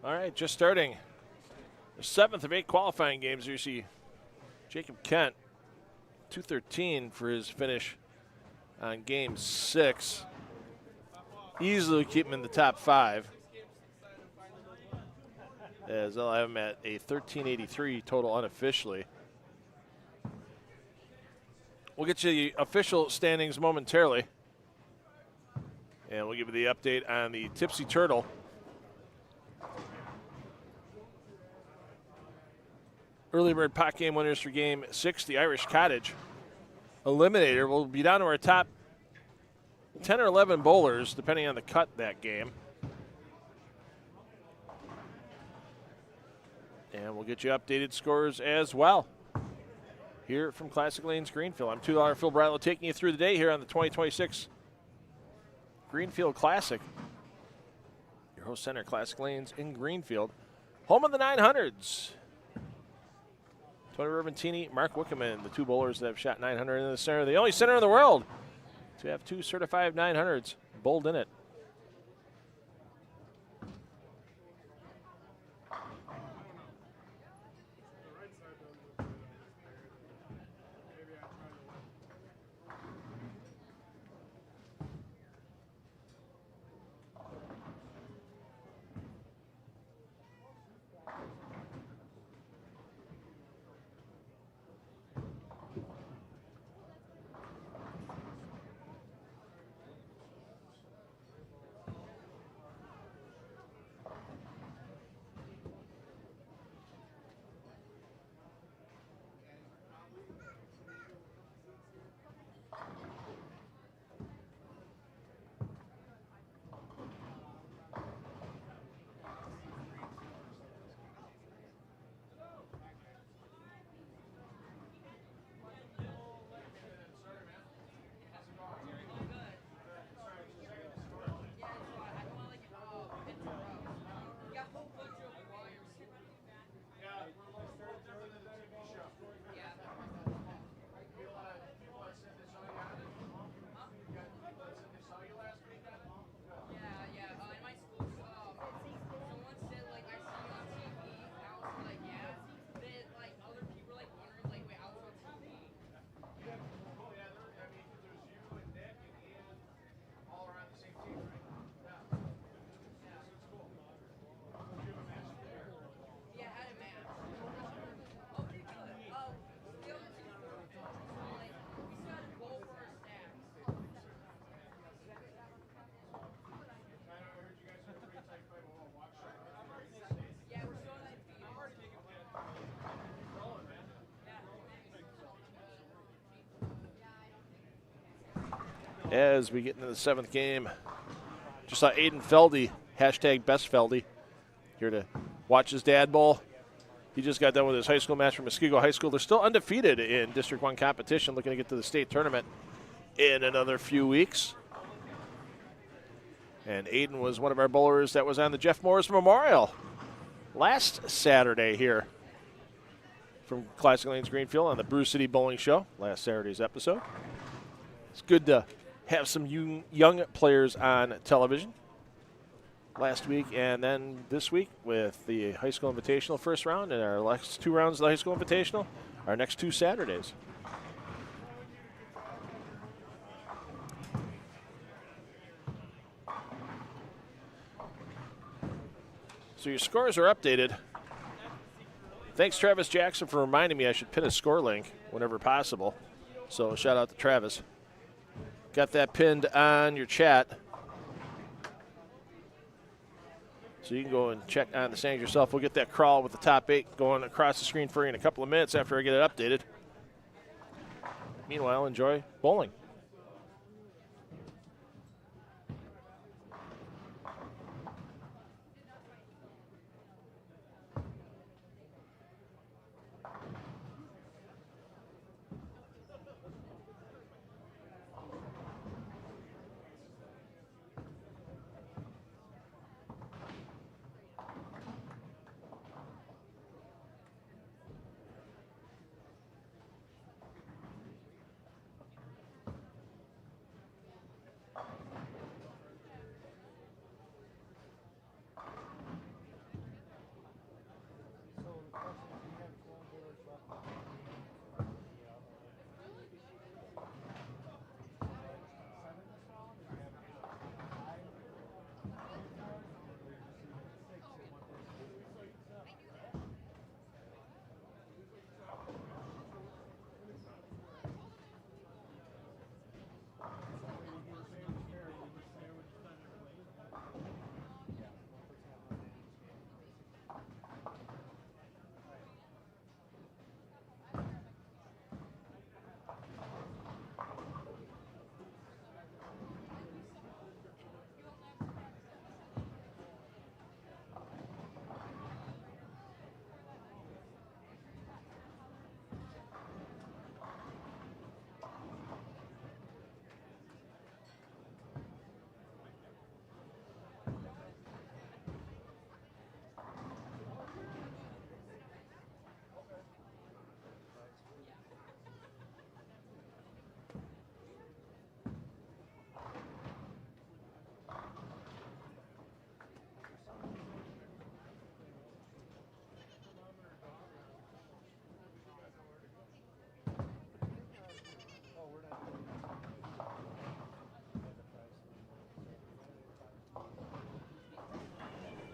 All right, just starting the 7th of 8 qualifying games. You see Jacob Kent, 213 for his finish on game 6. Easily keep him in the top 5. As I'll have him at a 1383 total unofficially. We'll get you the official standings momentarily. And we'll give you the update on the Tipsy Turtle. Early bird pot game winners for game 6, the Irish Cottage Eliminator. Will be down to our top 10 or 11 bowlers, depending on the cut that game. And we'll get you updated scores as well here from Classic Lanes Greenfield. I'm $2 Phil Brylow taking you through the day here on the 2026 Greenfield Classic. Your host center, Classic Lanes in Greenfield. Home of the 900s. Tony Rubintini, Mark Wickerman, the 2 bowlers that have shot 900 in the center. The only center in the world to have 2 certified 900s bowled in it. As we get into the 7th game, just saw Aiden Feldy, hashtag best Feldy, here to watch his dad bowl. He just got done with his high school match from Muskego High School. They're still undefeated in District 1 competition, looking to get to the state tournament in another few weeks. And Aiden was one of our bowlers that was on the Jeff Morris Memorial last Saturday here from Classic Lanes Greenfield on the Brew City Bowling Show, last Saturday's episode. It's good to have some young players on television last week and then this week with the High School Invitational first round and our last 2 rounds of the High School Invitational, our next 2 Saturdays. So your scores are updated. Thanks, Travis Jackson, for reminding me I should pin a score link whenever possible. So shout out to Travis. Got that pinned on your chat. So you can go and check on the standings yourself. We'll get that crawl with the top 8 going across the screen for you in a couple of minutes after I get it updated. Meanwhile, enjoy bowling.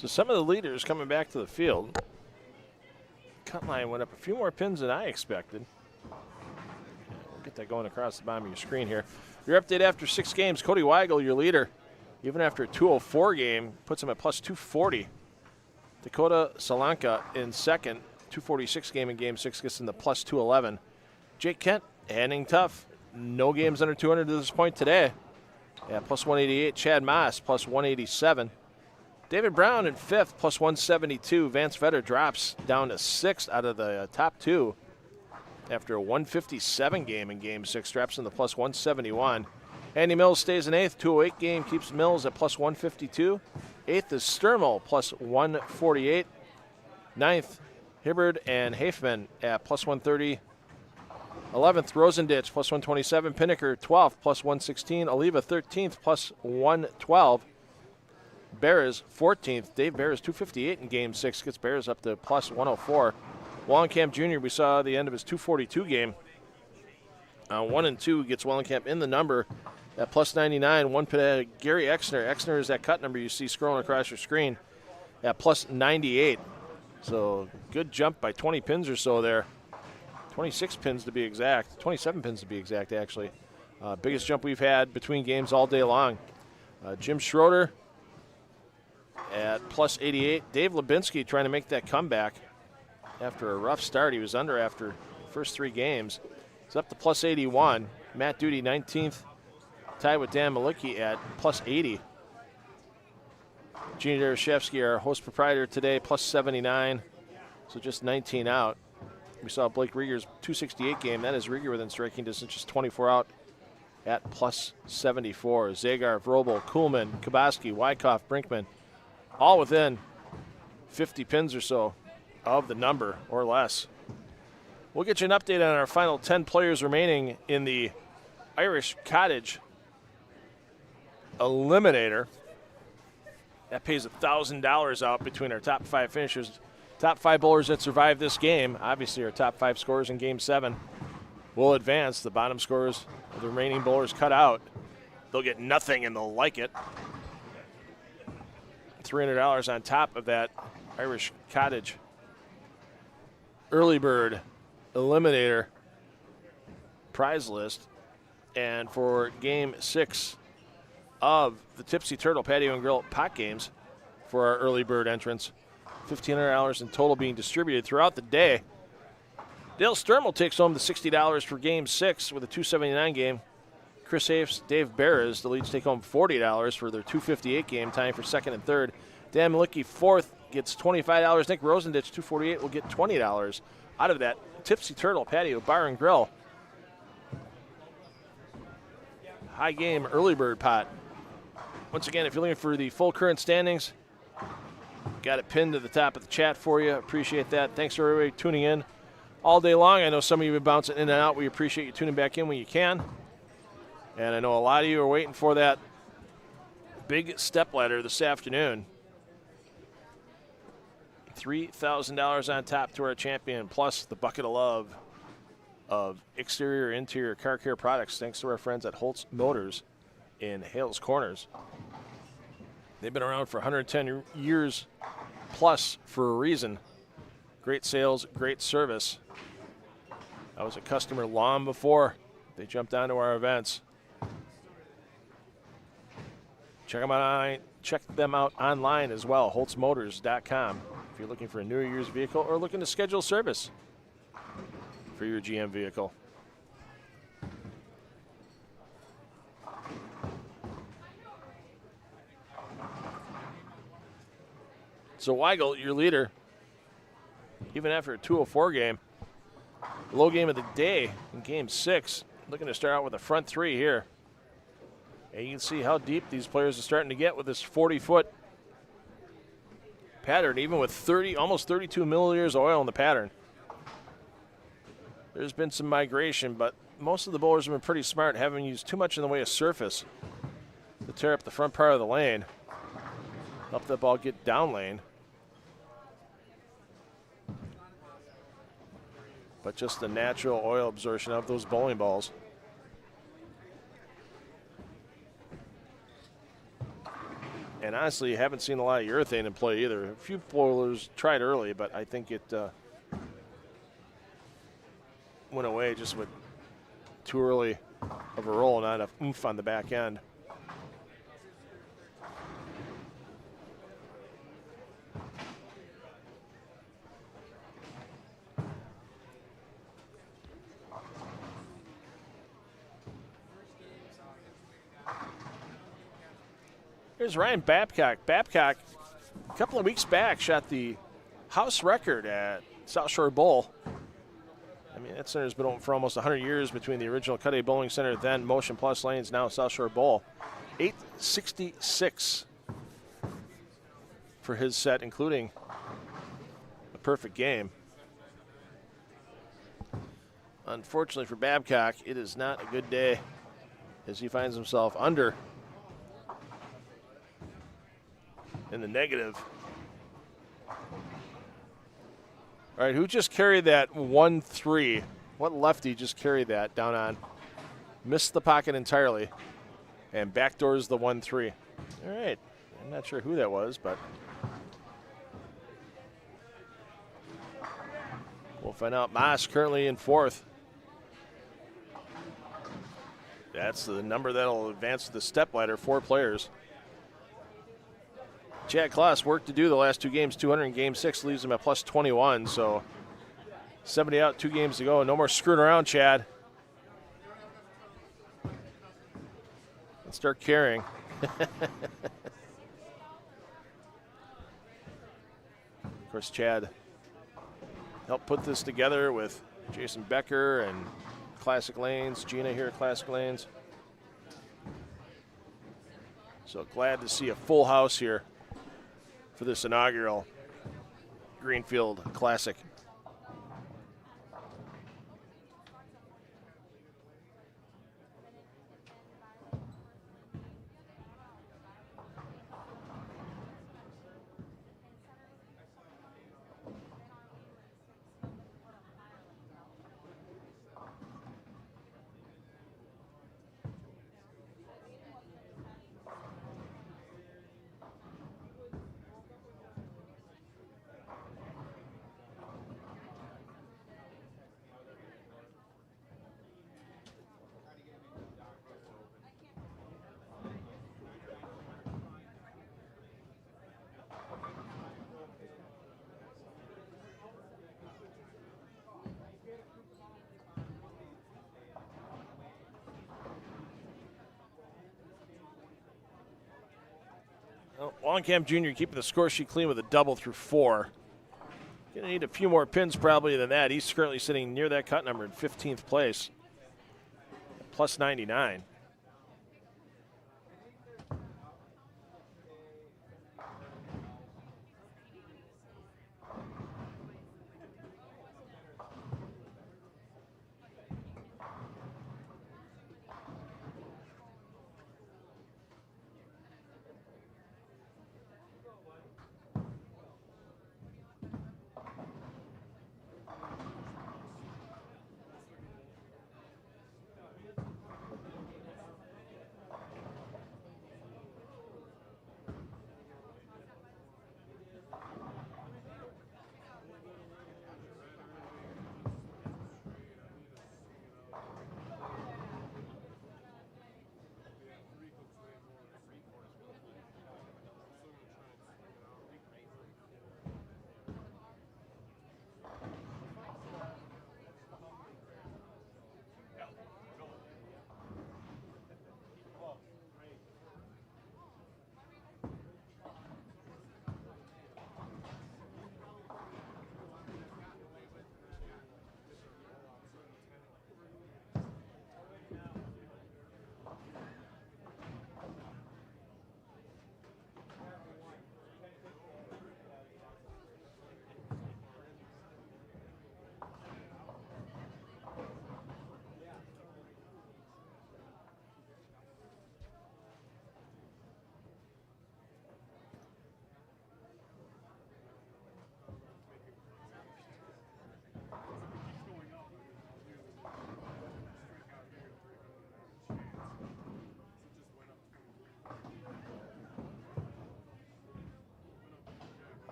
So some of the leaders coming back to the field. Cut line went up a few more pins than I expected. We'll get that going across the bottom of your screen here. Your update after 6 games, Cody Weigel, your leader. Even after a 204 game, puts him at plus 240. Dakota Solanka in second, 246 game in game 6, gets in the plus 211. Jake Kent, handing tough. No games under 200 to this point today. Yeah, plus 188. Chad Moss, plus 187. David Brown in 5th, plus 172. Vance Vetter drops down to 6th out of the top 2 after a 157 game in game 6, drops in the plus 171. Andy Mills stays in 8th, 208 game, keeps Mills at plus 152. 8th is Sturmel, plus 148. 9th, Hibbard and Hafman at plus 130. 11th, Rosenditch, plus 127. Pinnaker, 12th, plus 116. Oliva, 13th, plus 112. Bears, 14th. Dave Bears, 258 in game 6, gets Bears up to plus 104. Wallenkamp Jr., we saw the end of his 242 game. 1 and 2 gets Wallenkamp in the number at plus 99. Gary Exner. Exner is that cut number you see scrolling across your screen at plus 98. So good jump by 20 pins or so there. 26 pins to be exact. 27 pins to be exact, actually. Biggest jump we've had between games all day long. Jim Schroeder at plus 88. Dave Lubinsky trying to make that comeback after a rough start. He was under after the first 3 games. He's up to plus 81. Matt Duty, 19th, tied with Dan Malicki at plus 80. Gene Dereshevsky, our host proprietor today, plus 79. So just 19 out. We saw Blake Rieger's 268 game. That is Rieger within striking distance, just 24 out at plus 74. Zagar, Vrobel, Kuhlman, Kabaski, Wyckoff, Brinkman, all within 50 pins or so of the number or less. We'll get you an update on our final 10 players remaining in the Irish Cottage Eliminator. That pays $1,000 out between our top 5 finishers. Top 5 bowlers that survive this game, obviously our top 5 scorers in Game 7, will advance. The bottom scorers, the remaining bowlers cut out. They'll get nothing and they'll like it. $300 on top of that Irish Cottage Early Bird Eliminator prize list. And for Game 6 of the Tipsy Turtle Patio and Grill pot games for our early bird entrants, $1,500 in total being distributed throughout the day. Dale Sturmel takes home the $60 for Game 6 with a $279 game. Chris Hafes, Dave Beres, the leads take home $40 for their $258 game, tying for second and third. Dan Malicki, 4th, gets $25. Nick Rosenditch, $248, will get $20 out of that Tipsy Turtle Patio Bar and Grill high game early bird pot. Once again, if you're looking for the full current standings, got it pinned to the top of the chat for you. Appreciate that. Thanks for everybody tuning in all day long. I know some of you have been bouncing in and out. We appreciate you tuning back in when you can. And I know a lot of you are waiting for that big step ladder this afternoon. $3,000 on top to our champion, plus the bucket of love of exterior interior car care products, thanks to our friends at Holtz Motors in Hales Corners. They've been around for 110 years plus for a reason. Great sales, great service. I was a customer long before they jumped onto our events. Check them out online as well, holtzmotors.com, if you're looking for a newer year's vehicle or looking to schedule service for your GM vehicle. So Weigel, your leader, even after a 204 game, low game of the day in Game 6, looking to start out with a front 3 here. And you can see how deep these players are starting to get with this 40-foot pattern, even with almost 32 milliliters of oil in the pattern. There's been some migration, but most of the bowlers have been pretty smart, haven't used too much in the way of surface to tear up the front part of the lane, help that ball get down lane. But just the natural oil absorption of those bowling balls. And honestly, you haven't seen a lot of urethane in play either. A few bowlers tried early, but I think it went away just with too early of a roll, not enough oomph on the back end. Here's Ryan Babcock. Babcock, a couple of weeks back, shot the house record at South Shore Bowl. I mean, that center's been open for almost 100 years between the original Cut-A Bowling Center, then Motion Plus Lanes, now South Shore Bowl. 866 for his set, including a perfect game. Unfortunately for Babcock, it is not a good day as he finds himself under in the negative. All right, who just carried that 1-3? What lefty just carried that down on? Missed the pocket entirely and backdoors the 1-3. All right, I'm not sure who that was, but we'll find out. Moss currently in fourth. That's the number that'll advance to the step ladder, 4 players. Chad Kloss work to do the last 2 games, 200 in game 6, leaves him at plus 21, so 70 out, 2 games to go. No more screwing around, Chad. Let's start carrying. Of course, Chad helped put this together with Jason Becker and Classic Lanes, Gina here at Classic Lanes. So glad to see a full house here for this inaugural Greenfield Classic. Wallenkamp Jr. keeping the score sheet clean with a double through 4. Going to need a few more pins probably than that. He's currently sitting near that cut number in 15th place, plus 99.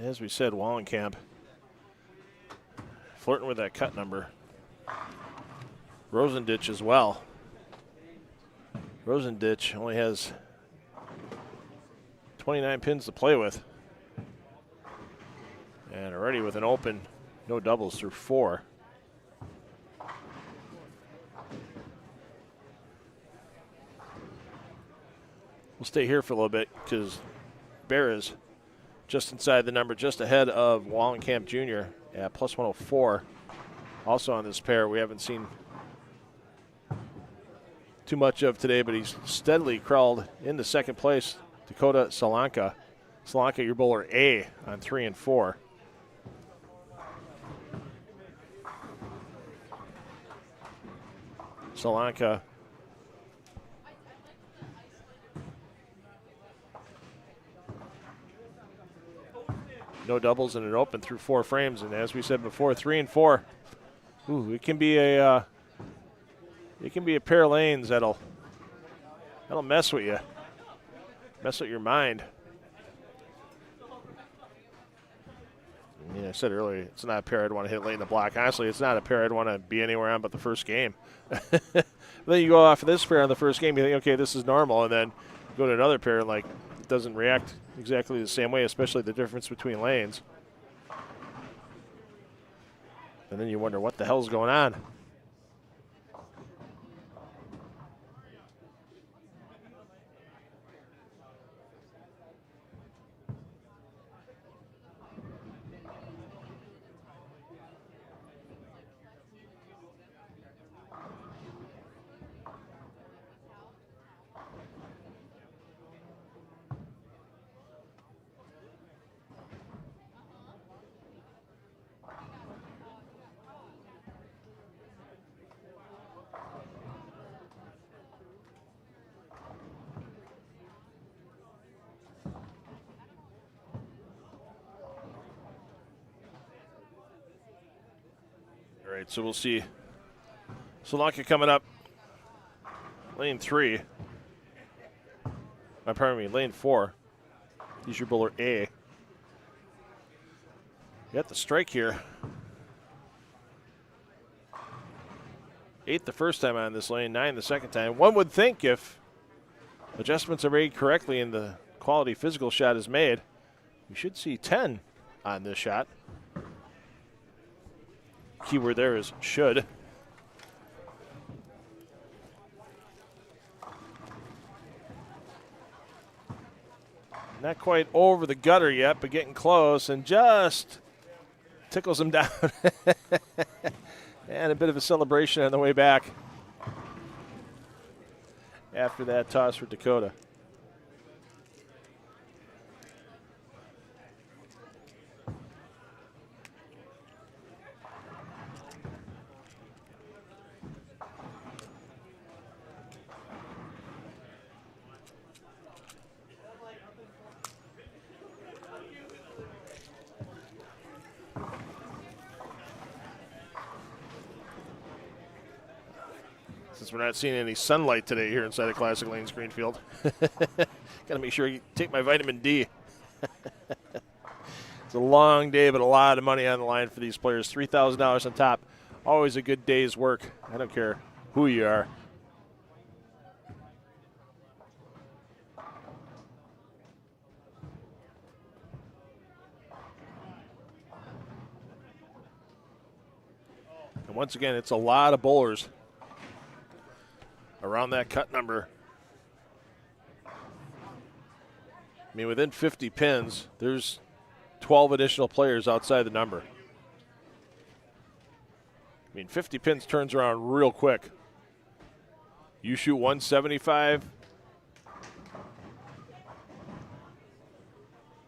as we said, Wallenkamp flirting with that cut number. Rosenditch as well. Rosenditch only has 29 pins to play with. And already with an open, no doubles through 4. We'll stay here for a little bit because Bear is just inside the number, just ahead of Wallenkamp Jr. at plus 104. Also on this pair, we haven't seen too much of today, but he's steadily crawled into second place. Dakota Solanka. Solanka, your bowler A on 3 and 4. Solanka no doubles and an open through 4 frames, and as we said before, 3 and 4. Ooh, it can be a pair of lanes that'll mess with you, mess with your mind. I mean, I said earlier, it's not a pair I'd want to hit late in the block. Honestly, it's not a pair I'd want to be anywhere on but the first game. Then you go off of this pair on the first game, you think, okay, this is normal, and then go to another pair and, like, it doesn't react exactly the same way, especially the difference between lanes. And then you wonder what the hell's going on. All right, so we'll see Solanka coming up. Lane 3. Pardon me, lane 4. He's your bowler A. You got the strike here. 8 the first time on this lane, 9 the second time. One would think if adjustments are made correctly and the quality physical shot is made, we should see 10 on this shot. Keyword there is should. Not quite over the gutter yet, but getting close and just tickles him down. And a bit of a celebration on the way back after that toss for Dakota. Since we're not seeing any sunlight today here inside of Classic Lanes Greenfield. Got to make sure you take my vitamin D. It's a long day, but a lot of money on the line for these players. $3,000 on top. Always a good day's work. I don't care who you are. And once again, it's a lot of bowlers around that cut number. I mean, within 50 pins, there's 12 additional players outside the number. I mean, 50 pins turns around real quick. You shoot 175.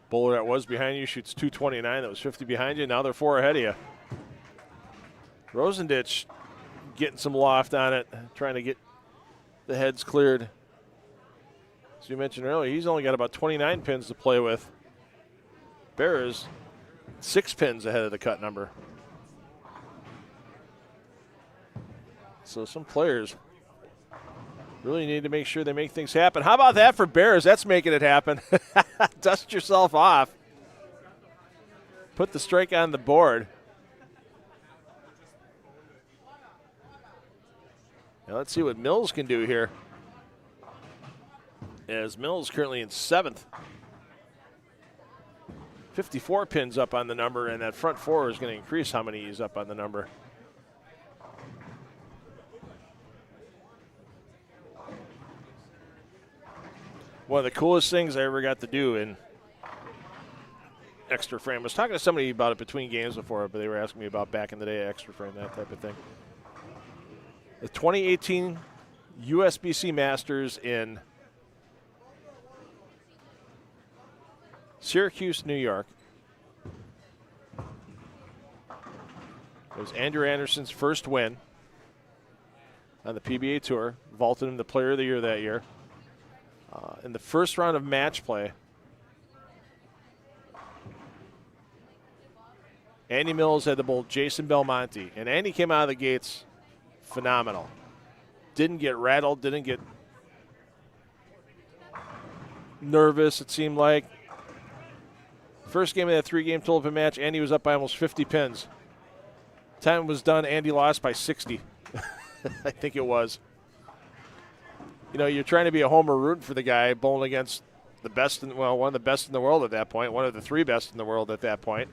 Bowler that was behind you shoots 229. That was 50 behind you. Now they're 4 ahead of you. Rosenditch getting some loft on it, trying to get the heads cleared. As you mentioned earlier, he's only got about 29 pins to play with. Bear is 6 pins ahead of the cut number. So some players really need to make sure they make things happen. How about that for Bears? That's making it happen. Dust yourself off. put the strike on the board. Now let's see what Mills can do here. As Mills currently in 7th. 54 pins up on the number, and that front 4 is going to increase how many he's up on the number. One of the coolest things I ever got to do in extra frame. I was talking to somebody about it between games before, but they were asking me about back in the day, extra frame, that type of thing. The 2018 USBC Masters in Syracuse, New York. It was Andrew Anderson's first win on the PBA Tour. Vaulted him the Player of the Year that year. In the first round of match play, Andy Mills had to bowl Jason Belmonte, and Andy came out of the gates phenomenal. Didn't get rattled, didn't get nervous, it seemed like. First game of that 3-game total match, Andy was up by almost 50 pins. Time was done, Andy lost by 60. I think it was. You know, you're trying to be a homer rooting for the guy bowling against the best, one of the best in the world at that point, one of the 3 best in the world at that point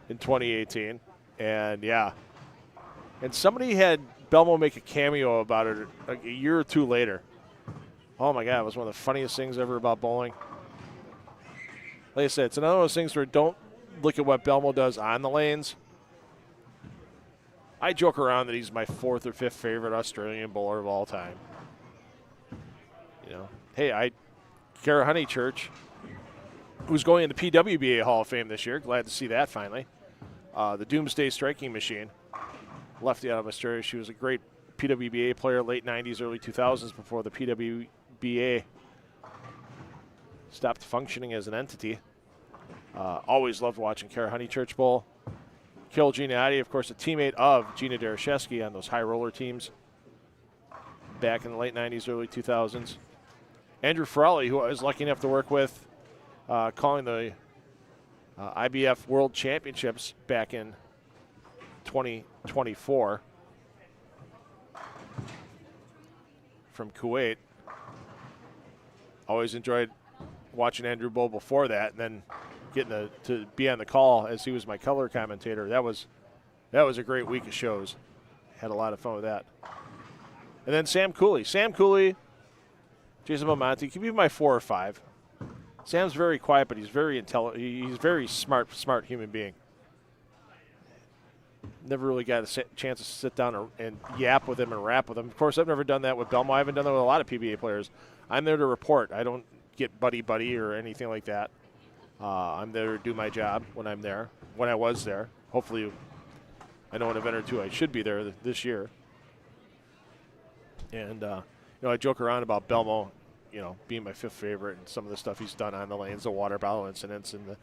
in 2018. And, yeah. And somebody had Belmo make a cameo about it like a year or 2 later. Oh, my God, it was one of the funniest things ever about bowling. Like I said, it's another one of those things where don't look at what Belmo does on the lanes. I joke around that he's my 4th or 5th favorite Australian bowler of all time. You know, hey, Kara Honeychurch, who's going in the PWBA Hall of Fame this year. Glad to see that finally. The Doomsday Striking Machine. Lefty out of Australia. She was a great PWBA player, late 90s, early 2000s, before the PWBA stopped functioning as an entity. Always loved watching Kara Honeychurch bowl. Carol Giannotti, of course, a teammate of Gina Dereshevsky on those high roller teams back in the late 90s, early 2000s. Andrew Frawley, who I was lucky enough to work with, calling the IBF World Championships back in 2024 from Kuwait. Always enjoyed watching Andrew bowl before that, and then getting to be on the call as he was my color commentator. That was a great week of shows. Had a lot of fun with that. And then Sam Cooley. Sam Cooley, Jason Belmonte, can be my 4 or 5. Sam's very quiet, but he's very intelligent. He's very smart human being. Never really got a chance to sit down and yap with him and rap with him. Of course, I've never done that with Belmo. I haven't done that with a lot of PBA players. I'm there to report. I don't get buddy or anything like that. I'm there to do my job when I'm there, when I was there. Hopefully, I know an event or 2 I should be there this year. And, I joke around about Belmo, being my 5th favorite and some of the stuff he's done on the lanes, the water bottle incidents and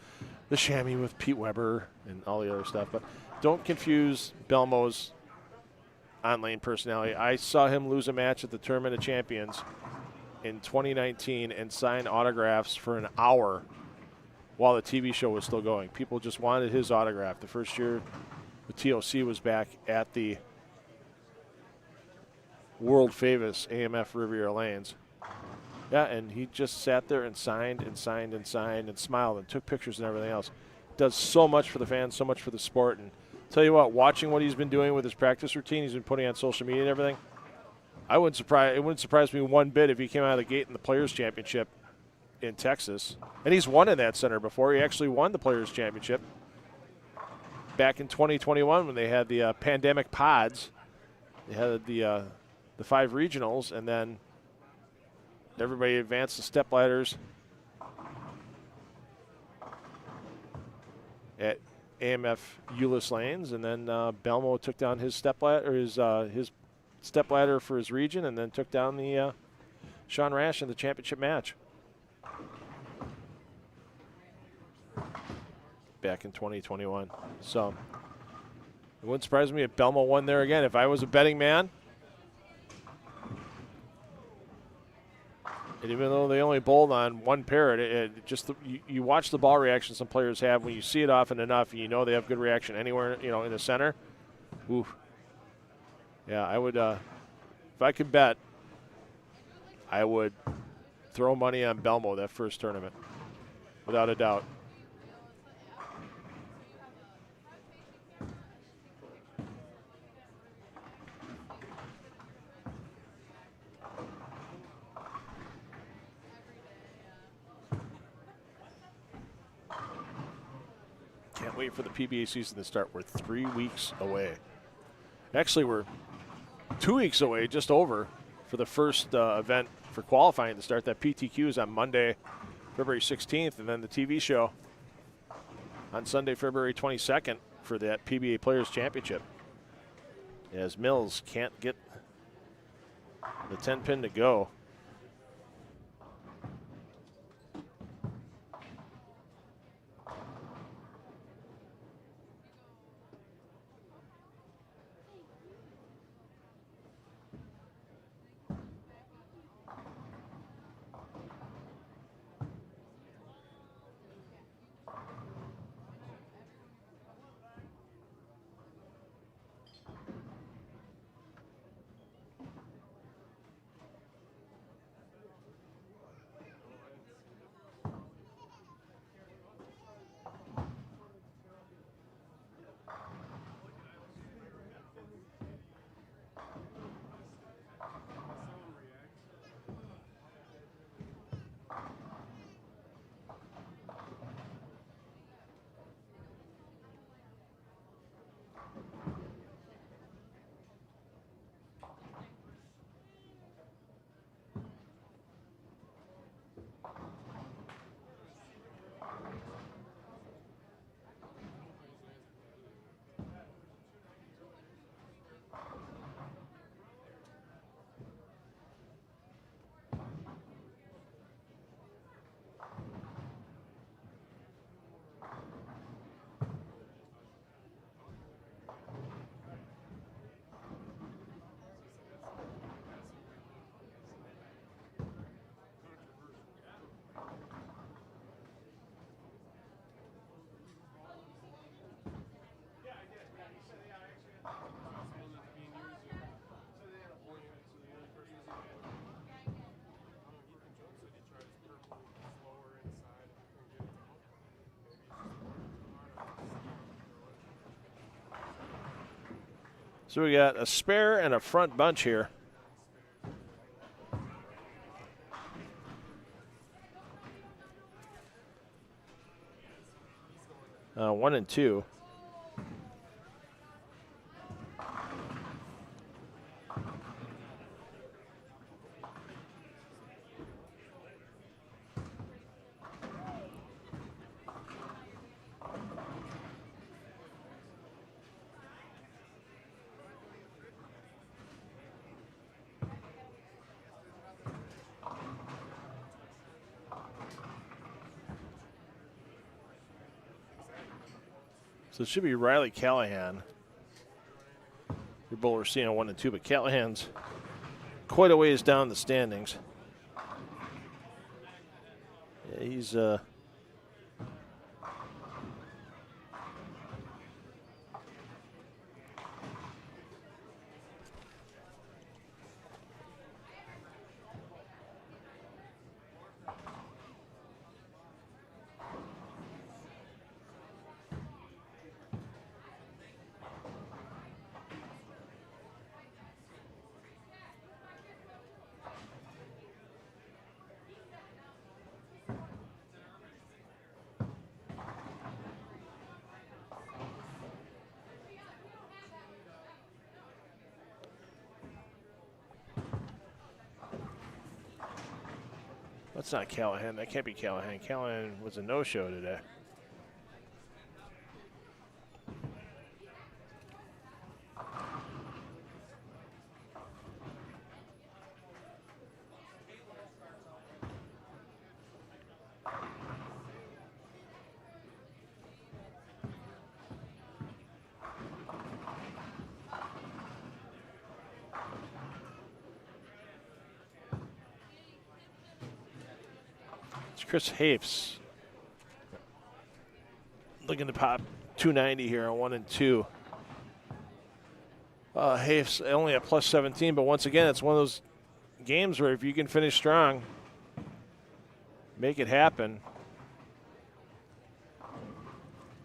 the chamois with Pete Weber and all the other stuff. But don't confuse Belmo's on-lane personality. I saw him lose a match at the Tournament of Champions in 2019 and sign autographs for an hour while the TV show was still going. People just wanted his autograph. The first year the TOC was back at the world famous AMF Riviera Lanes. Yeah, and he just sat there and signed and signed and signed and smiled and took pictures and everything else. Does so much for the fans, so much for the sport. And tell you what, watching what he's been doing with his practice routine, he's been putting on social media and everything, it wouldn't surprise me one bit if he came out of the gate in the Players' Championship in Texas. And he's won in that center before. He actually won the Players' Championship back in 2021 when they had the pandemic pods. They had the 5 regionals, and then everybody advanced the step ladders at AMF Euless Lanes, and then Belmo took down his step ladder, his step ladder for his region, and then took down the Sean Rash in the championship match back in 2021. So it wouldn't surprise me if Belmo won there again. If I was a betting man, And even though they only bowled on one pair, you watch the ball reaction some players have when you see it often enough. You know they have good reaction anywhere, in the center. Ooh. Yeah, I would. If I could bet, I would throw money on Belmo that first tournament, without a doubt. Can't wait for the PBA season to start. We're 3 weeks away. Actually, we're 2 weeks away, just over, for the first event for qualifying to start. That PTQ is on Monday, February 16th, and then the TV show on Sunday, February 22nd for that PBA Players Championship. As Mills can't get the 10-pin to go. So we got a spare and a front bunch here. One and two. So it should be Riley Callahan. Your bowler seeing a 1 and 2, but Callahan's quite a ways down the standings. Yeah, he's that's not Callahan. That can't be Callahan. Callahan was a no-show today. It's Chris Hafes looking to pop 290 here on 1 and 2. Hafes only at plus 17, but once again, it's one of those games where if you can finish strong, make it happen,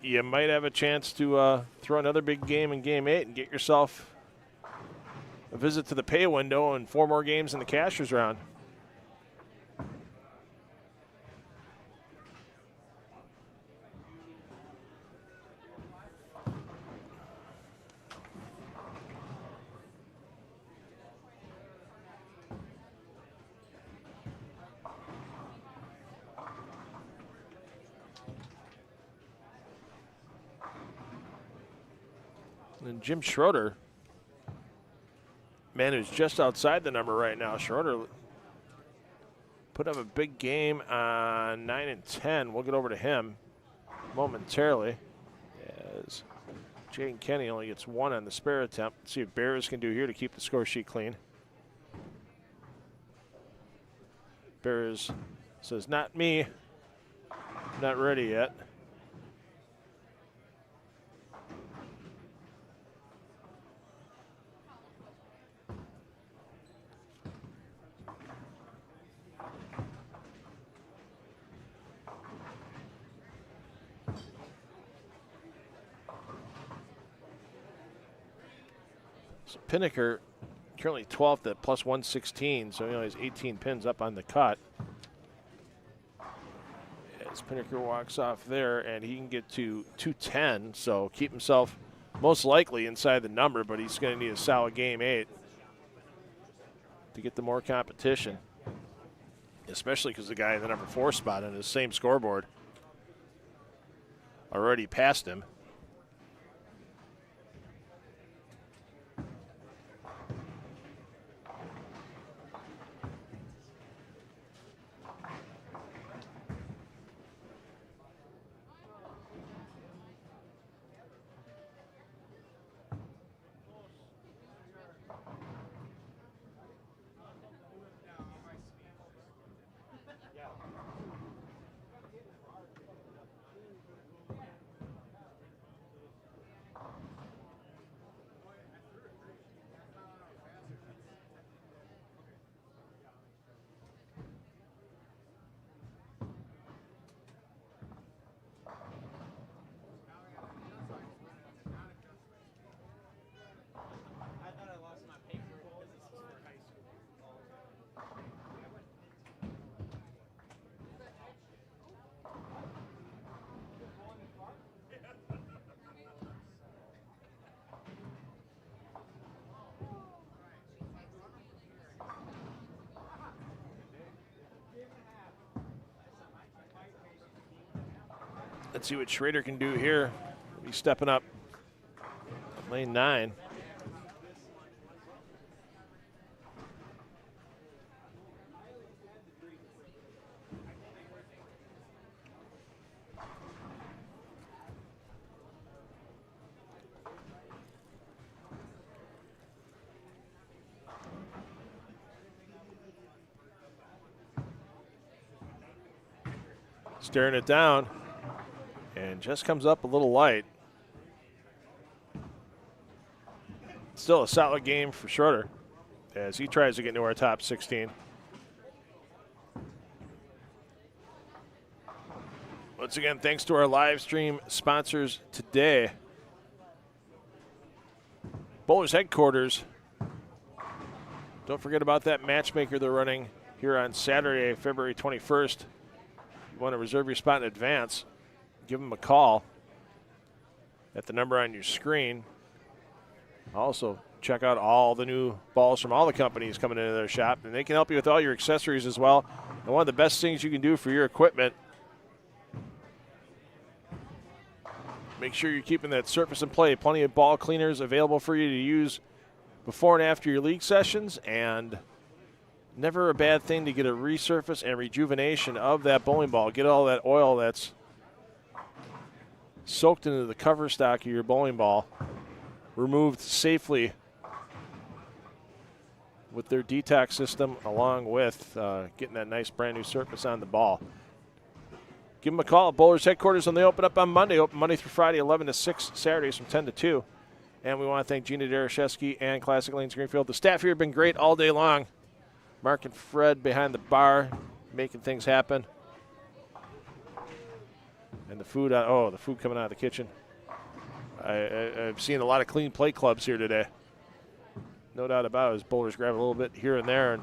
you might have a chance to throw another big game in Game 8 and get yourself a visit to the pay window and 4 more games in the cashier's round. And Jim Schroeder, man, who's just outside the number right now. Schroeder put up a big game on 9 and 10. We'll get over to him momentarily as Jaden Kenny only gets 1 on the spare attempt. Let's see what Bears can do here to keep the score sheet clean. Bears says, not me, not ready yet. So Pinnaker currently 12th at plus 116, so he only has 18 pins up on the cut. As Pinnaker walks off there, and he can get to 210, so keep himself most likely inside the number, but he's going to need a solid Game 8 to get the more competition, especially because the guy in the number 4 spot on his same scoreboard already passed him. Let's see what Schrader can do here. He's stepping up. Lane 9. Staring it down. And just comes up a little light. Still a solid game for Schroeder as he tries to get into our top 16. Once again, thanks to our live stream sponsors today. Bowlers Headquarters. Don't forget about that matchmaker they're running here on Saturday, February 21st. You want to reserve your spot in advance, give them a call at the number on your screen. Also, check out all the new balls from all the companies coming into their shop, and they can help you with all your accessories as well. And one of the best things you can do for your equipment, make sure you're keeping that surface in play. Plenty of ball cleaners available for you to use before and after your league sessions, and never a bad thing to get a resurface and rejuvenation of that bowling ball. Get all that oil that's soaked into the cover stock of your bowling ball removed safely with their detox system, along with getting that nice brand new surface on the ball. Give them a call at Bowlers headquarters, and they open up on Monday. Open Monday through Friday, 11 to 6, Saturdays from 10 to 2. And we want to thank Gina Darashevsky and Classic Lanes Greenfield. The staff here have been great all day long. Mark and Fred behind the bar, making things happen. And the food, the food coming out of the kitchen. I've seen a lot of clean plate clubs here today. No doubt about it, as Bowlers grab a little bit here and there. And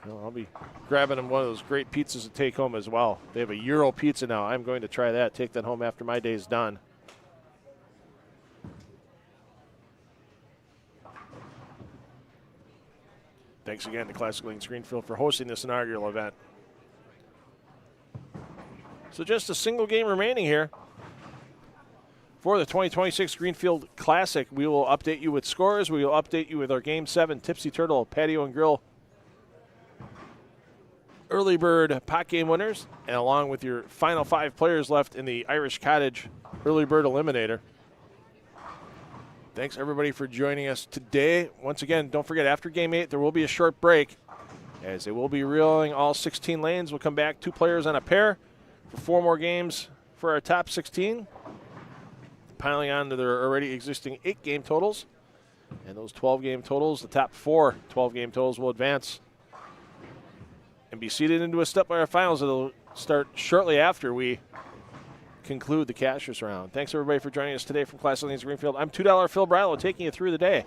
I'll be grabbing them one of those great pizzas to take home as well. They have a Euro pizza now. I'm going to try that, take that home after my day's done. Thanks again to Classic Lanes Greenfield for hosting this inaugural event. So just a single game remaining here for the 2026 Greenfield Classic. We will update you with scores. We will update you with our Game 7 Tipsy Turtle Patio and Grill Early Bird Pot Game winners, and along with your final 5 players left in the Irish Cottage Early Bird Eliminator. Thanks, everybody, for joining us today. Once again, don't forget, after Game 8, there will be a short break, as they will be reeling all 16 lanes. We'll come back 2 players on a pair for 4 more games for our top 16, piling on to their already existing 8-game totals. And those 12-game totals, the top 4 12-game totals will advance and be seeded into a step-by-step finals that will start shortly after we conclude the cashers round. Thanks, everybody, for joining us today from Classic Lanes Greenfield. I'm $2 Phil Brylow, taking you through the day.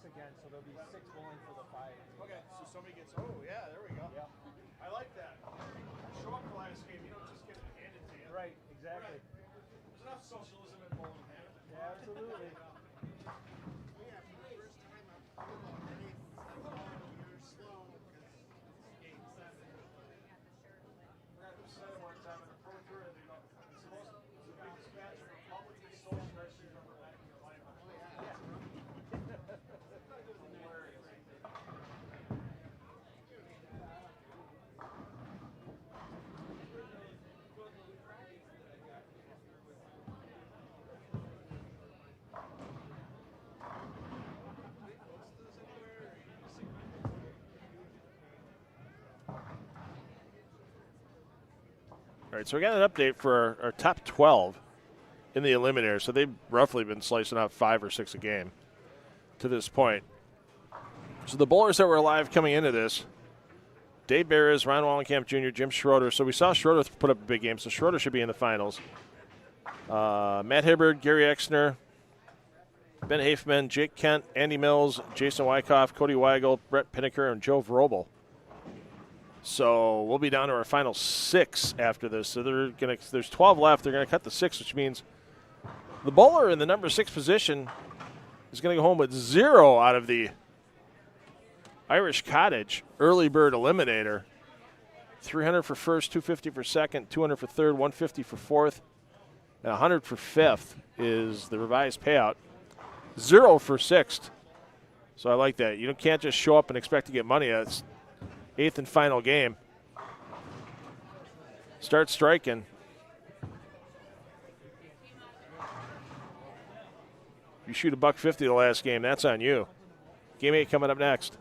again, so there'll be 6 bowling for the 5. Okay, so somebody gets, oh yeah, there we go. Yeah. I like that. Show up the last game, you don't just get it handed to you. Right, exactly. There's enough socialism in bowling. Yeah, absolutely. All right, so we got an update for our top 12 in the eliminator. So they've roughly been slicing out 5 or 6 a game to this point. So the bowlers that were alive coming into this, Dave Barris, Ron Wallenkamp Jr., Jim Schroeder. So we saw Schroeder put up a big game, so Schroeder should be in the finals. Matt Hibbard, Gary Exner, Ben Hafman, Jake Kent, Andy Mills, Jason Wyckoff, Cody Weigel, Brett Pinnaker, and Joe Vrobel. So we'll be down to our final 6 after this. So there's 12 left. They're going to cut the 6, which means the bowler in the number 6 position is going to go home with 0 out of the Irish Cottage early bird eliminator. 300 for first, 250 for second, 200 for third, 150 for fourth, and 100 for fifth is the revised payout. 0 for sixth. So I like that. You can't just show up and expect to get money. It's 8th and final game. Start striking. You shoot $150 the last game, that's on you. Game 8 coming up next.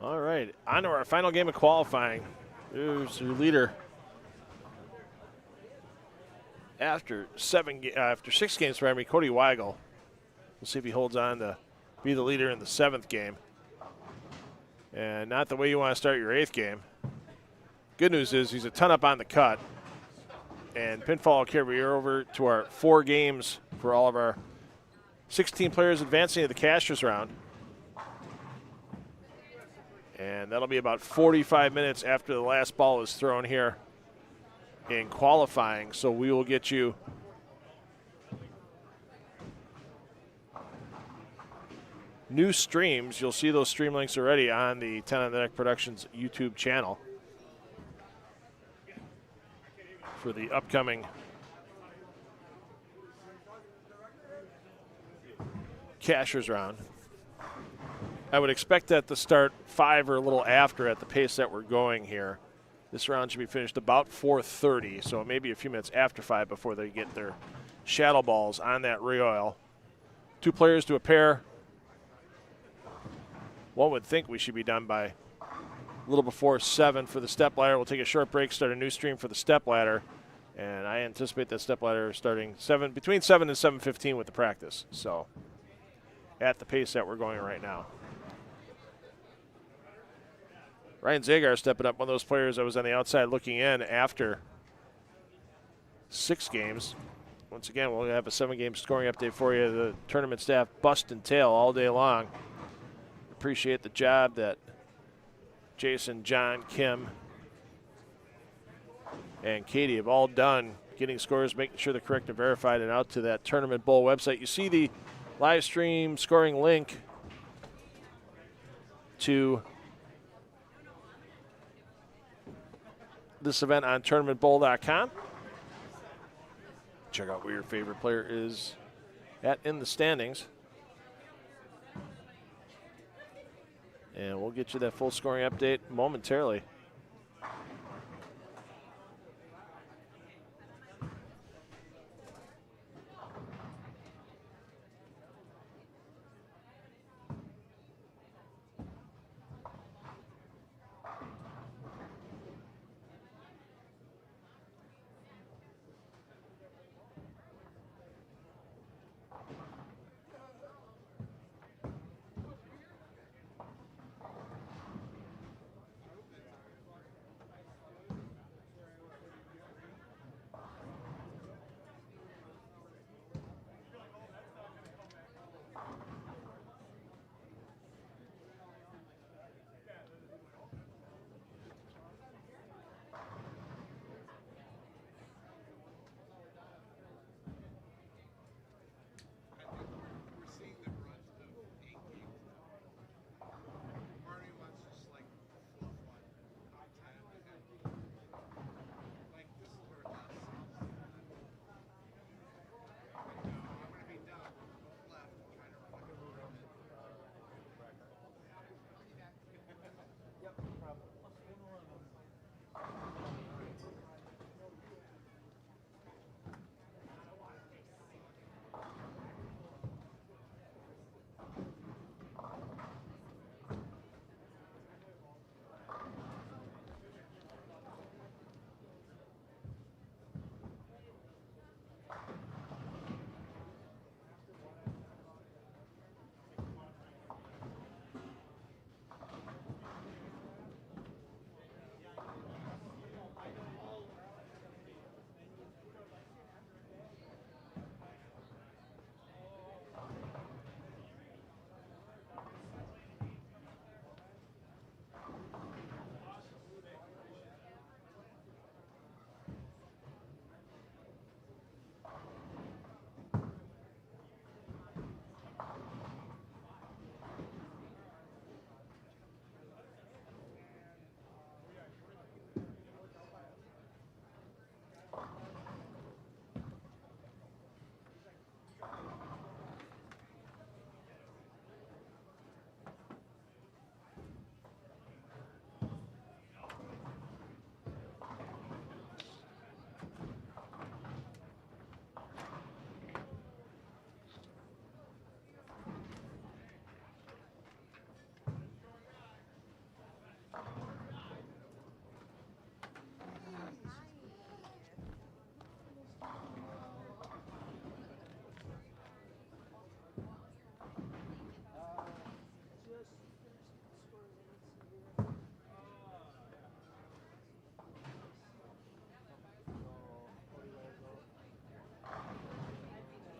All right, on to our final game of qualifying. Here's your leader. After 6 games for Emery, Cody Weigel. We'll see if he holds on to be the leader in the 7th game. And not the way you want to start your 8th game. Good news is he's a ton up on the cut. And pinfall will carry over to our 4 games for all of our 16 players advancing to the cashers round. And that'll be about 45 minutes after the last ball is thrown here in qualifying. So we will get you new streams. You'll see those stream links already on the 10 on the Deck Productions YouTube channel for the upcoming cashers round. I would expect that to start 5 or a little after at the pace that we're going here. This round should be finished about 4:30, so maybe a few minutes after 5 before they get their shadow balls on that rail. 2 players to a pair. One would think we should be done by a little before 7 for the step ladder. We'll take a short break, start a new stream for the step ladder, and I anticipate that step ladder starting between 7 and 7:15 with the practice. So at the pace that we're going right now. Ryan Zagar stepping up, one of those players that was on the outside looking in after 6 games. Once again, we'll have a 7-game scoring update for you. The tournament staff busting tail all day long. Appreciate the job that Jason, John, Kim, and Katie have all done getting scores, making sure they're correct and verified, and out to that Tournament Bowl website. You see the live stream scoring link to this event on tournamentbowl.com. Check out where your favorite player is at in the standings. And we'll get you that full scoring update momentarily.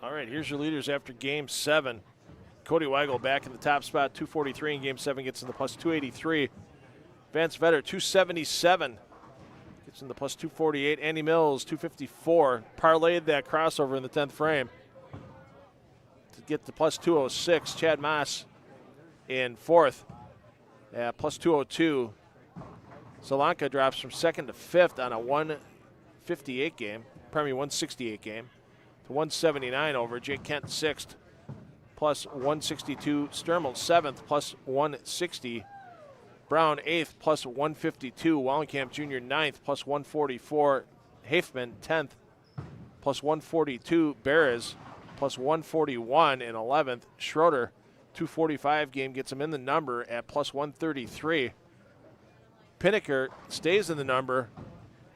All right, here's your leaders after Game 7. Cody Weigel back in the top spot, 243 in Game 7, gets in the plus 283. Vance Vetter, 277, gets in the plus 248. Andy Mills, 254, parlayed that crossover in the 10th frame to get to plus 206. Chad Moss in 4th at plus 202. Solanka drops from 2nd to 5th on a 158 game, pardon me, 168 game, to 179 over. Jake Kent 6th, plus 162. Sturmel 7th, plus 160. Brown 8th, plus 152. Wallenkamp Jr. 9th, plus 144. Hafman 10th, plus 142. Beres, plus 141 in 11th. Schroeder, 245 game, gets him in the number at plus 133. Pinnaker stays in the number,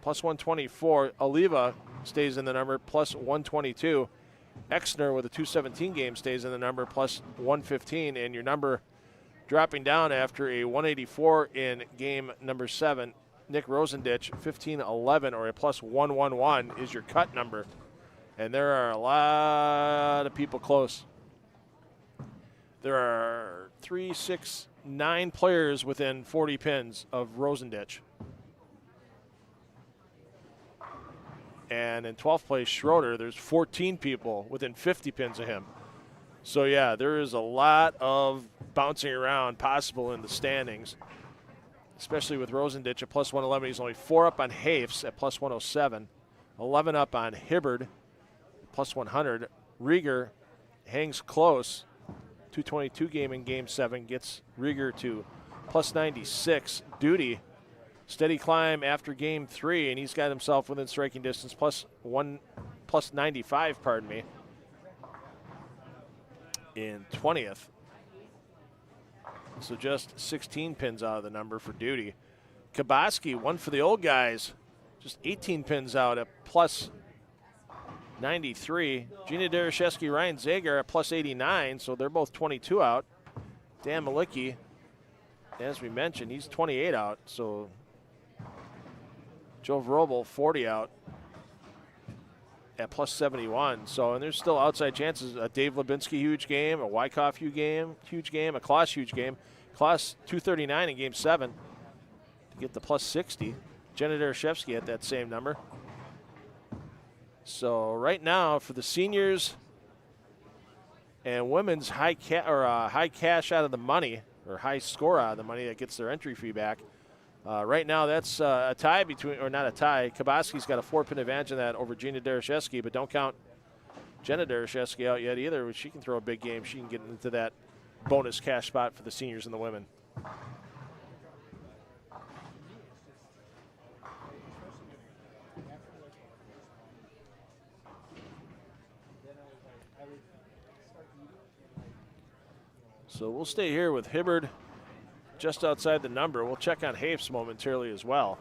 plus 124. Oliva stays in the number, plus 122. Exner with a 217 game stays in the number, plus 115. And your number dropping down after a 184 in game number 7. Nick Rosendich, 1511, or a plus 111 is your cut number. And there are a lot of people close. There are 9 players within 40 pins of Rosendich. And in 12th place, Schroeder, there's 14 people within 50 pins of him. So, yeah, there is a lot of bouncing around possible in the standings, especially with Rosendich at plus 111. He's only 4 up on Hafs at plus 107, 11 up on Hibbard, plus 100. Rieger hangs close. 222 game in Game 7 gets Rieger to plus 96. Duty, steady climb after Game 3, and he's got himself within striking distance, plus 95, pardon me, in 20th. So just 16 pins out of the number for Duty. Kaboski, one for the old guys, just 18 pins out at plus 93. Gina Dereshevsky, Ryan Zager at plus 89, so they're both 22 out. Dan Malicki, as we mentioned, he's 28 out, so Joe Vrobel, 40 out at plus 71. So, and there's still outside chances. A Dave Lubinsky huge game, a Wyckoff huge game, a Kloss huge game. Kloss 239 in Game 7 to get the plus 60. Jenna Dereshevsky at that same number. So right now for the seniors and women's high cash out of the money, or high score out of the money that gets their entry fee back. Right now that's a tie between, or not a tie. Kaboski's got a 4-pin advantage in that over Gina Dereshevsky, but don't count Jenna Dereshevsky out yet either. She can throw a big game. She can get into that bonus cash spot for the seniors and the women. So we'll stay here with Hibbard just outside the number. We'll check on Hafs momentarily as well.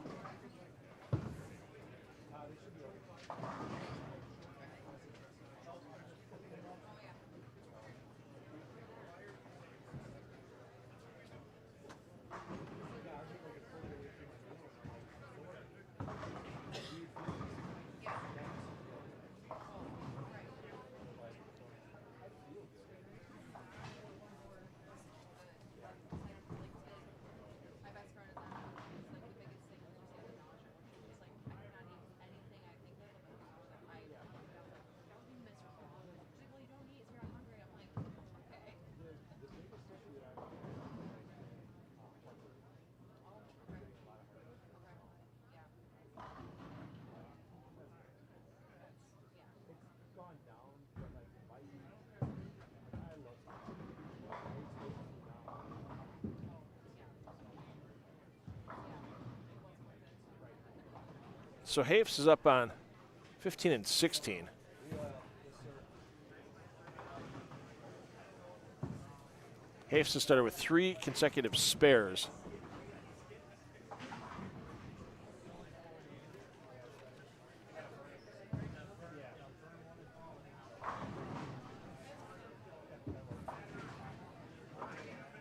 So Hafs is up on 15 and 16. Hafs has started with 3 consecutive spares.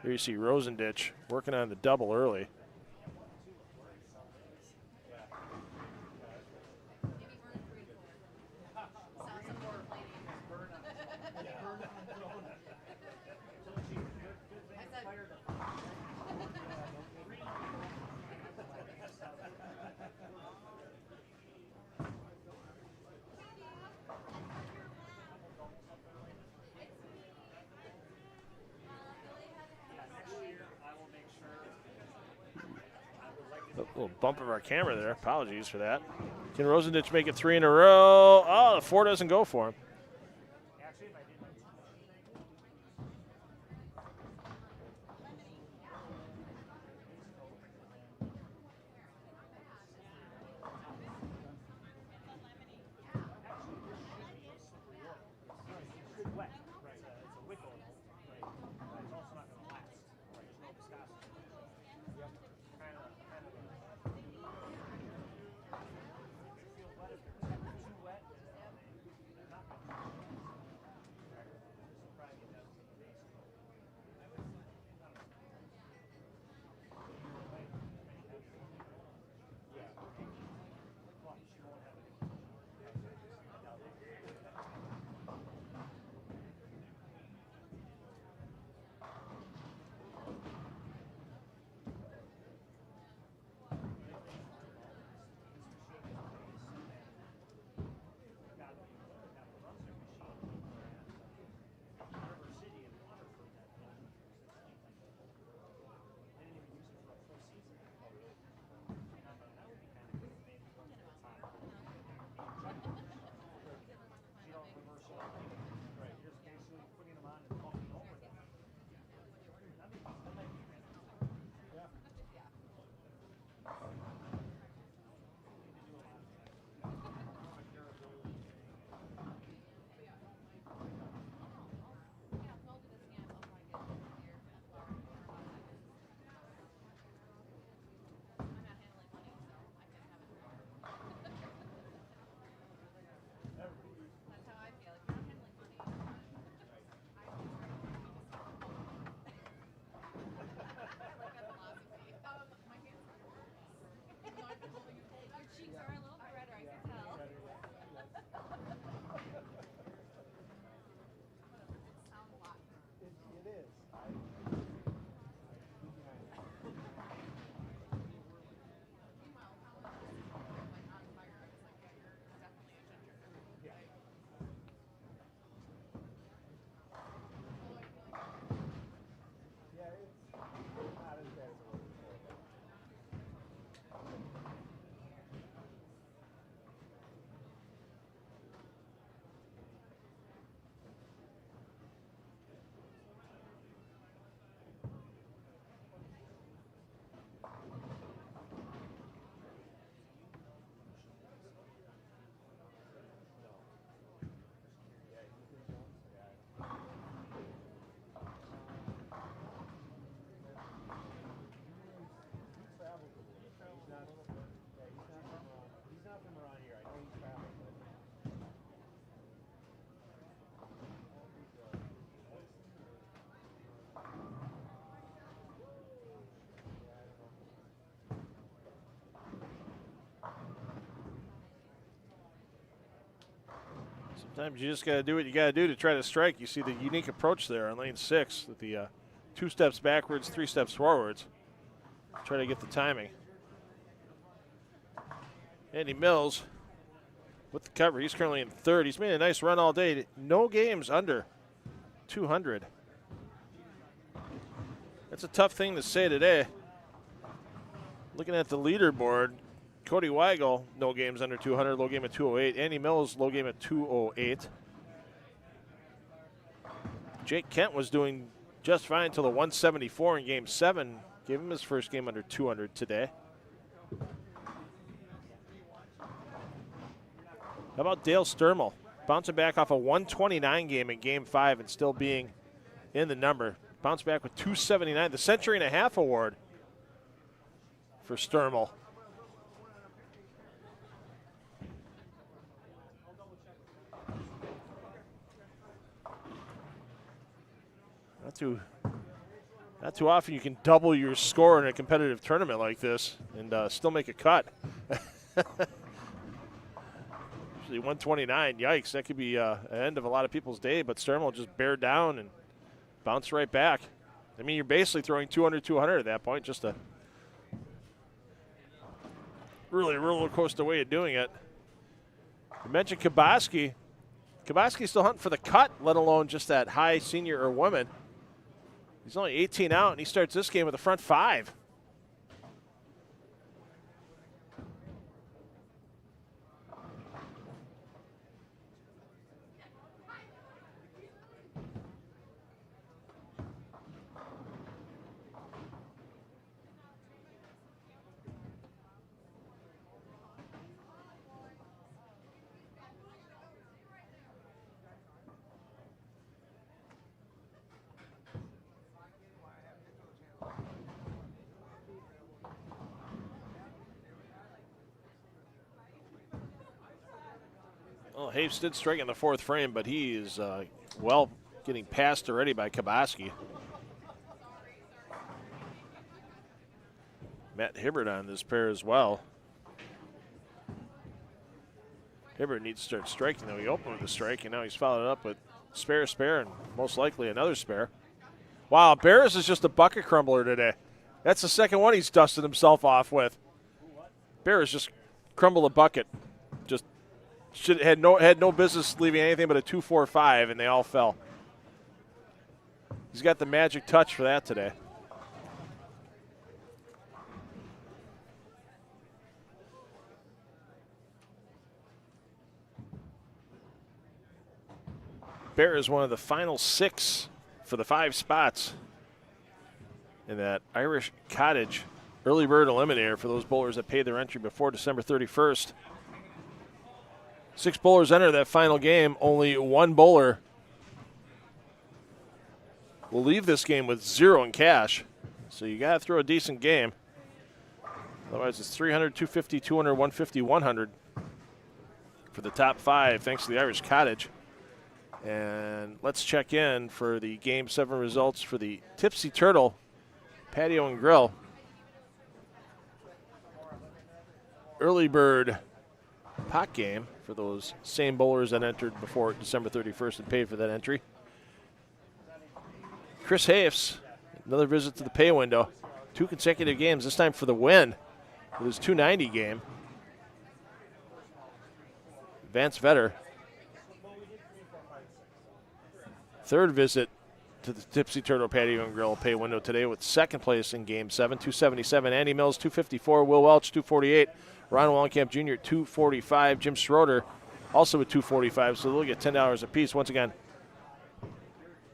Here you see Rosendich working on the double early. A little bump of our camera there. Apologies for that. Can Rosendich make it 3 in a row? Oh, the 4 doesn't go for him. Sometimes you just got to do what you got to do to try to strike. You see the unique approach there on lane 6 with the 2 steps backwards, 3 steps forwards. Try to get the timing. Andy Mills with the cover. He's currently in 3rd. He's made a nice run all day. No games under 200. That's a tough thing to say today. Looking at the leaderboard, Cody Weigel, no games under 200, low game at 208. Andy Mills, low game at 208. Jake Kent was doing just fine until the 174 in game 7. Gave him his first game under 200 today. How about Dale Sturmel? Bouncing back off a 129 game in game 5 and still being in the number. Bounced back with 279, the century and a half award for Sturmel. Not too often you can double your score in a competitive tournament like this and still make a cut. Usually 129, yikes, that could be an end of a lot of people's day, but Sturmel just bear down and bounce right back. I mean, you're basically throwing 200 at that point, just a really roller coaster way of doing it. You mentioned Kabaski. Kabaski's still hunting for the cut, let alone just that high senior or woman. He's only 18 out, and he starts this game with a front 5. Well, Haves did strike in the 4th frame, but he is well getting passed already by Kabaski. Matt Hibbert on this pair as well. Hibbert needs to start striking, though. He opened with a strike, and now he's followed up with spare, and most likely another spare. Wow, Barris is just a bucket crumbler today. That's the second one he's dusted himself off with. Barris just crumbled a bucket. Just had no business leaving anything but a 2-4-5, and they all fell. He's got the magic touch for that today. Bear is one of the final 6 for the 5 spots in that Irish Cottage early bird eliminator for those bowlers that paid their entry before December 31st. 6 bowlers enter that final game. Only 1 bowler will leave this game with 0 in cash. So you got to throw a decent game. Otherwise, it's 300, 250, 200, 150, 100 for the top 5, thanks to the Irish Cottage. And let's check in for the Game 7 results for the Tipsy Turtle Patio and Grill. Early bird pot game for those same bowlers that entered before December 31st and paid for that entry. Chris Hafes, another visit to the pay window. 2 consecutive games, this time for the win with his 290 game. Vance Vetter, 3rd visit to the Tipsy Turtle Patio and Grill pay window today with 2nd place in Game 7, 277. Andy Mills, 254. Will Welch, 248. Ron Wallenkamp Jr., 245. Jim Schroeder, also with 245. So they'll get $10 apiece. Once again,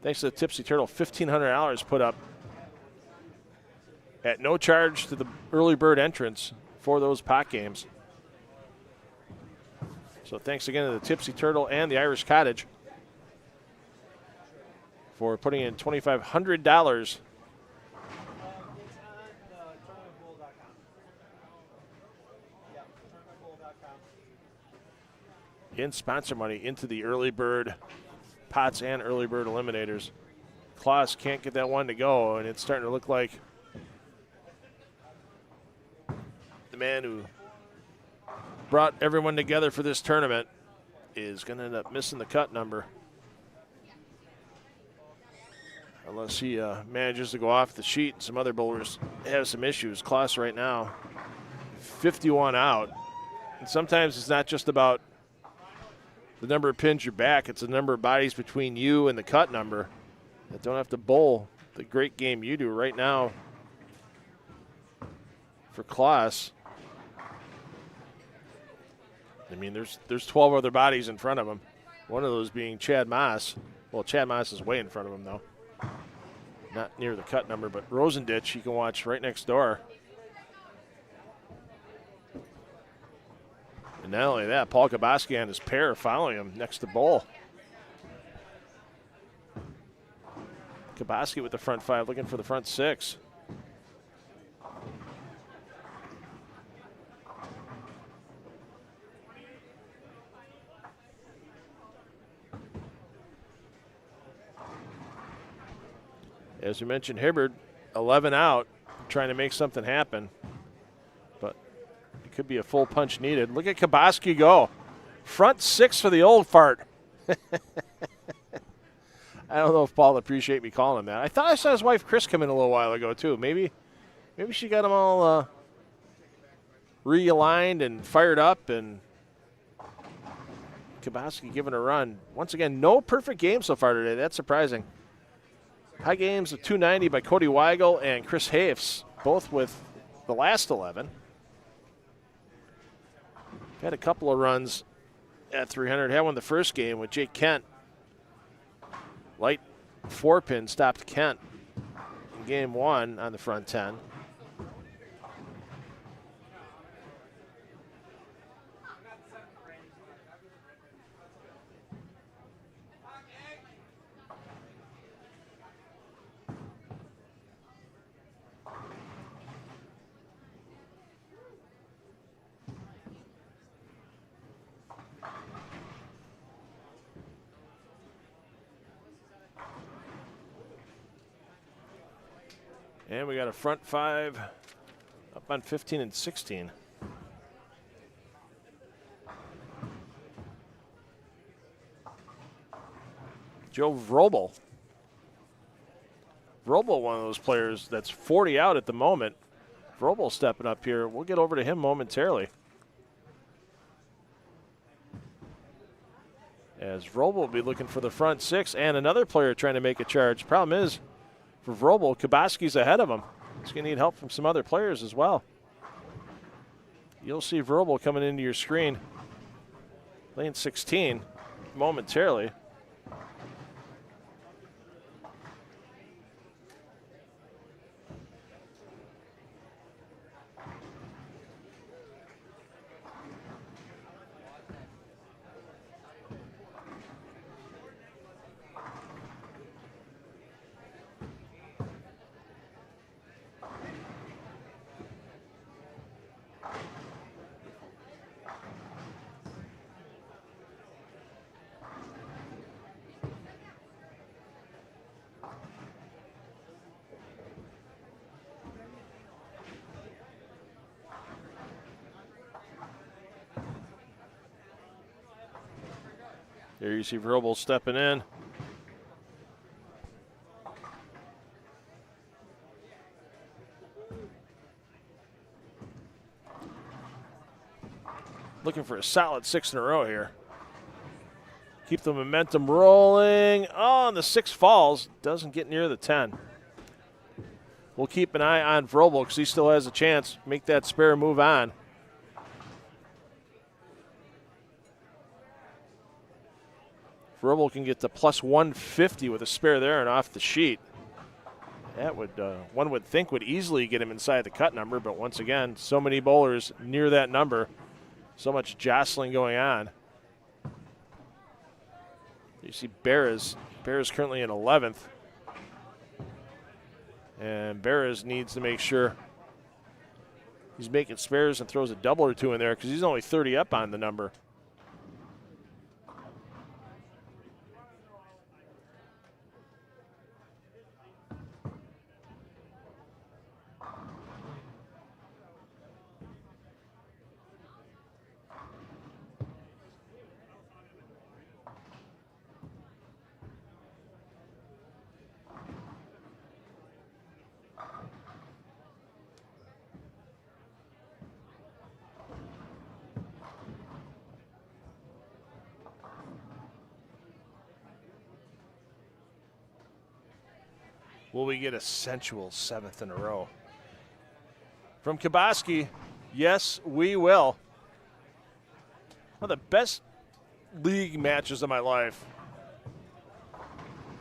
thanks to the Tipsy Turtle, $1,500 put up at no charge to the early bird entrance for those pot games. So thanks again to the Tipsy Turtle and the Irish Cottage for putting in $2,500 in sponsor money into the early bird pots and early bird eliminators. Klaus can't get that one to go, and it's starting to look like the man who brought everyone together for this tournament is going to end up missing the cut number. Unless he manages to go off the sheet. Some other bowlers have some issues. Klaus right now, 51 out. And sometimes it's not just about the number of pins you're back. It's the number of bodies between you and the cut number that don't have to bowl the great game you do right now. For Klaus, I mean, there's 12 other bodies in front of him. One of those being Chad Moss. Well, Chad Moss is way in front of him, though. Not near the cut number, but Rosenditch, you can watch right next door. And not only that, Paul Kabaski and his pair following him next to bowl. Kabaski with the front 5, looking for the front 6. As we mentioned, Hibbard, 11 out, trying to make something happen. But it could be a full punch needed. Look at Kabaski go. Front 6 for the old fart. I don't know if Paul will appreciate me calling him that. I thought I saw his wife Chris come in a little while ago, too. Maybe she got them all realigned and fired up, and Kabaski giving a run. Once again, no perfect game so far today. That's surprising. High games of 290 by Cody Weigel and Chris Hafes, both with the last 11. Had a couple of runs at 300. Had one the first game with Jake Kent. Light 4-pin stopped Kent in game 1 on the front 10. And we got a front 5 up on 15 and 16. Joe Vrobel. Vrobel, one of those players that's 40 out at the moment. Vrobel stepping up here. We'll get over to him momentarily. As Vrobel will be looking for the front 6 and another player trying to make a charge. Problem is, for Vrobel, Kabaski's ahead of him. He's going to need help from some other players as well. You'll see Vrobel coming into your screen. Lane 16 momentarily. There you see Vrobel stepping in. Looking for a solid 6 in a row here. Keep the momentum rolling. Oh, and the 6 falls. Doesn't get near the 10. We'll keep an eye on Vrobel because he still has a chance. Make that spare move on. Vrobel can get to plus 150 with a spare there and off the sheet. That would, one would think, would easily get him inside the cut number, but once again, so many bowlers near that number, so much jostling going on. You see Beres currently in 11th, and Beres needs to make sure he's making spares and throws a double or two in there because he's only 30 up on the number. Will we get a sensual 7th in a row? From Kabaski, yes, we will. One of the best league matches of my life.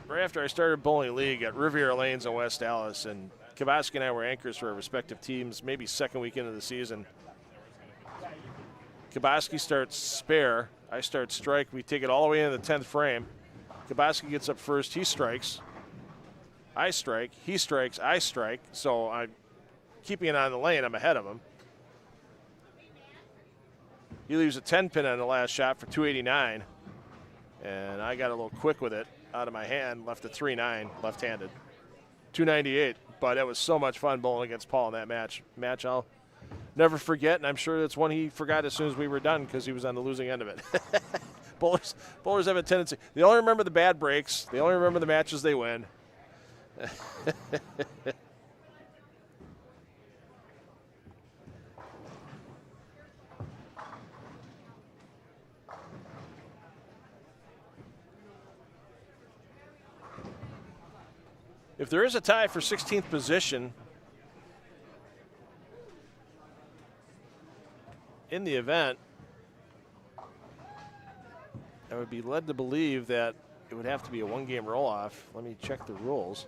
Right after I started bowling league at Riviera Lanes in West Dallas, and Kabaski and I were anchors for our respective teams, maybe second weekend of the season. Kabaski starts spare, I start strike, we take it all the way into the 10th frame. Kabaski gets up first, he strikes. I strike, he strikes, I strike, so I'm keeping it on the lane, I'm ahead of him. He leaves a 10-pin on the last shot for 289, and I got a little quick with it out of my hand, left a 3-9, left-handed. 298, but it was so much fun bowling against Paul in that match. I'll never forget, and I'm sure that's one he forgot as soon as we were done because he was on the losing end of it. Bowlers have a tendency. They only remember the bad breaks. They only remember the matches they win. If there is a tie for 16th position in the event, I would be led to believe that it would have to be a one-game roll-off. Let me check the rules.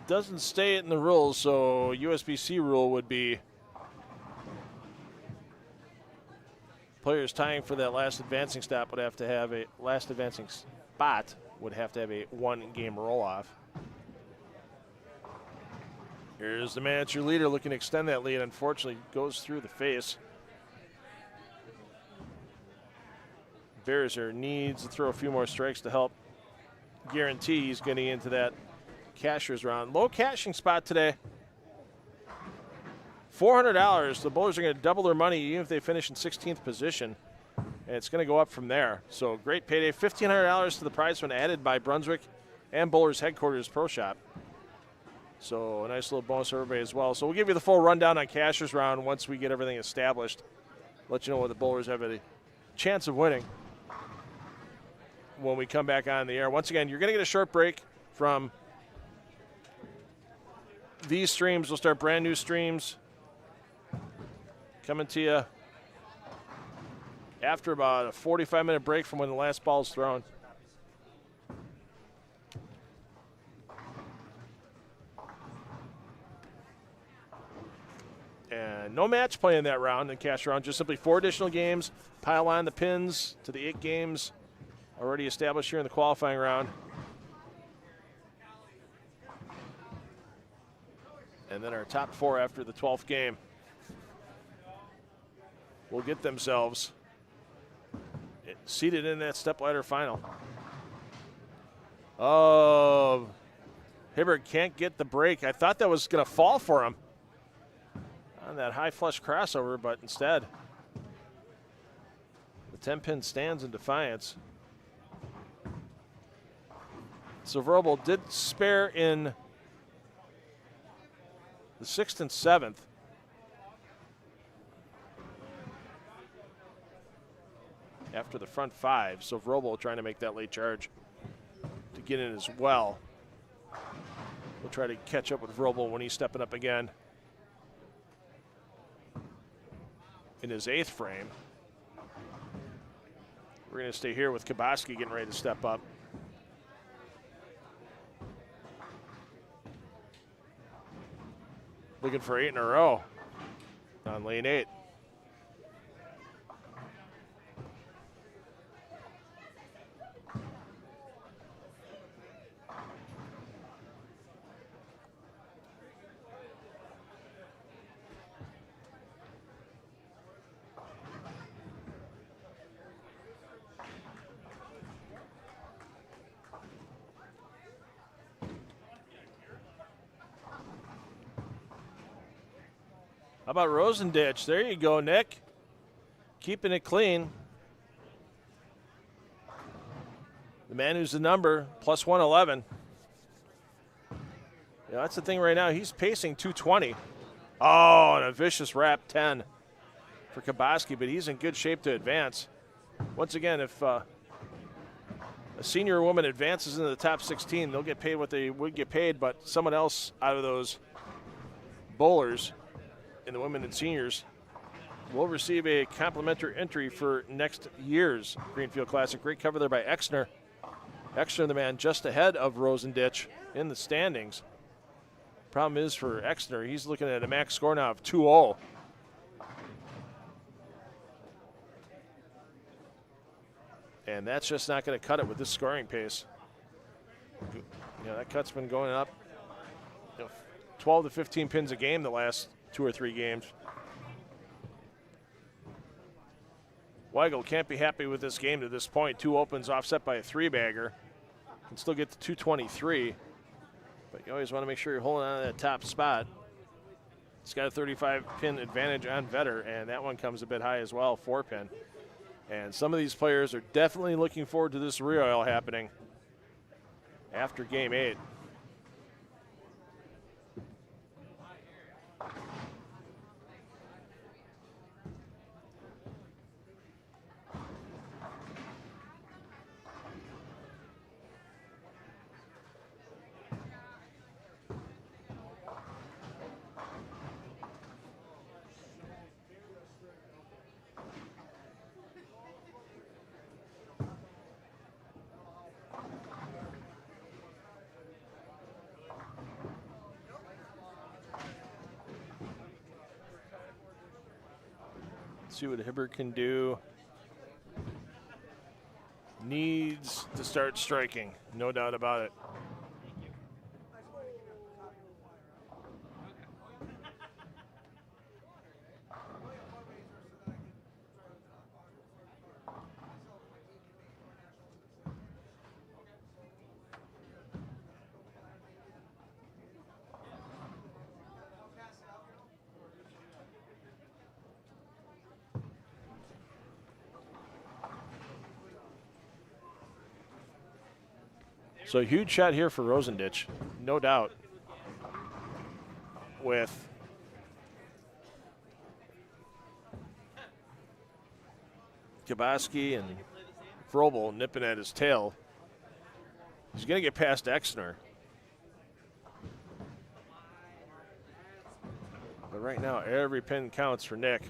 Doesn't state in the rules, so USBC rule would be players tying for that last advancing spot would have to have a 1-game roll-off. Here's the miniature leader looking to extend that lead. Unfortunately, goes through the face. Bearser needs to throw a few more strikes to help guarantee he's getting into that cashier's round. Low cashing spot today. $400. The bowlers are going to double their money even if they finish in 16th position. And it's going to go up from there. So great payday. $1,500 to the prize fund added by Brunswick and Bowlers Headquarters Pro Shop. So a nice little bonus for everybody as well. So we'll give you the full rundown on cashier's round once we get everything established. Let you know what the bowlers have a chance of winning when we come back on the air. Once again, you're going to get a short break from these streams. We'll start brand new streams coming to you after about a 45-minute break from when the last ball is thrown. And no match play in that round, in cash round, just simply 4 additional games. Pile on the pins to the 8 games already established here in the qualifying round. And then our top 4 after the 12th game will get themselves seated in that stepladder final. Oh, Hibbert can't get the break. I thought that was going to fall for him on that high flush crossover, but instead the 10-pin stands in defiance. So Vrobel did spare in the 6th and 7th. After the front 5, so Vrobel trying to make that late charge to get in as well. We'll try to catch up with Vrobel when he's stepping up again in his 8th frame. We're going to stay here with Kaboski getting ready to step up. Looking for 8 in a row on lane 8. How about Rosenditch? There you go, Nick. Keeping it clean. The man who's the number, plus 111. Yeah, that's the thing right now. He's pacing 220. Oh, and a vicious wrap 10 for Kaboski, but he's in good shape to advance. Once again, if a senior woman advances into the top 16, they'll get paid what they would get paid, but someone else out of those bowlers in the women and seniors will receive a complimentary entry for next year's Greenfield Classic. Great cover there by Exner. Exner, the man just ahead of Rosenditch in the standings. Problem is for Exner, he's looking at a max score now of 2-0. And that's just not going to cut it with this scoring pace. You know, that cut's been going up 12 to 15 pins a game the last 2 or 3 games. Weigel can't be happy with this game to this point. 2 opens offset by a 3-bagger. Can still get to 223. But you always want to make sure you're holding on to that top spot. It's got a 35-pin advantage on Vetter, and that one comes a bit high as well, 4-pin. And some of these players are definitely looking forward to this re-oil happening after game 8. see what Hibbert can do. Needs to start striking, no doubt about it. So a huge shot here for Rosendich, no doubt, with Kabaski and Frobel nipping at his tail. He's going to get past Exner. But right now, every pin counts for Nick.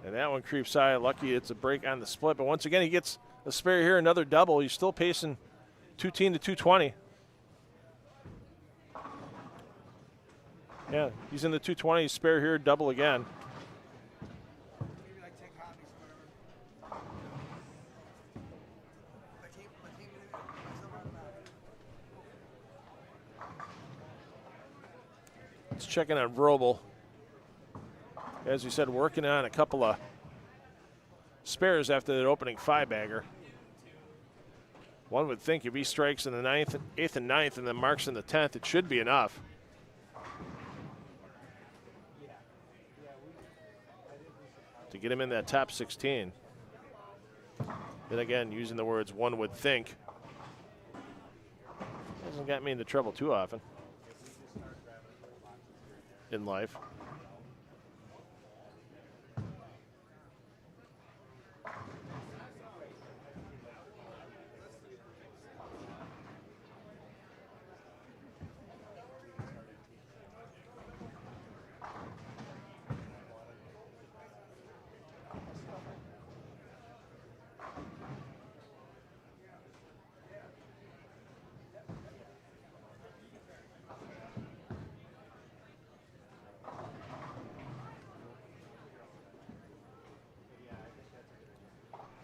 And that one creeps high. Lucky it's a break on the split. But once again, he gets a spare here, another double. He's still pacing 210 to 220. Yeah, he's in the 220, spare here, double again. Let's check in on Vrobel. As we said, working on a couple of spares after that opening 5-bagger. One would think if he strikes in the 9th, 8th, and 9th, and then marks in the 10th, it should be enough. To get him in that top 16. Then again, using the words one would think. Hasn't got me into trouble too often in life.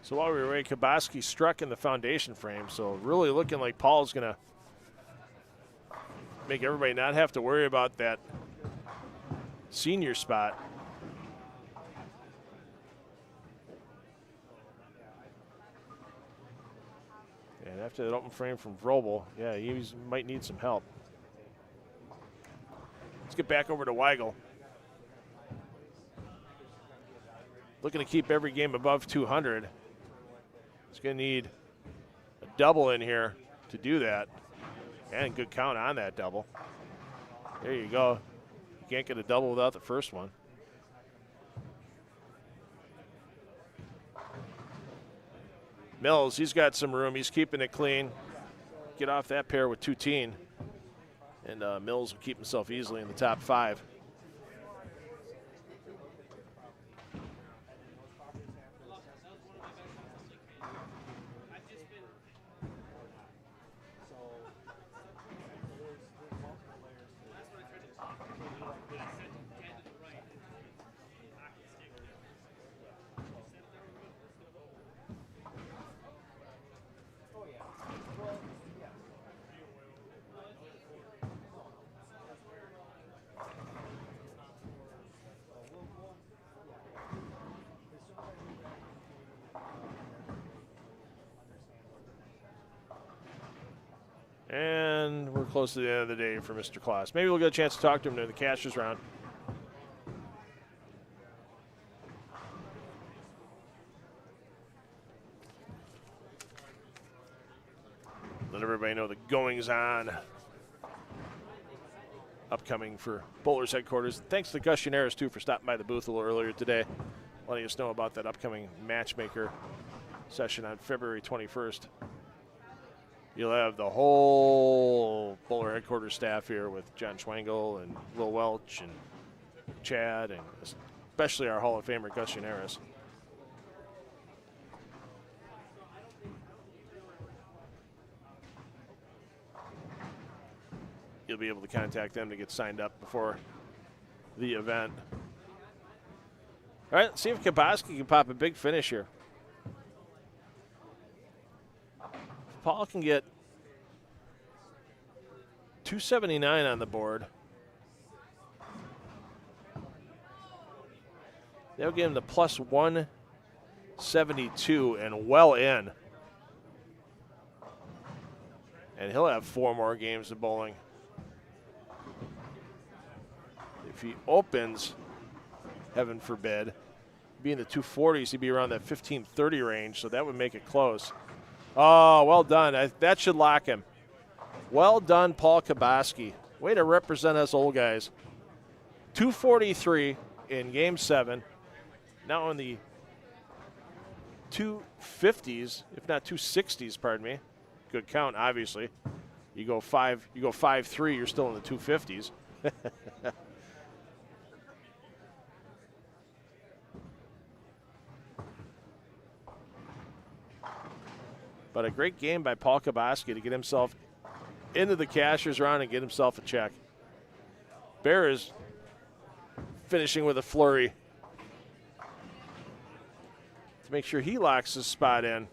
So while we were away, Kabaski struck in the foundation frame, so really looking like Paul's going to make everybody not have to worry about that senior spot. And after that open frame from Vrobel, yeah, he might need some help. Let's get back over to Weigel. Looking to keep every game above 200. He's going to need a double in here to do that. And good count on that double. There you go. You can't get a double without the first one. Mills, he's got some room. He's keeping it clean. Get off that pair with 2-10. And Mills will keep himself easily in the top 5. And we're close to the end of the day for Mr. Kloss. Maybe we'll get a chance to talk to him during the cashers round. Let everybody know the goings on upcoming for Bowlers headquarters. Thanks to Gus Yannaris, too, for stopping by the booth a little earlier today, letting us know about that upcoming matchmaker session on February 21st. You'll have the whole Bowler headquarters staff here with John Schwangel and Will Welch and Chad, and especially our Hall of Famer, Gus Yannaris. You'll be able to contact them to get signed up before the event. All right, let's see if Kaboski can pop a big finish here. If Paul can get 279 on the board, that'll give him the plus 172 and well in. And he'll have 4 more games of bowling. If he opens, heaven forbid, be in the 240s, he'd be around that 1530 range, so that would make it close. Oh, well done. That should lock him. Well done, Paul Kaboski. Way to represent us old guys. 243 in Game 7. Now in the 250s, if not 260s, pardon me. Good count, obviously. You go 5-3, you're still in the 250s. But a great game by Paul Kaboski to get himself into the cashier's round and get himself a check. Bear is finishing with a flurry to make sure he locks his spot in.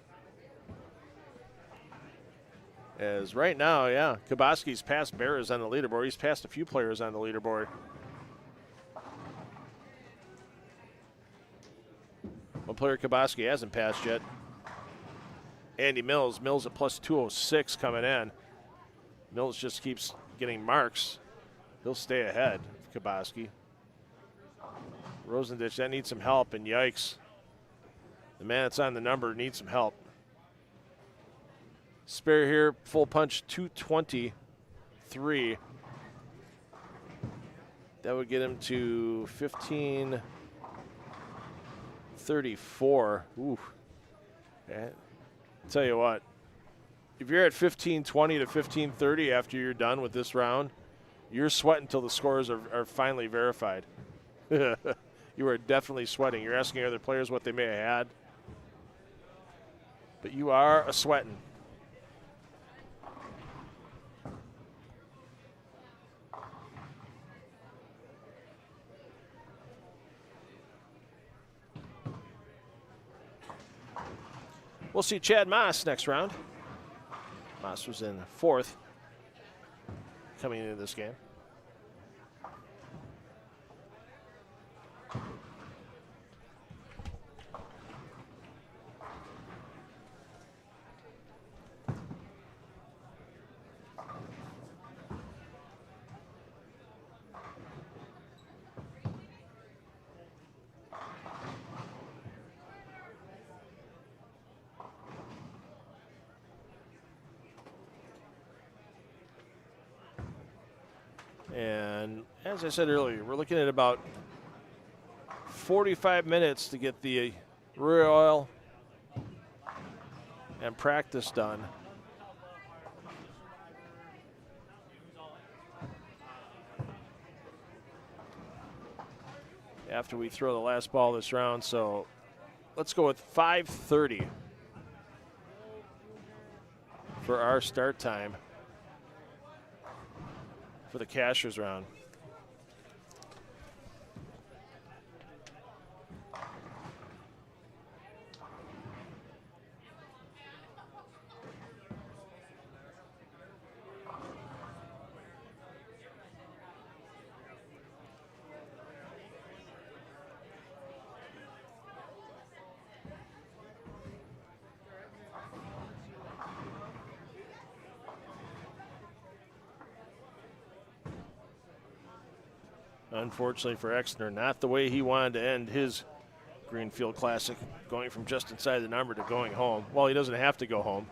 As right now, yeah, Kaboski's passed Bears on the leaderboard. He's passed a few players on the leaderboard. One player Kaboski hasn't passed yet. Andy Mills. Mills at plus 206 coming in. Mills just keeps getting marks. He'll stay ahead of Kaboski. Rosendich, that needs some help, and yikes. The man that's on the number needs some help. Spare here, full punch 223. That would get him to 1534. Ooh. Tell you what, if you're at 1520 to 1530 after you're done with this round, you're sweating until the scores are finally verified. You are definitely sweating. You're asking other players what they may have had, but you are a sweating. We'll see Chad Moss next round. Moss was in 4th coming into this game. And as I said earlier, we're looking at about 45 minutes to get the rear oil and practice done. After we throw the last ball this round, so let's go with 5:30 for our start time for the cashier's round. Unfortunately for Exner, not the way he wanted to end his Greenfield Classic, going from just inside the number to going home. Well, he doesn't have to go home.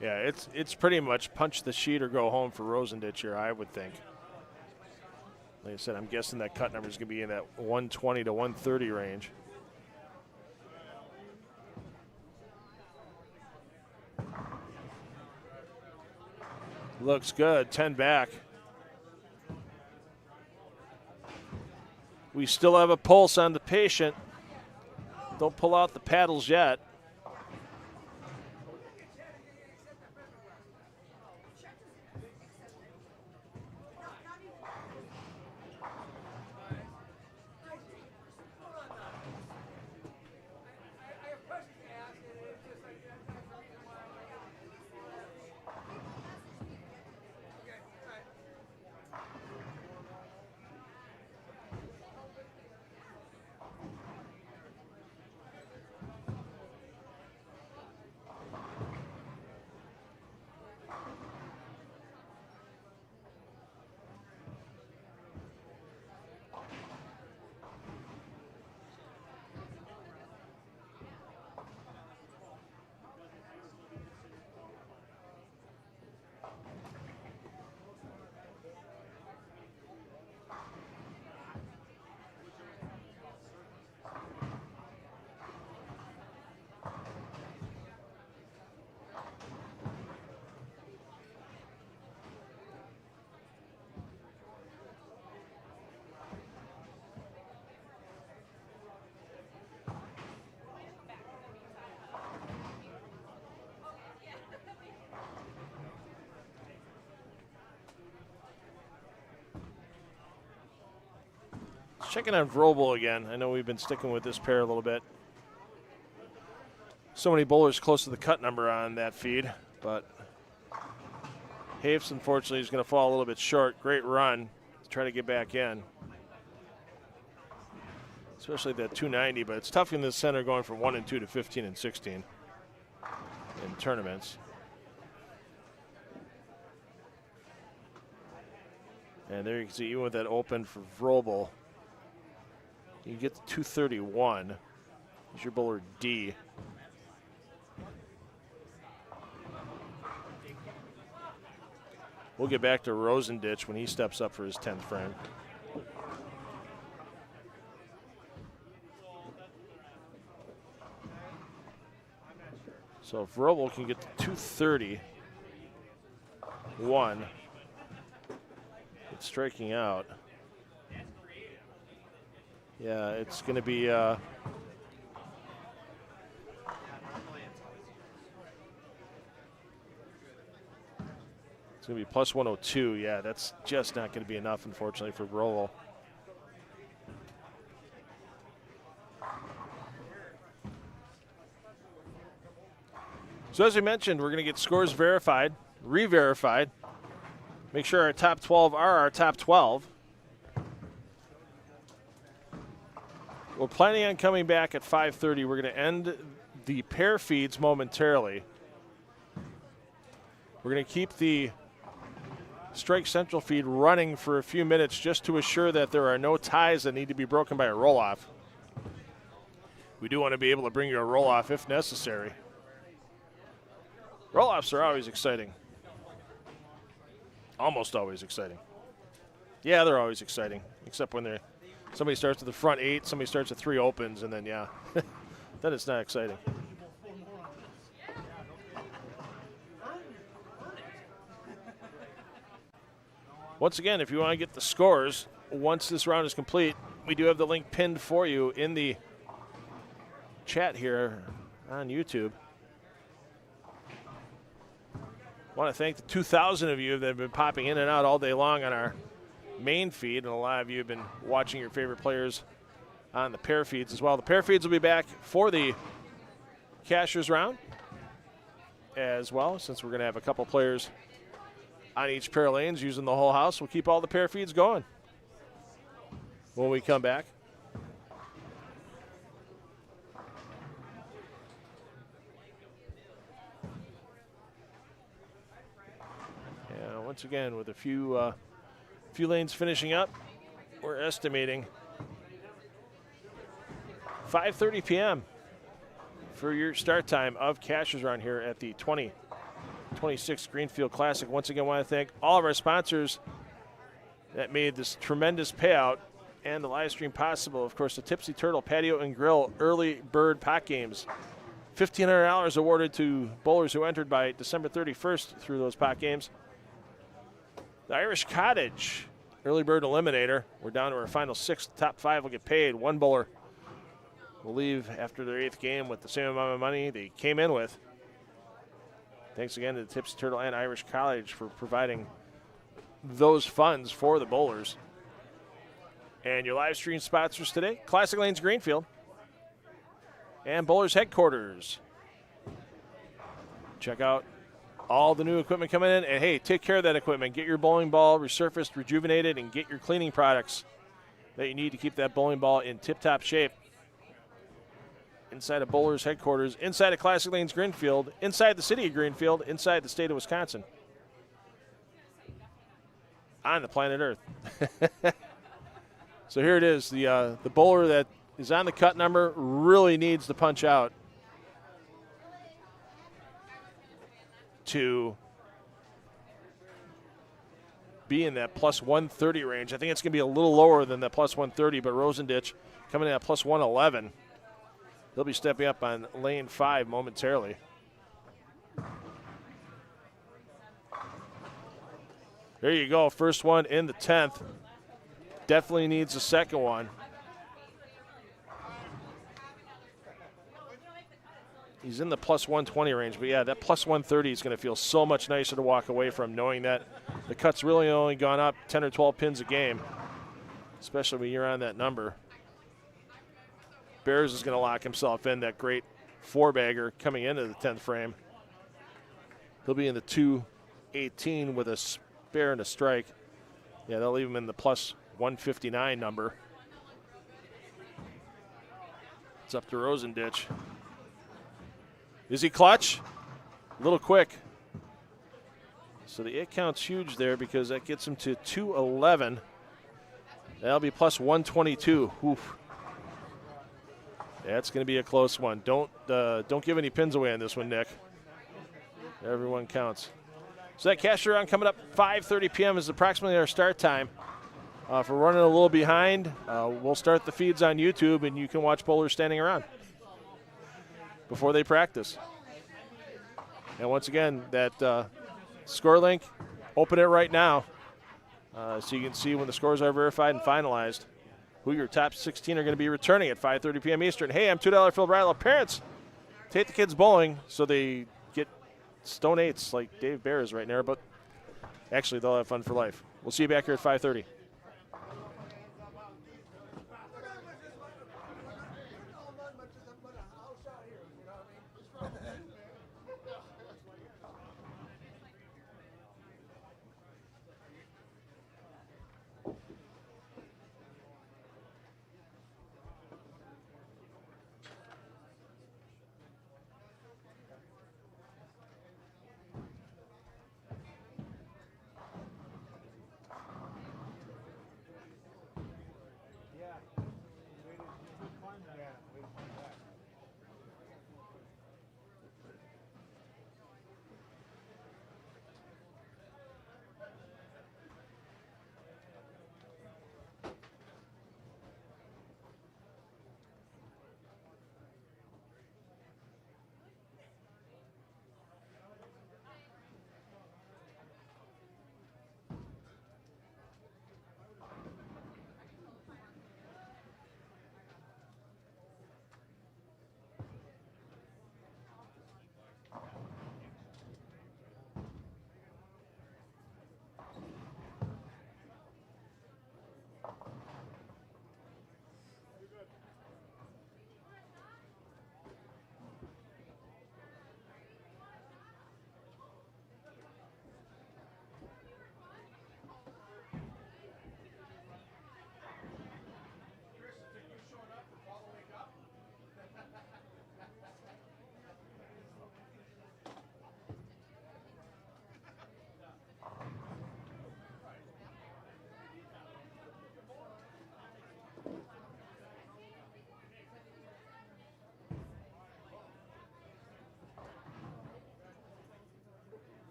Yeah, it's pretty much punch the sheet or go home for Rosenditch here, I would think. Like I said, I'm guessing that cut number is going to be in that 120 to 130 range. Looks good, 10 back. We still have a pulse on the patient. Don't pull out the paddles yet. Checking on Vrobel again. I know we've been sticking with this pair a little bit. So many bowlers close to the cut number on that feed, but Hafes, unfortunately, is going to fall a little bit short. Great run to try to get back in, especially that 290, but it's tough in the center going from 1 and 2 to 15 and 16 in tournaments. And there you can see, even with that open for Vrobel, you get the 231. Here's your bowler D. We'll get back to Rosenditch when he steps up for his 10th frame. So if Vrobel can get to 231, it's striking out. Yeah, it's going to be it's going to be plus 102. Yeah, that's just not going to be enough, unfortunately, for Vrobel. So as we mentioned, we're going to get scores verified, re-verified. Make sure our top 12 are our top 12. We're planning on coming back at 5:30. We're going to end the pair feeds momentarily. We're going to keep the Strike Central feed running for a few minutes just to assure that there are no ties that need to be broken by a roll-off. We do want to be able to bring you a roll-off if necessary. Roll-offs are always exciting. Almost always exciting. Yeah, they're always exciting, except when somebody starts with the front 8, somebody starts with 3 opens, and then, yeah, then it's not exciting. Once again, if you want to get the scores, once this round is complete, we do have the link pinned for you in the chat here on YouTube. I want to thank the 2,000 of you that have been popping in and out all day long on our main feed, and a lot of you have been watching your favorite players on the pair feeds as well. The pair feeds will be back for the cashers round as well, since we're going to have a couple players on each pair of lanes using the whole house. We'll keep all the pair feeds going when we come back. Yeah, once again, with a few lanes finishing up, we're estimating 5:30 p.m. for your start time of cashers round here at the 20 2026 Greenfield Classic. Once again, I want to thank all of our sponsors that made this tremendous payout and the live stream possible. Of course, the Tipsy Turtle Patio and Grill Early Bird Pot Games. $1,500 awarded to bowlers who entered by December 31st through those pot games. The Irish Cottage Early Bird Eliminator. We're down to our final 6. The top 5 will get paid. One bowler will leave after their 8th game with the same amount of money they came in with. Thanks again to the Tipsy Turtle and Irish College for providing those funds for the bowlers. And your live stream sponsors today, Classic Lanes Greenfield and Bowlers Headquarters. Check out all the new equipment coming in. And, hey, take care of that equipment. Get your bowling ball resurfaced, rejuvenated, and get your cleaning products that you need to keep that bowling ball in tip-top shape. Inside of Bowlers Headquarters, inside of Classic Lanes Greenfield, inside the city of Greenfield, inside the state of Wisconsin. On the planet Earth. So here it is. The bowler that is on the cut number really needs to punch out to be in that plus 130 range. I think it's going to be a little lower than that plus 130, but Rosenditch coming in at plus 111. He'll be stepping up on lane 5 momentarily. There you go, first one in the 10th. Definitely needs a second one. He's in the plus 120 range, but yeah, that plus 130 is going to feel so much nicer to walk away from, knowing that the cut's really only gone up 10 or 12 pins a game, especially when you're on that number. Bears is going to lock himself in, that great 4-bagger coming into the 10th frame. He'll be in the 218 with a spare and a strike. Yeah, they'll leave him in the plus 159 number. It's up to Rosenditch. Is he clutch? A little quick. So the 8 count's huge there because that gets him to 211. That'll be plus 122. Oof. That's going to be a close one. Don't give any pins away on this one, Nick. Everyone counts. So that cash round coming up 5:30 p.m. is approximately our start time. If we're running a little behind, we'll start the feeds on YouTube, and you can watch bowlers standing around before they practice. And once again, that score link, open it right now so you can see when the scores are verified and finalized who your top 16 are going to be returning at 5:30 p.m. Eastern. Hey, I'm $2 Phil Brylow. Parents, take the kids bowling so they get stone 8s like Dave Bear is right now, but actually they'll have fun for life. We'll see you back here at 5:30.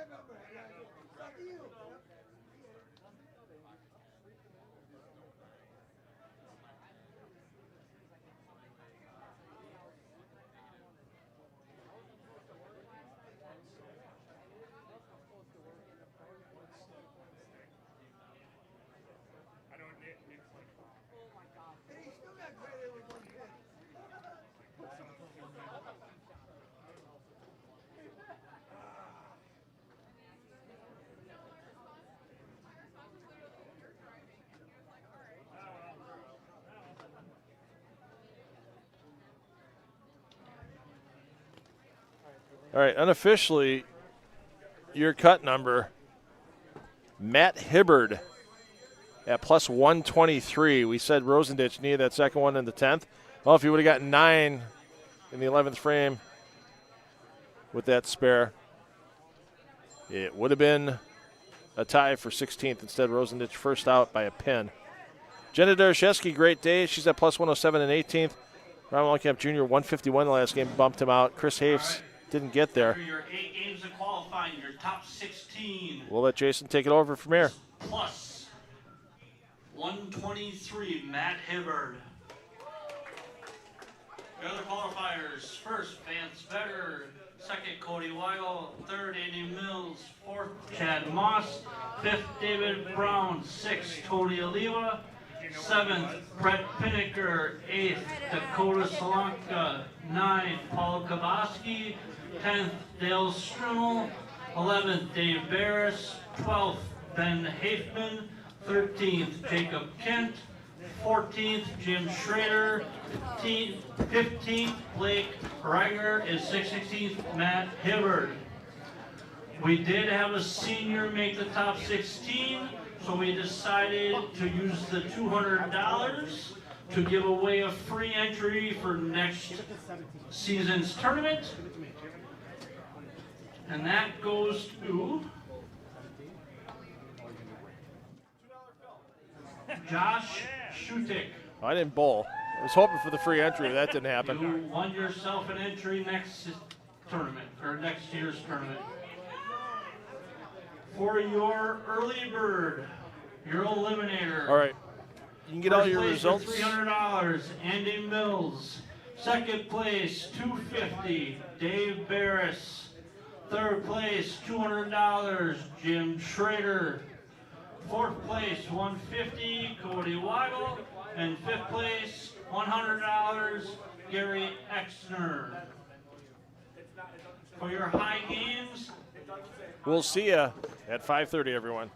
remember. Lucky you. Hey, he still got credit with one hit. All right, unofficially, your cut number, Matt Hibbard at plus 123. We said Rosendich needed that second one in the 10th. Well, if he would have gotten 9 in the 11th frame with that spare, it would have been a tie for 16th. Instead, Rosendich first out by a pin. Jenna Darashevsky, great day. She's at plus 107 in 18th. Ron Wallkamp Jr., 151 the last game, bumped him out. Chris Hafes didn't get there. After your 8 games of qualifying, your top 16. We'll let Jason take it over from here. Plus 123, Matt Hibbard. The other qualifiers, first, Vance Better. Second, Cody Weigel. Third, Andy Mills. Fourth, Chad Moss. Fifth, David Brown. Sixth, Tony Oliva. Seventh, Brett Pinnaker. Eighth, Dakota Solanka. Ninth, Paul Kaboski. 10th, Dale Strummel. 11th, Dave Barris. 12th, Ben Hafman. 13th, Jacob Kent. 14th, Jim Schrader. 15th, Blake Reiger is 16th, Matt Hibbard. We did have a senior make the top 16, so we decided to use the $200 to give away a free entry for next season's tournament. And that goes to Josh Schutik. I didn't bowl. I was hoping for the free entry, but that didn't happen. You won yourself an entry next tournament, or next year's tournament. For your early bird, your eliminator. All right. You can get all your First results. place for $300, Andy Mills. Second place, $250, Dave Barris. Third place, $200, Jim Schrader. Fourth place, $150, Cody Weigel. And fifth place, $100, Gary Exner. For your high games, We'll see you at 5:30, everyone.